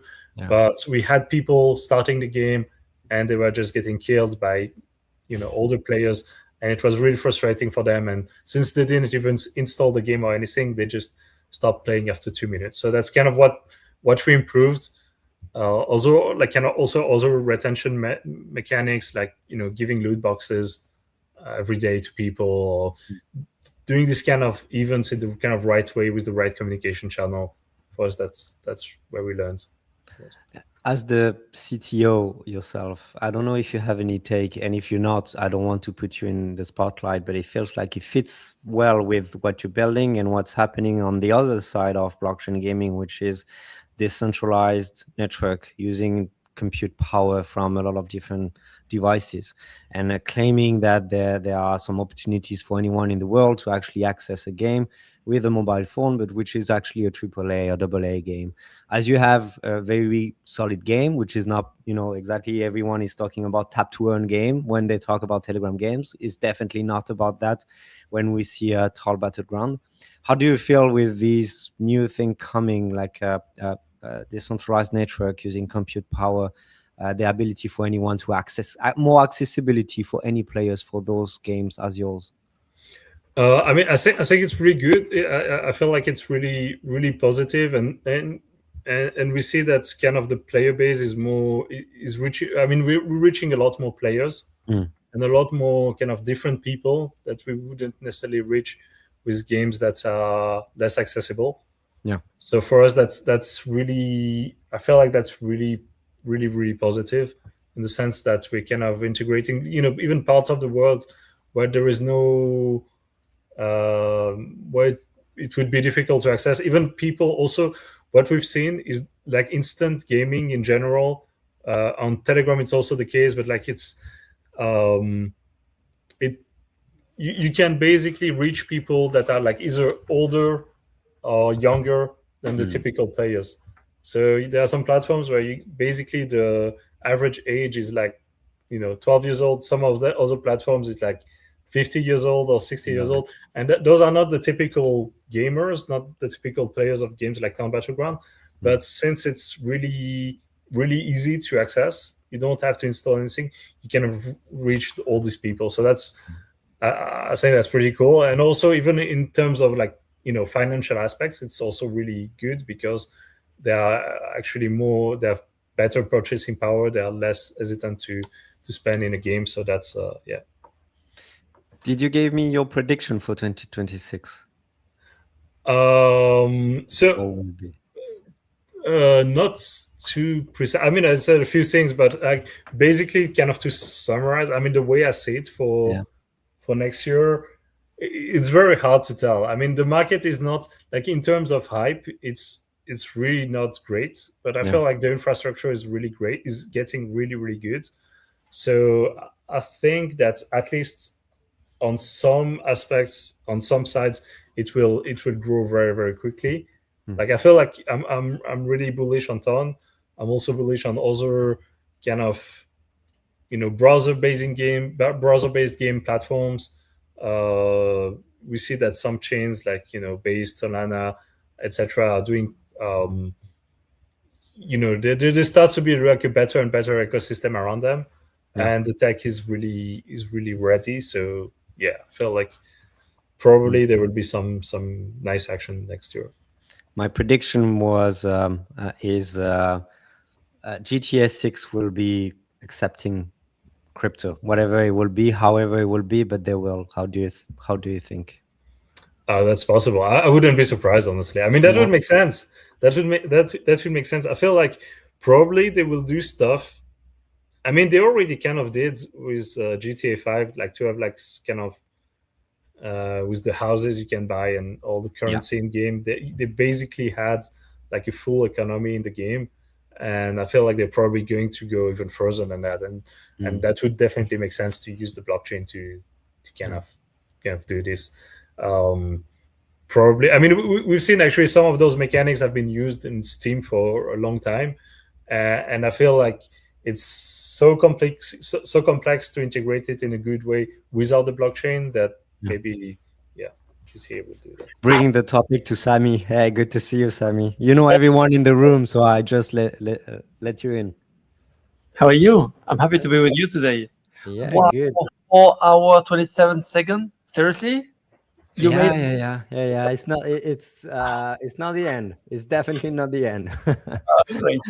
But we had people starting the game and they were just getting killed by, older players. And it was really frustrating for them. And since they didn't even install the game or anything, they just stopped playing after 2 minutes. So that's kind of what we improved. Also, like also other retention mechanics, like giving loot boxes every day to people, or doing this kind of events in the kind of right way with the right communication channel. For us, that's where we learned. As the CTO yourself, I don't know if you have any take, and if you're not, I don't want to put you in the spotlight, but it feels like it fits well with what you're building and what's happening on the other side of blockchain gaming, which is decentralized network using compute power from a lot of different devices, and claiming that there are some opportunities for anyone in the world to actually access a game with a mobile phone, but which is actually a AAA or AA game. As you have a very solid game, which is not, exactly everyone is talking about tap to earn game when they talk about Telegram games. It's definitely not about that when we see a Troll Battleground. How do you feel with these new thing coming, like a decentralized network using compute power, the ability for anyone to access, more accessibility for any players for those games as yours? I mean, I think it's really good. I feel like it's really, really positive, and we see that kind of the player base is reaching. I mean, we're reaching a lot more players and a lot more kind of different people that we wouldn't necessarily reach with games that are less accessible. So for us, that's really, I feel like that's really, really, really positive in the sense that we're kind of integrating, even parts of the world where there is no, where it would be difficult to access. Even people also, what we've seen is like instant gaming in general. On Telegram, it's also the case, but like you can basically reach people that are like either older or younger than the typical players. So there are some platforms where basically the average age is like 12 years old. Some of the other platforms is like 50 years old or 60 years old, and those are not the typical gamers, not the typical players of games like Town Battleground. But since it's really, really easy to access, you don't have to install anything, you can reach all these people. So that's I think that's pretty cool. And also, even in terms of like financial aspects, it's also really good because they are actually they have better purchasing power. They are less hesitant to spend in a game. So that's Did you give me your prediction for 2026? Not too precise. I mean, I said a few things, but like basically, kind of to summarize, I mean, the way I see it for next year it's very hard to tell. I mean, the market is not like, in terms of hype, it's really not great, but I feel like the infrastructure is really great, is getting really, really good. So I think that at least on some aspects, on some sides, it will grow very, very quickly. Like, I feel like I'm really bullish on Ton. I'm also bullish on other kind of, browser-based game platforms. We see that some chains like, Base, Solana, etc., are doing, there starts to be like a better and better ecosystem around them, and the tech is really ready. So yeah, I feel like probably there will be some nice action next year. My prediction was GTA 6 will be accepting crypto, whatever it will be, however it will be, but they will. How do you think? That's possible. I wouldn't be surprised, honestly. I mean, that would make sense. That would make sense. I feel like probably they will do stuff. I mean, they already kind of did with GTA 5, like to have like kind of with the houses you can buy and all the currency in game. They basically had like a full economy in the game, and I feel like they're probably going to go even further than that. And that would definitely make sense to use the blockchain to kind of do this. Probably, I mean, we've seen actually some of those mechanics have been used in Steam for a long time, and I feel like it's so complex to integrate it in a good way without the blockchain that maybe GTA will do that. Bringing the topic to Sammy. Hey, good to see you, Sammy. You know everyone in the room, so I just let you in. How are you? I'm happy to be with you today. Yeah, Wow, good. 4 hour 27 second. Seriously? You made Yeah. It's not not the end. It's definitely not the end. great.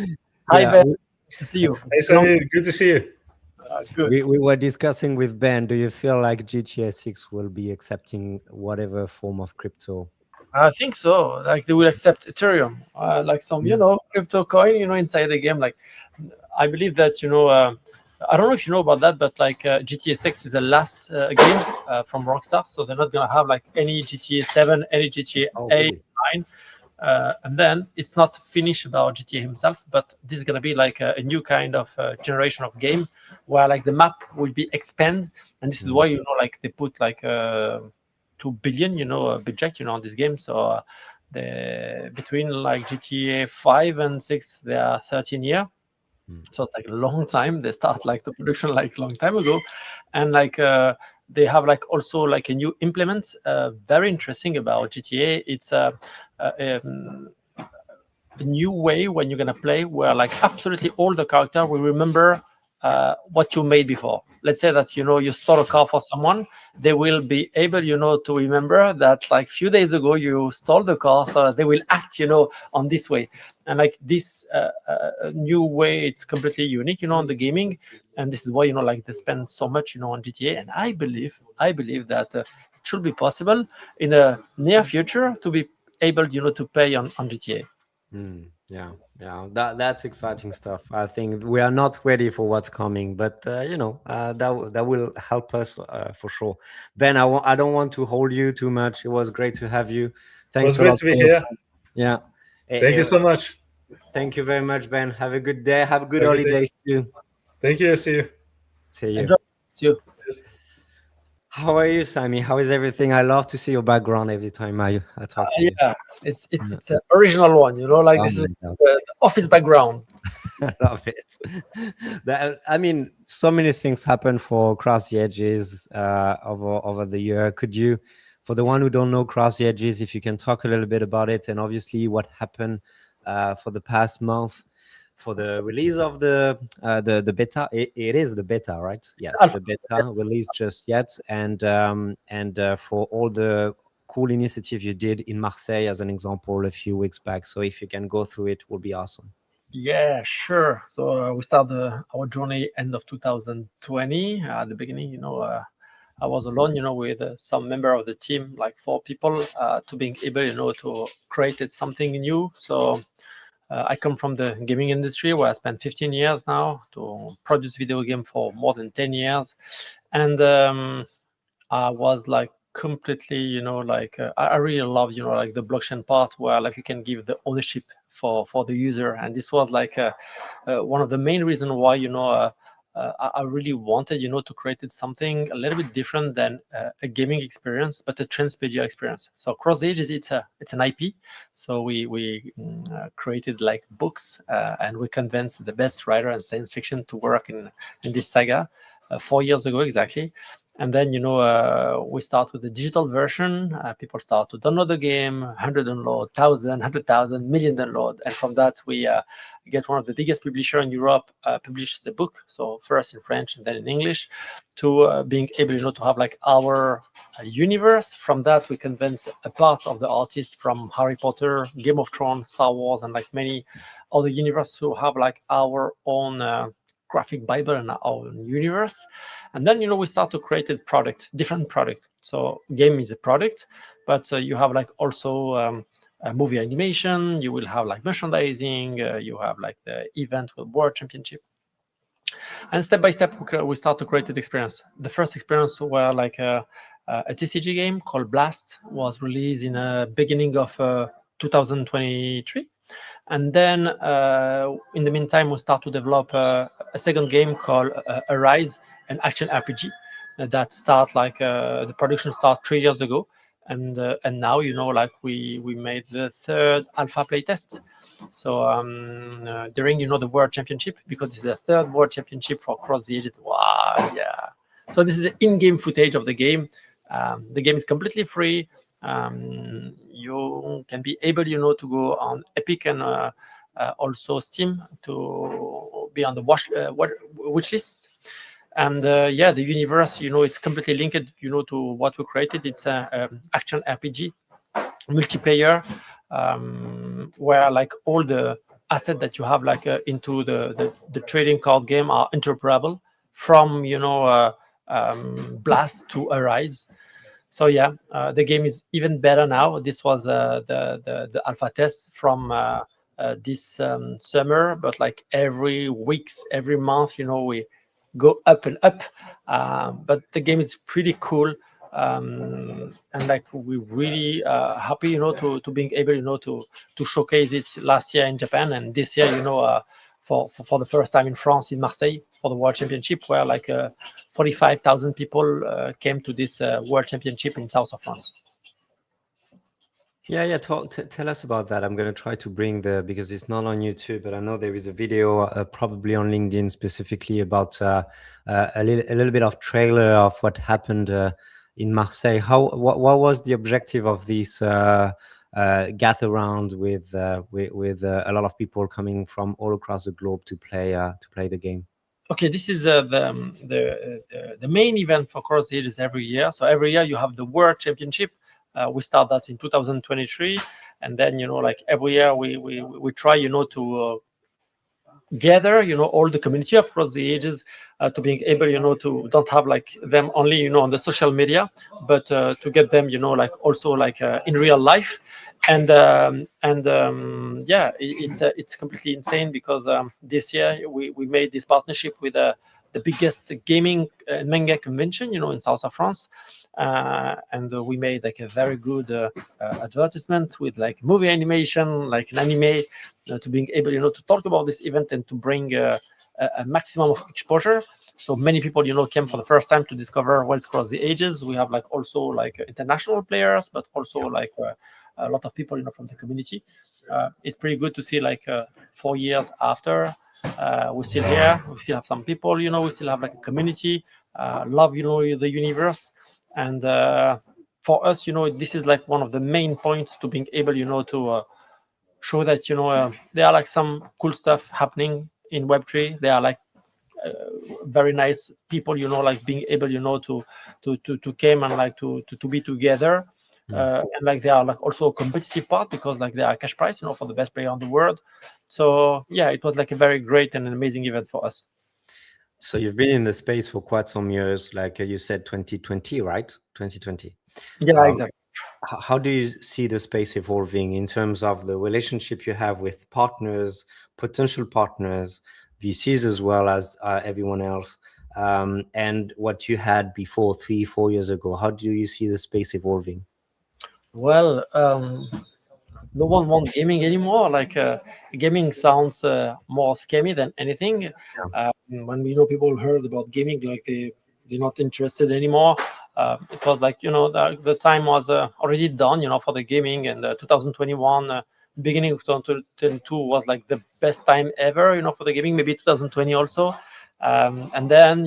Hi Ben, nice to see you. Hey Sammy, good to see you. Good. We were discussing with Ben. Do you feel like GTA 6 will be accepting whatever form of crypto? I think so. Like they will accept Ethereum, like some crypto coin, inside the game. Like I believe that I don't know if you know about that, but like GTA 6 is the last game from Rockstar, so they're not gonna have like any GTA 7, any GTA 8, 9. And then it's not finished about GTA himself, but this is gonna be like a new kind of generation of game where like the map will be expanded, and this is why like they put like 2 billion budget on this game. So between like GTA 5 and 6, they are 13 years. So it's like a long time. They start like the production like a long time ago, and like they have like also like a new implement. Very interesting about GTA. It's a new way when you're gonna play where like absolutely all the character will remember what you made before. Let's say that you stole a car for someone, they will be able to remember that like few days ago you stole the car, so they will act on this way. And like this new way, it's completely unique on the gaming, and this is why like they spend so much on GTA. And I believe that it should be possible in the near future to be able to pay on GTA. Yeah, that's exciting stuff. I think we are not ready for what's coming, but that will help us for sure. Ben, I don't want to hold you too much. It was great to have you. Thanks a lot to be here. Yeah, thank you so much. Thank you very much, Ben. Have a good day. Have a good holidays too. Thank you. See you. See you. Enjoy. See you. How are you, Sammy? How is everything? I love to see your background every time I talk to you. Yeah, it's an original one, like this is the office background. I love it. I mean, so many things happen for Cross the Edges over the year. Could you, for the one who don't know Cross the Edges, if you can talk a little bit about it, and obviously what happened for the past month for the release of the beta. It is the beta, right? Yes, the beta released just yet, and for all the cool initiative you did in Marseille as an example a few weeks back. So if you can go through it, would be awesome. Yeah, sure. So we started our journey end of 2020. At the beginning, I was alone, with some member of the team, like 4 people, to being able, to create something new. So I come from the gaming industry where I spent 15 years now to produce video game for more than 10 years. And I was like completely, I really love, like the blockchain part where like you can give the ownership for the user. And this was like one of the main reasons why, I really wanted, to create something a little bit different than a gaming experience, but a transmedia experience. So Cross the Ages, it's an IP. So we created like books, and we convinced the best writer in science fiction to work in this saga 4 years ago exactly. And then, we start with the digital version. People start to download the game, 100 download, 1,000, 100,000, million download. And from that, we get one of the biggest publishers in Europe publish the book. So first in French and then in English, to being able, to have like our universe. From that, we convince a part of the artists from Harry Potter, Game of Thrones, Star Wars, and like many other universes to have like our own graphic Bible and our own universe. And then, we start to create a product, different product. So game is a product, but you have like also a movie animation, you will have like merchandising, you have like the event with World Championship. And step by step, we start to create the experience. The first experience were like a TCG game called Blast was released in the beginning of 2023. And then in the meantime, we start to develop a second game called Arise, an action RPG that start like the production start 3 years ago. And now, like we made the third alpha playtest. So during, the World Championship, because it's the third World Championship for Cross the Ages. Wow, yeah. So this is the in-game footage of the game. The game is completely free. You can be able, to go on Epic and also Steam to be on the wish list. And the universe, it's completely linked, to what we created. It's an action RPG multiplayer, where like all the assets that you have like into the trading card game are interoperable from Blast to Arise. So the game is even better now. This was the alpha test from this summer, but like every weeks, every month, we go up and up. But the game is pretty cool, and like we're really happy, to being able, to showcase it last year in Japan and this year, for the first time in France, in Marseille, for the World Championship, where like 45,000 people came to this World Championship in south of France. Yeah. Tell us about that. I'm going to try to bring because it's not on YouTube, but I know there is a video probably on LinkedIn specifically about a little bit of trailer of what happened in Marseille. What was the objective of this gather round with a lot of people coming from all across the globe to play the game? Okay, this is the main event for Cross the Ages every year. So every year you have the World Championship. We start that in 2023, and then like every year we try to gather all the community of Cross the Ages to being able to don't have like them only on the social media, but to get them like also like in real life. And it's completely insane because this year we made this partnership with the biggest gaming and manga convention in south of France, and we made like a very good advertisement with like movie animation, like an anime, to being able to talk about this event and to bring a maximum of exposure. So many people came for the first time to discover Worlds Cross the Ages. We have like also like international players, but also like a lot of people from the community. It's pretty good to see like 4 years after we're still here. We still have some people, we still have like a community, love the universe. And for us, this is like one of the main points to being able to show that there are like some cool stuff happening in Web3. There are like very nice people, like being able to came and like to be together. And like there are like also a competitive part because like there are cash prize for the best player on the world. So it was like a very great and amazing event for us. So you've been in the space for quite some years, like you said 2020, right? 2020. Yeah, exactly. How do you see the space evolving in terms of the relationship you have with partners, potential partners, VCs, as well as everyone else? and what you had before 3-4 years ago? How do you see the space evolving? Well, no one wants gaming anymore. Like gaming sounds more scammy than anything. When people heard about gaming, like they're not interested anymore. It was like the time was already done, for the gaming. And 2021, beginning of 2022 was like the best time ever, for the gaming. Maybe 2020 also, and then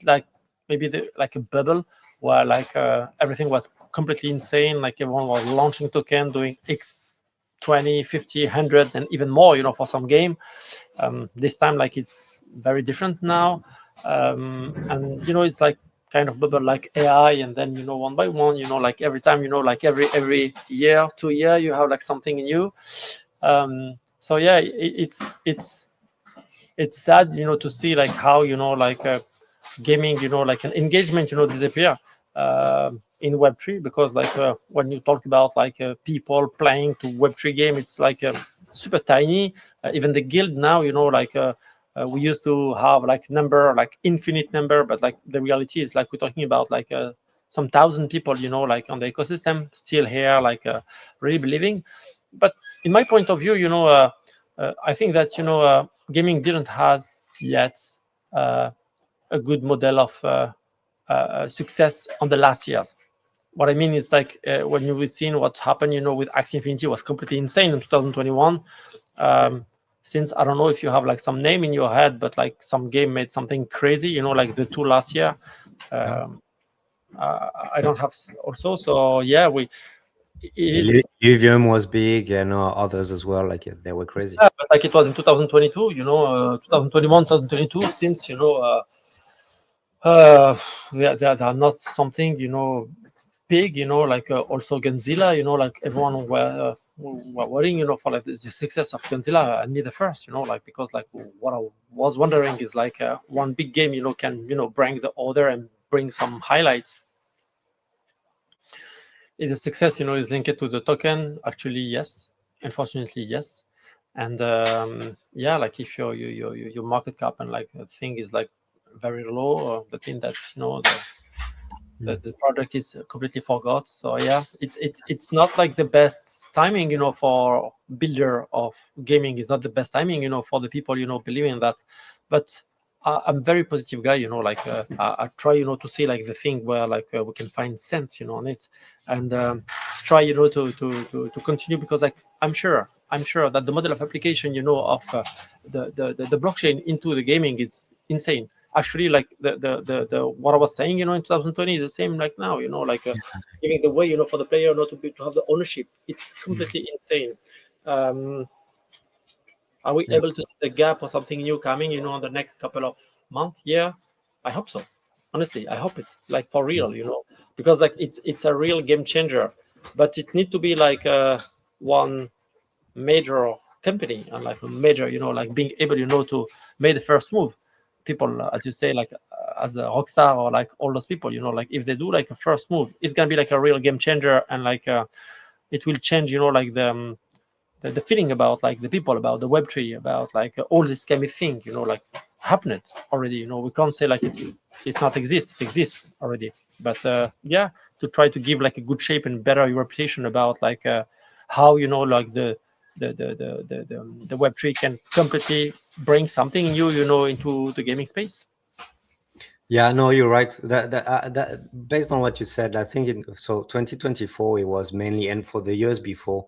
like maybe like a bubble where like everything was completely insane. Like everyone was launching token, doing X 20, 50, 100, and even more, for some game. This time, like it's very different now. And it's like kind of bubble like AI, and then one by one, like every time, like every year, 2 year, you have like something new. So yeah, it's sad, to see like how like gaming, like an engagement, disappear in Web3, because like when you talk about like people playing to Web3 game, it's like super tiny. Even the guild now, like we used to have like number, like infinite number, but like the reality is like we're talking about like some thousand people, like on the ecosystem still here, like really believing. But in my point of view, I think that gaming didn't have yet a good model of success on the last years. What I mean is like when you've seen what happened, with Axie Infinity was completely insane in 2021. Since I don't know if you have like some name in your head, but like some game made something crazy, like the two last year. I don't have also. So yeah, Livium was big, and others as well. Like they were crazy. Yeah, but like it was in 2022, 2021, 2022. Since they are not something big, like also Godzilla, like everyone were worrying, for like the success of Godzilla, and me the first, like because like what I was wondering is like one big game, can bring the other and bring some highlights. Is a success, is linked to the token? Actually, yes. Unfortunately, yes. And yeah, like if your market cap and like the thing is like very low, that means that the project is completely forgot. So yeah, it's not like the best timing, for builder of gaming. Is not the best timing, for the people, believing in that. But I'm very positive guy, like I try, to see like the thing where like we can find sense, on it, and try, to continue, because like I'm sure that the model of application, of the blockchain into the gaming is insane. Actually, like the what I was saying, in 2020 is the same like now, like giving the way, for the player not to have the ownership. It's completely insane. Are we able to see the gap or something new coming, on the next couple of months? Yeah, I hope so. Honestly, I hope it's like for real, because like it's a real game changer, but it need to be like one major company, and like a major, like being able, to make the first move. People, as you say, like as a Rockstar or like all those people, like if they do like a first move, it's gonna be like a real game changer, and like it will change, like the feeling about like the people, about the Web3, about like all this scammy thing, like happened already. We can't say like it's not exist. It exists already. But yeah, to try to give like a good shape and better reputation about like how like the Web3 can completely bring something new, into the gaming space. Yeah, no, you're right. That based on what you said, I think so 2024 it was mainly, and for the years before,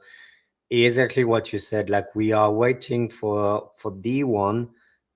exactly what you said. Like we are waiting for D1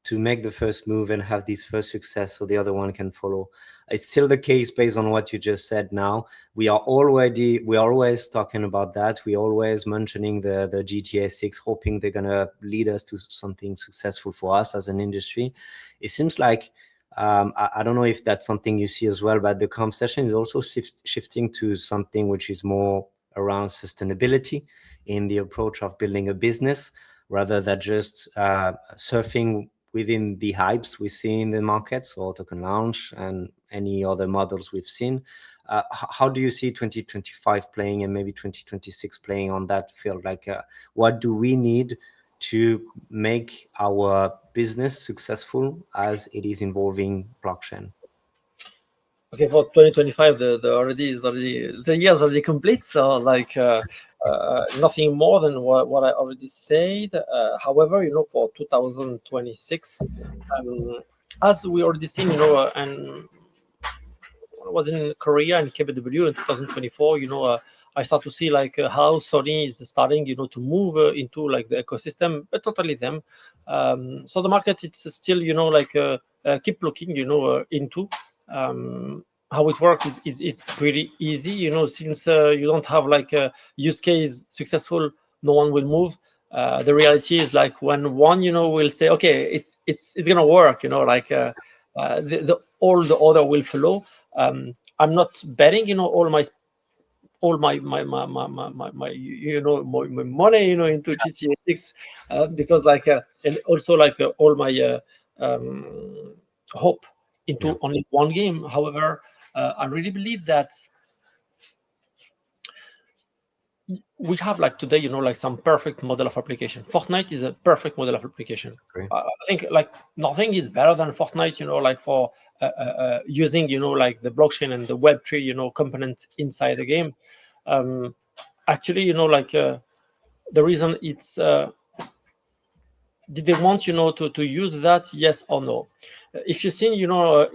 to make the first move and have this first success, so the other one can follow. It's still the case based on what you just said. Now we are always talking about that. We always mentioning the GTA 6, hoping they're gonna lead us to something successful for us as an industry. It seems like I don't know if that's something you see as well, but the conversation is also shifting to something which is more around sustainability in the approach of building a business, rather than just surfing within the hypes we see in the markets or token launch and any other models we've seen. How do you see 2025 playing and maybe 2026 playing on that field? Like what do we need to make our business successful as it is involving blockchain? Okay, for 2025, the year's already complete. So like nothing more than what I already said. However, for 2026, as we already seen, and when I was in Korea and KBW in 2024, I start to see like how Sony is starting, to move into like the ecosystem, but not only them. So the market, it's still, keep looking, into. How it works is pretty easy, since you don't have like a use case successful, no one will move. The reality is like when one, will say, okay, it's gonna work, like all the other will follow. I'm not betting, all my my money, into GTA 6, because like and also like all my hope into only one game. However, I really believe that we have like today, like some perfect model of application. Fortnite is a perfect model of application. I think like nothing is better than Fortnite, like for using, like the blockchain and the Web3, component inside the game. Actually, like the reason it's did they want, to use that, yes or no? If you've seen,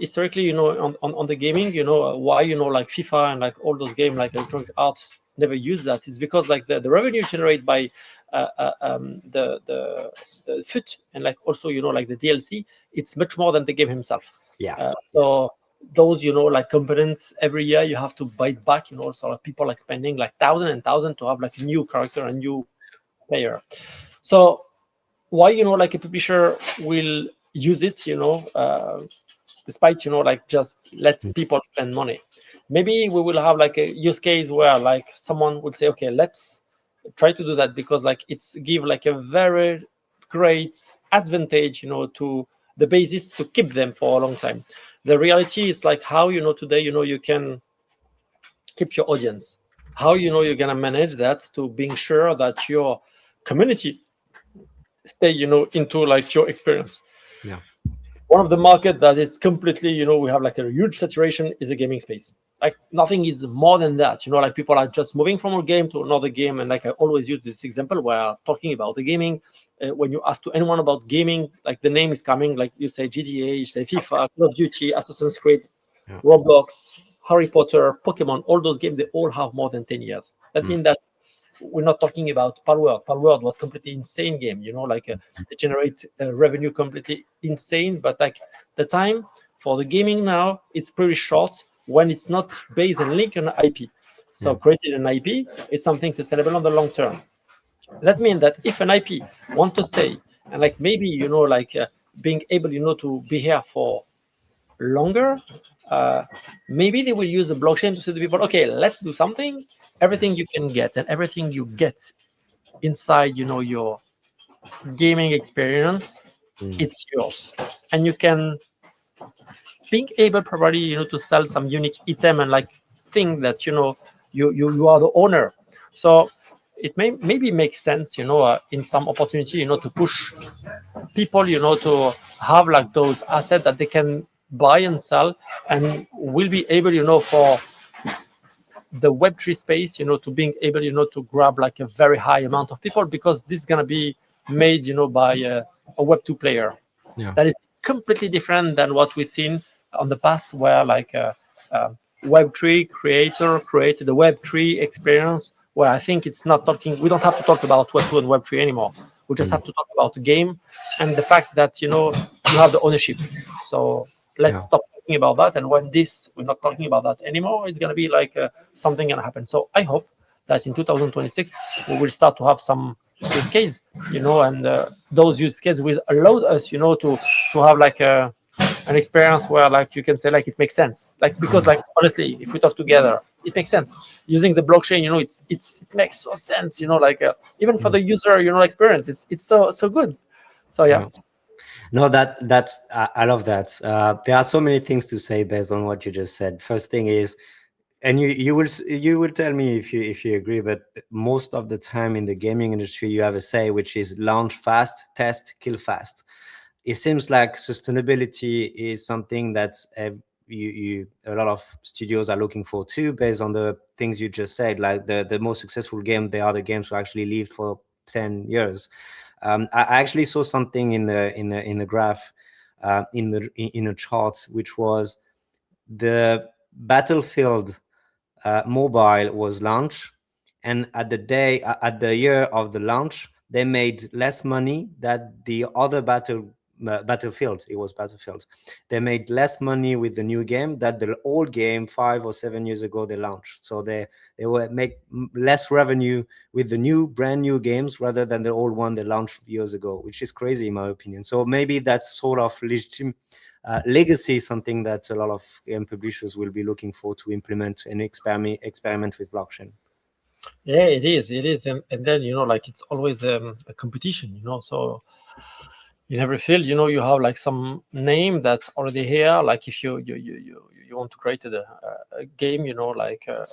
historically, on the gaming, why, like FIFA and like all those games like Electronic Arts never use that. It's because like the revenue generated by the FUT and like also, like the DLC, it's much more than the game himself. So those, like components every year you have to buy it back, so like people like spending like thousands and thousands to have like a new character, a new player. So why, like a publisher will use it, despite, like just let people spend money. Maybe we will have like a use case where like someone would say, okay, let's try to do that, because like it's give like a very great advantage, to the basis to keep them for a long time. The reality is like how, today, you can keep your audience, how, you're gonna manage that to being sure that your community stay, into like your experience. One of the market that is completely, we have like a huge saturation is the gaming space. Like nothing is more than that, like people are just moving from a game to another game. And like I always use this example where talking about the gaming, when you ask to anyone about gaming, like the name is coming, like you say GTA, you say FIFA, Call of Duty, Assassin's Creed, Roblox, Harry Potter, Pokemon, all those games, they all have more than 10 years. That means that we're not talking about Palworld. Palworld was completely insane game, like they generate revenue completely insane. But like the time for the gaming now, it's pretty short when it's not based on link on IP. So creating an IP is something sustainable on the long term. That means that if an IP want to stay and like maybe, like being able, to be here for longer, maybe they will use a blockchain to say to people, okay, let's do something. Everything you can get and everything you get inside, your gaming experience, it's yours, and you can being able probably, to sell some unique item and like thing that, you are the owner. So it maybe makes sense, in some opportunity, to push people, to have like those assets that they can buy and sell, and will be able, for the Web3 space, to being able, to grab like a very high amount of people, because this is gonna be made, by a Web2 player. That is completely different than what we've seen on the past, where like Web3 creator created the Web3 experience, where I think it's not talking, we don't have to talk about Web2 and Web3 anymore. We just have to talk about the game and the fact that, you have the ownership. So let's stop talking about that. And when we're not talking about that anymore, it's going to be like something going to happen. So I hope that in 2026, we will start to have some use case, and those use cases will allow us, to have like an experience where like you can say like it makes sense, like because like honestly, if we talk together, it makes sense using the blockchain. It makes so sense. Like even for the user, experience, it's so good. So yeah. No, that's I love that. There are so many things to say based on what you just said. First thing is And you will tell me if you agree, but most of the time in the gaming industry you have a say which is launch fast, test, kill fast. It seems like sustainability is something that a lot of studios are looking for too, based on the things you just said. Like the most successful game, they are the games who actually lived for 10 years. I actually saw something in the graph, in a chart, which was the Battlefield mobile was launched, and at the year of the launch, they made less money than the other Battlefield. It was Battlefield. They made less money with the new game than the old game 5 or 7 years ago they launched. So they will make less revenue with the brand new games rather than the old one they launched years ago, which is crazy in my opinion. So maybe that's sort of legitimate. Legacy is something that a lot of game publishers will be looking for to implement and experiment with blockchain. Yeah, it is, and then like it's always a competition, so in every field, you have like some name that's already here. Like if you want to create a game, like a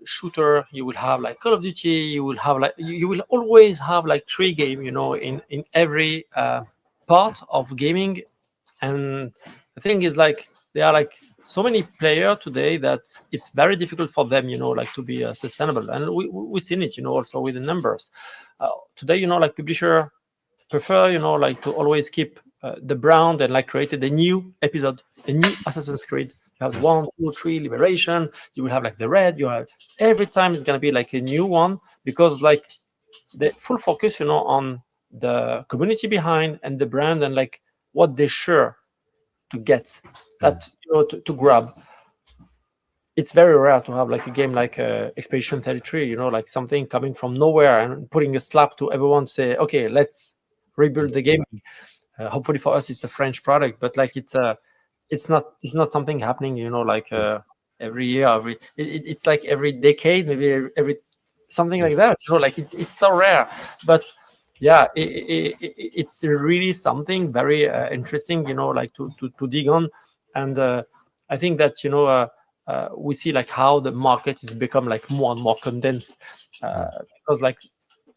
shooter, you will have like Call of Duty. You will have like you will always have like 3 game, in every part of gaming. And the thing is, like, there are like so many players today that it's very difficult for them, like to be sustainable. And we've seen it, also with the numbers. Today, like publisher prefer, like to always keep the brand and like created a new episode, a new Assassin's Creed. You have 1, 2, 3 Liberation. You will have like the Red. You have every time it's gonna be like a new one, because like the full focus, on the community behind and the brand and like what they're sure to get, that to grab. It's very rare to have like a game like Expedition 33, like something coming from nowhere and putting a slap to everyone to say, okay, let's rebuild the game. Hopefully for us, it's a French product, but like it's not something happening, like every year, it's like every decade, maybe every something like that. Like it's so rare, but yeah, it's really something very interesting, like to dig on. And I think that we see like how the market has become like more and more condensed, because like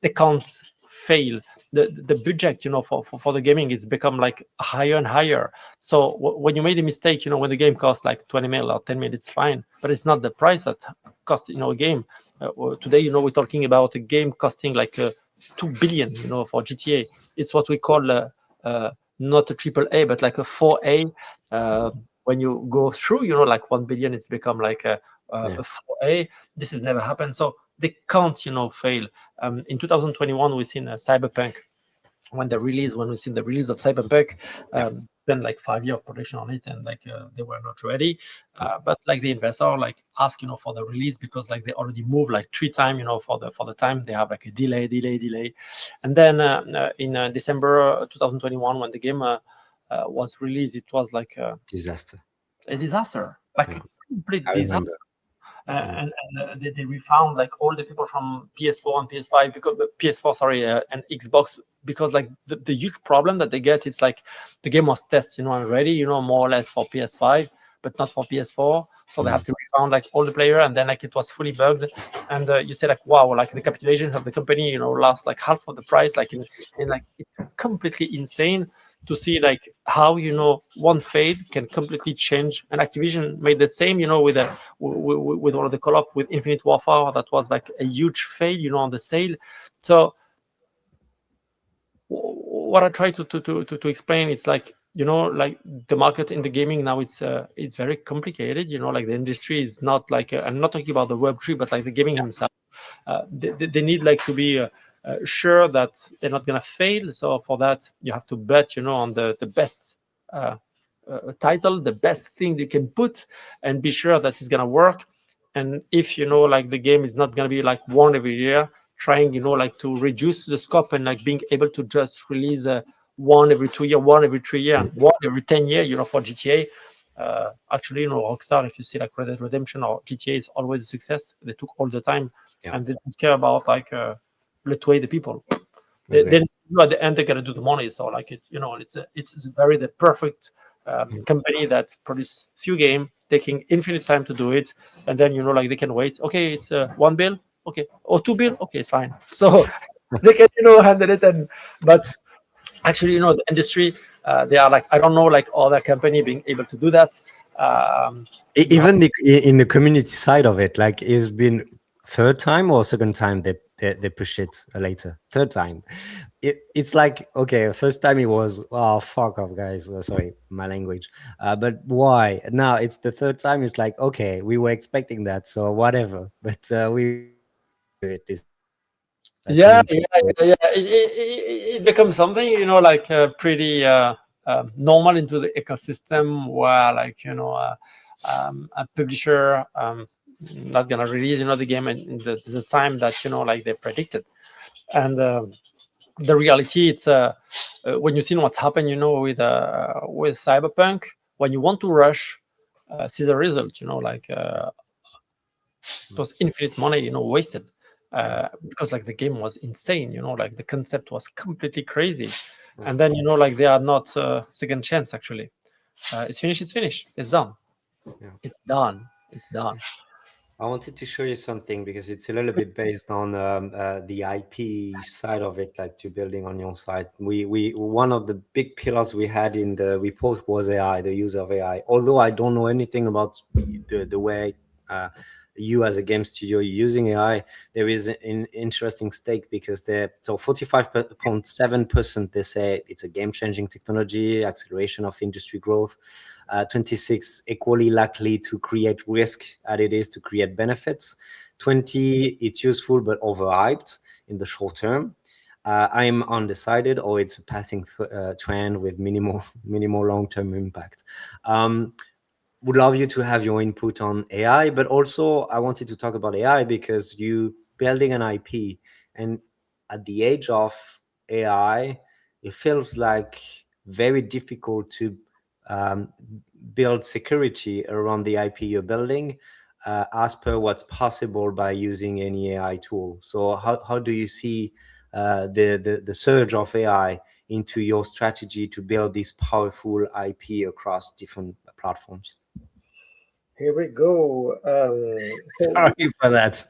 they can't fail. The budget, for the gaming is become like higher and higher. So when you made a mistake, when the game costs like 20 mil or 10 mil, it's fine, but it's not the price that cost a game. Today, we're talking about a game costing like 2 billion, for GTA. It's what we call not a triple A, but like a 4A. When you go through, like 1 billion, it's become like a 4A. This has never happened. So they can't, fail. In 2021, we've seen Cyberpunk. When we seen the release of Cyberpunk, spent like 5 years of production on it, and like they were not ready. But like the investor like ask, for the release, because like they already moved like 3 times, for the time. They have like a delay. And then in December 2021, when the game was released, it was like a disaster, like a complete disaster. And they refound like all the people from PS4 and PS5, because PS4, and Xbox, because like the huge problem that they get, it's like the game was tested, and ready, more or less for PS5, but not for PS4. So they have to refound like all the player, and then like it was fully bugged. And you say like, wow, like the capitalization of the company, lost like half of the price, like in like it's completely insane to see like how one fade can completely change. And Activision made the same, with one of the Call of with Infinite Warfare, that was like a huge fail, on the sale. So what I try to explain, it's like like the market in the gaming now, it's very complicated. Like the industry is not like I'm not talking about the Web3, but like the gaming himself. They need like to be sure that they're not gonna fail. So for that, you have to bet, on the best title, the best thing you can put, and be sure that it's gonna work. And if like the game is not gonna be like one every year, trying like to reduce the scope, and like being able to just release one every 2 year, one every 3 year, and one every 10 year, for GTA. Actually, Rockstar, if you see like Red Dead Redemption or GTA, is always a success. They took all the time, and they don't care about like let's way the people. Then at the end they're gonna do the money. So like it's very the perfect company that produce few game, taking infinite time to do it, and then like they can wait. Okay, it's 1 bill, okay, or 2 bill, okay, it's fine. So they can handle it. And but actually, the industry, they are like, I don't know, like other company being able to do that. Even in the community side of it, like it's been third time or second time they push it later. Third time, it's like, okay, first time it was, oh fuck off guys, sorry my language, but why now it's the third time? It's like, okay, we were expecting that, so whatever, but we it is yeah. It becomes something like pretty normal into the ecosystem, where like a publisher not gonna release the game in the time that like they predicted. And the reality, it's when you see what's happened with Cyberpunk, when you want to rush see the result, like it was infinite money wasted, because like the game was insane, like the concept was completely crazy. And then like they are not second chance. Actually, it's finished, it's done. It's done. I wanted to show you something because it's a little bit based on the IP side of it, like to building on your side. We one of the big pillars we had in the report was AI, the use of AI. Although I don't know anything about the way you as a game studio using AI, there is an interesting stake because so 45.7% they say it's a game-changing technology, acceleration of industry growth. 26 equally likely to create risk as it is to create benefits. 20 it's useful but overhyped in the short term. I'm undecided, or it's a passing trend with minimal long-term impact. Would love you to have your input on AI, but also I wanted to talk about AI because you building an IP, and at the age of AI, it feels like very difficult to build security around the IP you're building as per what's possible by using any AI tool. So how do you see the surge of AI into your strategy to build this powerful IP across different platforms? Here we go. Sorry for that.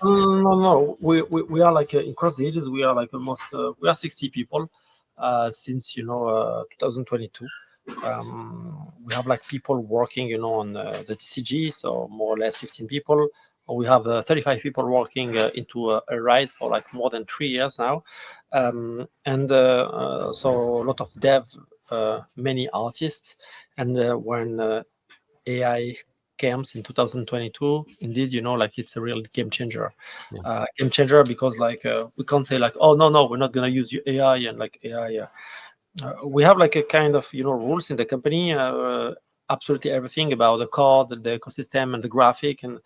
No. We are like across the ages. We are like almost we are 60 people since 2022. We have like people working on the TCG, so more or less 15 people. We have 35 people working into a Rise for like more than 3 years now, and so a lot of dev, many artists. And when AI comes in 2022, indeed, like it's a real game changer. Game changer because like we can't say like, oh no, we're not gonna use AI, and like AI. We have like a kind of rules in the company. Absolutely everything about the code, the ecosystem, and the graphic, and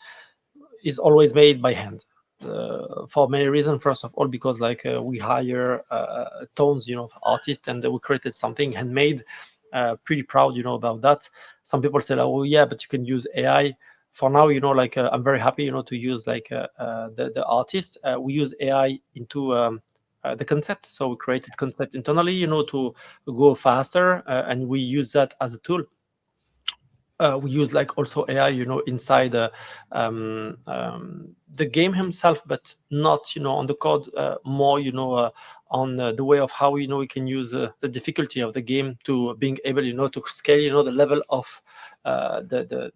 is always made by hand. For many reasons. First of all, because like we hire tons of artists, and we created something handmade. Pretty proud about that. Some people say, oh yeah, but you can use AI. For now, like I'm very happy to use like the artist. We use AI into the concept. So we created concept internally to go faster, and we use that as a tool. We use like also AI, inside the game himself, but not, on the code, more, on the way of how, we can use the difficulty of the game to being able, to scale, the level of the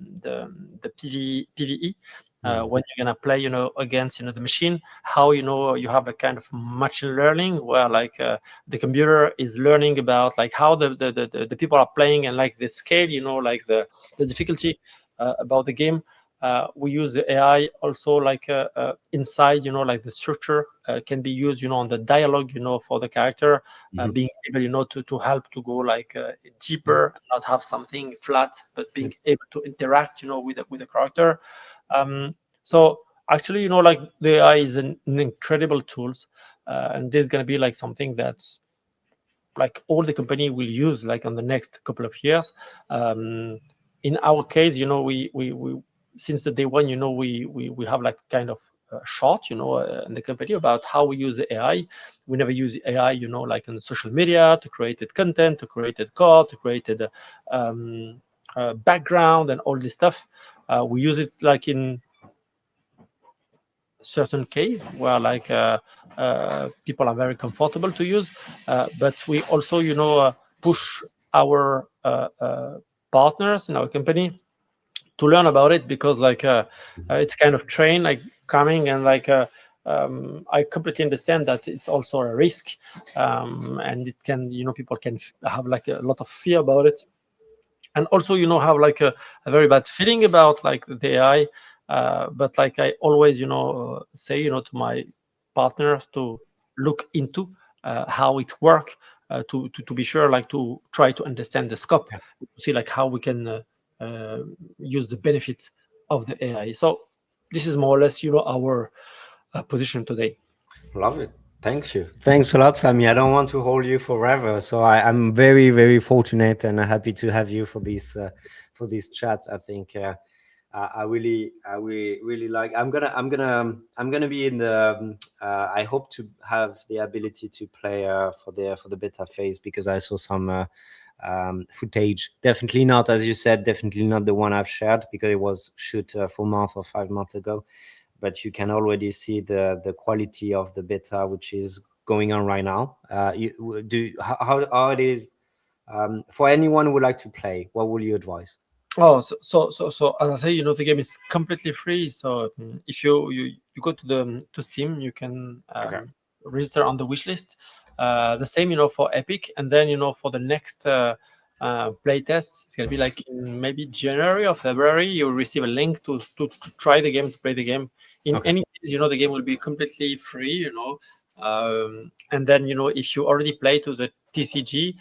PVE. When you're gonna play, against, the machine, how, you have a kind of machine learning where like the computer is learning about like how the people are playing, and like the scale, like the difficulty about the game. We use the AI also like inside, like the structure can be used, on the dialogue, for the character, being able, to help to go like deeper, not have something flat, but being able to interact, with the character. So actually, like the AI is an incredible tools, and this is going to be like something that's like all the company will use like on the next couple of years. In our case, we since the day one, we have like kind of short, in the company about how we use the AI. We never use AI, like on social media to create content, to create code, to create background and all this stuff. We use it like in certain case where like people are very comfortable to use, but we also push our partners in our company to learn about it, because like it's kind of train like coming, and like I completely understand that it's also a risk, and it can people can have like a lot of fear about it, and also have like a very bad feeling about like the AI. But like I always say to my partners to look into how it work, to be sure, like to try to understand the scope, to see like how we can use the benefits of the AI. So this is more or less our position today. Love it. Thank you. Thanks a lot, Sammy. I don't want to hold you forever, so I'm very, very fortunate and happy to have you for this chat. I think I really like. I'm gonna be in the. I hope to have the ability to play for the beta phase, because I saw some footage. Definitely not, as you said, definitely not the one I've shared, because it was shoot 4 months or 5 months ago. But you can already see the quality of the beta, which is going on right now. How it is for anyone who would like to play? What would you advise? Oh, so as I say, the game is completely free. So if you go to Steam, you can register on the wish list. The same, for Epic, and then for the next play test, it's gonna be like in maybe January or February. You'll receive a link to try the game, to play the game. In any case, the game will be completely free. And then if you already play to the TCG,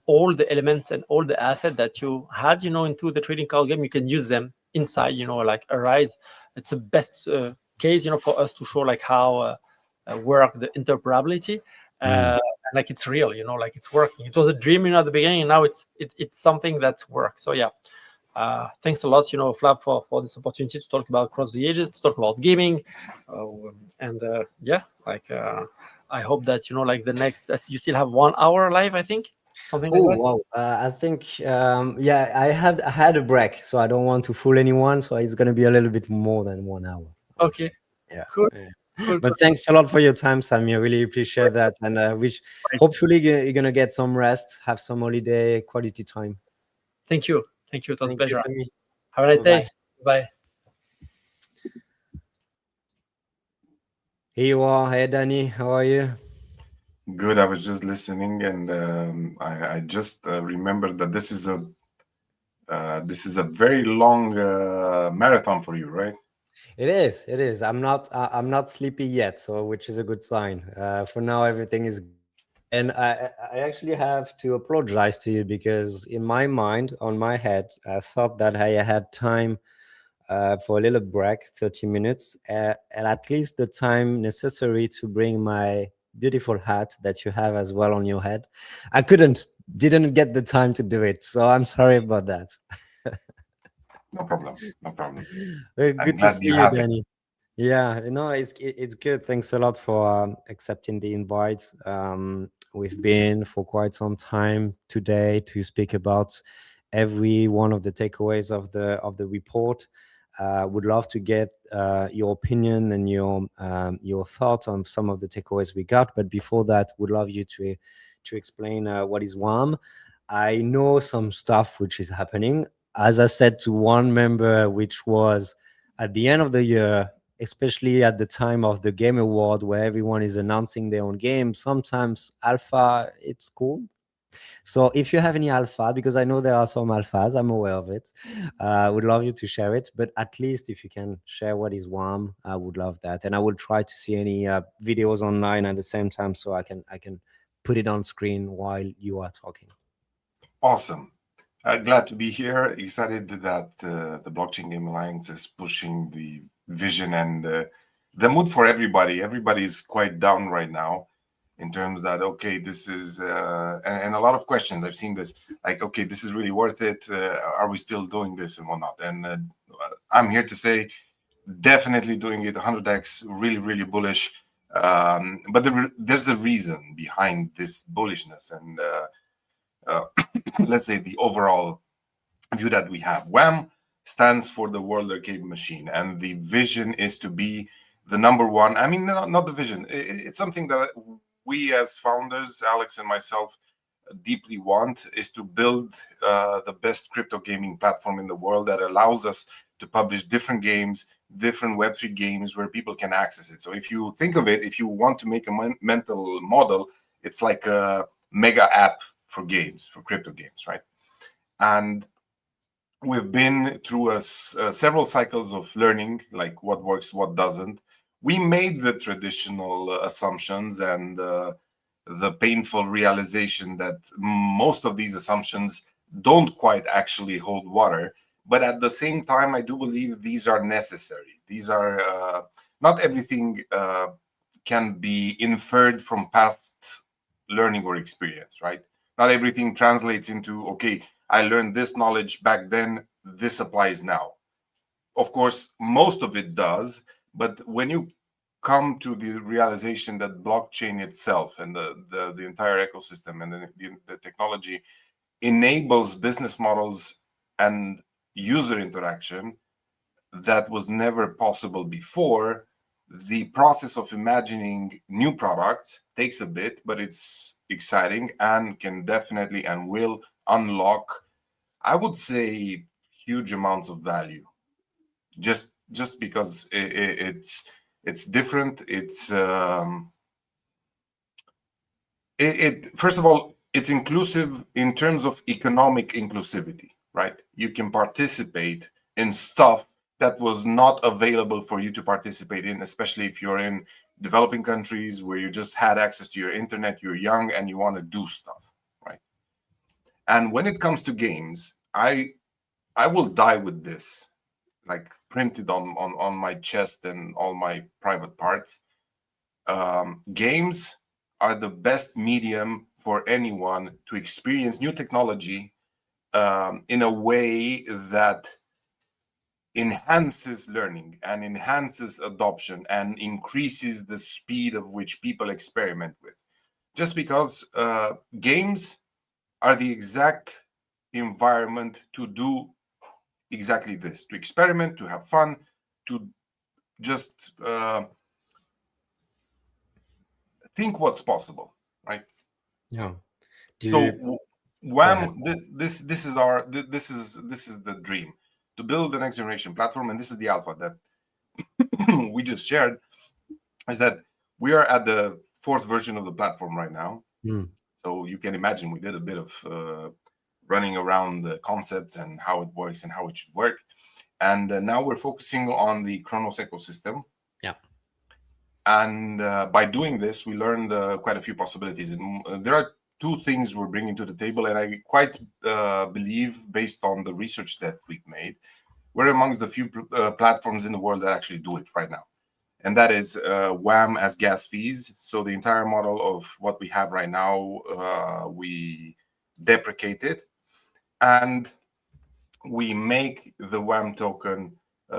all the elements and all the assets that you had into the trading card game, you can use them inside like Arise. It's the best case for us to show like how work the interoperability, and like it's real, like it's working. It was a dream at the beginning, and now it's something that works. So yeah, thanks a lot, Flab, for this opportunity to talk about Cross the Ages, to talk about gaming, and yeah, like I hope that like the next, as you still have 1 hour live, I think, something like that. Wow! I think yeah, I had a break, so I don't want to fool anyone. So it's gonna be a little bit more than 1 hour. Okay. Yeah. Cool. Yeah. Cool. But thanks a lot for your time, Sammy. I really appreciate that, and hopefully you're gonna get some rest, have some holiday quality time. Thank you. It was a Thank pleasure. you, Sammy. Have a nice Bye-bye. day. Bye. Here you are. Hey, Danny. How are you? Good. I was just listening, and I just remembered that this is a very long marathon for you, right? It is. It is. I'm not sleepy yet, so which is a good sign. For now, everything is. And I actually have to apologize to you, because in my mind, on my head, I thought that I had time for a little break, 30 minutes, and at least the time necessary to bring my beautiful hat that you have as well on your head. I didn't get the time to do it, so I'm sorry about that. No problem. No problem. Good I'm to glad see you you, have it. Danny. Yeah, no, it's good. Thanks a lot for accepting the invite. We've been for quite some time today to speak about every one of the takeaways of the report. Would love to get your opinion and your thoughts on some of the takeaways we got. But before that, would love you to explain what is WAM. I know some stuff which is happening. As I said to one member, which was at the end of the year, especially at the time of the Game Award, where everyone is announcing their own game, sometimes alpha, it's cool. So if you have any alpha, because I know there are some alphas, I'm aware of it, I would love you to share it. But at least if you can share what is WAM, I would love that. And I will try to see any videos online at the same time, so I can put it on screen while you are talking. Awesome. Glad to be here. Excited that the Blockchain Game Alliance is pushing the vision and the mood for everybody. Everybody's quite down right now in terms that, okay, this is, and a lot of questions. I've seen this, like, okay, this is really worth it. Are we still doing this and whatnot? And I'm here to say, definitely doing it 100x, really, really bullish. But there's a reason behind this bullishness, and let's say the overall view that we have. WAM stands for the World Arcade Machine, and the vision is to be the number one. I mean, not the vision. It's something that we as founders, Alex and myself, deeply want, is to build the best crypto gaming platform in the world that allows us to publish different games, different Web3 games where people can access it. So if you think of it, if you want to make a mental model, it's like a mega app for games, for crypto games, right? And we've been through several cycles of learning, like what works, what doesn't. We made the traditional assumptions and the painful realization that most of these assumptions don't quite actually hold water. But at the same time, I do believe these are necessary. These are not everything can be inferred from past learning or experience, right? Not everything translates into, okay, I learned this knowledge back then, this applies now. Of course, most of it does, but when you come to the realization that blockchain itself and the entire ecosystem and the technology enables business models and user interaction that was never possible before, the process of imagining new products takes a bit, but it's exciting and can definitely and will unlock, I would say, huge amounts of value. Just because it's different. It's first of all, it's inclusive in terms of economic inclusivity, right? You can participate in stuff that was not available for you to participate in, especially if you're in developing countries where you just had access to your internet, you're young and you want to do stuff, right? And when it comes to games, I will die with this, like printed on my chest and all my private parts. Games are the best medium for anyone to experience new technology in a way that enhances learning and enhances adoption and increases the speed of which people experiment with. Just because games are the exact environment to do exactly this, to experiment, to have fun, to just think what's possible, right? Yeah. So WAM, this is the dream, to build the next generation platform, and this is the alpha that we just shared, is that we are at the 4th version of the platform right now. So you can imagine we did a bit of running around the concepts and how it works and how it should work. And now we're focusing on the Chronos ecosystem. Yeah. And by doing this, we learned quite a few possibilities. And there are 2 things we're bringing to the table, and I quite believe, based on the research that we've made, we're amongst the few platforms in the world that actually do it right now. And that is WAM as gas fees. So the entire model of what we have right now, we deprecate it, and we make the WAM token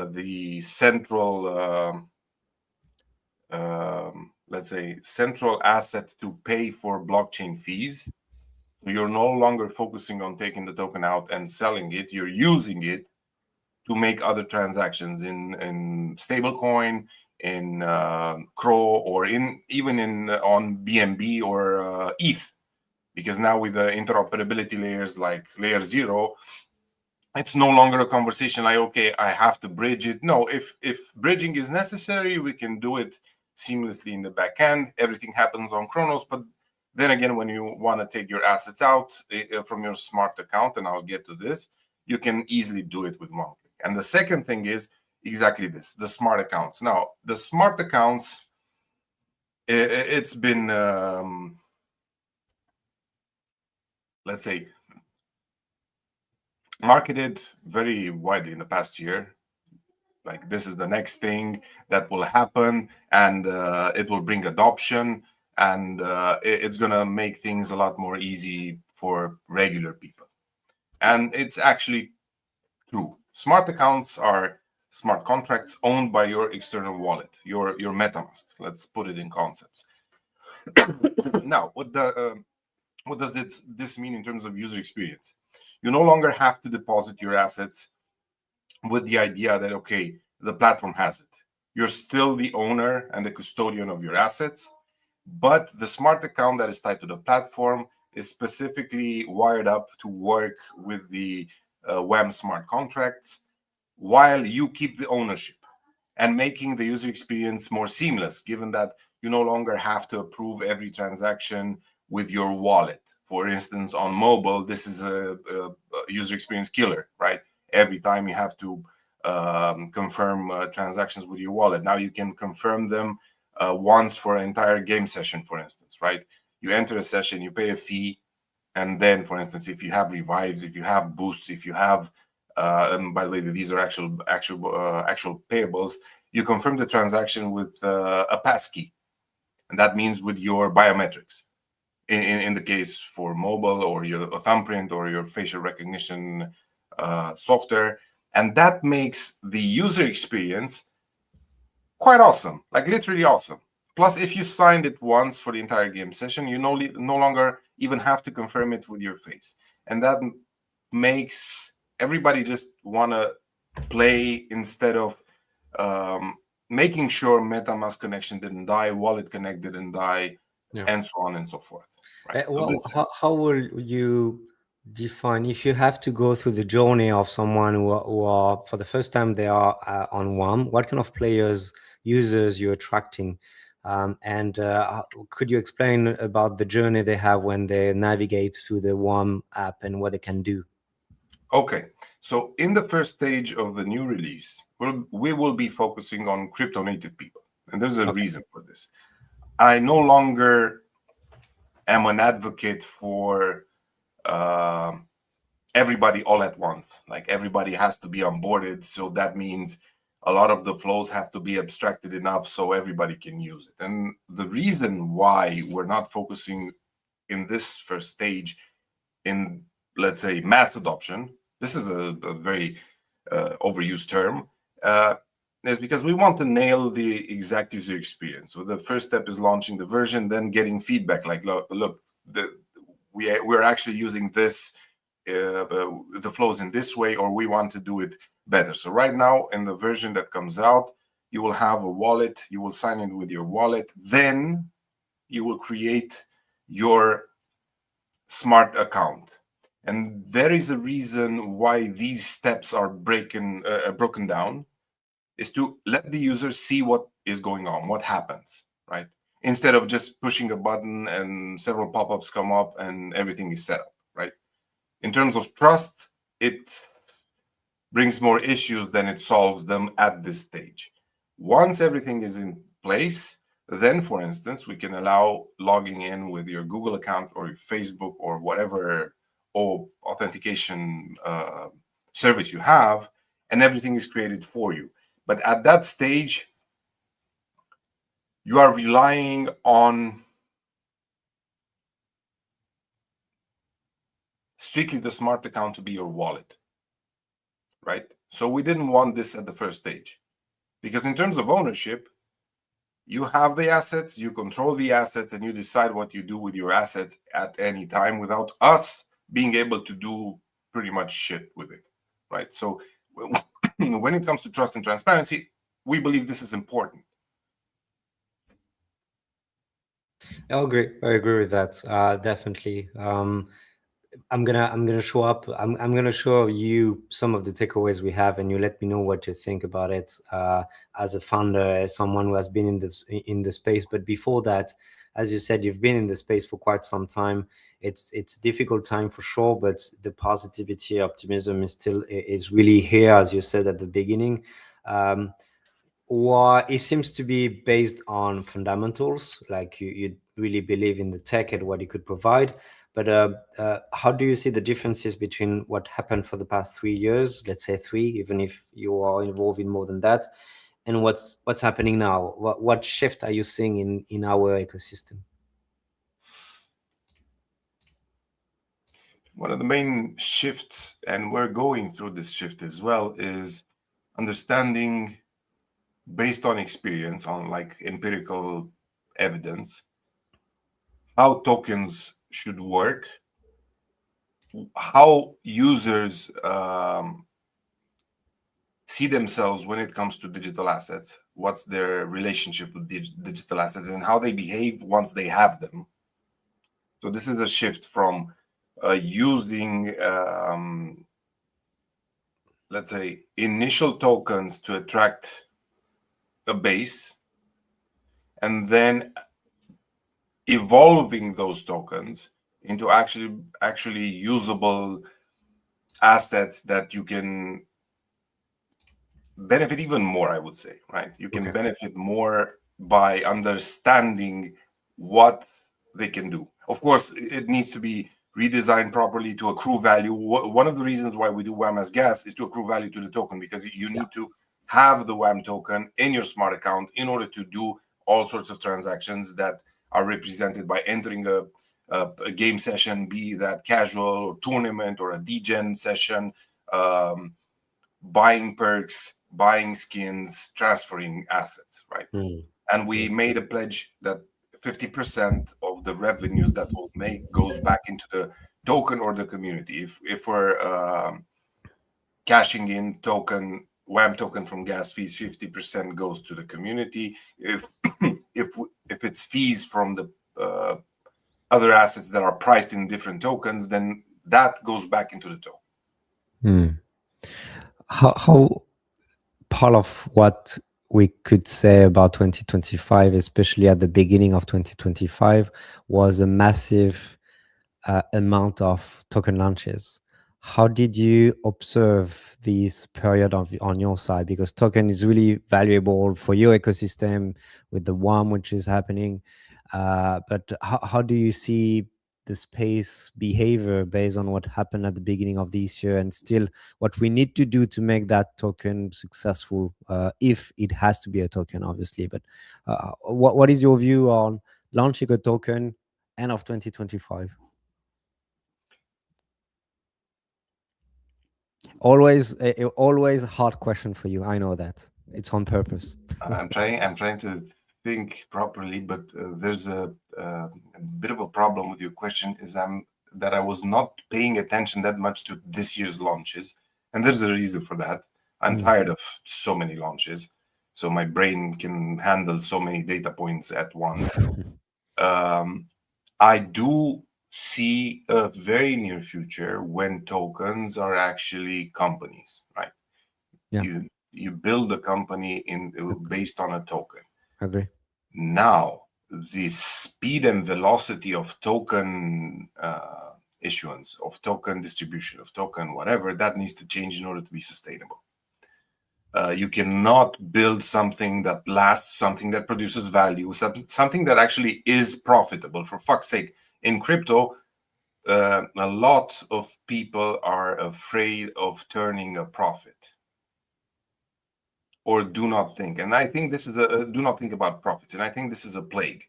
the central, let's say, central asset to pay for blockchain fees. So you're no longer focusing on taking the token out and selling it. You're using it to make other transactions in stablecoin, in CRO, or even on BNB or ETH. Because now with the interoperability layers like layer 0, it's no longer a conversation like, okay, I have to bridge it. No, if bridging is necessary, we can do it seamlessly in the back end. Everything happens on Chronos. But then again, when you want to take your assets out from your smart account, and I'll get to this, you can easily do it with one click. And the second thing is exactly this, the smart accounts. Now, the smart accounts, it's been, let's say, marketed very widely in the past year. Like, this is the next thing that will happen, and it will bring adoption, and it's going to make things a lot more easy for regular people. And it's actually true. Smart accounts are smart contracts owned by your external wallet, your MetaMask. Let's put it in concepts. Now, what does this mean in terms of user experience? You no longer have to deposit your assets with the idea that, okay, the platform has it. You're still the owner and the custodian of your assets, but the smart account that is tied to the platform is specifically wired up to work with the WAM smart contracts while you keep the ownership, and making the user experience more seamless, given that you no longer have to approve every transaction with your wallet. For instance, on mobile, this is a user experience killer, right? Every time you have to confirm transactions with your wallet. Now you can confirm them once for an entire game session, for instance, right? You enter a session, you pay a fee, and then, for instance, if you have revives, if you have boosts, if you have and by the way, these are actual payables. You confirm the transaction with a passkey, and that means with your biometrics. In the case for mobile, or your thumbprint, or your facial recognition software, and that makes the user experience quite awesome, like literally awesome. Plus, if you signed it once for the entire game session, you no longer even have to confirm it with your face, and that makes everybody just want to play instead of making sure MetaMask connection didn't die, Wallet Connect didn't die, and so on and so forth. Right. So well, how will you define, if you have to go through the journey of someone who are for the first time they are on WAM, what kind of users you're attracting? And could you explain about the journey they have when they navigate through the WAM app and what they can do? Okay, so in the first stage of the new release, we will be focusing on crypto native people. And there's a reason for this. I no longer am an advocate for everybody all at once. Like everybody has to be onboarded. So that means a lot of the flows have to be abstracted enough so everybody can use it. And the reason why we're not focusing in this first stage in, let's say, mass adoption, this is a very overused term, is because we want to nail the exact user experience. So the first step is launching the version, then getting feedback like, look, we're actually using this, the flows in this way, or we want to do it better. So right now in the version that comes out, you will have a wallet, you will sign in with your wallet, then you will create your smart account. And there is a reason why these steps are broken down, is to let the user see what is going on, what happens, right? Instead of just pushing a button and several pop-ups come up and everything is set up, right? In terms of trust, it brings more issues than it solves them at this stage. Once everything is in place, then, for instance, we can allow logging in with your Google account or your Facebook or whatever authentication service you have, and everything is created for you. But at that stage, you are relying on strictly the smart account to be your wallet, right? So we didn't want this at the first stage, because in terms of ownership, you have the assets, you control the assets, and you decide what you do with your assets at any time without us being able to do pretty much shit with it, right? So when it comes to trust and transparency, we believe this is important. I agree with that. Definitely. I'm gonna show up. I'm gonna show you some of the takeaways we have, and you let me know what you think about it. As a founder, as someone who has been in the space, but before that, as you said, you've been in the space for quite some time. It's a difficult time for sure, but the positivity, optimism is really here, as you said at the beginning. Or it seems to be based on fundamentals, like you really believe in the tech and what it could provide. But how do you see the differences between what happened for the past 3 years, let's say 3, even if you are involved in more than that, and what's happening now? What shift are you seeing in our ecosystem? One of the main shifts, and we're going through this shift as well, is understanding, based on experience, on like empirical evidence, how tokens should work how users see themselves when it comes to digital assets, what's their relationship with digital assets, and how they behave once they have them. So this is a shift from using, let's say, initial tokens to attract a base, and then evolving those tokens into actually usable assets that you can benefit even more, I would say, right? You can benefit more by understanding what they can do. Of course, it needs to be redesigned properly to accrue value. One of the reasons why we do WAM as gas is to accrue value to the token, because you need to have the WAM token in your smart account in order to do all sorts of transactions that are represented by entering a game session, be that casual or tournament or a degen session, buying perks, buying skins, transferring assets, right? And we made a pledge that 50% of the revenues that we'll make goes back into the token or the community. If we're cashing in token, WAM token from gas fees, 50% goes to the community. If it's fees from the other assets that are priced in different tokens, then that goes back into the token. How part of what we could say about 2025, especially at the beginning of 2025, was a massive amount of token launches. How did you observe this period on your side? Because token is really valuable for your ecosystem with the WAM, which is happening. But how do you see the space behavior based on what happened at the beginning of this year, and still what we need to do to make that token successful, if it has to be a token, obviously? But what is your view on launching a token end of 2025? Always a hard question for you. I know that. It's on purpose. I'm trying to think properly, but there's a bit of a problem with your question, is that I was not paying attention that much to this year's launches, and there's a reason for that. I'm tired of so many launches, so my brain can handle so many data points at once. I do see a very near future when tokens are actually companies, right? You build a company based on a token. Agree. Now, the speed and velocity of token issuance, of token distribution, of token whatever, that needs to change in order to be sustainable. You cannot build something that lasts, something that produces value, something that actually is profitable. For fuck's sake, in crypto, a lot of people are afraid of turning a profit, or do not think. And I think this is do not think about profits. And I think this is a plague.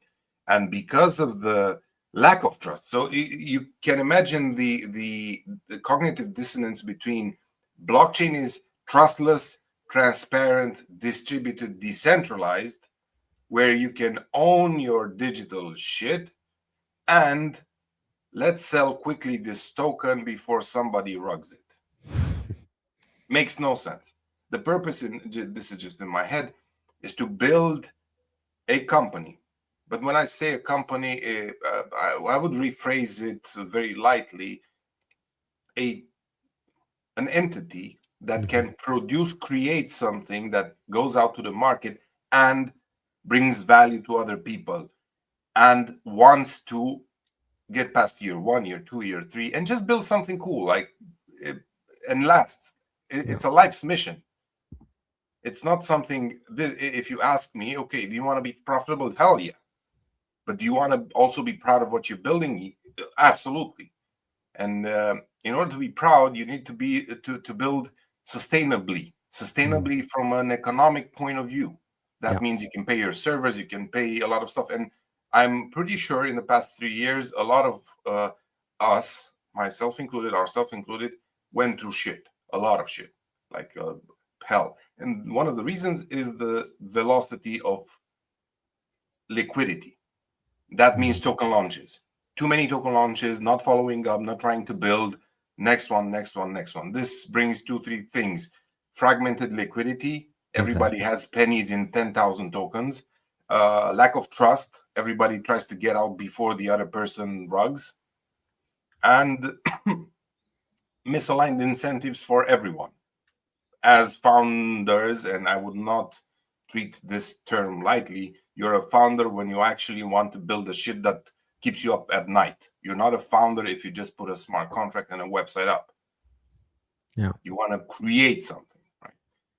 And because of the lack of trust, so you can imagine the cognitive dissonance between blockchain is trustless, transparent, distributed, decentralized, where you can own your digital shit, and let's sell quickly this token before somebody rugs it. Makes no sense. The purpose, this is just in my head, is to build a company. But when I say a company, I would rephrase it very lightly, an entity that can create something that goes out to the market and brings value to other people, and wants to get past year 1, year 2, year 3, and just build something cool, and lasts. It's a life's mission. It's not something if you ask me, okay, do you want to be profitable? Hell yeah. But do you want to also be proud of what you're building? Absolutely. And in order to be proud, you need to build sustainably from an economic point of view. That means you can pay your servers, you can pay a lot of stuff. And I'm pretty sure in the past 3 years, a lot of us, myself included, ourselves included, went through shit, a lot of shit, like hell. And one of the reasons is the velocity of liquidity. That means token launches. Too many token launches, not following up, not trying to build Next one, next one, next one. This brings 2-3 things. Fragmented liquidity. Everybody has pennies in 10,000 tokens. Lack of trust. Everybody tries to get out before the other person rugs. And misaligned incentives for everyone. As founders, and I would not treat this term lightly, you're a founder when you actually want to build a shit that keeps you up at night. You're not a founder if you just put a smart contract and a website up. Yeah. You want to create something, right?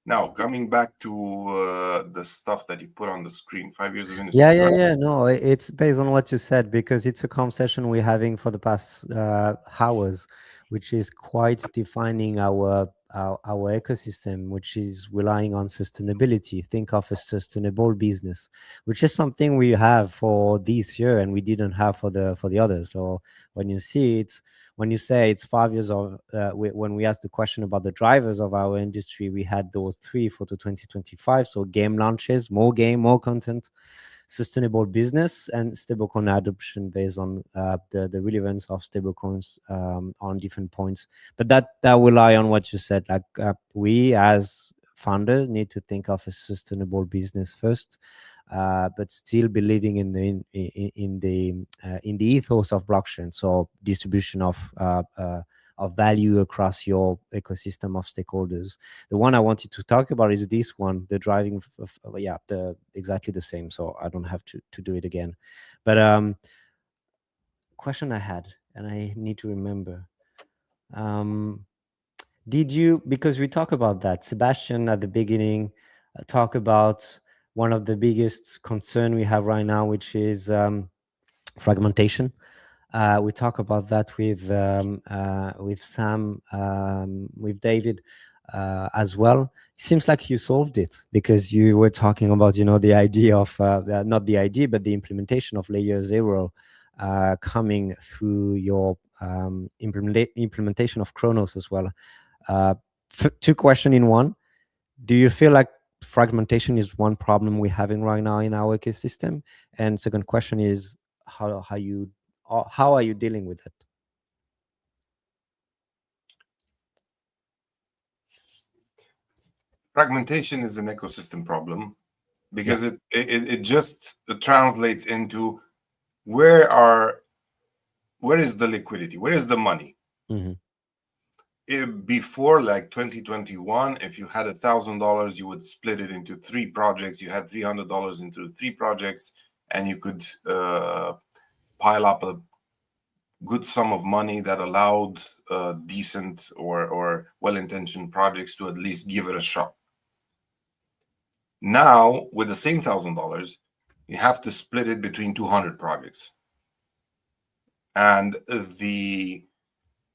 Now, coming back to the stuff that you put on the screen, 5 years of industry. Yeah. No, it's based on what you said, because it's a conversation we're having for the past hours, which is quite defining our ecosystem, which is relying on sustainability. Think of a sustainable business, which is something we have for this year and we didn't have for the others. So when you see it, when you say it's 5 years of, when we asked the question about the drivers of our industry, we had those three for 2025. So game launches, more game, more content, sustainable business, and stablecoin adoption based on the relevance of stablecoins on different points. But that rely on what you said. Like we as founders need to think of a sustainable business first, but still believing in the ethos of blockchain. So distribution of value across your ecosystem of stakeholders. The one I wanted to talk about is this one, the driving exactly the same. So I don't have to do it again. But question I had, and I need to remember. Did you, because we talk about that, Sebastian at the beginning talk about one of the biggest concern we have right now, which is fragmentation. We talk about that with Sam, with David as well. It seems like you solved it, because you were talking about, the idea of, not the idea, but the implementation of layer 0 coming through your implementation of Chronos as well. Two questions in one. Do you feel like fragmentation is one problem we're having right now in our ecosystem? And second question is, how are you dealing with it? Fragmentation is an ecosystem problem, because it just translates into where is the liquidity, where is the money? Before, like 2021, if you had $1,000, you would split it into 3 projects. You had $300 into 3 projects, and you could pile up a good sum of money that allowed decent or well-intentioned projects to at least give it a shot. Now, with the same $1,000, you have to split it between 200 projects. And the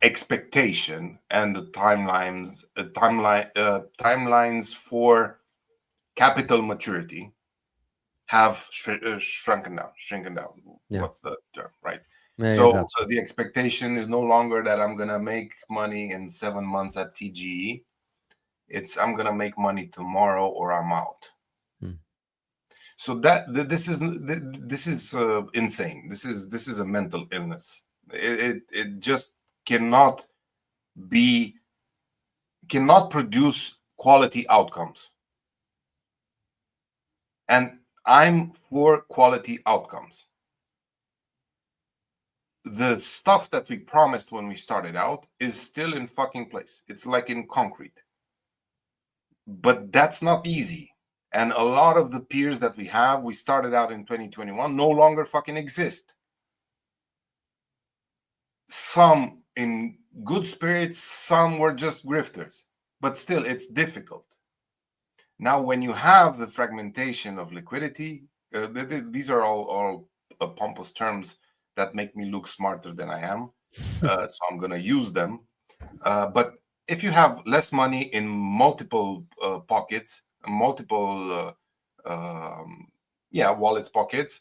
expectation and the timelines for capital maturity have shrunken down. Yeah. What's the term, right? Yeah, So the expectation is no longer that I'm gonna make money in 7 months at TGE. It's I'm gonna make money tomorrow or I'm out. So this is insane. This is a mental illness. It just cannot produce quality outcomes. And I'm for quality outcomes. The stuff that we promised when we started out is still in fucking place. It's like in concrete. But that's not easy. And a lot of the peers that we started out in 2021 no longer fucking exist. Some in good spirits, some were just grifters, but still it's difficult. Now, when you have the fragmentation of liquidity, these are all pompous terms that make me look smarter than I am. So I'm going to use them. But if you have less money in multiple pockets, multiple wallets pockets,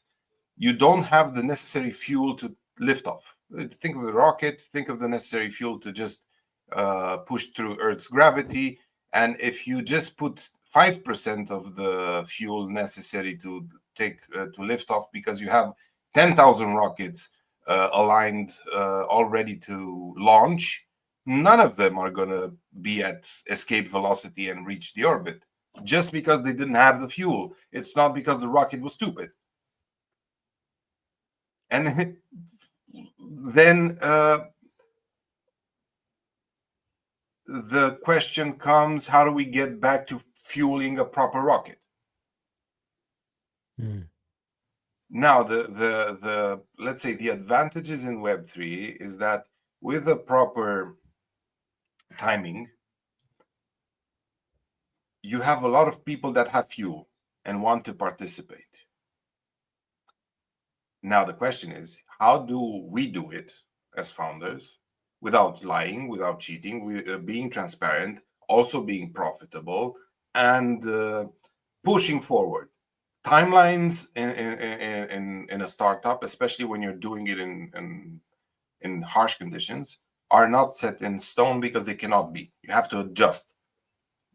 you don't have the necessary fuel to lift off. Think of the rocket, think of the necessary fuel to just push through Earth's gravity. And if you just put 5% of the fuel necessary to lift off, because you have 10,000 rockets aligned all ready to launch, none of them are going to be at escape velocity and reach the orbit just because they didn't have the fuel. It's not because the rocket was stupid. And then the question comes, how do we get back to fueling a proper rocket? Now, the let's say the advantages in Web3 is that with the proper timing, you have a lot of people that have fuel and want to participate. Now, the question is, how do we do it as founders without lying, without cheating, being transparent, also being profitable, and pushing forward? Timelines in a startup, especially when you're doing it in harsh conditions, are not set in stone because they cannot be. You have to adjust.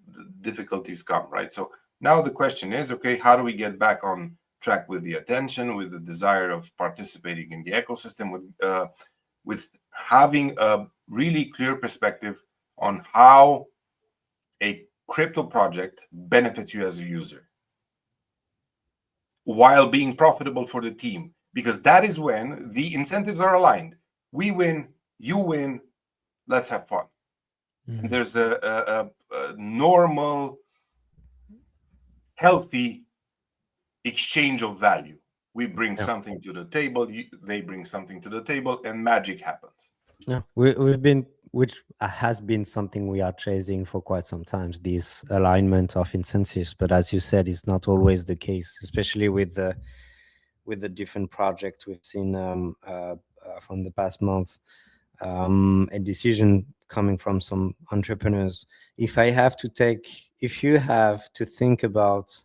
The difficulties come, right? So now the question is, okay, how do we get back on track with the attention, with the desire of participating in the ecosystem, with having a really clear perspective on how a crypto project benefits you as a user, while being profitable for the team, because that is when the incentives are aligned. We win, you win, let's have fun. And there's a normal, healthy exchange of value. We bring something to the table, they bring something to the table, and magic happens. Yeah, we've been, which has been something we are chasing for quite some time, this alignment of incentives. But as you said, it's not always the case, especially with the different projects we've seen from the past month. A decision coming from some entrepreneurs. If you have to think about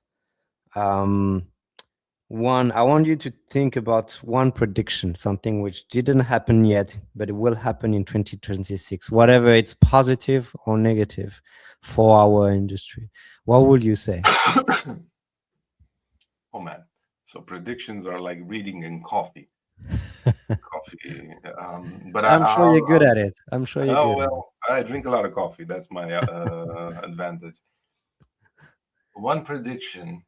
one, I want you to think about one prediction, something which didn't happen yet, but it will happen in 2026, whatever it's positive or negative for our industry. What would you say? Oh man, so predictions are like reading in coffee. But I'm sure you're good at it. I'm sure you're good. Well, I drink a lot of coffee. That's my advantage. One prediction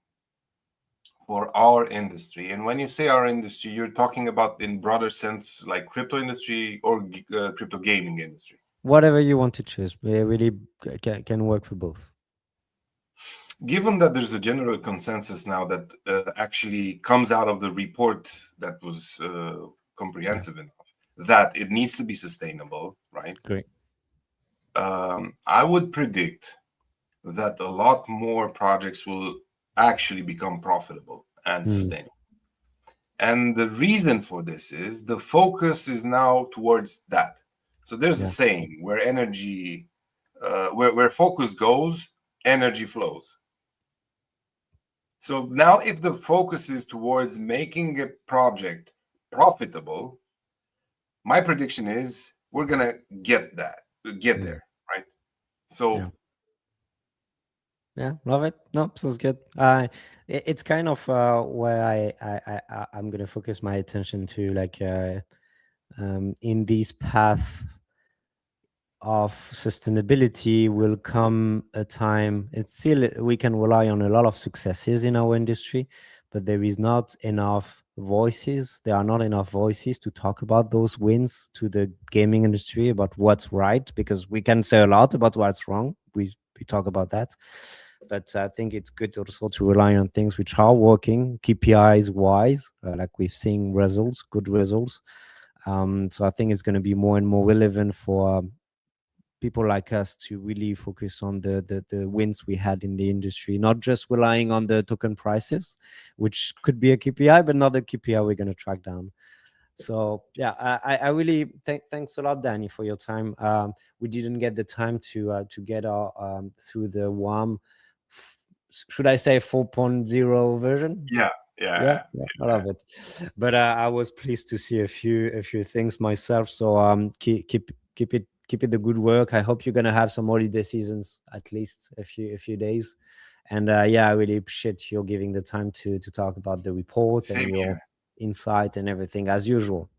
for our industry, and when you say our industry, you're talking about in broader sense, like crypto industry or crypto gaming industry. Whatever you want to choose, it really can work for both. Given that there's a general consensus now that actually comes out of the report that was comprehensive enough, that it needs to be sustainable, right? Great. I would predict that a lot more projects will actually become profitable and sustainable. And the reason for this is the focus is now towards that. So there's a saying where energy, where focus goes, energy flows. So now if the focus is towards making a project profitable, my prediction is we're going to get there, right? So yeah, love it. No, sounds good. It's kind of where I'm going to focus my attention to, like in this path of sustainability will come a time. It's still, we can rely on a lot of successes in our industry, but there is not enough voices. There are not enough voices to talk about those wins to the gaming industry, about what's right, because we can say a lot about what's wrong. We talk about that, but I think it's good also to rely on things which are working, KPIs wise, like we've seen results, good results. So I think it's going to be more and more relevant for people like us to really focus on the wins we had in the industry, not just relying on the token prices, which could be a KPI, but not a KPI we're going to track down. So yeah, I really thanks a lot, Danny, for your time. We didn't get the time to get our through the WAM, should I say 4.0 version? Yeah. I love it. But I was pleased to see a few things myself. So keep it the good work. I hope you're gonna have some holiday seasons, at least a few days. And I really appreciate you giving the time to talk about the report and your insight and everything as usual.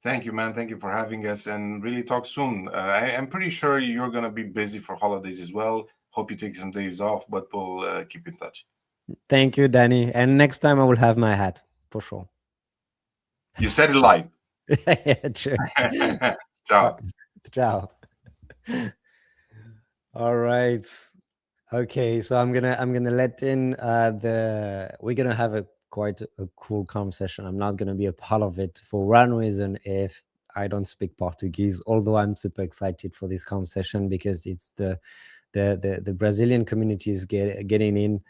Thank you, man. Thank you for having us, and really talk soon. I'm pretty sure you're going to be busy for holidays as well. Hope you take some days off, but we'll keep in touch. Thank you, Danny. And next time I will have my hat for sure. You said it live. Yeah, true. Ciao. Ciao. All right. Okay, so I'm gonna let in we're gonna have a quite a cool conversation. I'm not gonna be a part of it for one reason if I don't speak Portuguese, although I'm super excited for this conversation because it's the Brazilian community is getting in.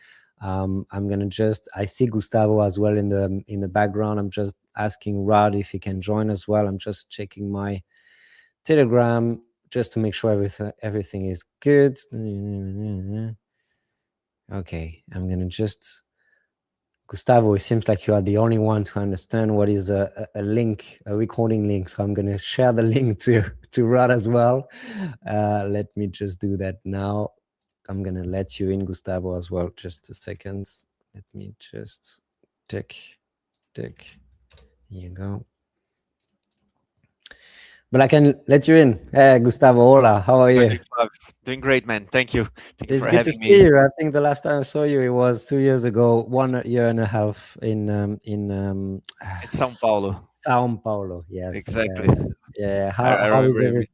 I'm gonna I see Gustavo as well in the background. I'm just asking Rod if he can join as well. I'm just checking my Telegram just to make sure everything is good. Okay, I'm gonna just Gustavo, it seems like you are the only one to understand what is a link, a recording link. So I'm gonna share the link to Rod as well. Let me just do that now. I'm gonna let you in, Gustavo, as well. Just a second. Let me just tick. Here you go. But I can let you in. Hey, Gustavo, hola. How are you? Doing great, man. Thank you. Thank you It's for good to having see me. you. I think the last time I saw you, it was 2 years ago, 1 year and a half in It's São Paulo. São Paulo. Yes. Exactly. Yeah. I How is remember everything?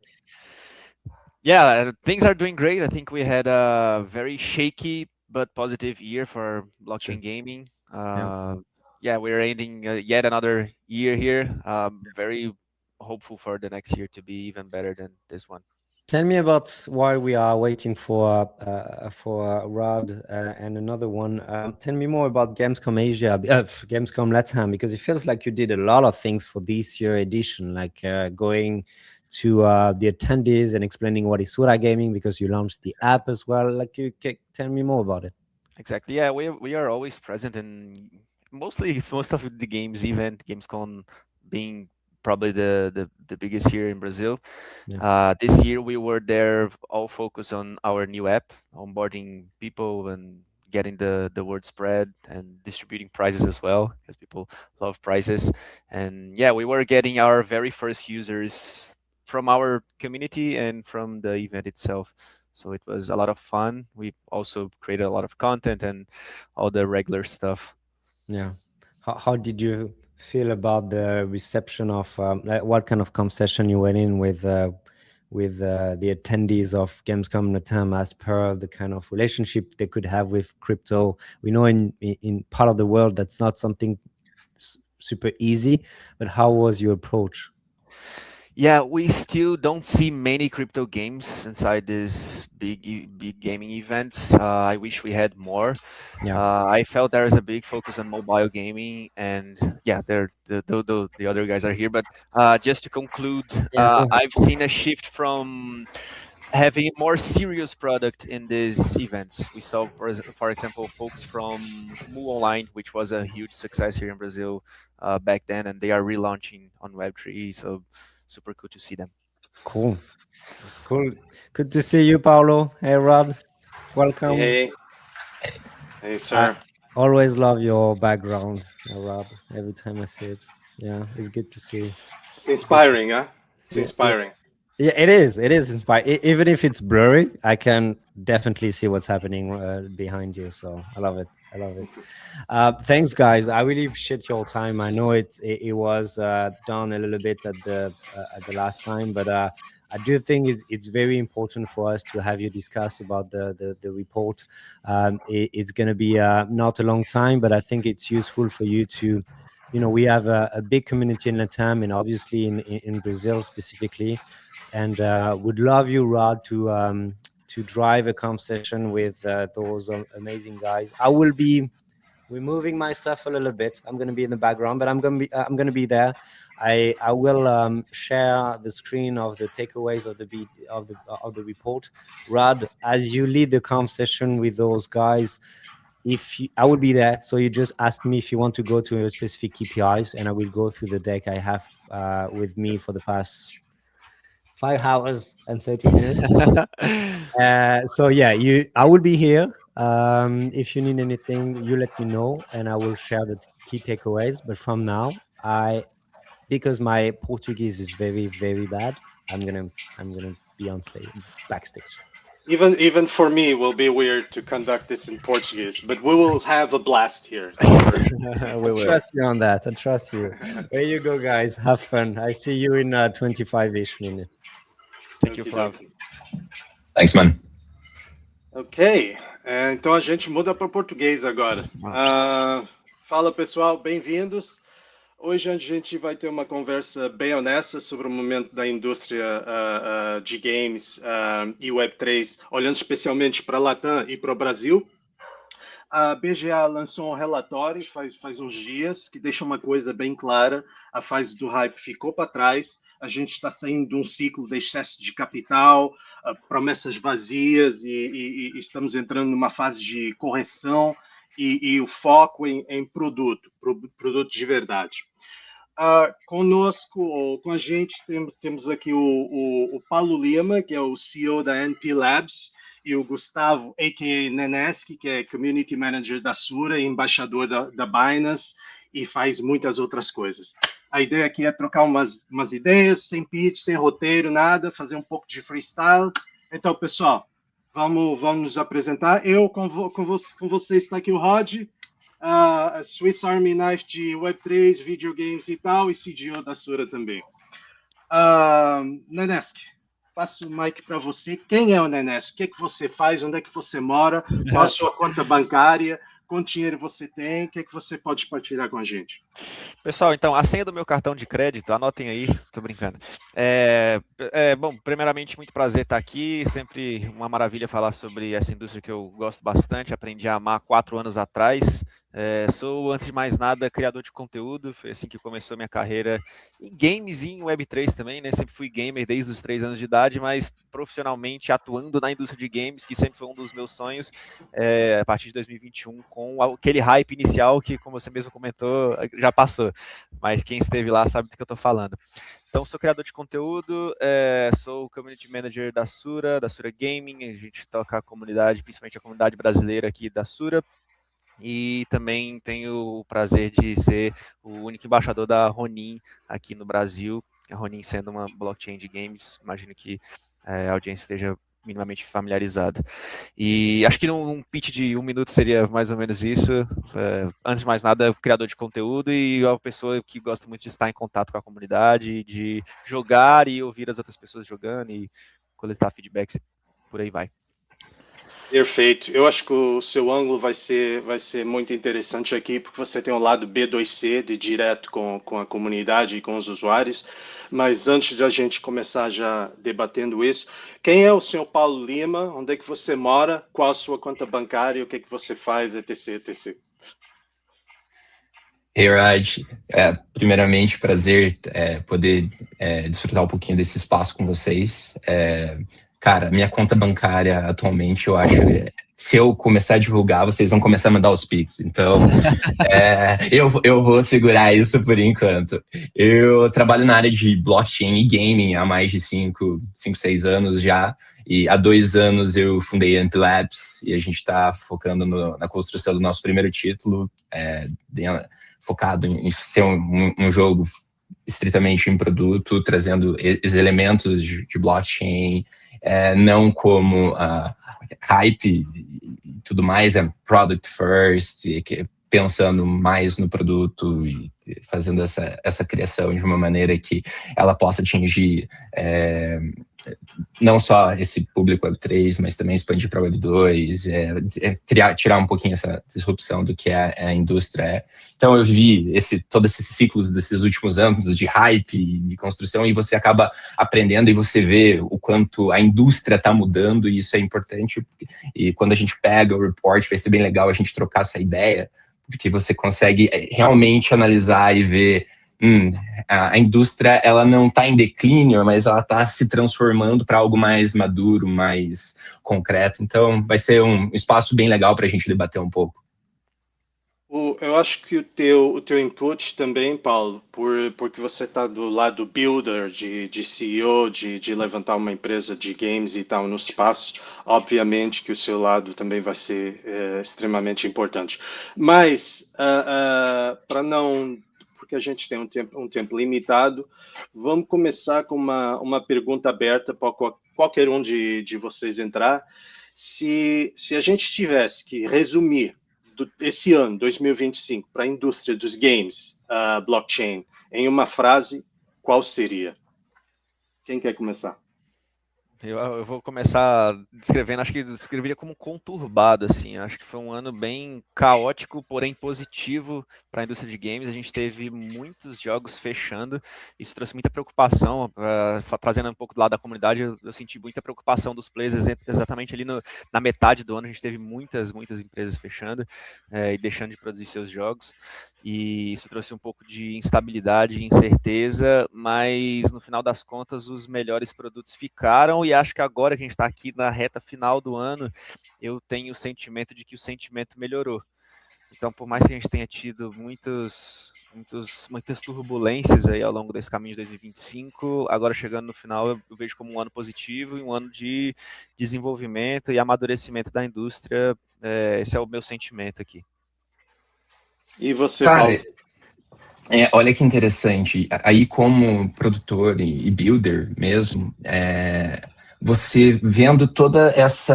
Yeah, things are doing great. I think we had a very shaky but positive year for blockchain gaming. Yeah, we're ending yet another year here. Very hopeful for the next year to be even better than this one. Tell me about while we are waiting for Rod and another one. Tell me more about Gamescom Asia, Gamescom Latam, because it feels like you did a lot of things for this year edition, like going to the attendees and explaining what is Sura Gaming, because you launched the app as well. Like, you can tell me more about it. Exactly. Yeah, we are always present in most of the games event, Gamescom being probably the biggest here in Brazil. This year we were there all focused on our new app, onboarding people and getting the word spread and distributing prizes as well, because people love prizes. And yeah, we were getting our very first users from our community and from the event itself. So it was a lot of fun. We also created a lot of content and all the regular stuff. Yeah. How did you feel about the reception of like what kind of conversation you went in with the attendees of Gamescom Latam as per the kind of relationship they could have with crypto? We know in part of the world that's not something super easy, but how was your approach? Yeah, we still don't see many crypto games inside these big gaming events. I wish we had more. I felt there is a big focus on mobile gaming, and yeah, the other guys are here. But just to conclude, I've seen a shift from having more serious product in these events. We saw, for example, folks from Mu Online, which was a huge success here in Brazil back then, and they are relaunching on Web3. So super cool to see them. Cool. It's cool. Good to see you, Paulo. Hey, Rod. Welcome. Hey, sir. I always love your background, Rod. Every time I see it. Yeah, it's good to see. Inspiring, huh? It's inspiring. Yeah, it is. It is inspiring. Even if it's blurry, I can definitely see what's happening behind you. So I love it. I love it. Thanks, guys. I really appreciate your time. I know it was done a little bit at the last time, but I do think it's very important for us to have you discuss about the report. It's going to be not a long time, but I think it's useful for you to, we have a big community in Latam and obviously in Brazil specifically, and would love you, Rod, to drive a conversation with those amazing guys. I will be removing myself a little bit. I'm going to be in the background, but I'm going to be there. I will share the screen of the takeaways of the report. Rod, as you lead the conversation with those guys, I will be there. So you just ask me if you want to go to a specific KPIs, and I will go through the deck I have with me for the past 5 hours and 30 minutes. So yeah, I will be here. If you need anything, you let me know and I will share the key takeaways. But from now, I because my Portuguese is very, very bad, I'm gonna be on stage, backstage. Even for me, it will be weird to conduct this in Portuguese, but we will have a blast here. Don't worry. I trust you on that. I trust you. There you go, guys. Have fun. I see you in 25-ish minutes. Thank you, Flav. Thanks, man. Ok, então a gente muda para português agora. Fala pessoal, bem-vindos. Hoje a gente vai ter uma conversa bem honesta sobre o momento da indústria de games e Web3, olhando especialmente para a Latam e para o Brasil. A BGA lançou um relatório faz uns dias que deixa uma coisa bem clara: a fase do hype ficou para trás, a gente está saindo de um ciclo de excesso de capital, promessas vazias e estamos entrando numa fase de correção e o foco em produto de verdade. Conosco, ou com a gente, temos aqui o Paulo Lima, que é o CEO da NP Labs, e o Gustavo, a.k.a. Neneski, que é Community Manager da Sura e embaixador da Binance, e faz muitas outras coisas. A ideia aqui é trocar umas ideias, sem pitch, sem roteiro, nada, fazer um pouco de freestyle. Então, pessoal, vamos nos apresentar. Eu, com vocês, está aqui o Rod, a Swiss Army Knife de Web3, videogames e tal, e CDO da Sura também. Neneski, passo o mic para você. Quem é o Neneski? O que é que você faz? Onde é que você mora? Qual a sua conta bancária? Quanto dinheiro você tem? O que é que você pode partilhar com a gente? Pessoal, então, a senha do meu cartão de crédito, anotem aí, tô brincando. Bom, primeiramente, muito prazer estar aqui, sempre uma maravilha falar sobre essa indústria que eu gosto bastante, aprendi a amar 4 anos atrás. Sou, antes de mais nada, criador de conteúdo, foi assim que começou minha carreira em games e em Web3 também, né? Sempre fui gamer desde os 3 anos de idade, mas profissionalmente atuando na indústria de games, que sempre foi um dos meus sonhos, a partir de 2021, com aquele hype inicial que, como você mesmo comentou, já passou, mas quem esteve lá sabe do que eu estou falando. Então, sou criador de conteúdo, sou Community Manager da Sura Gaming, a gente toca a comunidade, principalmente a comunidade brasileira aqui da Sura, e também tenho o prazer de ser o único embaixador da Ronin aqui no Brasil, a Ronin sendo uma blockchain de games, imagino que a audiência esteja minimamente familiarizada. E acho que um pitch de 1 minuto seria mais ou menos isso. Antes de mais nada, criador de conteúdo e uma pessoa que gosta muito de estar em contato com a comunidade, de jogar e ouvir as outras pessoas jogando e coletar feedbacks e por aí vai. Perfeito. Eu acho que o seu ângulo vai ser muito interessante aqui, porque você tem o lado B2C, de direto com a comunidade e com os usuários. Mas antes de a gente começar já debatendo isso, quem é o senhor Paulo Lima? Onde é que você mora? Qual a sua conta bancária? O que é que você faz, etc, etc. Hey, Raj. Primeiramente, prazer poder desfrutar um pouquinho desse espaço com vocês. Cara, minha conta bancária atualmente, eu acho, se eu começar a divulgar, vocês vão começar a mandar os Pix. Então, eu vou segurar isso por enquanto. Eu trabalho na área de blockchain e gaming há mais de 5, 6 anos já. E há 2 anos eu fundei a NP Labs e a gente está focando na construção do nosso primeiro título, focado em ser um jogo estritamente em produto, trazendo elementos de blockchain, não como hype e tudo mais, product first, pensando mais no produto e fazendo essa criação de uma maneira que ela possa atingir não só esse público Web3, mas também expandir para Web2, tirar um pouquinho essa disrupção do que a indústria. Então eu vi todos esses ciclos desses últimos anos de hype e de construção, e você acaba aprendendo e você vê o quanto a indústria está mudando, e isso é importante. E quando a gente pega o report, vai ser bem legal a gente trocar essa ideia, porque você consegue realmente analisar e ver a indústria, ela não está em declínio, mas ela está se transformando para algo mais maduro, mais concreto. Então, vai ser um espaço bem legal para a gente debater um pouco. Eu acho que o teu input também, Paulo, porque você está do lado builder, de CEO, de levantar uma empresa de games e tal no espaço, obviamente que o seu lado também vai ser extremamente importante. Mas, para não... porque a gente tem um tempo limitado. Vamos começar com uma pergunta aberta para qualquer um de vocês entrar. Se a gente tivesse que resumir esse ano, 2025, para a indústria dos games, blockchain, em uma frase, qual seria? Quem quer começar? Eu vou começar descrevendo, acho que descreveria como conturbado, assim. Acho que foi um ano bem caótico, porém positivo para a indústria de games. A gente teve muitos jogos fechando, isso trouxe muita preocupação, trazendo um pouco do lado da comunidade. Eu senti muita preocupação dos players, exatamente ali na metade do ano. A gente teve muitas empresas fechando e deixando de produzir seus jogos. E isso trouxe um pouco de instabilidade e incerteza, mas no final das contas os melhores produtos ficaram, e acho que agora que a gente está aqui na reta final do ano, eu tenho o sentimento de que o sentimento melhorou. Então, por mais que a gente tenha tido muitas turbulências aí ao longo desse caminho de 2025, agora chegando no final eu vejo como um ano positivo e um ano de desenvolvimento e amadurecimento da indústria. Esse é o meu sentimento aqui. E você, Cara, Paulo? Olha que interessante. Aí, como produtor e builder mesmo, você vendo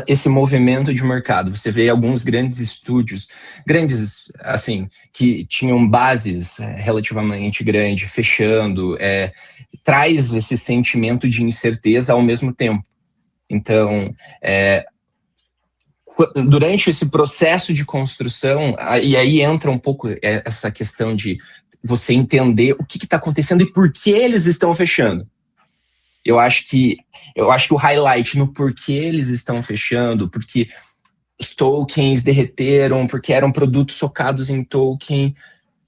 esse movimento de mercado, você vê alguns grandes estúdios, grandes, assim, que tinham bases relativamente grandes, fechando, traz esse sentimento de incerteza ao mesmo tempo. Então, durante esse processo de construção, e aí entra um pouco essa questão de você entender o que está acontecendo e por que eles estão fechando. Eu acho que o highlight no porquê eles estão fechando, porque os tokens derreteram, porque eram produtos socados em token,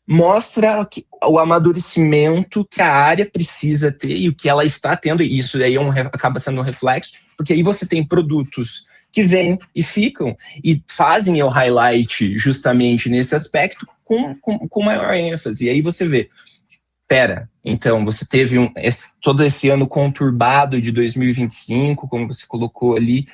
mostra o amadurecimento que a área precisa ter e o que ela está tendo, e isso aí acaba sendo um reflexo, porque aí você tem produtos que vêm e ficam e fazem o highlight justamente nesse aspecto com maior ênfase. E aí você vê, então você teve todo esse ano conturbado de 2025, como você colocou ali,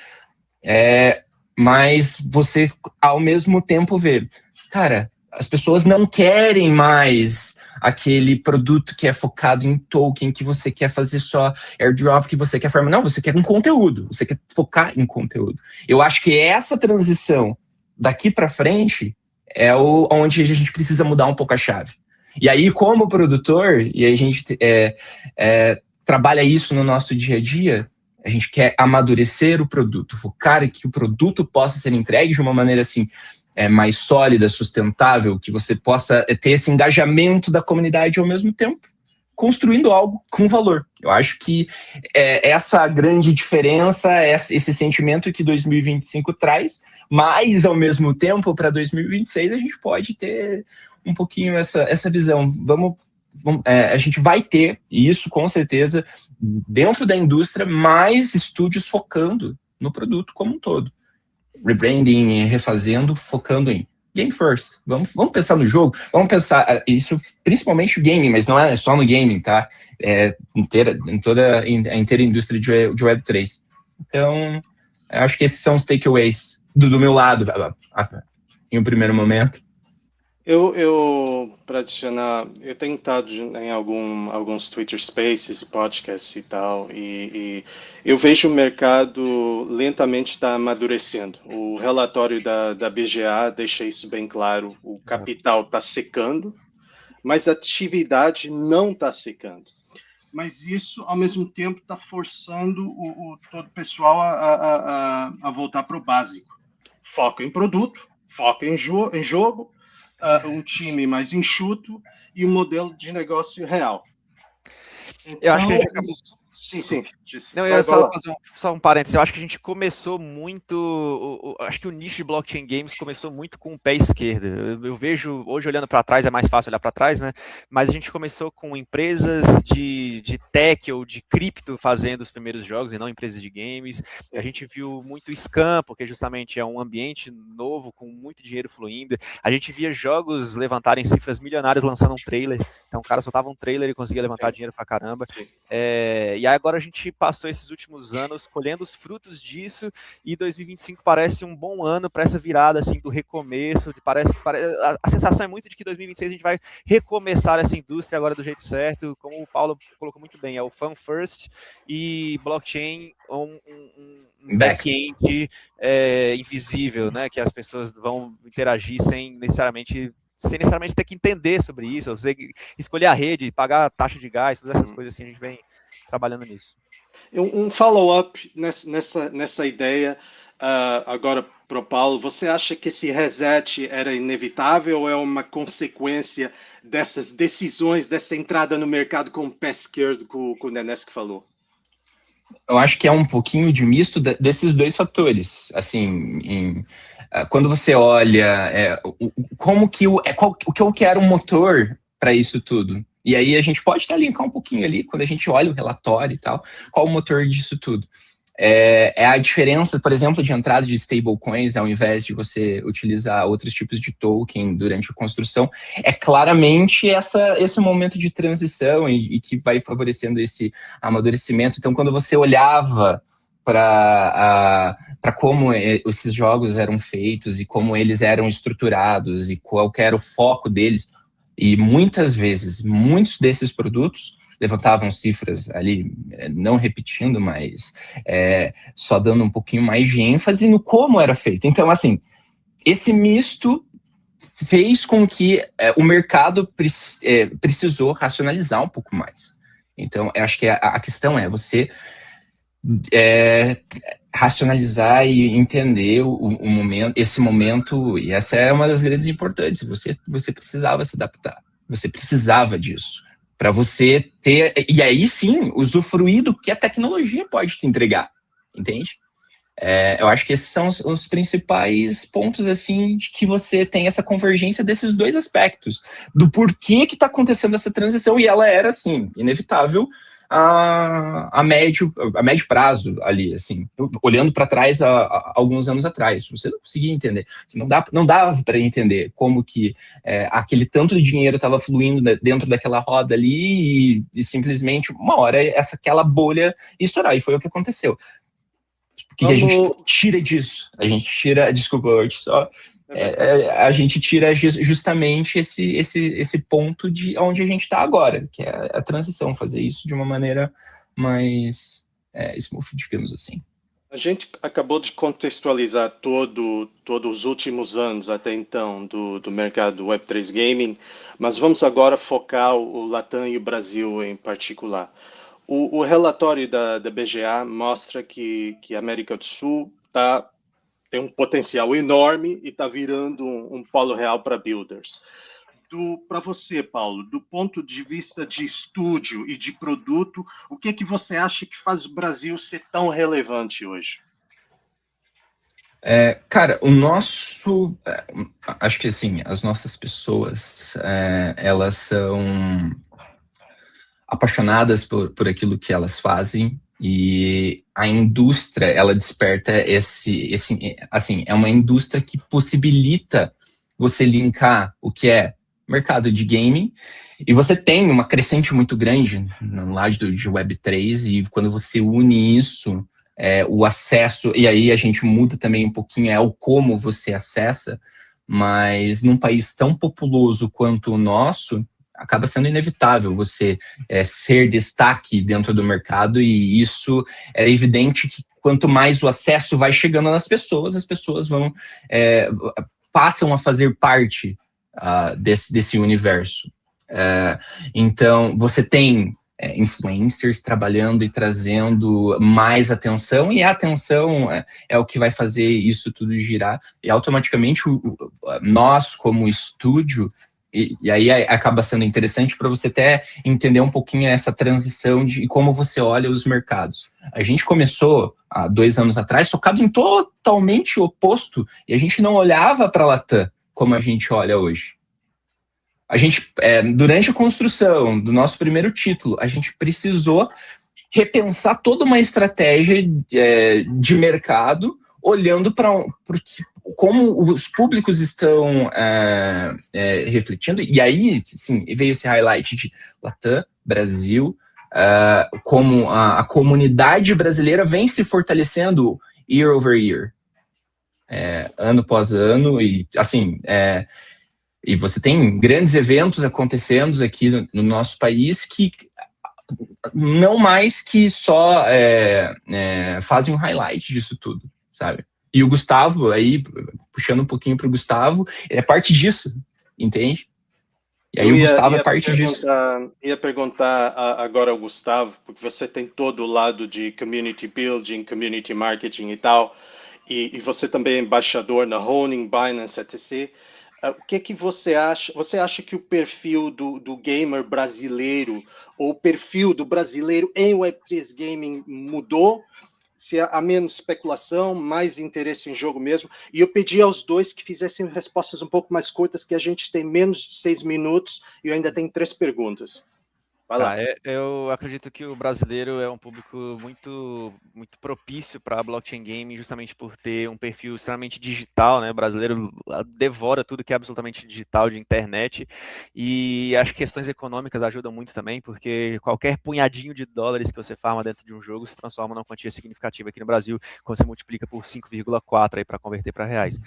mas você ao mesmo tempo vê, cara, as pessoas não querem mais aquele produto que é focado em token, que você quer fazer só airdrop, que você quer farmar. Não, você quer um conteúdo, você quer focar em conteúdo. Eu acho que essa transição daqui para frente é onde a gente precisa mudar um pouco a chave. E aí, como produtor, e a gente trabalha isso no nosso dia a dia, a gente quer amadurecer o produto, focar em que o produto possa ser entregue de uma maneira assim, mais sólida, sustentável, que você possa ter esse engajamento da comunidade ao mesmo tempo, construindo algo com valor. Eu acho que essa grande diferença, esse sentimento que 2025 traz, mas ao mesmo tempo, para 2026, a gente pode ter um pouquinho essa visão. A gente vai ter, e isso com certeza, dentro da indústria, mais estúdios focando no produto como um todo. Rebranding, refazendo, focando em game first. Vamos pensar no jogo, vamos pensar, isso principalmente o gaming, mas não é só no gaming, tá? Em toda a inteira indústria de Web3. Então, acho que esses são os takeaways do meu lado, em um primeiro momento. Para adicionar, eu tenho estado em alguns Twitter Spaces, podcasts e tal, e eu vejo o mercado lentamente está amadurecendo. O relatório da BGA deixa isso bem claro. O capital está secando, mas a atividade não está secando. Mas isso, ao mesmo tempo, está forçando todo o pessoal a voltar para o básico. Foco em produto, foco em jogo, um time mais enxuto e um modelo de negócio real. Então, eu acho que a gente acabou... Sim. Não, eu ia só fazer só um parênteses. Eu acho que a gente começou muito... acho que o nicho de blockchain games começou muito com o pé esquerdo. Eu vejo, hoje olhando para trás, é mais fácil olhar para trás, né? Mas a gente começou com empresas de tech ou de cripto fazendo os primeiros jogos e não empresas de games. A gente viu muito scam, porque justamente é um ambiente novo, com muito dinheiro fluindo. A gente via jogos levantarem cifras milionárias lançando um trailer. Então o cara soltava um trailer e conseguia levantar dinheiro pra caramba. E aí agora a gente passou esses últimos anos colhendo os frutos disso, e 2025 parece um bom ano para essa virada assim do recomeço. A sensação é muito de que 2026 a gente vai recomeçar essa indústria agora do jeito certo, como o Paulo colocou muito bem, é o Fun First e blockchain, um back-end invisível, né, que as pessoas vão interagir sem necessariamente ter que entender sobre isso, você escolher a rede, pagar a taxa de gás, todas essas coisas assim, a gente vem trabalhando nisso. Um follow-up nessa ideia, agora para o Paulo, você acha que esse reset era inevitável ou é uma consequência dessas decisões, dessa entrada no mercado com o pé esquerdo que o Nenes que falou? Eu acho que é um pouquinho de misto desses dois fatores. Assim, quando você olha como que o que era o motor para isso tudo. E aí a gente pode até linkar um pouquinho ali, quando a gente olha o relatório e tal, qual o motor disso tudo. É a diferença, por exemplo, de entrada de stablecoins, ao invés de você utilizar outros tipos de token durante a construção, é claramente esse momento de transição e que vai favorecendo esse amadurecimento. Então, quando você olhava para como esses jogos eram feitos e como eles eram estruturados e qual era o foco deles, e muitas vezes, muitos desses produtos levantavam cifras ali, não repetindo, mas só dando um pouquinho mais de ênfase no como era feito. Então, assim, esse misto fez com que o mercado precisou racionalizar um pouco mais. Então, eu acho que a questão é você racionalizar e entender esse momento, e essa é uma das grandes importâncias. Você precisava se adaptar, você precisava disso, para você ter, e aí sim, usufruir do que a tecnologia pode te entregar, entende? Eu acho que esses são os principais pontos, assim, de que você tem essa convergência desses dois aspectos, do porquê que está acontecendo essa transição, e ela era, assim, inevitável a médio prazo ali, assim, olhando para trás há alguns anos atrás. Você não conseguia entender, não dava para entender como que aquele tanto de dinheiro estava fluindo dentro daquela roda ali e simplesmente uma hora aquela bolha estourar, e foi o que aconteceu. O que a gente tira disso? A gente tira, desculpa, a gente tira justamente esse ponto de onde a gente está agora, que é a transição, fazer isso de uma maneira mais smooth, digamos assim. A gente acabou de contextualizar todos os últimos anos até então do mercado Web3 Gaming, mas vamos agora focar o Latam e o Brasil em particular. O relatório da BGA mostra que a América do Sul tem um potencial enorme e está virando um polo real para builders. Para você, Paulo, do ponto de vista de estúdio e de produto, o que você acha que faz o Brasil ser tão relevante hoje? Cara, acho que assim, as nossas pessoas, elas são apaixonadas por aquilo que elas fazem, e a indústria, ela desperta assim, é uma indústria que possibilita você linkar o que é mercado de gaming, e você tem uma crescente muito grande no lado de Web3, e quando você une isso, o acesso, e aí a gente muda também um pouquinho, o como você acessa, mas num país tão populoso quanto o nosso, acaba sendo inevitável você ser destaque dentro do mercado, e isso é evidente que quanto mais o acesso vai chegando nas pessoas, as pessoas passam a fazer parte desse universo. Então, você tem influencers trabalhando e trazendo mais atenção, e a atenção é o que vai fazer isso tudo girar, e automaticamente nós, como estúdio, e aí acaba sendo interessante para você até entender um pouquinho essa transição de como você olha os mercados. A gente começou há 2 anos atrás focado em totalmente oposto, e a gente não olhava para a Latam como a gente olha hoje. A gente, durante a construção do nosso primeiro título, a gente precisou repensar toda uma estratégia de mercado, olhando para como os públicos estão refletindo, e aí sim, veio esse highlight de Latam, Brasil, como a comunidade brasileira vem se fortalecendo year over year, ano após ano, e assim, e você tem grandes eventos acontecendo aqui no nosso país que não mais que só fazem um highlight disso tudo, sabe? E o Gustavo, aí, puxando um pouquinho para o Gustavo, ele é parte disso, entende? E aí o Gustavo é parte disso. Ia perguntar agora ao Gustavo, porque você tem todo o lado de community building, community marketing e tal, e você também é embaixador na Honing, Binance, etc. O que você acha? Você acha que o perfil do gamer brasileiro, ou o perfil do brasileiro em Web3 Gaming mudou? Se há menos especulação, mais interesse em jogo mesmo. E eu pedi aos dois que fizessem respostas um pouco mais curtas, que a gente tem menos de 6 minutos e eu ainda tenho 3 perguntas. Vai lá. Eu acredito que o brasileiro é um público muito propício para blockchain gaming, justamente por ter um perfil extremamente digital, né? O brasileiro devora tudo que é absolutamente digital, de internet, e acho que questões econômicas ajudam muito também, porque qualquer punhadinho de dólares que você farma dentro de um jogo se transforma numa quantia significativa aqui no Brasil, quando você multiplica por 5,4 aí para converter para reais.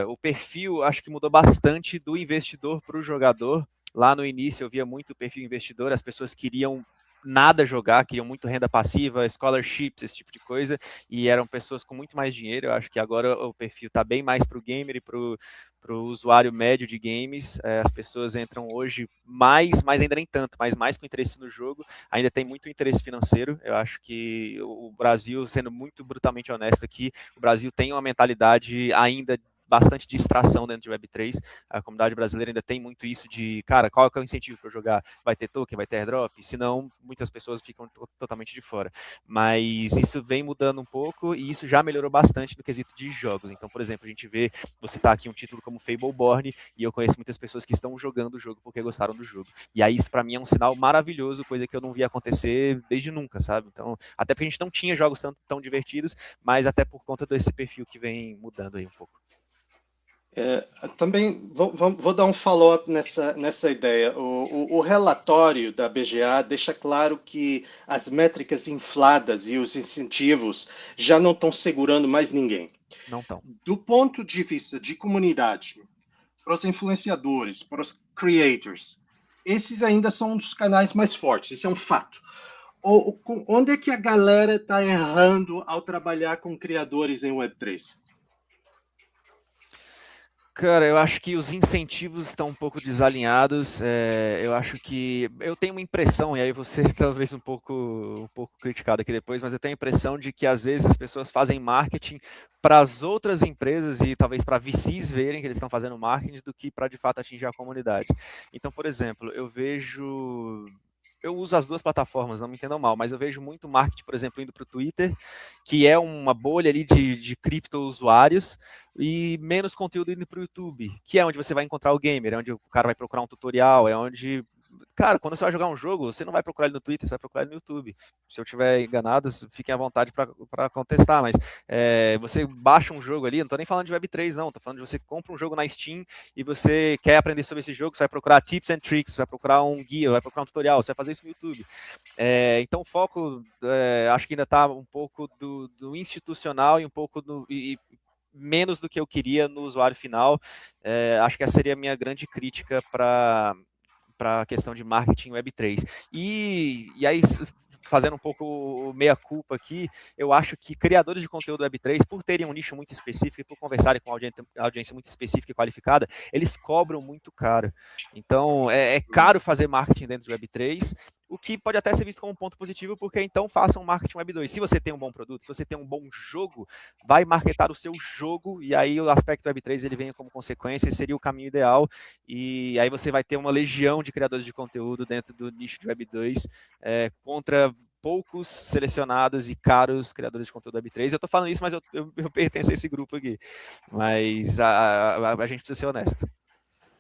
O perfil acho que mudou bastante do investidor para o jogador. Lá no início eu via muito perfil investidor, as pessoas queriam nada jogar, queriam muito renda passiva, scholarships, esse tipo de coisa, e eram pessoas com muito mais dinheiro. Eu acho que agora o perfil está bem mais para o gamer e para o usuário médio de games. As pessoas entram hoje mas ainda nem tanto, mas mais com interesse no jogo, ainda tem muito interesse financeiro. Eu acho que o Brasil, sendo muito brutalmente honesto aqui, o Brasil tem uma mentalidade ainda bastante distração dentro de Web3. A comunidade brasileira ainda tem muito isso de, cara, qual é o incentivo para eu jogar? Vai ter token, vai ter airdrop? Senão, muitas pessoas ficam totalmente de fora. Mas isso vem mudando um pouco e isso já melhorou bastante no quesito de jogos. Então, por exemplo, a gente vê, você tá aqui um título como Fableborn e eu conheço muitas pessoas que estão jogando o jogo porque gostaram do jogo. E aí isso para mim é um sinal maravilhoso, coisa que eu não via acontecer desde nunca, sabe? Então, até porque a gente não tinha jogos tão divertidos, mas até por conta desse perfil que vem mudando aí um pouco. Também vou dar um follow-up nessa ideia. O relatório da BGA deixa claro que as métricas infladas e os incentivos já não estão segurando mais ninguém. Não estão. Do ponto de vista de comunidade, para os influenciadores, para os creators, esses ainda são um dos canais mais fortes, isso é um fato. Onde é que a galera está errando ao trabalhar com criadores em Web3? Cara, eu acho que os incentivos estão um pouco desalinhados. Eu acho que eu tenho uma impressão, e aí você talvez um pouco criticado aqui depois, mas eu tenho a impressão de que às vezes as pessoas fazem marketing para as outras empresas e talvez para VCs verem que eles estão fazendo marketing do que para de fato atingir a comunidade. Então, por exemplo, eu uso as duas plataformas, não me entendam mal, mas eu vejo muito marketing, por exemplo, indo para o Twitter, que é uma bolha ali de cripto usuários, e menos conteúdo indo para o YouTube, que é onde você vai encontrar o gamer, é onde o cara vai procurar um tutorial, é onde... Cara, quando você vai jogar um jogo, você não vai procurar ele no Twitter, você vai procurar ele no YouTube. Se eu estiver enganado, fiquem à vontade para contestar, mas você baixa um jogo ali, não estou nem falando de Web3 não, estou falando de você compra um jogo na Steam e você quer aprender sobre esse jogo, você vai procurar tips and tricks, você vai procurar um guia, vai procurar um tutorial, você vai fazer isso no YouTube. Então o foco, acho que ainda está um pouco do institucional e um pouco menos do que eu queria no usuário final. Acho que essa seria a minha grande crítica para a questão de marketing Web3. E aí, fazendo um pouco o meia-culpa aqui, eu acho que criadores de conteúdo Web3, por terem um nicho muito específico e por conversarem com audiência muito específica e qualificada, eles cobram muito caro. Então, é caro fazer marketing dentro do Web3, o que pode até ser visto como um ponto positivo, porque então façam marketing Web 2. Se você tem um bom produto, se você tem um bom jogo, vai marketar o seu jogo, e aí o aspecto Web 3 ele vem como consequência, seria o caminho ideal, e aí você vai ter uma legião de criadores de conteúdo dentro do nicho de Web 2, contra poucos selecionados e caros criadores de conteúdo Web 3. Eu tô falando isso, mas eu pertenço a esse grupo aqui. Mas a gente precisa ser honesto.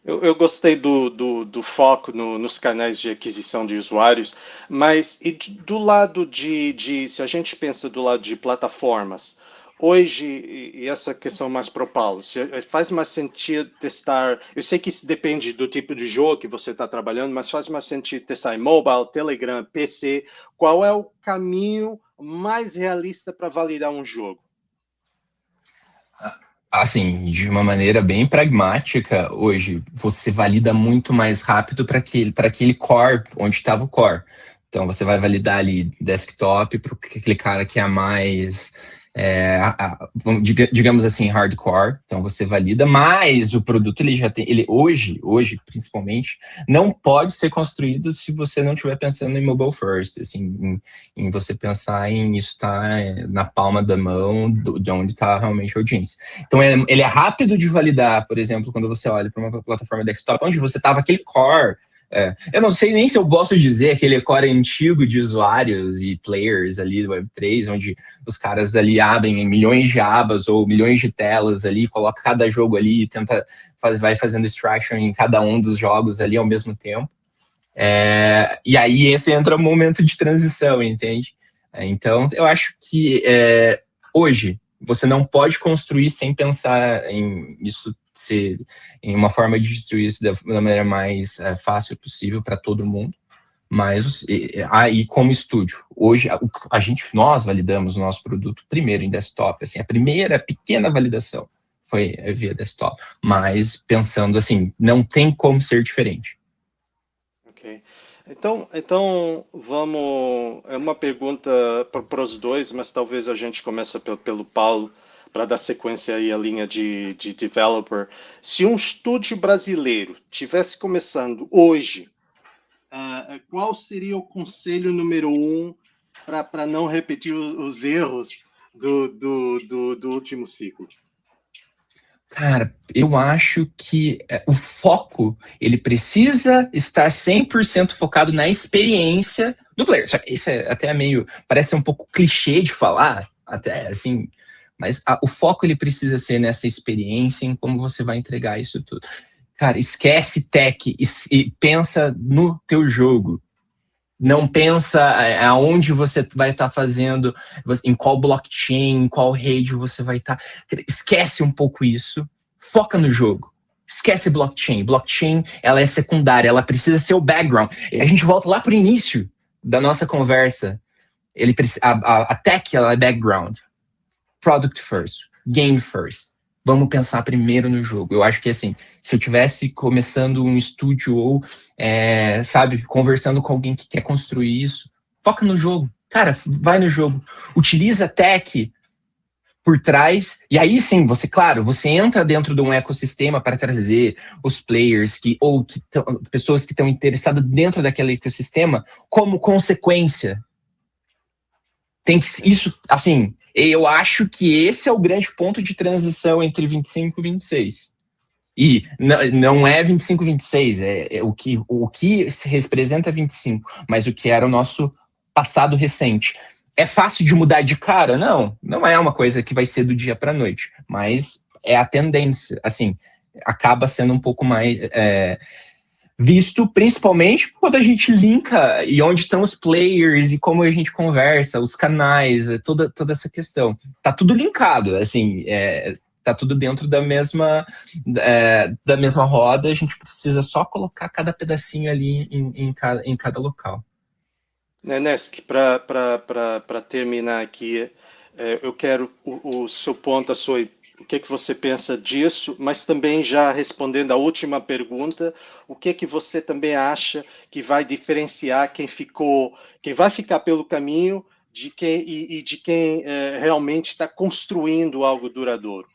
Eu gostei do foco nos canais de aquisição de usuários, mas do lado se a gente pensa do lado de plataformas, hoje, e essa questão mais para o Paulo, faz mais sentido testar, eu sei que isso depende do tipo de jogo que você está trabalhando, mas faz mais sentido testar em mobile, Telegram, PC, qual é o caminho mais realista para validar um jogo? Assim, de uma maneira bem pragmática, hoje você valida muito mais rápido para aquele core, onde estava o core. Então você vai validar ali desktop para aquele cara que é mais, digamos assim, hardcore. Então você valida, mas o produto ele já tem, ele hoje principalmente, não pode ser construído se você não estiver pensando em mobile first, assim, em você pensar em isso estar na palma da mão de onde está realmente a audiência. Então ele é rápido de validar, por exemplo, quando você olha para uma plataforma desktop, onde você estava aquele core. Eu não sei nem se eu posso dizer aquele core antigo de usuários e players ali do Web3, onde os caras ali abrem milhões de abas ou milhões de telas ali, coloca cada jogo ali e vai fazendo extraction em cada um dos jogos ali ao mesmo tempo. E aí esse entra o momento de transição, entende? Então eu acho que hoje você não pode construir sem pensar em isso ser em uma forma de destruir isso da maneira mais fácil possível para todo mundo. Mas aí como estúdio, hoje nós validamos o nosso produto primeiro em desktop, assim, a primeira pequena validação foi via desktop, mas pensando assim, não tem como ser diferente. Ok. Então vamos. É uma pergunta para os dois, mas talvez a gente comece pelo Paulo para dar sequência aí à linha de developer. Se um estúdio brasileiro tivesse começando hoje, qual seria o conselho número 1 para não repetir os erros do último ciclo? Cara, eu acho que o foco, ele precisa estar 100% focado na experiência do player. Isso é até meio, parece um pouco clichê de falar, até assim, mas o foco ele precisa ser nessa experiência, em como você vai entregar isso tudo. Cara, esquece tech e pensa no teu jogo. Não pensa aonde você vai estar fazendo, em qual blockchain, em qual rede você vai estar. Esquece um pouco isso, foca no jogo. Esquece blockchain. Blockchain, ela é secundária, ela precisa ser o background. E a gente volta lá para o início da nossa conversa. A tech, ela é background. Product first, game first. Vamos pensar primeiro no jogo. Eu acho que, assim, se eu tivesse começando um estúdio ou, sabe, conversando com alguém que quer construir isso, foca no jogo. Cara, vai no jogo. Utiliza tech por trás, e aí sim, você entra dentro de um ecossistema para trazer os players pessoas que estão interessadas dentro daquele ecossistema como consequência. Tem que, isso, assim, eu acho que esse é o grande ponto de transição entre 25 e 26. E não é 25 e 26, é o que se representa 25, mas o que era o nosso passado recente. É fácil de mudar de cara? Não é uma coisa que vai ser do dia para a noite, mas é a tendência, assim, acaba sendo um pouco mais visto principalmente quando a gente linka e onde estão os players e como a gente conversa, os canais, toda essa questão. Tá tudo linkado, assim, tá tudo dentro da mesma roda, a gente precisa só colocar cada pedacinho ali em cada local. Nenesk, para terminar aqui, eu quero o seu ponto, o que você pensa disso, mas também já respondendo a última pergunta, o que você também acha que vai diferenciar quem vai ficar pelo caminho de quem realmente está construindo algo duradouro?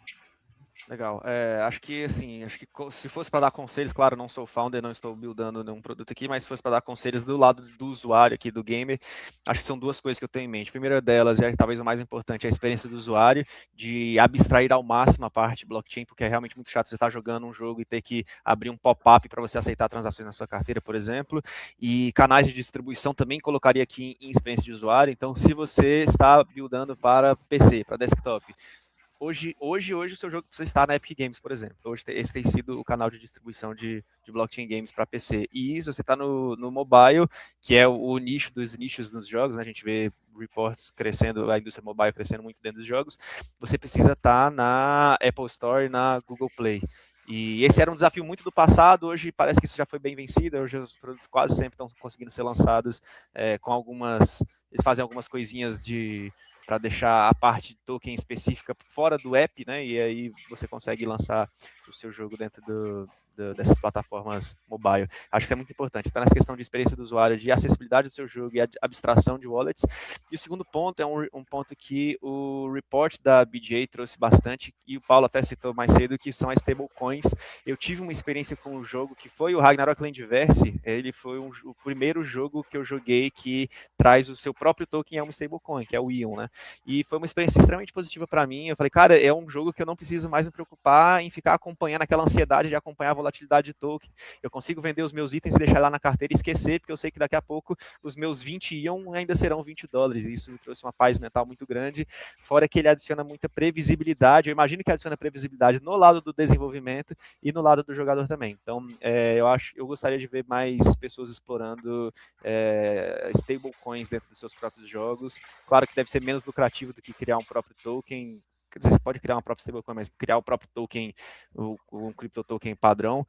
Legal. Acho que se fosse para dar conselhos, claro, não sou founder, não estou buildando nenhum produto aqui, mas se fosse para dar conselhos do lado do usuário aqui, do gamer, acho que são duas coisas que eu tenho em mente. A primeira delas talvez o mais importante, a experiência do usuário, de abstrair ao máximo a parte blockchain, porque é realmente muito chato você estar jogando um jogo e ter que abrir um pop-up para você aceitar transações na sua carteira, por exemplo. E canais de distribuição também colocaria aqui em experiência de usuário. Então, se você está buildando para PC, para desktop, hoje o seu jogo precisa estar na Epic Games, por exemplo. Hoje esse tem sido o canal de distribuição de blockchain games para PC. E se você está no mobile, que é o nicho dos nichos nos jogos, né? A gente vê reports crescendo, a indústria mobile crescendo muito dentro dos jogos, você precisa estar na Apple Store e na Google Play. E esse era um desafio muito do passado, hoje parece que isso já foi bem vencido, hoje os produtos quase sempre estão conseguindo ser lançados com algumas... Eles fazem algumas coisinhas para deixar a parte de token específica fora do app, né? E aí você consegue lançar o seu jogo dentro dessas plataformas mobile. Acho que isso é muito importante. Está nessa questão de experiência do usuário, de acessibilidade do seu jogo e abstração de wallets. E o segundo ponto é um ponto que o report da BGA trouxe bastante, e o Paulo até citou mais cedo, que são as stablecoins. Eu tive uma experiência com um jogo que foi o Ragnarok Landverse. Ele foi o primeiro jogo que eu joguei que traz o seu próprio token a uma stablecoin, que é o Ion, né? E foi uma experiência extremamente positiva para mim. Eu falei, cara, é um jogo que eu não preciso mais me preocupar em ficar acompanhando aquela ansiedade de acompanhar a volatilidade de token. Eu consigo vender os meus itens e deixar lá na carteira e esquecer, porque eu sei que daqui a pouco os meus 20 Ion ainda serão $20. E isso me trouxe uma paz mental muito grande. Fora que ele adiciona muita previsibilidade. Eu imagino que adiciona previsibilidade no lado do desenvolvimento e no lado do jogador também. Então, eu gostaria de ver mais pessoas explorando stablecoins dentro dos seus próprios jogos. Claro que deve ser menos lucrativo do que criar um próprio token. Quer dizer, você pode criar uma própria stablecoin, mas criar o próprio token, um crypto token padrão,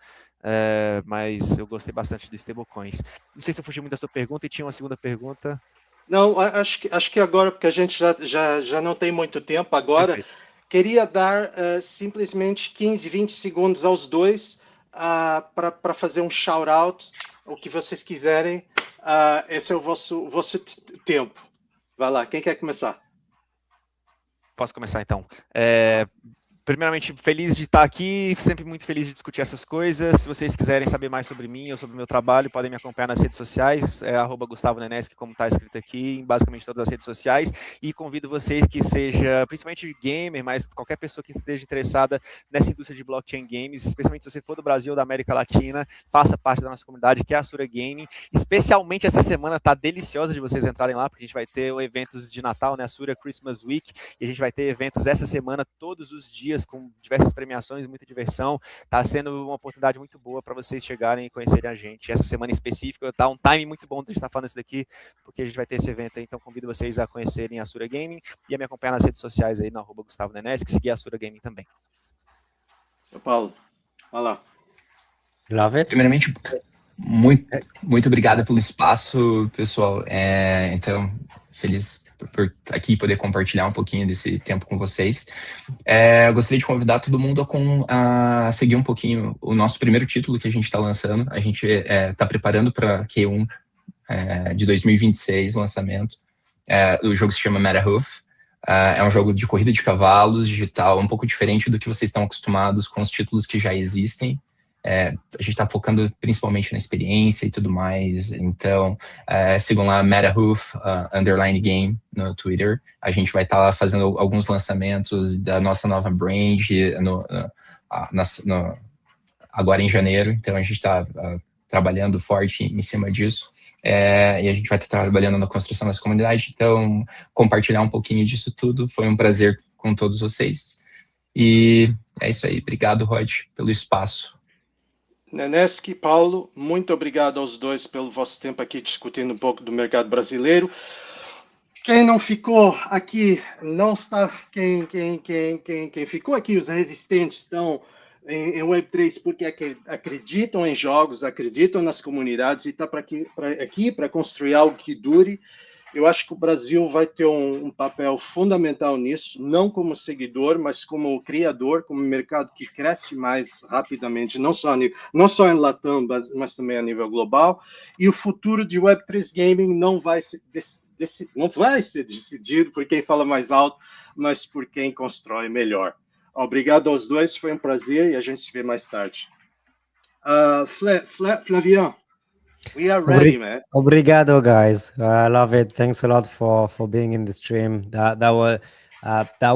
mas eu gostei bastante de stablecoins. Não sei se eu fugi muito da sua pergunta e tinha uma segunda pergunta. Não, acho que agora, porque a gente já não tem muito tempo agora, Perfeito. queria dar simplesmente 15, 20 segundos aos dois para fazer um shout-out, o que vocês quiserem. Esse é o vosso tempo. Vai lá, quem quer começar? Posso começar então? Primeiramente, feliz de estar aqui, sempre muito feliz de discutir essas coisas. Se vocês quiserem saber mais sobre mim ou sobre o meu trabalho, podem me acompanhar nas redes sociais, @Gustavo Neneski, como está escrito aqui, em basicamente todas as redes sociais. E convido vocês que seja, principalmente gamer, mas qualquer pessoa que esteja interessada nessa indústria de blockchain games, especialmente se você for do Brasil ou da América Latina, faça parte da nossa comunidade, que é a Asura Gaming. Especialmente essa semana tá deliciosa de vocês entrarem lá, porque a gente vai ter eventos de Natal, né, Asura Christmas Week, e a gente vai ter eventos essa semana todos os dias, com diversas premiações, muita diversão. Tá sendo uma oportunidade muito boa para vocês chegarem e conhecerem a gente. Essa semana em específico tá um time muito bom de estar falando isso daqui, porque a gente vai ter esse evento aí, então convido vocês a conhecerem a Asura Gaming e a me acompanhar nas redes sociais aí, no @Gustavo Neneski, seguir a Asura Gaming também. Seu Paulo, vai lá. Love it. Primeiramente, muito obrigado pelo espaço, pessoal. Então, feliz por estar aqui e poder compartilhar um pouquinho desse tempo com vocês. Eu gostaria de convidar todo mundo a seguir um pouquinho o nosso primeiro título que a gente está lançando. A gente está preparando para Q1 de 2026, lançamento. O jogo se chama Metahoof. É um jogo de corrida de cavalos, digital, um pouco diferente do que vocês estão acostumados com os títulos que já existem. A gente está focando principalmente na experiência e tudo mais. Então, sigam lá Metahoof _game no Twitter. A gente vai estar fazendo alguns lançamentos da nossa nova brand agora em janeiro. Então, a gente está trabalhando forte em cima disso. E a gente vai estar trabalhando na construção dessa comunidade. Então, compartilhar um pouquinho disso tudo. Foi um prazer com todos vocês. E é isso aí. Obrigado, Rod, pelo espaço. Neneski, Paulo, muito obrigado aos dois pelo vosso tempo aqui discutindo um pouco do mercado brasileiro. Quem não ficou aqui, não está. Quem ficou aqui, os resistentes, estão em Web3 porque acreditam em jogos, acreditam nas comunidades e está aqui para construir algo que dure. Eu acho que o Brasil vai ter um papel fundamental nisso, não como seguidor, mas como criador, como mercado que cresce mais rapidamente, não só em Latam, mas também a nível global. E o futuro de Web3 Gaming não vai ser decidido por quem fala mais alto, mas por quem constrói melhor. Obrigado aos dois, foi um prazer e a gente se vê mais tarde. Flavian, we are ready, man. Obrigado, guys. I love it. Thanks a lot for being in the stream. That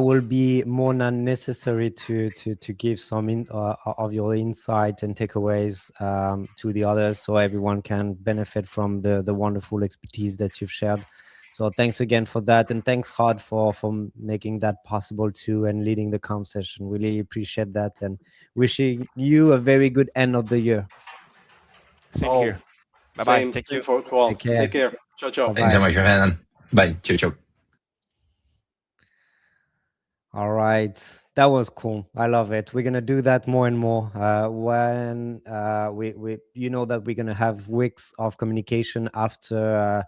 will be more than necessary to give some of your insight and takeaways to the others, so everyone can benefit from the wonderful expertise that you've shared. So thanks again for that, and thanks hard for making that possible too, and leading the calm session. Really appreciate that, and wishing you a very good end of the year. Same All here. Bye bye. same Thank you. for to all. Take care. Take care. Ciao, ciao. Thanks so Bye-bye. much, man. Bye. Ciao, ciao. All right, that was cool. I love it. We're gonna do that more and more. When we you know that we're gonna have weeks of communication after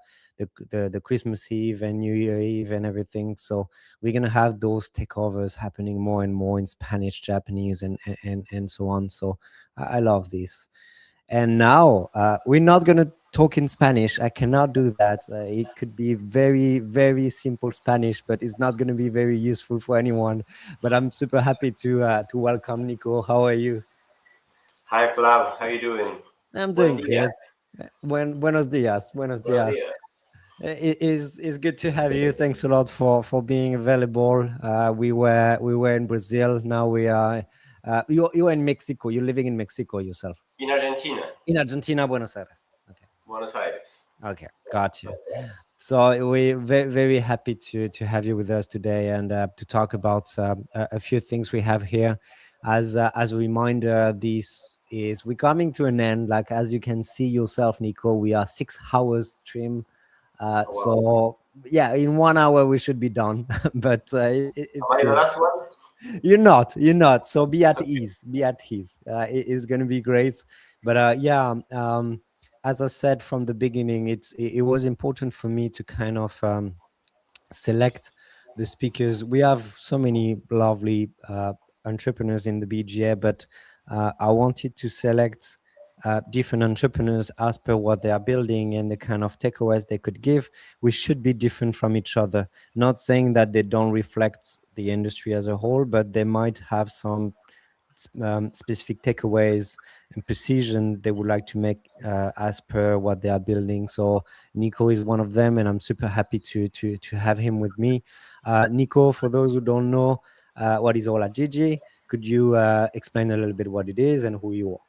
the Christmas Eve and New Year Eve and everything. So we're gonna have those takeovers happening more and more in Spanish, Japanese, and so on. So I love this. And now we're not going to talk in Spanish. I cannot do that. It could be very, very simple Spanish, but it's not going to be very useful for anyone. But I'm super happy to welcome Nico. How are you? Hi, Flav. How you doing? I'm Buen doing dia. good. Buenos dias. Buenos Buenos dias. dias. It's good to have you. Thanks a lot for being available. We were in Brazil. Now we are. You're in Mexico. You're living in Mexico yourself. In Argentina, In Argentina, Buenos Aires. Okay. Buenos Aires. Okay, got you. So we're very, very happy to have you with us today, and to talk about a few things we have here. As a reminder, we're coming to an end. Like as you can see yourself, Nico, we are 6 hours stream. Oh, wow. So yeah, in 1 hour we should be done. But it's Am I the good. last one? You're not. So be at ease. Be at ease. It is going to be great. But yeah. As I said from the beginning, it was important for me to kind of select the speakers. We have so many lovely entrepreneurs in the BGA, but I wanted to select different entrepreneurs as per what they are building and the kind of takeaways they could give. We should be different from each other. Not saying that they don't reflect the industry as a whole, but they might have some specific takeaways and precision they would like to make as per what they are building. So Nico is one of them, and I'm super happy to have him with me. Nico, for those who don't know what is Ola Gigi, could you explain a little bit what it is and who you are?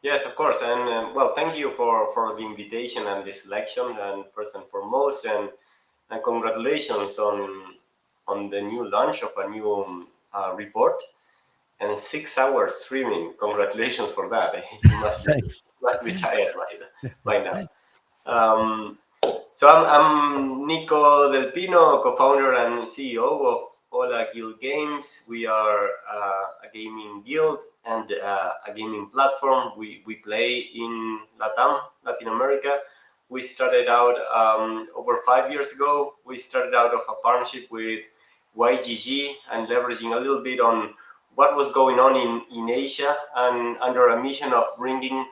Yes, of course. And well, thank you for the invitation and the selection, and first and foremost, and congratulations on the new launch of a new report. And 6 hours streaming. Congratulations for that. You must be tired by now. So I'm Nico Del Pino, co-founder and CEO of Ola Guild Games. We are a gaming guild and a gaming platform. We play in Latin America. We started out over 5 years ago. We started out of a partnership with YGG and leveraging a little bit on what was going on in Asia, and under a mission of bringing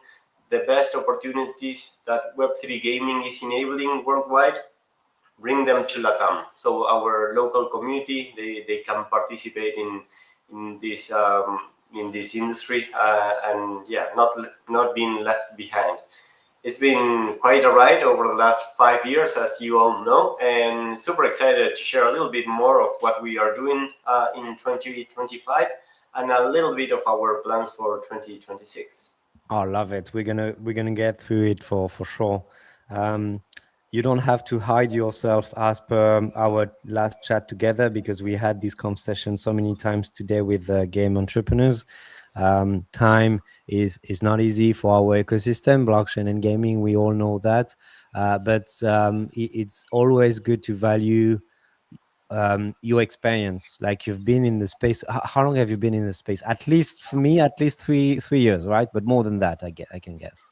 the best opportunities that Web3 gaming is enabling worldwide, bring them to LATAM. So our local community, they can participate in this industry, and yeah, not being left behind. It's been quite a ride over the last 5 years, as you all know, and super excited to share a little bit more of what we are doing in 2025 and a little bit of our plans for 2026. Oh, love it. We're gonna get through it for sure. You don't have to hide yourself as per our last chat together, because we had this conversation so many times today with game entrepreneurs. Time is not easy for our ecosystem, blockchain and gaming. We all know that, but it's always good to value your experience. Like you've been in the space. How long have you been in the space? At least for me, at least three years, right? But more than that, I can guess.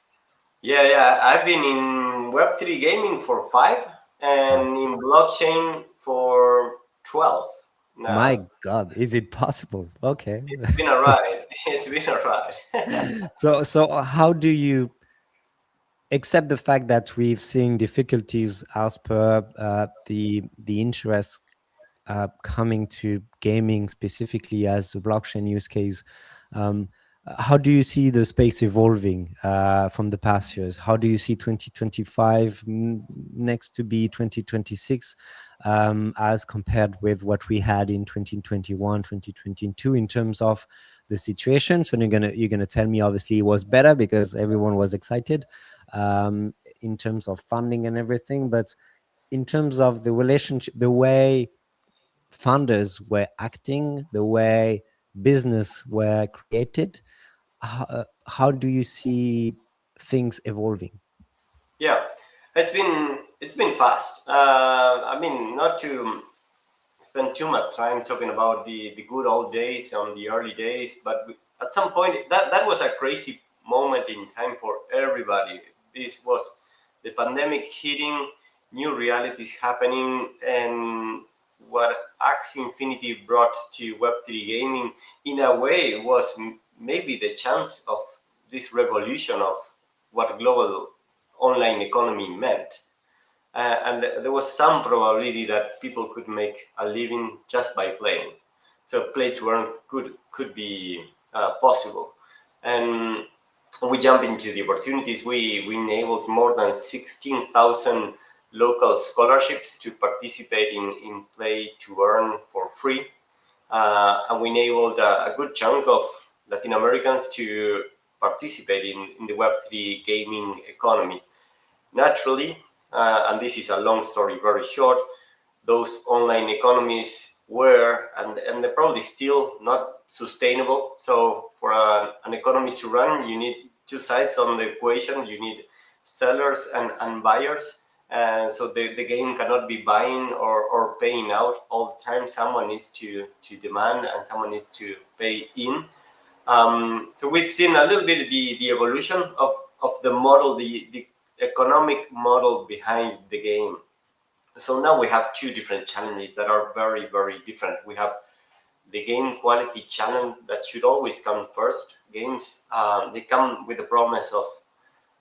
Yeah. I've been in Web3 gaming for 5 and in blockchain for 12 now. My God, is it possible? Okay. It's been a ride. It's been a ride. So how do you accept the fact that we've seen difficulties as per the interest coming to gaming specifically as a blockchain use case? How do you see the space evolving from the past years? How do you see 2025 next to be 2026 as compared with what we had in 2021, 2022 in terms of the situation? So you're gonna tell me obviously it was better because everyone was excited in terms of funding and everything, but in terms of the relationship, the way founders were acting, the way business were created, how do you see things evolving? Yeah, it's been fast. I mean, not to spend too much time talking about the good old days and the early days, but at some point that was a crazy moment in time for everybody. This was the pandemic hitting, new realities happening, and what Axie Infinity brought to Web3 gaming in a way was maybe the chance of this revolution of what global online economy meant. And there was some probability that people could make a living just by playing. So play to earn could be possible. And we jump into the opportunities. We enabled more than 16,000 local scholarships to participate in play to earn for free. And we enabled a good chunk of Latin Americans to participate in the Web3 gaming economy. Naturally, and this is a long story very short, those online economies were and they're probably still not sustainable. So for an economy to run, you need two sides on the equation. You need sellers and buyers. And so the game cannot be buying or paying out all the time. Someone needs to demand and someone needs to pay in. So we've seen a little bit the evolution of the model, the economic model behind the game. So now we have two different challenges that are very, very different. We have the game quality challenge that should always come first. Games, they come with the promise of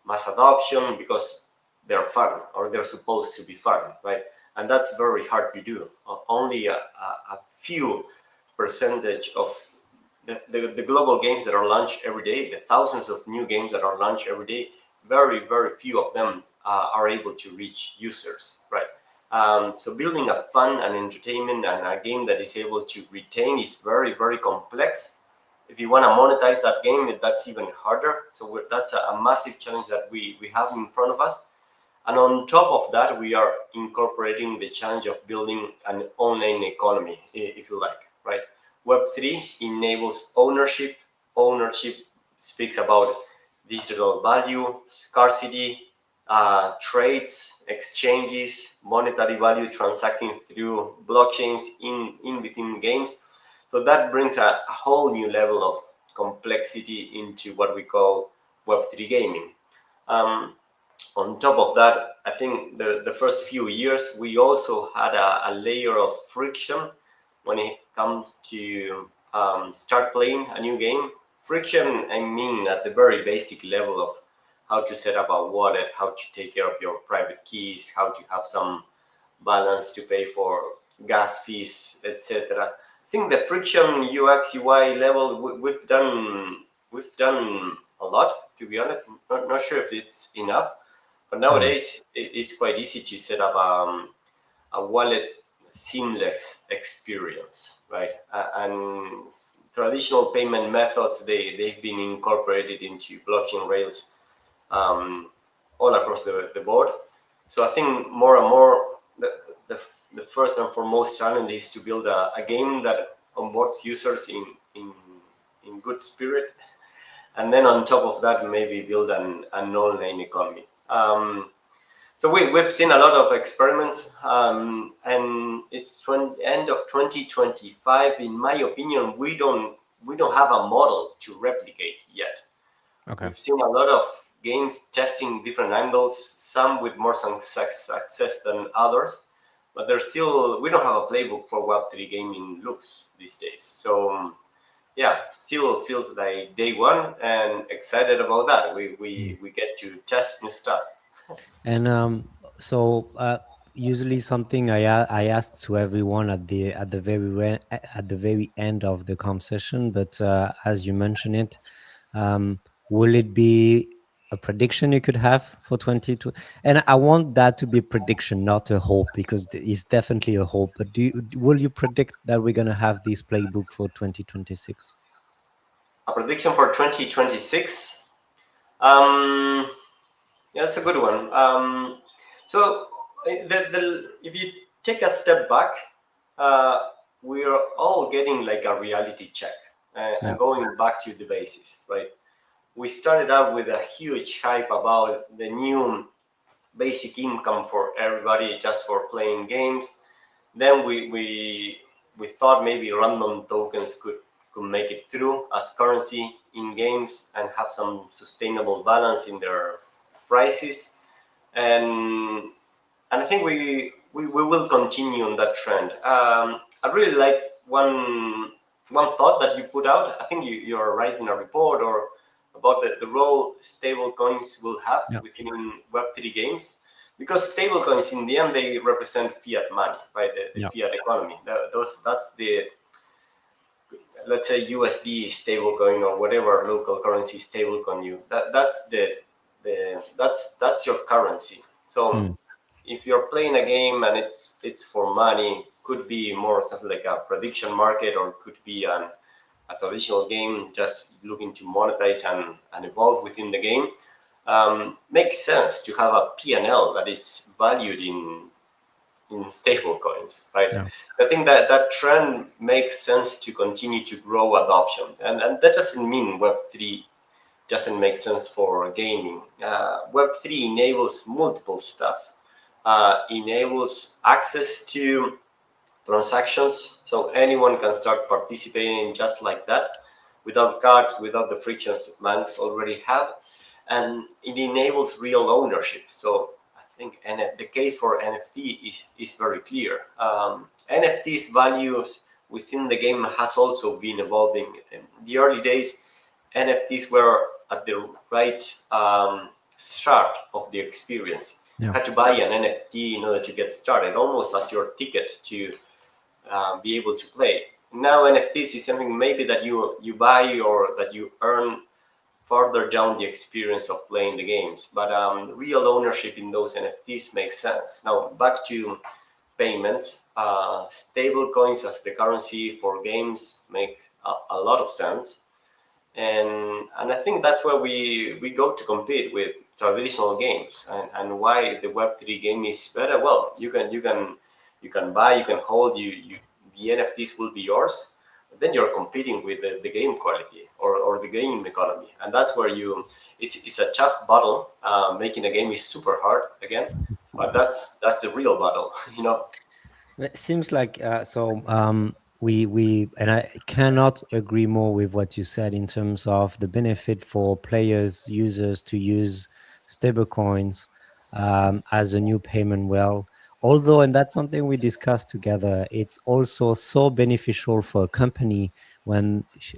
mass adoption because they're fun or they're supposed to be fun, right? And that's very hard to do. Only a few percentage of the global games that are launched every day, the thousands of new games that are launched every day, very, very few of them are able to reach users, right? So building a fun and entertainment and a game that is able to retain is very, very complex. If you want to monetize that game, that's even harder. So that's a massive challenge that we have in front of us. And on top of that, we are incorporating the challenge of building an online economy, if you like, right? Web3 enables ownership. Ownership speaks about digital value, scarcity, trades, exchanges, monetary value transacting through blockchains in between games. So that brings a whole new level of complexity into what we call Web3 gaming. On top of that, I think the first few years, we also had a layer of friction when it comes to start playing a new game. Friction, I mean, at the very basic level of how to set up a wallet, how to take care of your private keys, how to have some balance to pay for gas fees, etc. I think the friction UX UI level we've done a lot, to be honest. Not sure if it's enough, but nowadays it's quite easy to set up a wallet seamless experience, right? And traditional payment methods, they've been incorporated into blockchain rails all across the board. So I think more and more the first and foremost challenge is to build a game that onboards users in good spirit, and then on top of that, maybe build an online economy. So we've seen a lot of experiments, and it's end of 2025. In my opinion, we don't have a model to replicate yet. Okay. We've seen a lot of games testing different angles, some with more success than others, but we don't have a playbook for Web3 gaming looks these days. So yeah, still feels like day one and excited about that. We get to test new stuff. And so usually something I ask to everyone at the very end of the conversation, but as you mentioned it, will it be a prediction you could have for 2020? And I want that to be a prediction, not a hope, because it's definitely a hope. But will you predict that we're gonna have this playbook for 2026? A prediction for 2026? Yeah, that's a good one. So if you take a step back, we are all getting like a reality check and going back to the basis, right? We started out with a huge hype about the new basic income for everybody just for playing games. Then we thought maybe random tokens could make it through as currency in games and have some sustainable balance in their prices. And I think we will continue on that trend. I really like one thought that you put out. I think you're writing a report or about the role stable coins will have within Web3 games, because stable coins in the end they represent fiat money, right? The fiat economy. That's the, let's say, USD stablecoin or whatever local currency stablecoin that's your currency. So if you're playing a game and it's for money, could be more something like a prediction market, or could be a traditional game just looking to monetize and evolve within the game, makes sense to have a P&L that is valued in stable coins, right? I think that trend makes sense to continue to grow adoption, and that doesn't mean Web3 doesn't make sense for gaming. Web3 enables multiple stuff. Enables access to transactions, so anyone can start participating just like that, without cards, without the frictions banks already have, and it enables real ownership. So I think the case for NFT is very clear. NFT's values within the game has also been evolving. In the early days, NFTs were at the right start of the experience. You had to buy an NFT in order to get started, almost as your ticket to be able to play. Now NFTs is something maybe that you buy or that you earn further down the experience of playing the games. But real ownership in those NFTs makes sense. Now back to payments. Stable coins as the currency for games make a lot of sense. And I think that's where we go to compete with traditional games, and why the Web3 game is better. Well, you can buy, you can hold, the NFTs will be yours. But then you're competing with the game quality or the game economy, and that's where it's a tough battle. Making a game is super hard again, but that's the real battle, you know. It seems like we and I cannot agree more with what you said in terms of the benefit for players, users to use stablecoins as a new payment well. Although, and that's something we discussed together, it's also so beneficial for a company when she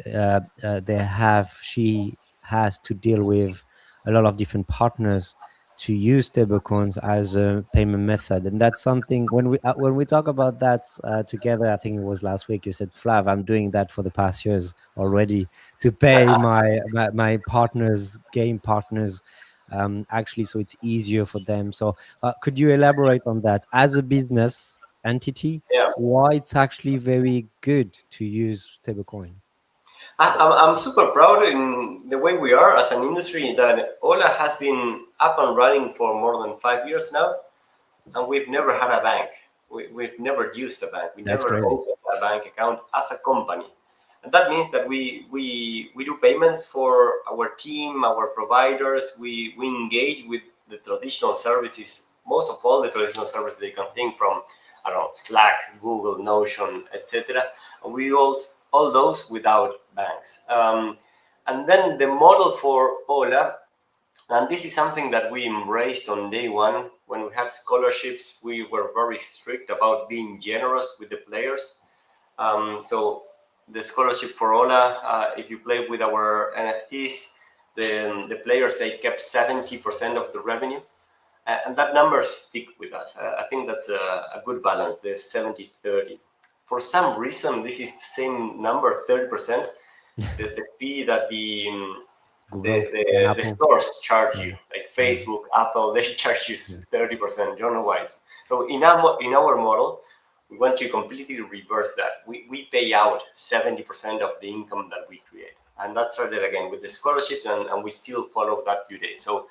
has to deal with a lot of different partners to use stablecoins as a payment method. And that's something when we talk about that together, I think it was last week, you said, Flav, I'm doing that for the past years already to pay my partners, game partners, actually, so it's easier for them. So could you elaborate on that as a business entity, why it's actually very good to use stablecoin? I'm super proud in the way we are as an industry, that Ola has been up and running for more than 5 years now, and we've never had a bank. We've never used a bank. We That's never crazy. opened a bank account as a company. And that means that we do payments for our team, our providers. We engage with the traditional services, most of all the traditional services they can think from, I don't know, Slack, Google, Notion, etc. And we all those without banks. And then the model for Ola, and this is something that we embraced on day one. When we had scholarships, we were very strict about being generous with the players. So the scholarship for Ola, if you play with our NFTs, the players, they kept 70% of the revenue. And that number stick with us. I think that's a good balance, the 70-30. For some reason, this is the same number, 30%, the fee that the stores charge you, like Facebook, Apple, they charge you 30%. Don't know why. So in our model, we want to completely reverse that. We pay out 70% of the income that we create. And that started again with the scholarships, and we still follow that today. So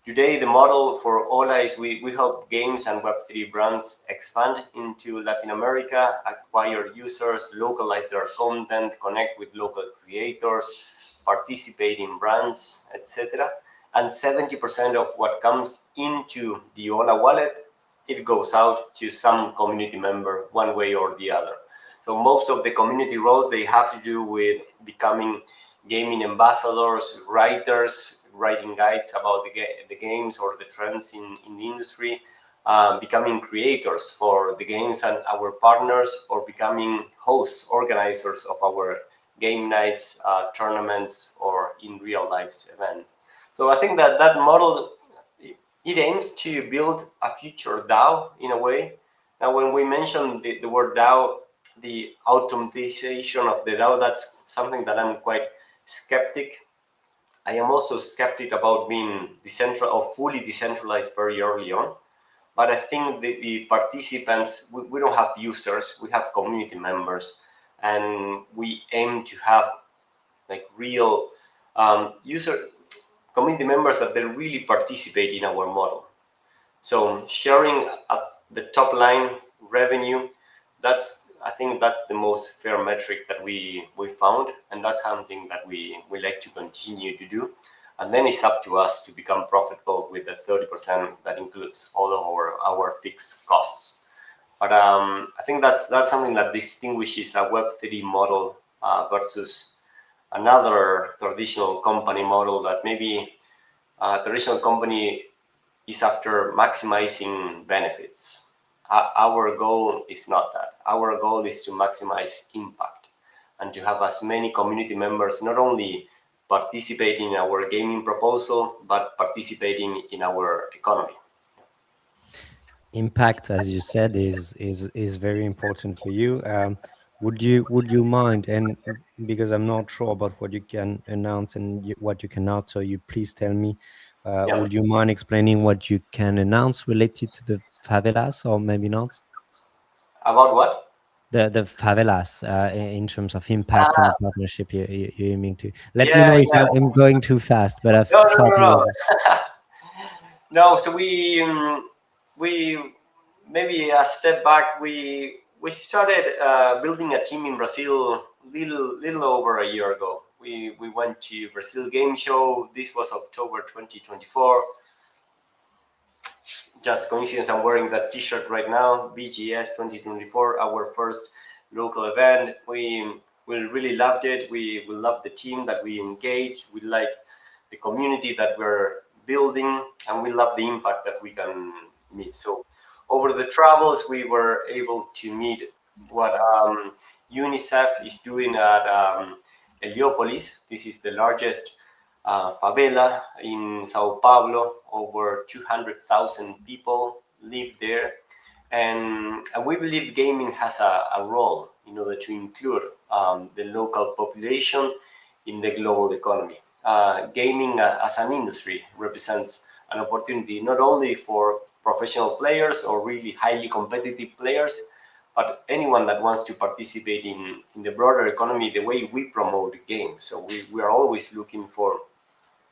Today, the model for Ola is we help games and Web3 brands expand into Latin America, acquire users, localize their content, connect with local creators, participate in brands, etc. And 70% of what comes into the Ola wallet, it goes out to some community member one way or the other. So most of the community roles, they have to do with becoming gaming ambassadors, writers, writing guides about the games or the trends in the industry, becoming creators for the games and our partners, or becoming hosts, organizers of our game nights, tournaments, or in real life events. So I think that that model, it aims to build a future DAO in a way. Now, when we mention the word DAO, the automatization of the DAO, that's something that I'm quite skeptic. I am also skeptic about being fully decentralized very early on. But I think the participants, we don't have users, we have community members, and we aim to have like real community members that they really participate in our model. So sharing the top line revenue, I think that's the most fair metric that we found, and that's something that we like to continue to do. And then it's up to us to become profitable with the 30% that includes all of our fixed costs. But I think that's something that distinguishes a Web3 model versus another traditional company model that maybe a traditional company is after maximizing benefits. Our goal is not that. Our goal is to maximize impact and to have as many community members not only participating in our gaming proposal, but participating in our economy. Impact, as you said, is very important for you. Would you mind, and because I'm not sure about what you can announce and what you cannot, so you please tell me, would you mind explaining what you can announce related to the favelas, or maybe not? About what? The favelas, in terms of impact and the partnership you're aiming to. Let me Yeah, know if yeah. I'm going too fast, but I've No. No, so we maybe a step back. We started building a team in Brazil little over a year ago. We went to Brazil Game Show. This was October 2024. Just coincidence, I'm wearing that T-shirt right now. BGS 2024, our first local event. We really loved it. We loved the team that we engaged. We like the community that we're building, and we love the impact that we can meet. So over the travels, we were able to meet what UNICEF is doing at Heliópolis. This is the largest favela in Sao Paulo. Over 200,000 people live there. And we believe gaming has a role in order to include the local population in the global economy. Gaming as an industry represents an opportunity not only for professional players or really highly competitive players, but anyone that wants to participate in the broader economy the way we promote games. So we are always looking for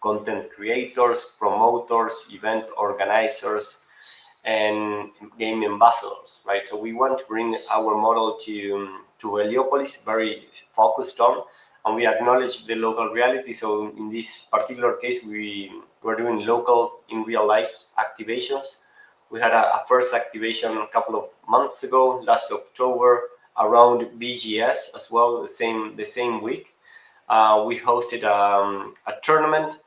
content creators, promoters, event organizers, and game ambassadors, right? So we want to bring our model to Heliópolis, very focused on, and we acknowledge the local reality. So in this particular case, we're doing local in real life activations. We had a first activation a couple of months ago, last October, around BGS as well, the same week. We hosted a tournament.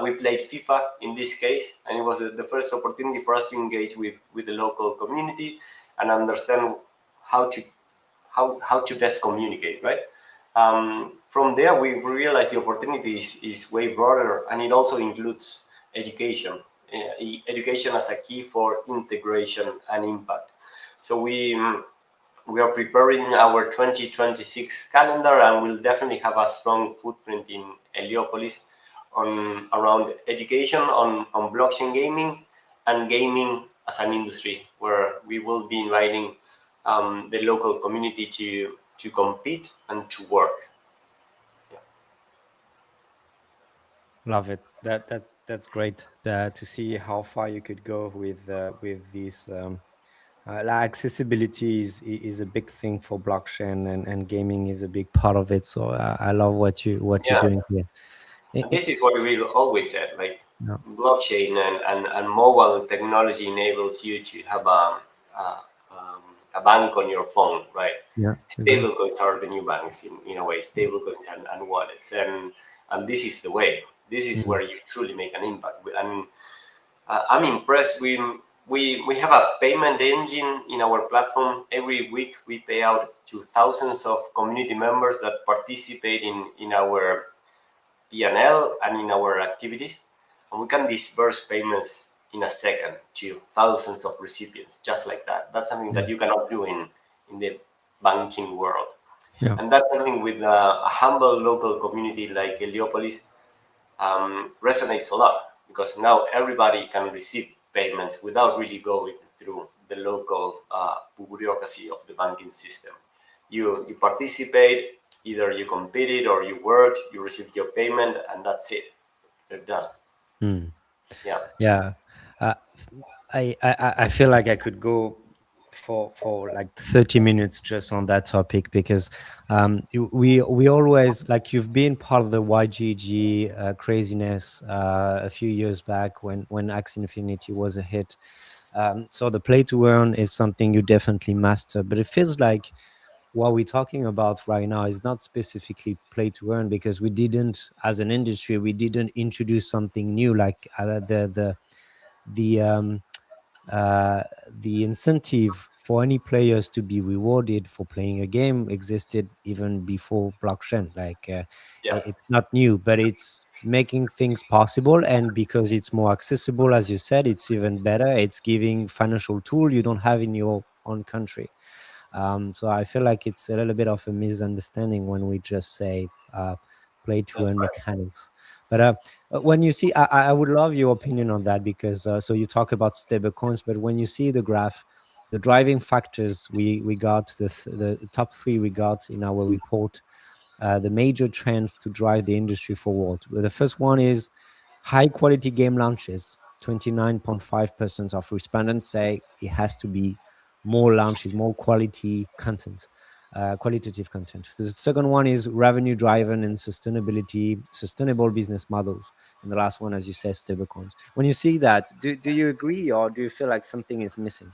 We played FIFA in this case, and it was the first opportunity for us to engage with the local community and understand how to best communicate, right? From there, we realized the opportunity is way broader, and it also includes education. Education as a key for integration and impact. So we are preparing our 2026 calendar, and we'll definitely have a strong footprint in Heliópolis around education on blockchain gaming and gaming as an industry, where we will be inviting the local community to compete and to work. Love it. That's great to see how far you could go with these. Like accessibility is a big thing for blockchain, and gaming is a big part of it. So I love what you're Yeah. doing here. And this is what we always said, like Yeah. blockchain and mobile technology enables you to have a bank on your phone, right? Yeah. Stablecoins are the new banks in a way, stablecoins and wallets. And this is the way. This is where you truly make an impact. And I'm impressed. We have a payment engine in our platform. Every week we pay out to thousands of community members that participate in our P&L and in our activities, and we can disburse payments in a second to thousands of recipients, just like that. That's something that you cannot do in the banking world. Yeah. And that's something with a humble local community like Heliopolis resonates a lot, because now everybody can receive payments without really going through the local bureaucracy of the banking system. You participate, either you competed or you worked, you received your payment, and that's it. You're done. Yeah. Yeah. Uh, I feel like I could go for like 30 minutes just on that topic, because we always, like, you've been part of the YGG craziness a few years back when Axie Infinity was a hit. So the play to earn is something you definitely master, but it feels like what we're talking about right now is not specifically play to earn, because we didn't, as an industry, we didn't introduce something new, like the incentive for any players to be rewarded for playing a game existed even before blockchain. Like it's not new, but it's making things possible, and because it's more accessible, as you said, it's even better. It's giving financial tool you don't have in your own country. So I feel like it's a little bit of a misunderstanding when we just say play to earn mechanics. But when you see, I would love your opinion on that, because so you talk about stable coins, but when you see the graph, the driving factors we got, the top three we got in our report, the major trends to drive the industry forward. Well, the first one is high quality game launches. 29.5% of respondents say it has to be more launches, more quality content, qualitative content. The second one is revenue driven and sustainability, sustainable business models. And the last one, as you said, stablecoins. When you see that, do you agree, or do you feel like something is missing?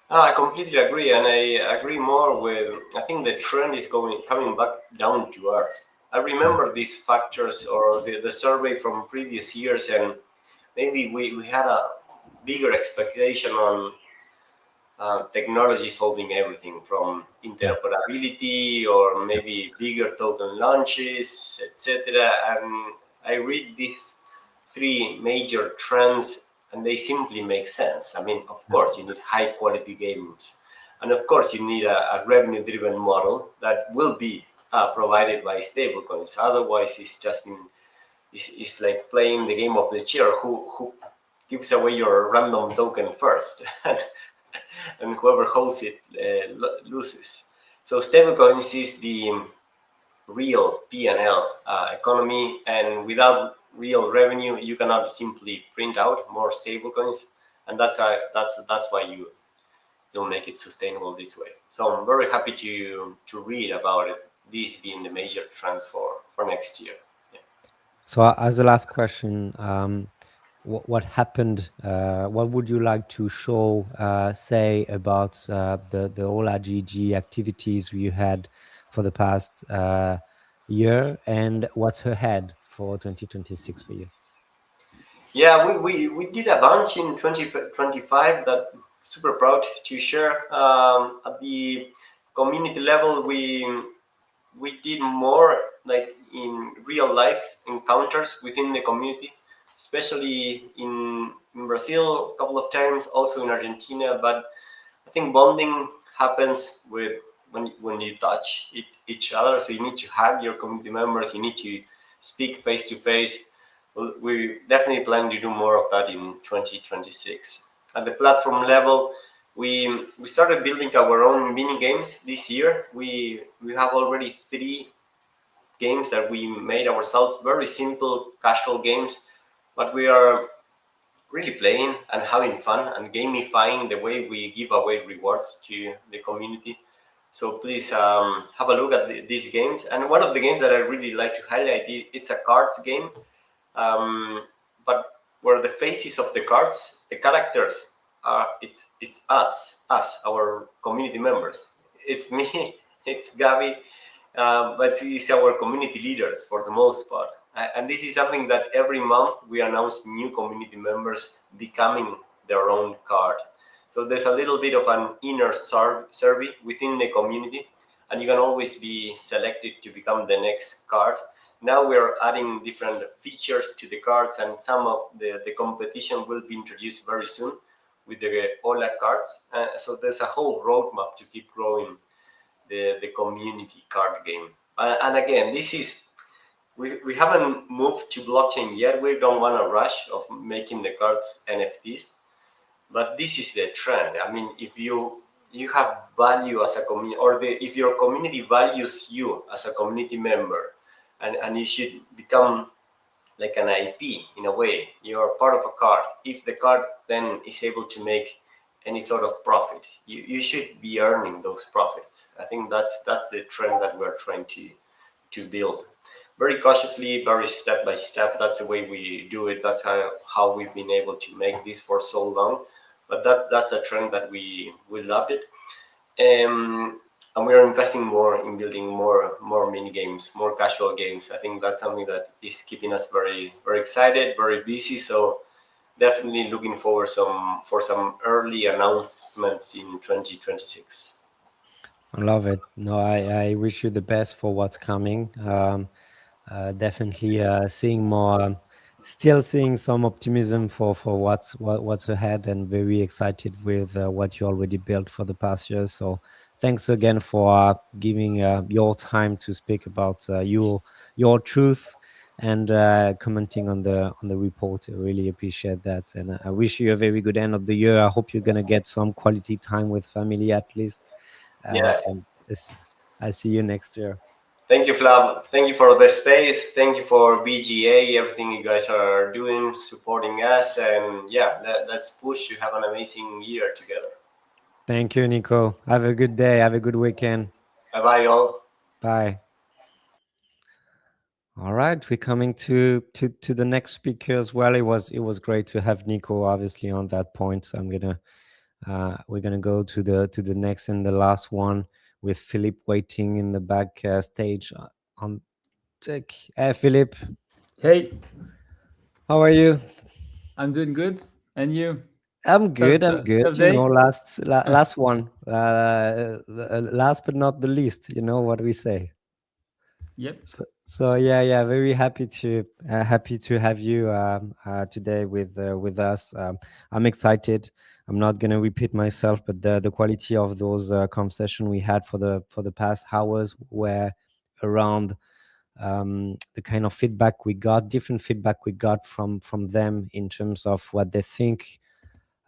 I completely agree, and I agree more with. I think the trend is coming back down to earth. I remember these factors or the survey from previous years, and maybe we had a bigger expectation on technology solving everything from interoperability or maybe bigger token launches, etc. And I read these three major trends and they simply make sense. I mean, of course, you need high quality games. And of course, you need a revenue driven model that will be provided by stablecoins. Otherwise, it's like playing the game of the chair. Who gives away your random token first? And whoever holds it loses. So stablecoins is the real P&L economy, and without real revenue, you cannot simply print out more stablecoins, and that's why you'll make it sustainable this way. So I'm very happy to read about it. These being the major trends for next year. Yeah. So as a last question, what happened? What would you like to show, say about the whole AGG activities you had for the past year, and what's ahead for 2026 for you? Yeah, we did a bunch in 2025 that I'm super proud to share. At the community level, we did more like in real life encounters within the community, especially in Brazil a couple of times, also in Argentina. But I think bonding happens with when you touch each other. So you need to hug your community members. You need to speak face to face. We definitely plan to do more of that in 2026. At the platform level, we started building our own mini games this year. We have already 3 games that we made ourselves, very simple, casual games, but we are really playing and having fun and gamifying the way we give away rewards to the community. So please have a look at these games. And one of the games that I really like to highlight, it's a cards game, but where the faces of the cards, the characters are, it's us, our community members. It's me, it's Gabby, but it's our community leaders for the most part. And this is something that every month we announce new community members becoming their own card. So there's a little bit of an inner survey within the community, and you can always be selected to become the next card. Now we're adding different features to the cards, and some of the competition will be introduced very soon with the Ola cards. So there's a whole roadmap to keep growing the community card game. And again, this is, we haven't moved to blockchain yet. We don't want to rush of making the cards NFTs, but this is the trend. I mean, if you have value as a community, or if your community values you as a community member, and you should become like an IP in a way. You're part of a card. If the card then is able to make any sort of profit, you should be earning those profits. I think that's the trend that we're trying to build. Very cautiously, very step by step. That's the way we do it. That's how we've been able to make this for so long. But that's a trend that we loved it. And we are investing more in building more mini games, more casual games. I think that's something that is keeping us very, very excited, very busy. So definitely looking forward for some early announcements in 2026. I love it. No, I wish you the best for what's coming. Definitely seeing more, still seeing some optimism for what's ahead, and very excited with what you already built for the past year. So thanks again for giving your time to speak about your truth and commenting on the report. I really appreciate that, and I wish you a very good end of the year. I hope you're gonna get some quality time with family at least. Yeah. And I see you next year. Thank you, Flav. Thank you for the space. Thank you for BGA, everything you guys are doing, supporting us. And yeah, let's push to have an amazing year together. Thank you, Nico. Have a good day. Have a good weekend. Bye-bye, all. Bye. All right, we're coming to the next speaker as well. It was great to have Nico obviously on that point. So we're gonna go to the next and the last one with Philip waiting in the back stage on tech. Hey, Philip. Hey. How are you? I'm doing good. And you? I'm good. I'm good. Tough You day? know, last one, last but not the least. You know what we say. Yep. So yeah, very happy to have you today with us. I'm excited. I'm not gonna repeat myself, but the quality of those conversation we had for the past hours were around the kind of feedback we got, different feedback we got from them in terms of what they think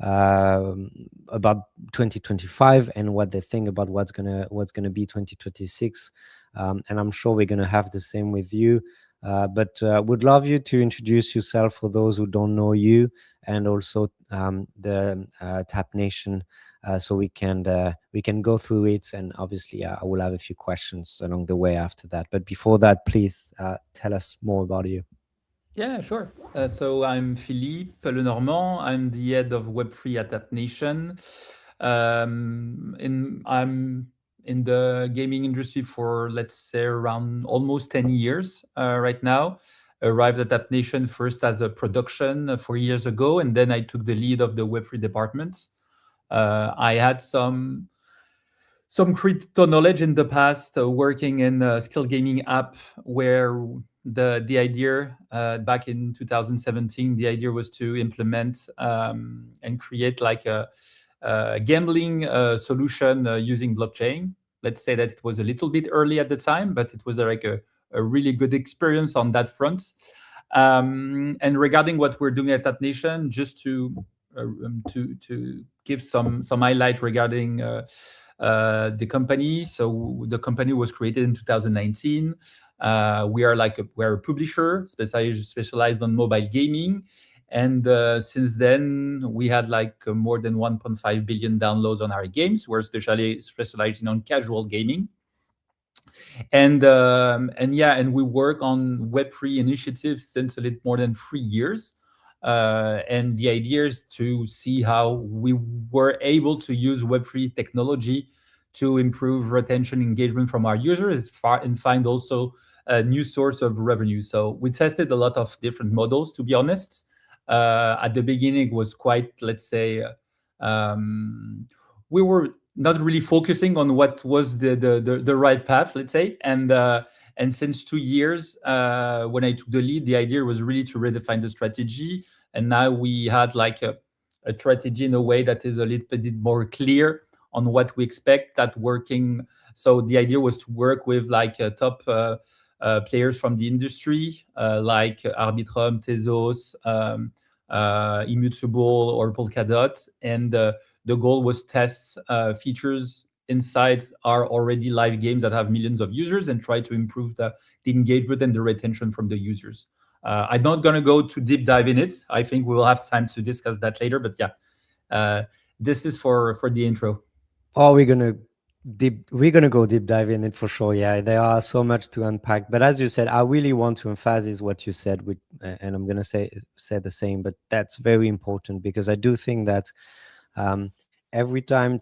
about 2025 and what they think about what's gonna be 2026, and I'm sure we're gonna have the same with you. But would love you to introduce yourself for those who don't know you, and also the Tap Nation, so we can go through it. And obviously, I will have a few questions along the way after that. But before that, please tell us more about you. Yeah, sure. So I'm Philippe Lenormand. I'm the head of Web3 at Tap Nation. I'm in the gaming industry for, let's say, around almost 10 years right now. Arrived at Tap Nation first as a production 4 years ago, and then I took the lead of the Web3 department. I had some crypto knowledge in the past, working in a skill gaming app where the idea back in 2017, the idea was to implement and create like a gambling solution using blockchain. Let's say that it was a little bit early at the time, but it was like a really good experience on that front. And regarding what we're doing at Tap Nation, just to give some highlight regarding the company. So the company was created in 2019. We're a publisher specialized on mobile gaming. And since then, we had more than 1.5 billion downloads on our games. We're specializing on casual gaming. And we work on Web3 initiatives since a little more than 3 years. And the idea is to see how we were able to use Web3 technology to improve retention engagement from our users and find also a new source of revenue. So we tested a lot of different models, to be honest. At the beginning, it was quite, let's say, we were not really focusing on what was the right path, let's say. And since 2 years, when I took the lead, the idea was really to redefine the strategy. And now we had a strategy in a way that is a little bit more clear on what we expect that working. So the idea was to work with top players from the industry, like Arbitrum, Tezos, Immutable, or Polkadot. And the goal was test features inside our already live games that have millions of users and try to improve the engagement and the retention from the users. I'm not going to go too deep dive in it. I think we will have time to discuss that later. But yeah, this is for the intro. Oh, we're gonna go deep dive in it for sure. Yeah, there are so much to unpack. But as you said, I really want to emphasize what you said, and I'm gonna say the same. But that's very important because I do think that every time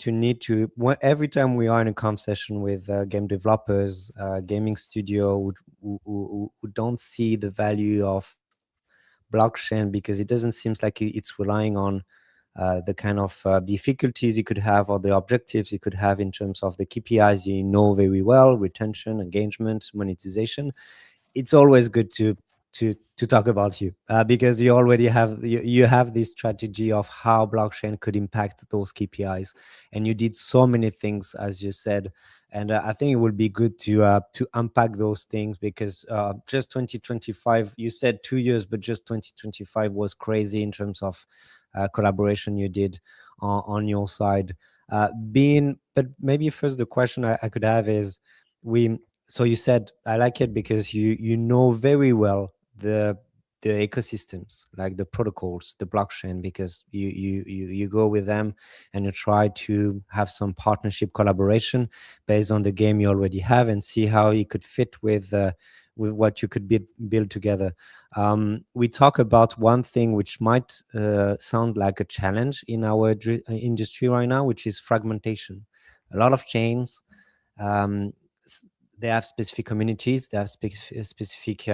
we are in a conversation with game developers, gaming studio who don't see the value of blockchain because it doesn't seem like it's relying on the kind of difficulties you could have or the objectives you could have in terms of the KPIs you know very well: retention, engagement, monetization. It's always good to talk about you because you already have you have this strategy of how blockchain could impact those KPIs, and you did so many things, as you said. And I think it would be good to unpack those things because just 2025, you said 2 years, but just 2025 was crazy in terms of collaboration you did on your side. But maybe first the question I could have is, so you said I like it because you know very well the ecosystems, like the protocols, the blockchain, because you go with them and you try to have some partnership collaboration based on the game you already have and see how it could fit with what you could build together. We talk about one thing which might sound like a challenge in our industry right now, which is fragmentation. A lot of chains, they have specific communities, they have specific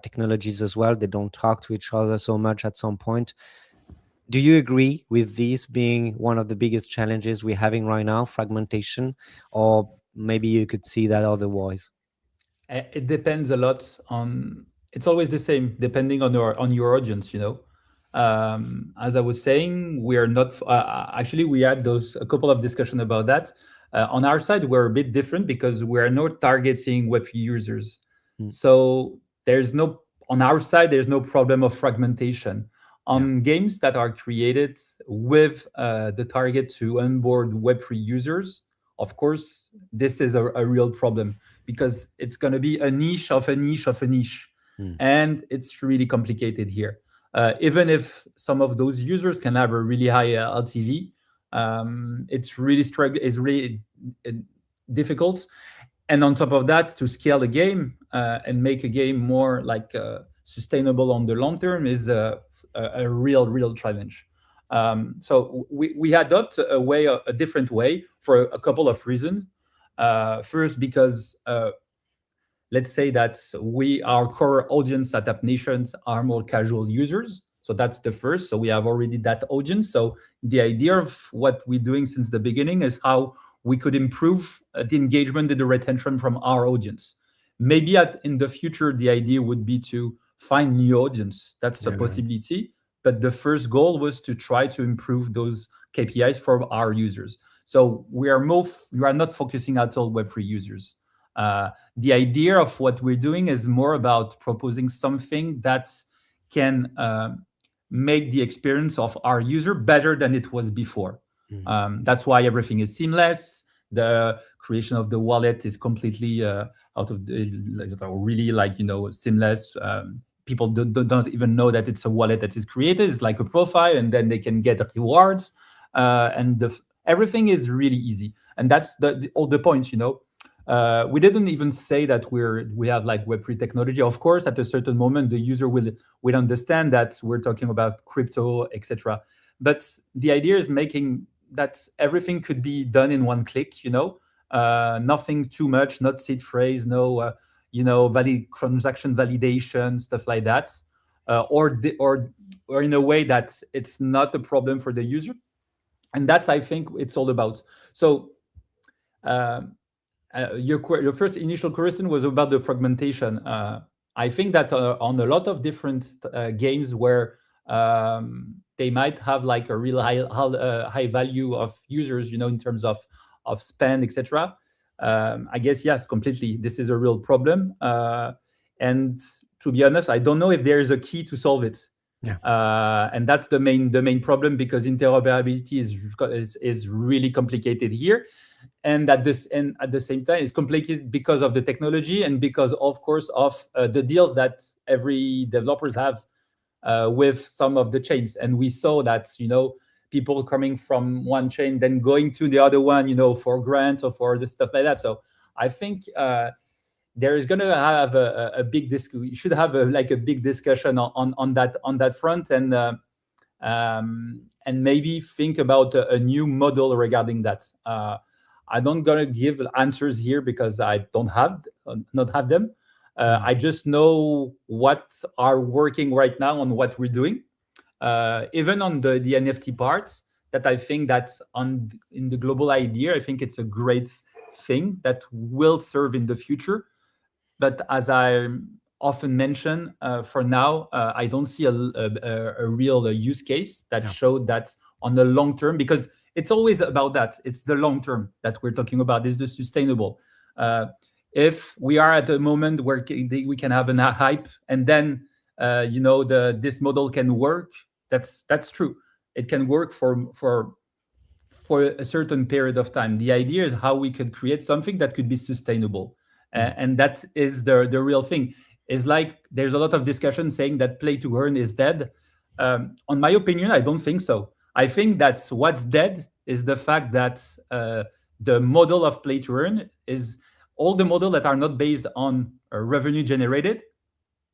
technologies as well. They don't talk to each other so much at some point. Do you agree with this being one of the biggest challenges we're having right now, fragmentation, or maybe you could see that otherwise? It depends a lot on. It's always the same, depending on your audience. As I was saying, we are not. Actually, we had a couple of discussions about that. On our side, we're a bit different because we're not targeting Web3 users. So on our side, there's no problem of fragmentation. On games that are created with the target to onboard Web3 users, of course, this is a real problem because it's going to be a niche of a niche of a niche. And it's really complicated here. Even if some of those users can have a really high LTV, it's really difficult. And on top of that, to scale the game and make a game more sustainable on the long term is a real challenge. So we adopt a different way for a couple of reasons. First, because let's say that our core audience at App Nations are more casual users. So that's the first. So we have already that audience. So the idea of what we're doing since the beginning is how we could improve the engagement and the retention from our audience. Maybe in the future, the idea would be to find new audience. That's a possibility. But the first goal was to try to improve those KPIs for our users. So we are not focusing at all Web3 users. The idea of what we're doing is more about proposing something that can make the experience of our user better than it was before. That's why everything is seamless. The creation of the wallet is completely out of the, really seamless. People don't even know that it's a wallet that is created. It's like a profile, and then they can get rewards, and everything is really easy. And that's all the points. We didn't even say that we have like Web3 technology. Of course, at a certain moment, the user will understand that we're talking about crypto, etc. But the idea is making that everything could be done in one click. Nothing too much, not seed phrase, no transaction validation, stuff like that, or in a way that it's not a problem for the user. And that's, I think, it's all about. So your first initial question was about the fragmentation. I think that on a lot of different games where they might have like a real high value of users, in terms of spend, etc. I guess, yes, completely. This is a real problem. And to be honest, I don't know if there is a key to solve it. Yeah. And that's the main problem, because interoperability is really complicated here. And at the same time, it's complicated because of the technology and because, of course, of the deals that every developers have with some of the chains. And we saw that, people coming from one chain, then going to the other one, for grants or for the stuff like that. So I think there is going to have a big we should have a big discussion on that front, and maybe think about a new model regarding that. I'm not gonna give answers here because I don't have them. I just know what are working right now on what we're doing. Even on the NFT parts, that I think that's in the global idea, I think it's a great thing that will serve in the future. But as I often mention, for now, I don't see a real use case that showed that on the long term, because it's always about that. It's the long term that we're talking about, is the sustainable. If we are at a moment where we can have a hype and then this model can work, that's true. It can work for a certain period of time. The idea is how we could create something that could be sustainable. And that is the real thing. It's like there's a lot of discussion saying that play to earn is dead. On my opinion, I don't think so. I think that's what's dead is the fact that the model of play to earn is all the models that are not based on revenue generated,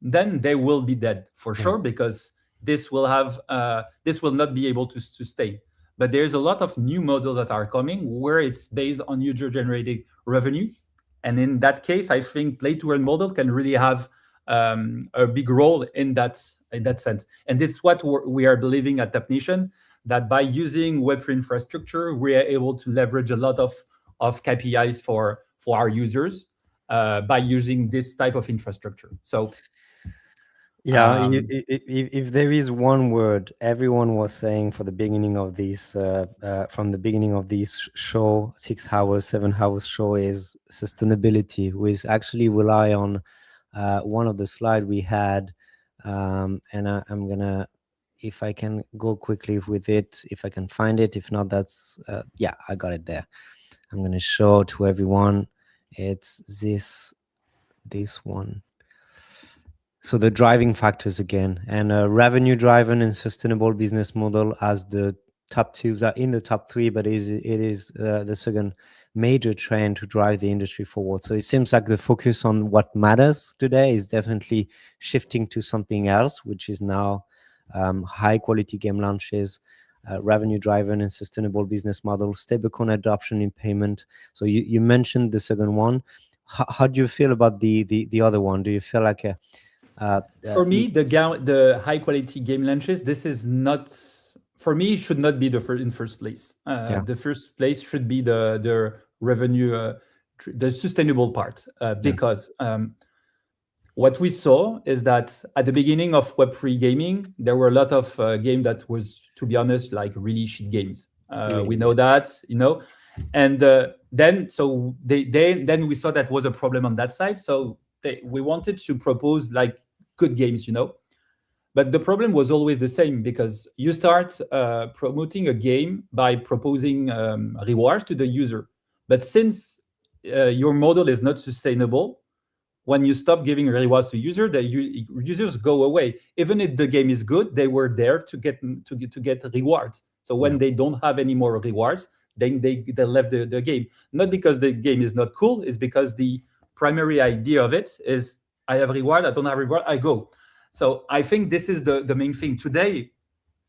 then they will be dead for sure, because this will not be able to stay. But there's a lot of new models that are coming where it's based on user generated revenue. And in that case, I think play to earn model can really have a big role in that sense. And it's what we are believing at TapNation, that by using Web3 infrastructure, we are able to leverage a lot of KPIs for our users by using this type of infrastructure. So yeah, if there is one word everyone was saying for the beginning of this, from the beginning of this show, 6 hours, 7 hours show, is sustainability, which actually rely on one of the slides we had, and I'm gonna, if I can go quickly with it, if I can find it. If not, that's yeah, I got it there. I'm gonna show to everyone. It's this one. So the driving factors again, and revenue driven and sustainable business model as the top two, that in the top three, but it is the second major trend to drive the industry forward. So it seems like the focus on what matters today is definitely shifting to something else, which is now high quality game launches, revenue driven and sustainable business model, stablecoin adoption in payment. So you mentioned the second one. How do you feel about the other one? Do you feel like for me, the high quality game launches, this is not, for me, should not be in first place. The first place should be the revenue, the sustainable part, because what we saw is that at the beginning of Web3 gaming, there were a lot of games that was, to be honest, like really shit games. We know that, and then we saw that was a problem on that side. So we wanted to propose like good games, but the problem was always the same, because you start promoting a game by proposing rewards to the user, But since your model is not sustainable, when you stop giving rewards to users, the users go away. Even if the game is good, they were there to get rewards. So when they don't have any more rewards, then they left the game. Not because the game is not cool, it's because the primary idea of it is I have reward, I don't have reward, I go. So I think this is the main thing. Today,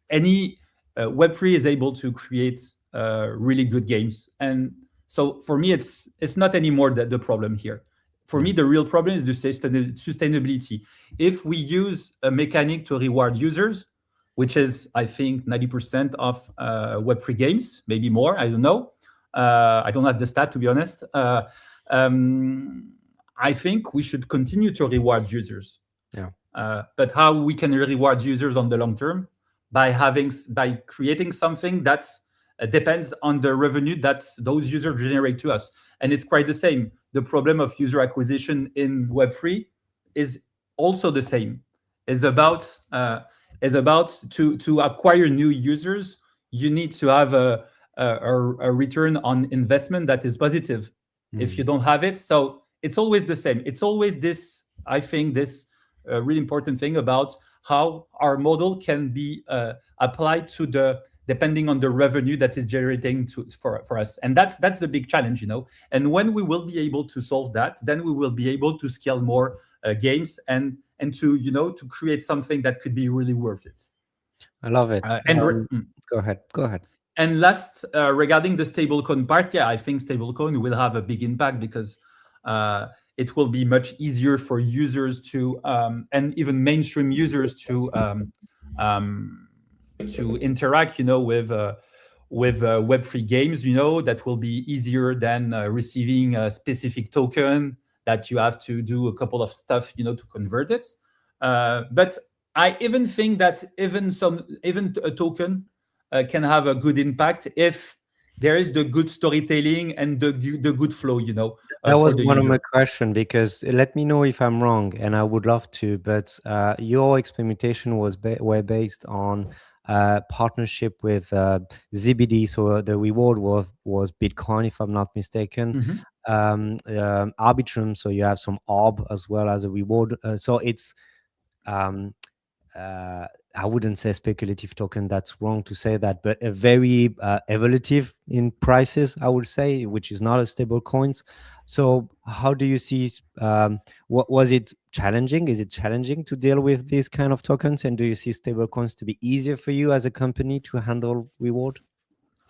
any Web3 is able to create really good games. And so for me, it's not anymore the problem here. For me, the real problem is the sustainability. If we use a mechanic to reward users, which is, I think, 90% of Web3 games, maybe more, I don't know. I don't have the stat, to be honest. I think we should continue to reward users. Yeah. But how we can reward users on the long term? By creating something that depends on the revenue that those users generate to us. And it's quite the same. The problem of user acquisition in Web3 is also the same. Is about to acquire new users, you need to have a return on investment that is positive. If you don't have it, so it's always the same. It's always this, I think, this really important thing about how our model can be applied to depending on the revenue that is generating for us. And that's the big challenge, And when we will be able to solve that, then we will be able to scale more games and to, to create something that could be really worth it. I love it. Go ahead. And last, regarding the stablecoin part, I think stablecoin will have a big impact because it will be much easier for users to, and even mainstream users to interact, with Web3 games. That will be easier than receiving a specific token that you have to do a couple of stuff, to convert it. But I even think that even a token can have a good impact if there is the good storytelling and the good flow, That was for the one of user. my questions, because let me know if I'm wrong, and I would love to, but your experimentation were based on partnership with ZBD, so the reward was Bitcoin, if I'm not mistaken. Arbitrum, so you have some orb as well as a reward. So it's I wouldn't say speculative token, that's wrong to say that, but a very evolutive in prices, I would say, which is not a stable coins. So how do you see, what was it challenging? Is it challenging to deal with these kind of tokens? And do you see stable coins to be easier for you as a company to handle reward?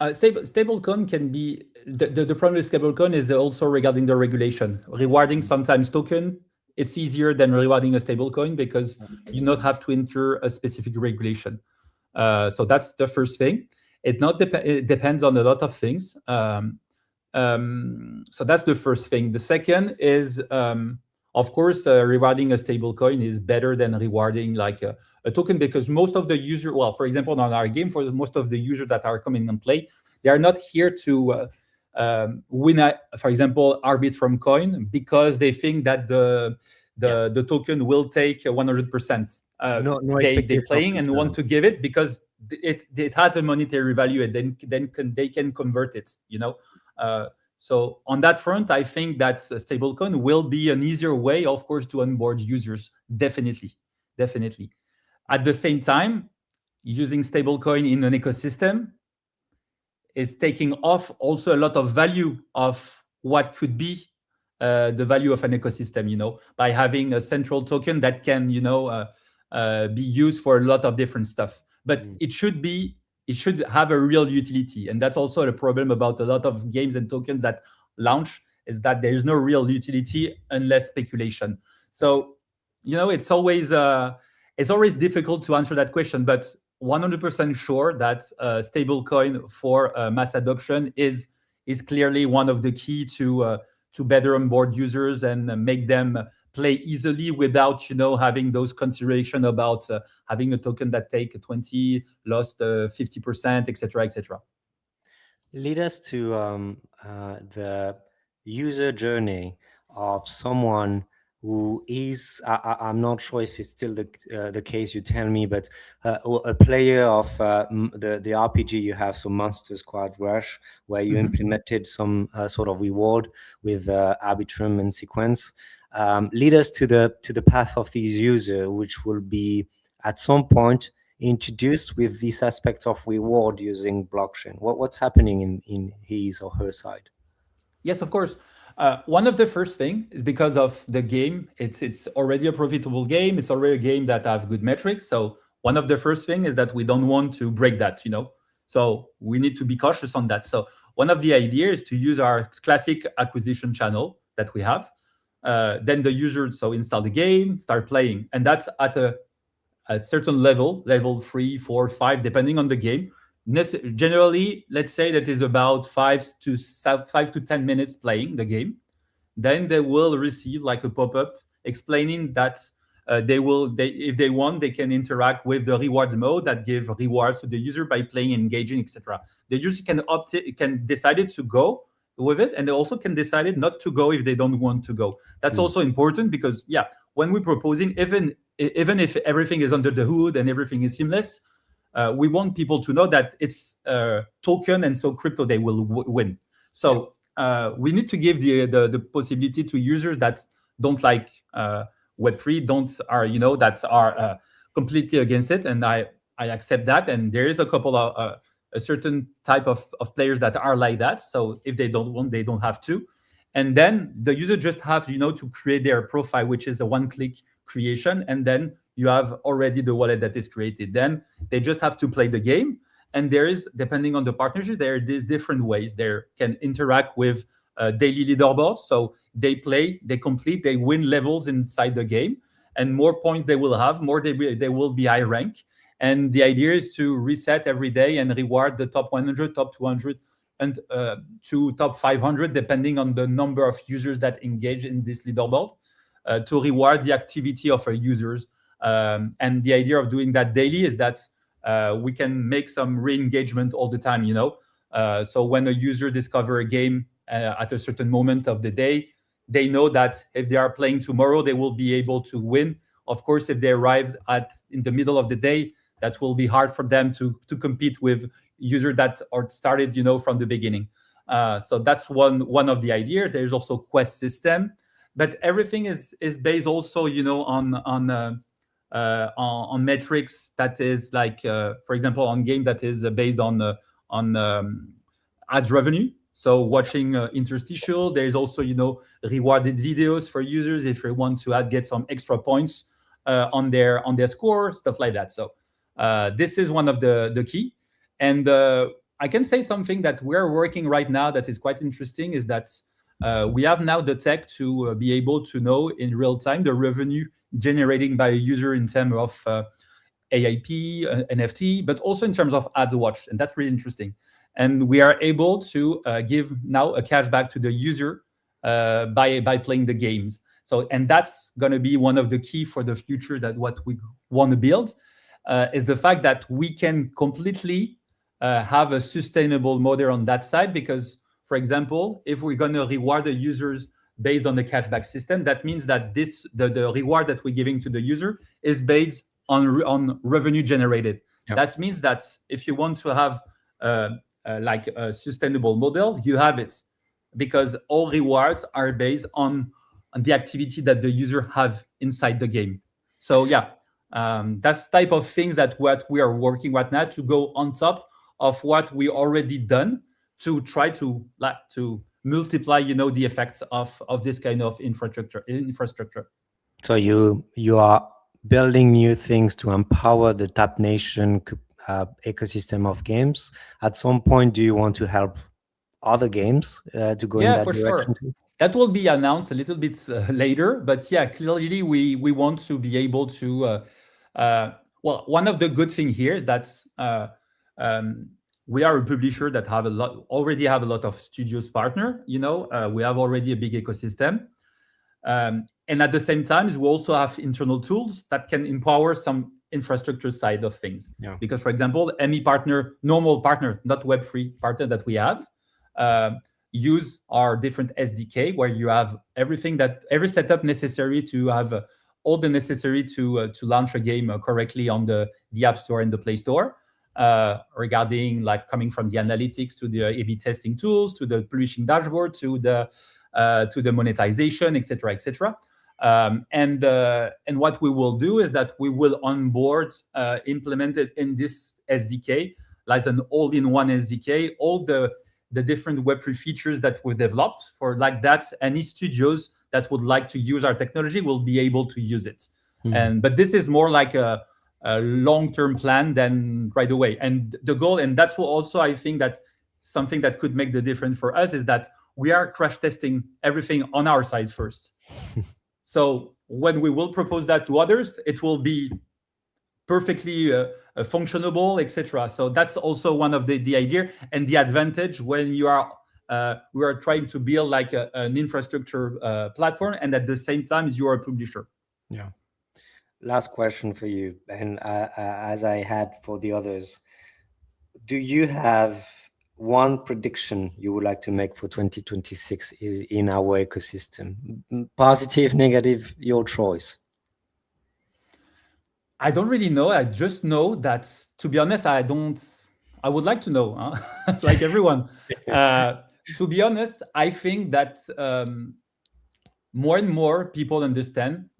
Stablecoin can be, the problem with stablecoin is also regarding the regulation. Rewarding sometimes token, it's easier than rewarding a stablecoin because you not have to enter a specific regulation. So that's the first thing. It depends on a lot of things. So that's the first thing. The second is, of course, rewarding a stablecoin is better than rewarding like a token, because most of the user, well, for example, on our game, for most of the users that are coming and play, they are not here to win, for example, arbit from coin because they think that the token will take 100%. They're playing and want to give it because it has a monetary value, and then they can convert it. So on that front, I think that stablecoin will be an easier way, of course, to onboard users. Definitely. At the same time, using stablecoin in an ecosystem is taking off also a lot of value of what could be the value of an ecosystem, by having a central token that can, be used for a lot of different stuff. But it should have a real utility. And that's also the problem about a lot of games and tokens that launch, is that there is no real utility unless speculation. So, it's always difficult to answer that question, but 100% sure that stablecoin for mass adoption is clearly one of the key to better onboard users and make them play easily without having those consideration about having a token that take 20, lost 50%, etc. Lead us to the user journey of someone who is, I'm not sure if it's still the case, you tell me, but a player of the RPG you have, so Monster Squad Rush, where you implemented some sort of reward with arbitrum and sequence. Lead us to the path of these users, which will be at some point introduced with this aspect of reward using blockchain. What's happening in his or her side? Yes, of course. One of the first thing is because of the game. It's already a profitable game. It's already a game that have good metrics. So one of the first thing is that we don't want to break that, So we need to be cautious on that. So one of the ideas is to use our classic acquisition channel that we have. Then the user install the game, start playing, and that's at a certain level 3, 4, 5, depending on the game. Generally, let's say that is about 5 to 10 minutes playing the game. Then they will receive like a pop-up explaining that if they want, they can interact with the rewards mode that give rewards to the user by playing, engaging, etc. The user can decide to go with it, and they also can decide not to go if they don't want to go. That's also important because when we're proposing, even if everything is under the hood and everything is seamless, we want people to know that it's token, and so crypto they will win. So we need to give the possibility to users that don't like Web3, that are completely against it, and I accept that. And there is a couple of a certain type of players that are like that. So if they don't want, they don't have to. And then the user just have to create their profile, which is a one-click creation, and then you have already the wallet that is created. Then they just have to play the game. And there is, depending on the partnership, there are these different ways. They can interact with daily leaderboards. So they play, they complete, they win levels inside the game. And more points they will have, more they will be high rank. And the idea is to reset every day and reward the top 100, top 200, and to top 500, depending on the number of users that engage in this leaderboard, to reward the activity of our users. And the idea of doing that daily is that we can make some re-engagement all the time, So when a user discover a game at a certain moment of the day, they know that if they are playing tomorrow, they will be able to win. Of course, if they arrive in the middle of the day, that will be hard for them to compete with users that are started, from the beginning. So that's one of the ideas. There's also quest system, but everything is based also, on metrics that is like, for example, on game that is based on ads revenue. So watching interstitial, there's also rewarded videos for users if they want to get some extra points on their score, stuff like that. So this is one of the key. And I can say something that we're working right now that is quite interesting is that we have now the tech to be able to know in real time the revenue generating by a user in terms of AIP, NFT, but also in terms of ads watched. And that's really interesting. And we are able to give now a cashback to the user by playing the games. So, and that's going to be one of the key for the future, that what we want to build is the fact that we can completely have a sustainable model on that side. Because, for example, if we're going to reward the users based on the cashback system, that means that the reward that we're giving to the user is based on revenue generated. Yep. That means that if you want to have like a sustainable model, you have it, because all rewards are based on the activity that the user have inside the game. So that's type of things that what we are working right now to go on top of what we already done to try to multiply, the effects of this kind of infrastructure. So you are building new things to empower the Tap Nation ecosystem of games. At some point, do you want to help other games to go in that direction too? That will be announced a little bit later, but clearly we want to be able to. Well, one of the good things here is that we are a publisher that already have a lot of studios partner. We have already a big ecosystem, and at the same time, we also have internal tools that can empower some infrastructure side of things. Yeah. Because, for example, any partner, normal partner, not Web3 partner that we have, use our different SDK, where you have every setup necessary to have all the necessary to launch a game correctly on the App Store and the Play Store, regarding like coming from the analytics to the A/B testing tools to the publishing dashboard to the monetization, etc., etc. And what we will do is that we will onboard, implement it in this SDK, like an all-in-one SDK, all the different Web3 features that we developed for like that. Any studios that would like to use our technology will be able to use it. But this is more like a long-term plan than right away. And the goal, and that's what also I think that something that could make the difference for us is that we are crash testing everything on our side first. So when we will propose that to others, it will be perfectly functionable, etc. So that's also one of the idea and the advantage when we are trying to build like an infrastructure platform, and at the same time you are a publisher. Yeah. Last question for you, and as I had for the others, do you have one prediction you would like to make for 2026 is in our ecosystem? Positive, negative, your choice. I don't really know. I just know that, to be honest, I would like to know, like everyone. To be honest, I think that more and more people understand,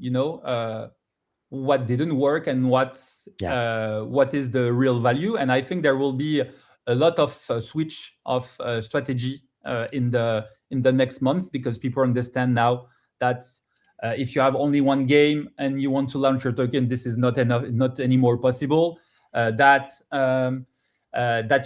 what didn't work and what is the real value. And I think there will be a lot of switch of strategy in the next month, because people understand now that if you have only one game and you want to launch your token, this is not anymore possible. That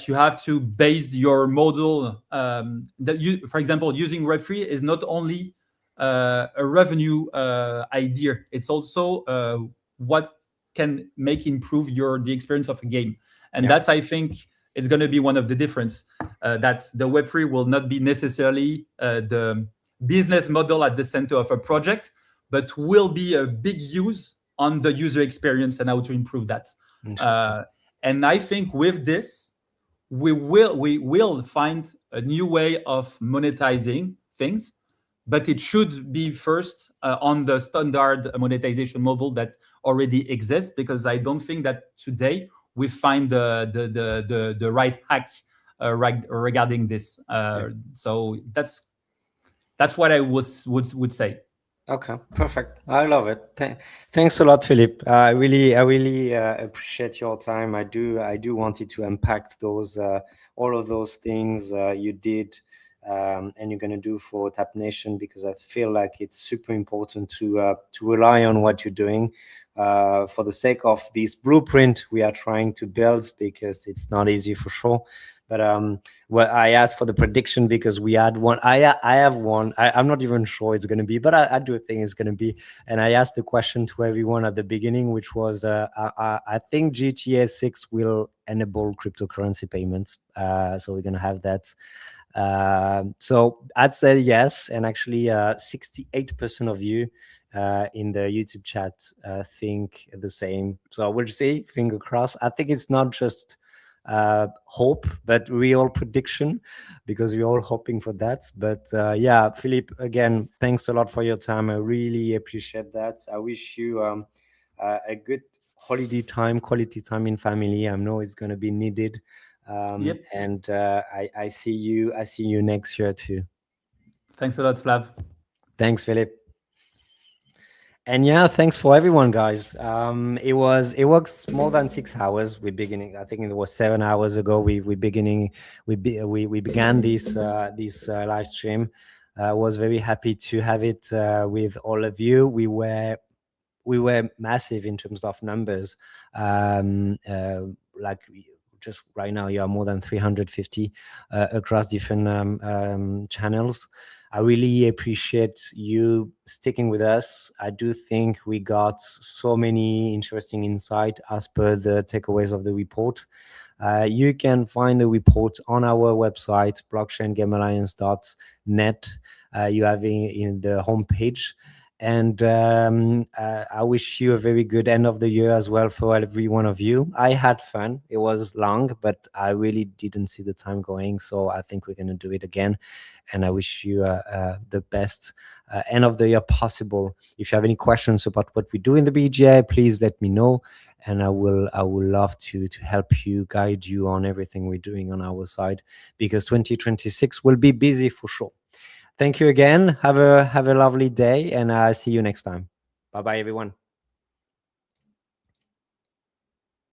you have to base your model. For example, using Web3 is not only a revenue idea; it's also what can improve the experience of a game. And that's, I think, is going to be one of the difference. That the Web3 will not be necessarily the business model at the center of a project, but will be a big use on the user experience and how to improve that. And I think with this, we will find a new way of monetizing things, but it should be first on the standard monetization model that already exists, because I don't think that today we find the right hack regarding this. So that's what I would say. Okay, perfect. I love it. Thanks a lot, Philippe. I really appreciate your time. I do wanted to impact those all of those things you did and you're going to do for Tap Nation, because I feel like it's super important to rely on what you're doing for the sake of this blueprint we are trying to build, because it's not easy for sure. But well, I asked for the prediction because we had one. I have one. I'm not even sure it's going to be, but I do think it's going to be. And I asked the question to everyone at the beginning, which was, I think GTA 6 will enable cryptocurrency payments. So we're going to have that. So I'd say yes. And actually 68% of you in the YouTube chat think the same. So we'll see, finger crossed. I think it's not just hope, but real prediction, because we're all hoping for that. But yeah, Philippe, again, thanks a lot for your time. I really appreciate that. I wish you a good holiday time, quality time in family. I know it's going to be needed. Yep. And I see you next year too. Thanks a lot, Flav. Thanks, Philippe. And yeah, thanks for everyone, guys. It was more than 6 hours. I think it was 7 hours ago. We began this live stream. I was very happy to have it with all of you. We were massive in terms of numbers. Like just right now, you are more than 350 across different channels. I really appreciate you sticking with us. I do think we got so many interesting insights as per the takeaways of the report. You can find the report on our website, blockchaingamealliance.net. You have in the homepage. And I wish you a very good end of the year as well for every one of you. I had fun. It was long, but I really didn't see the time going. So I think we're going to do it again. And I wish you the best end of the year possible. If you have any questions about what we do in the BGA, please let me know. And I will love to help you, guide you on everything we're doing on our side, because 2026 will be busy for sure. Thank you again. Have a lovely day, and I'll see you next time. Bye bye, everyone.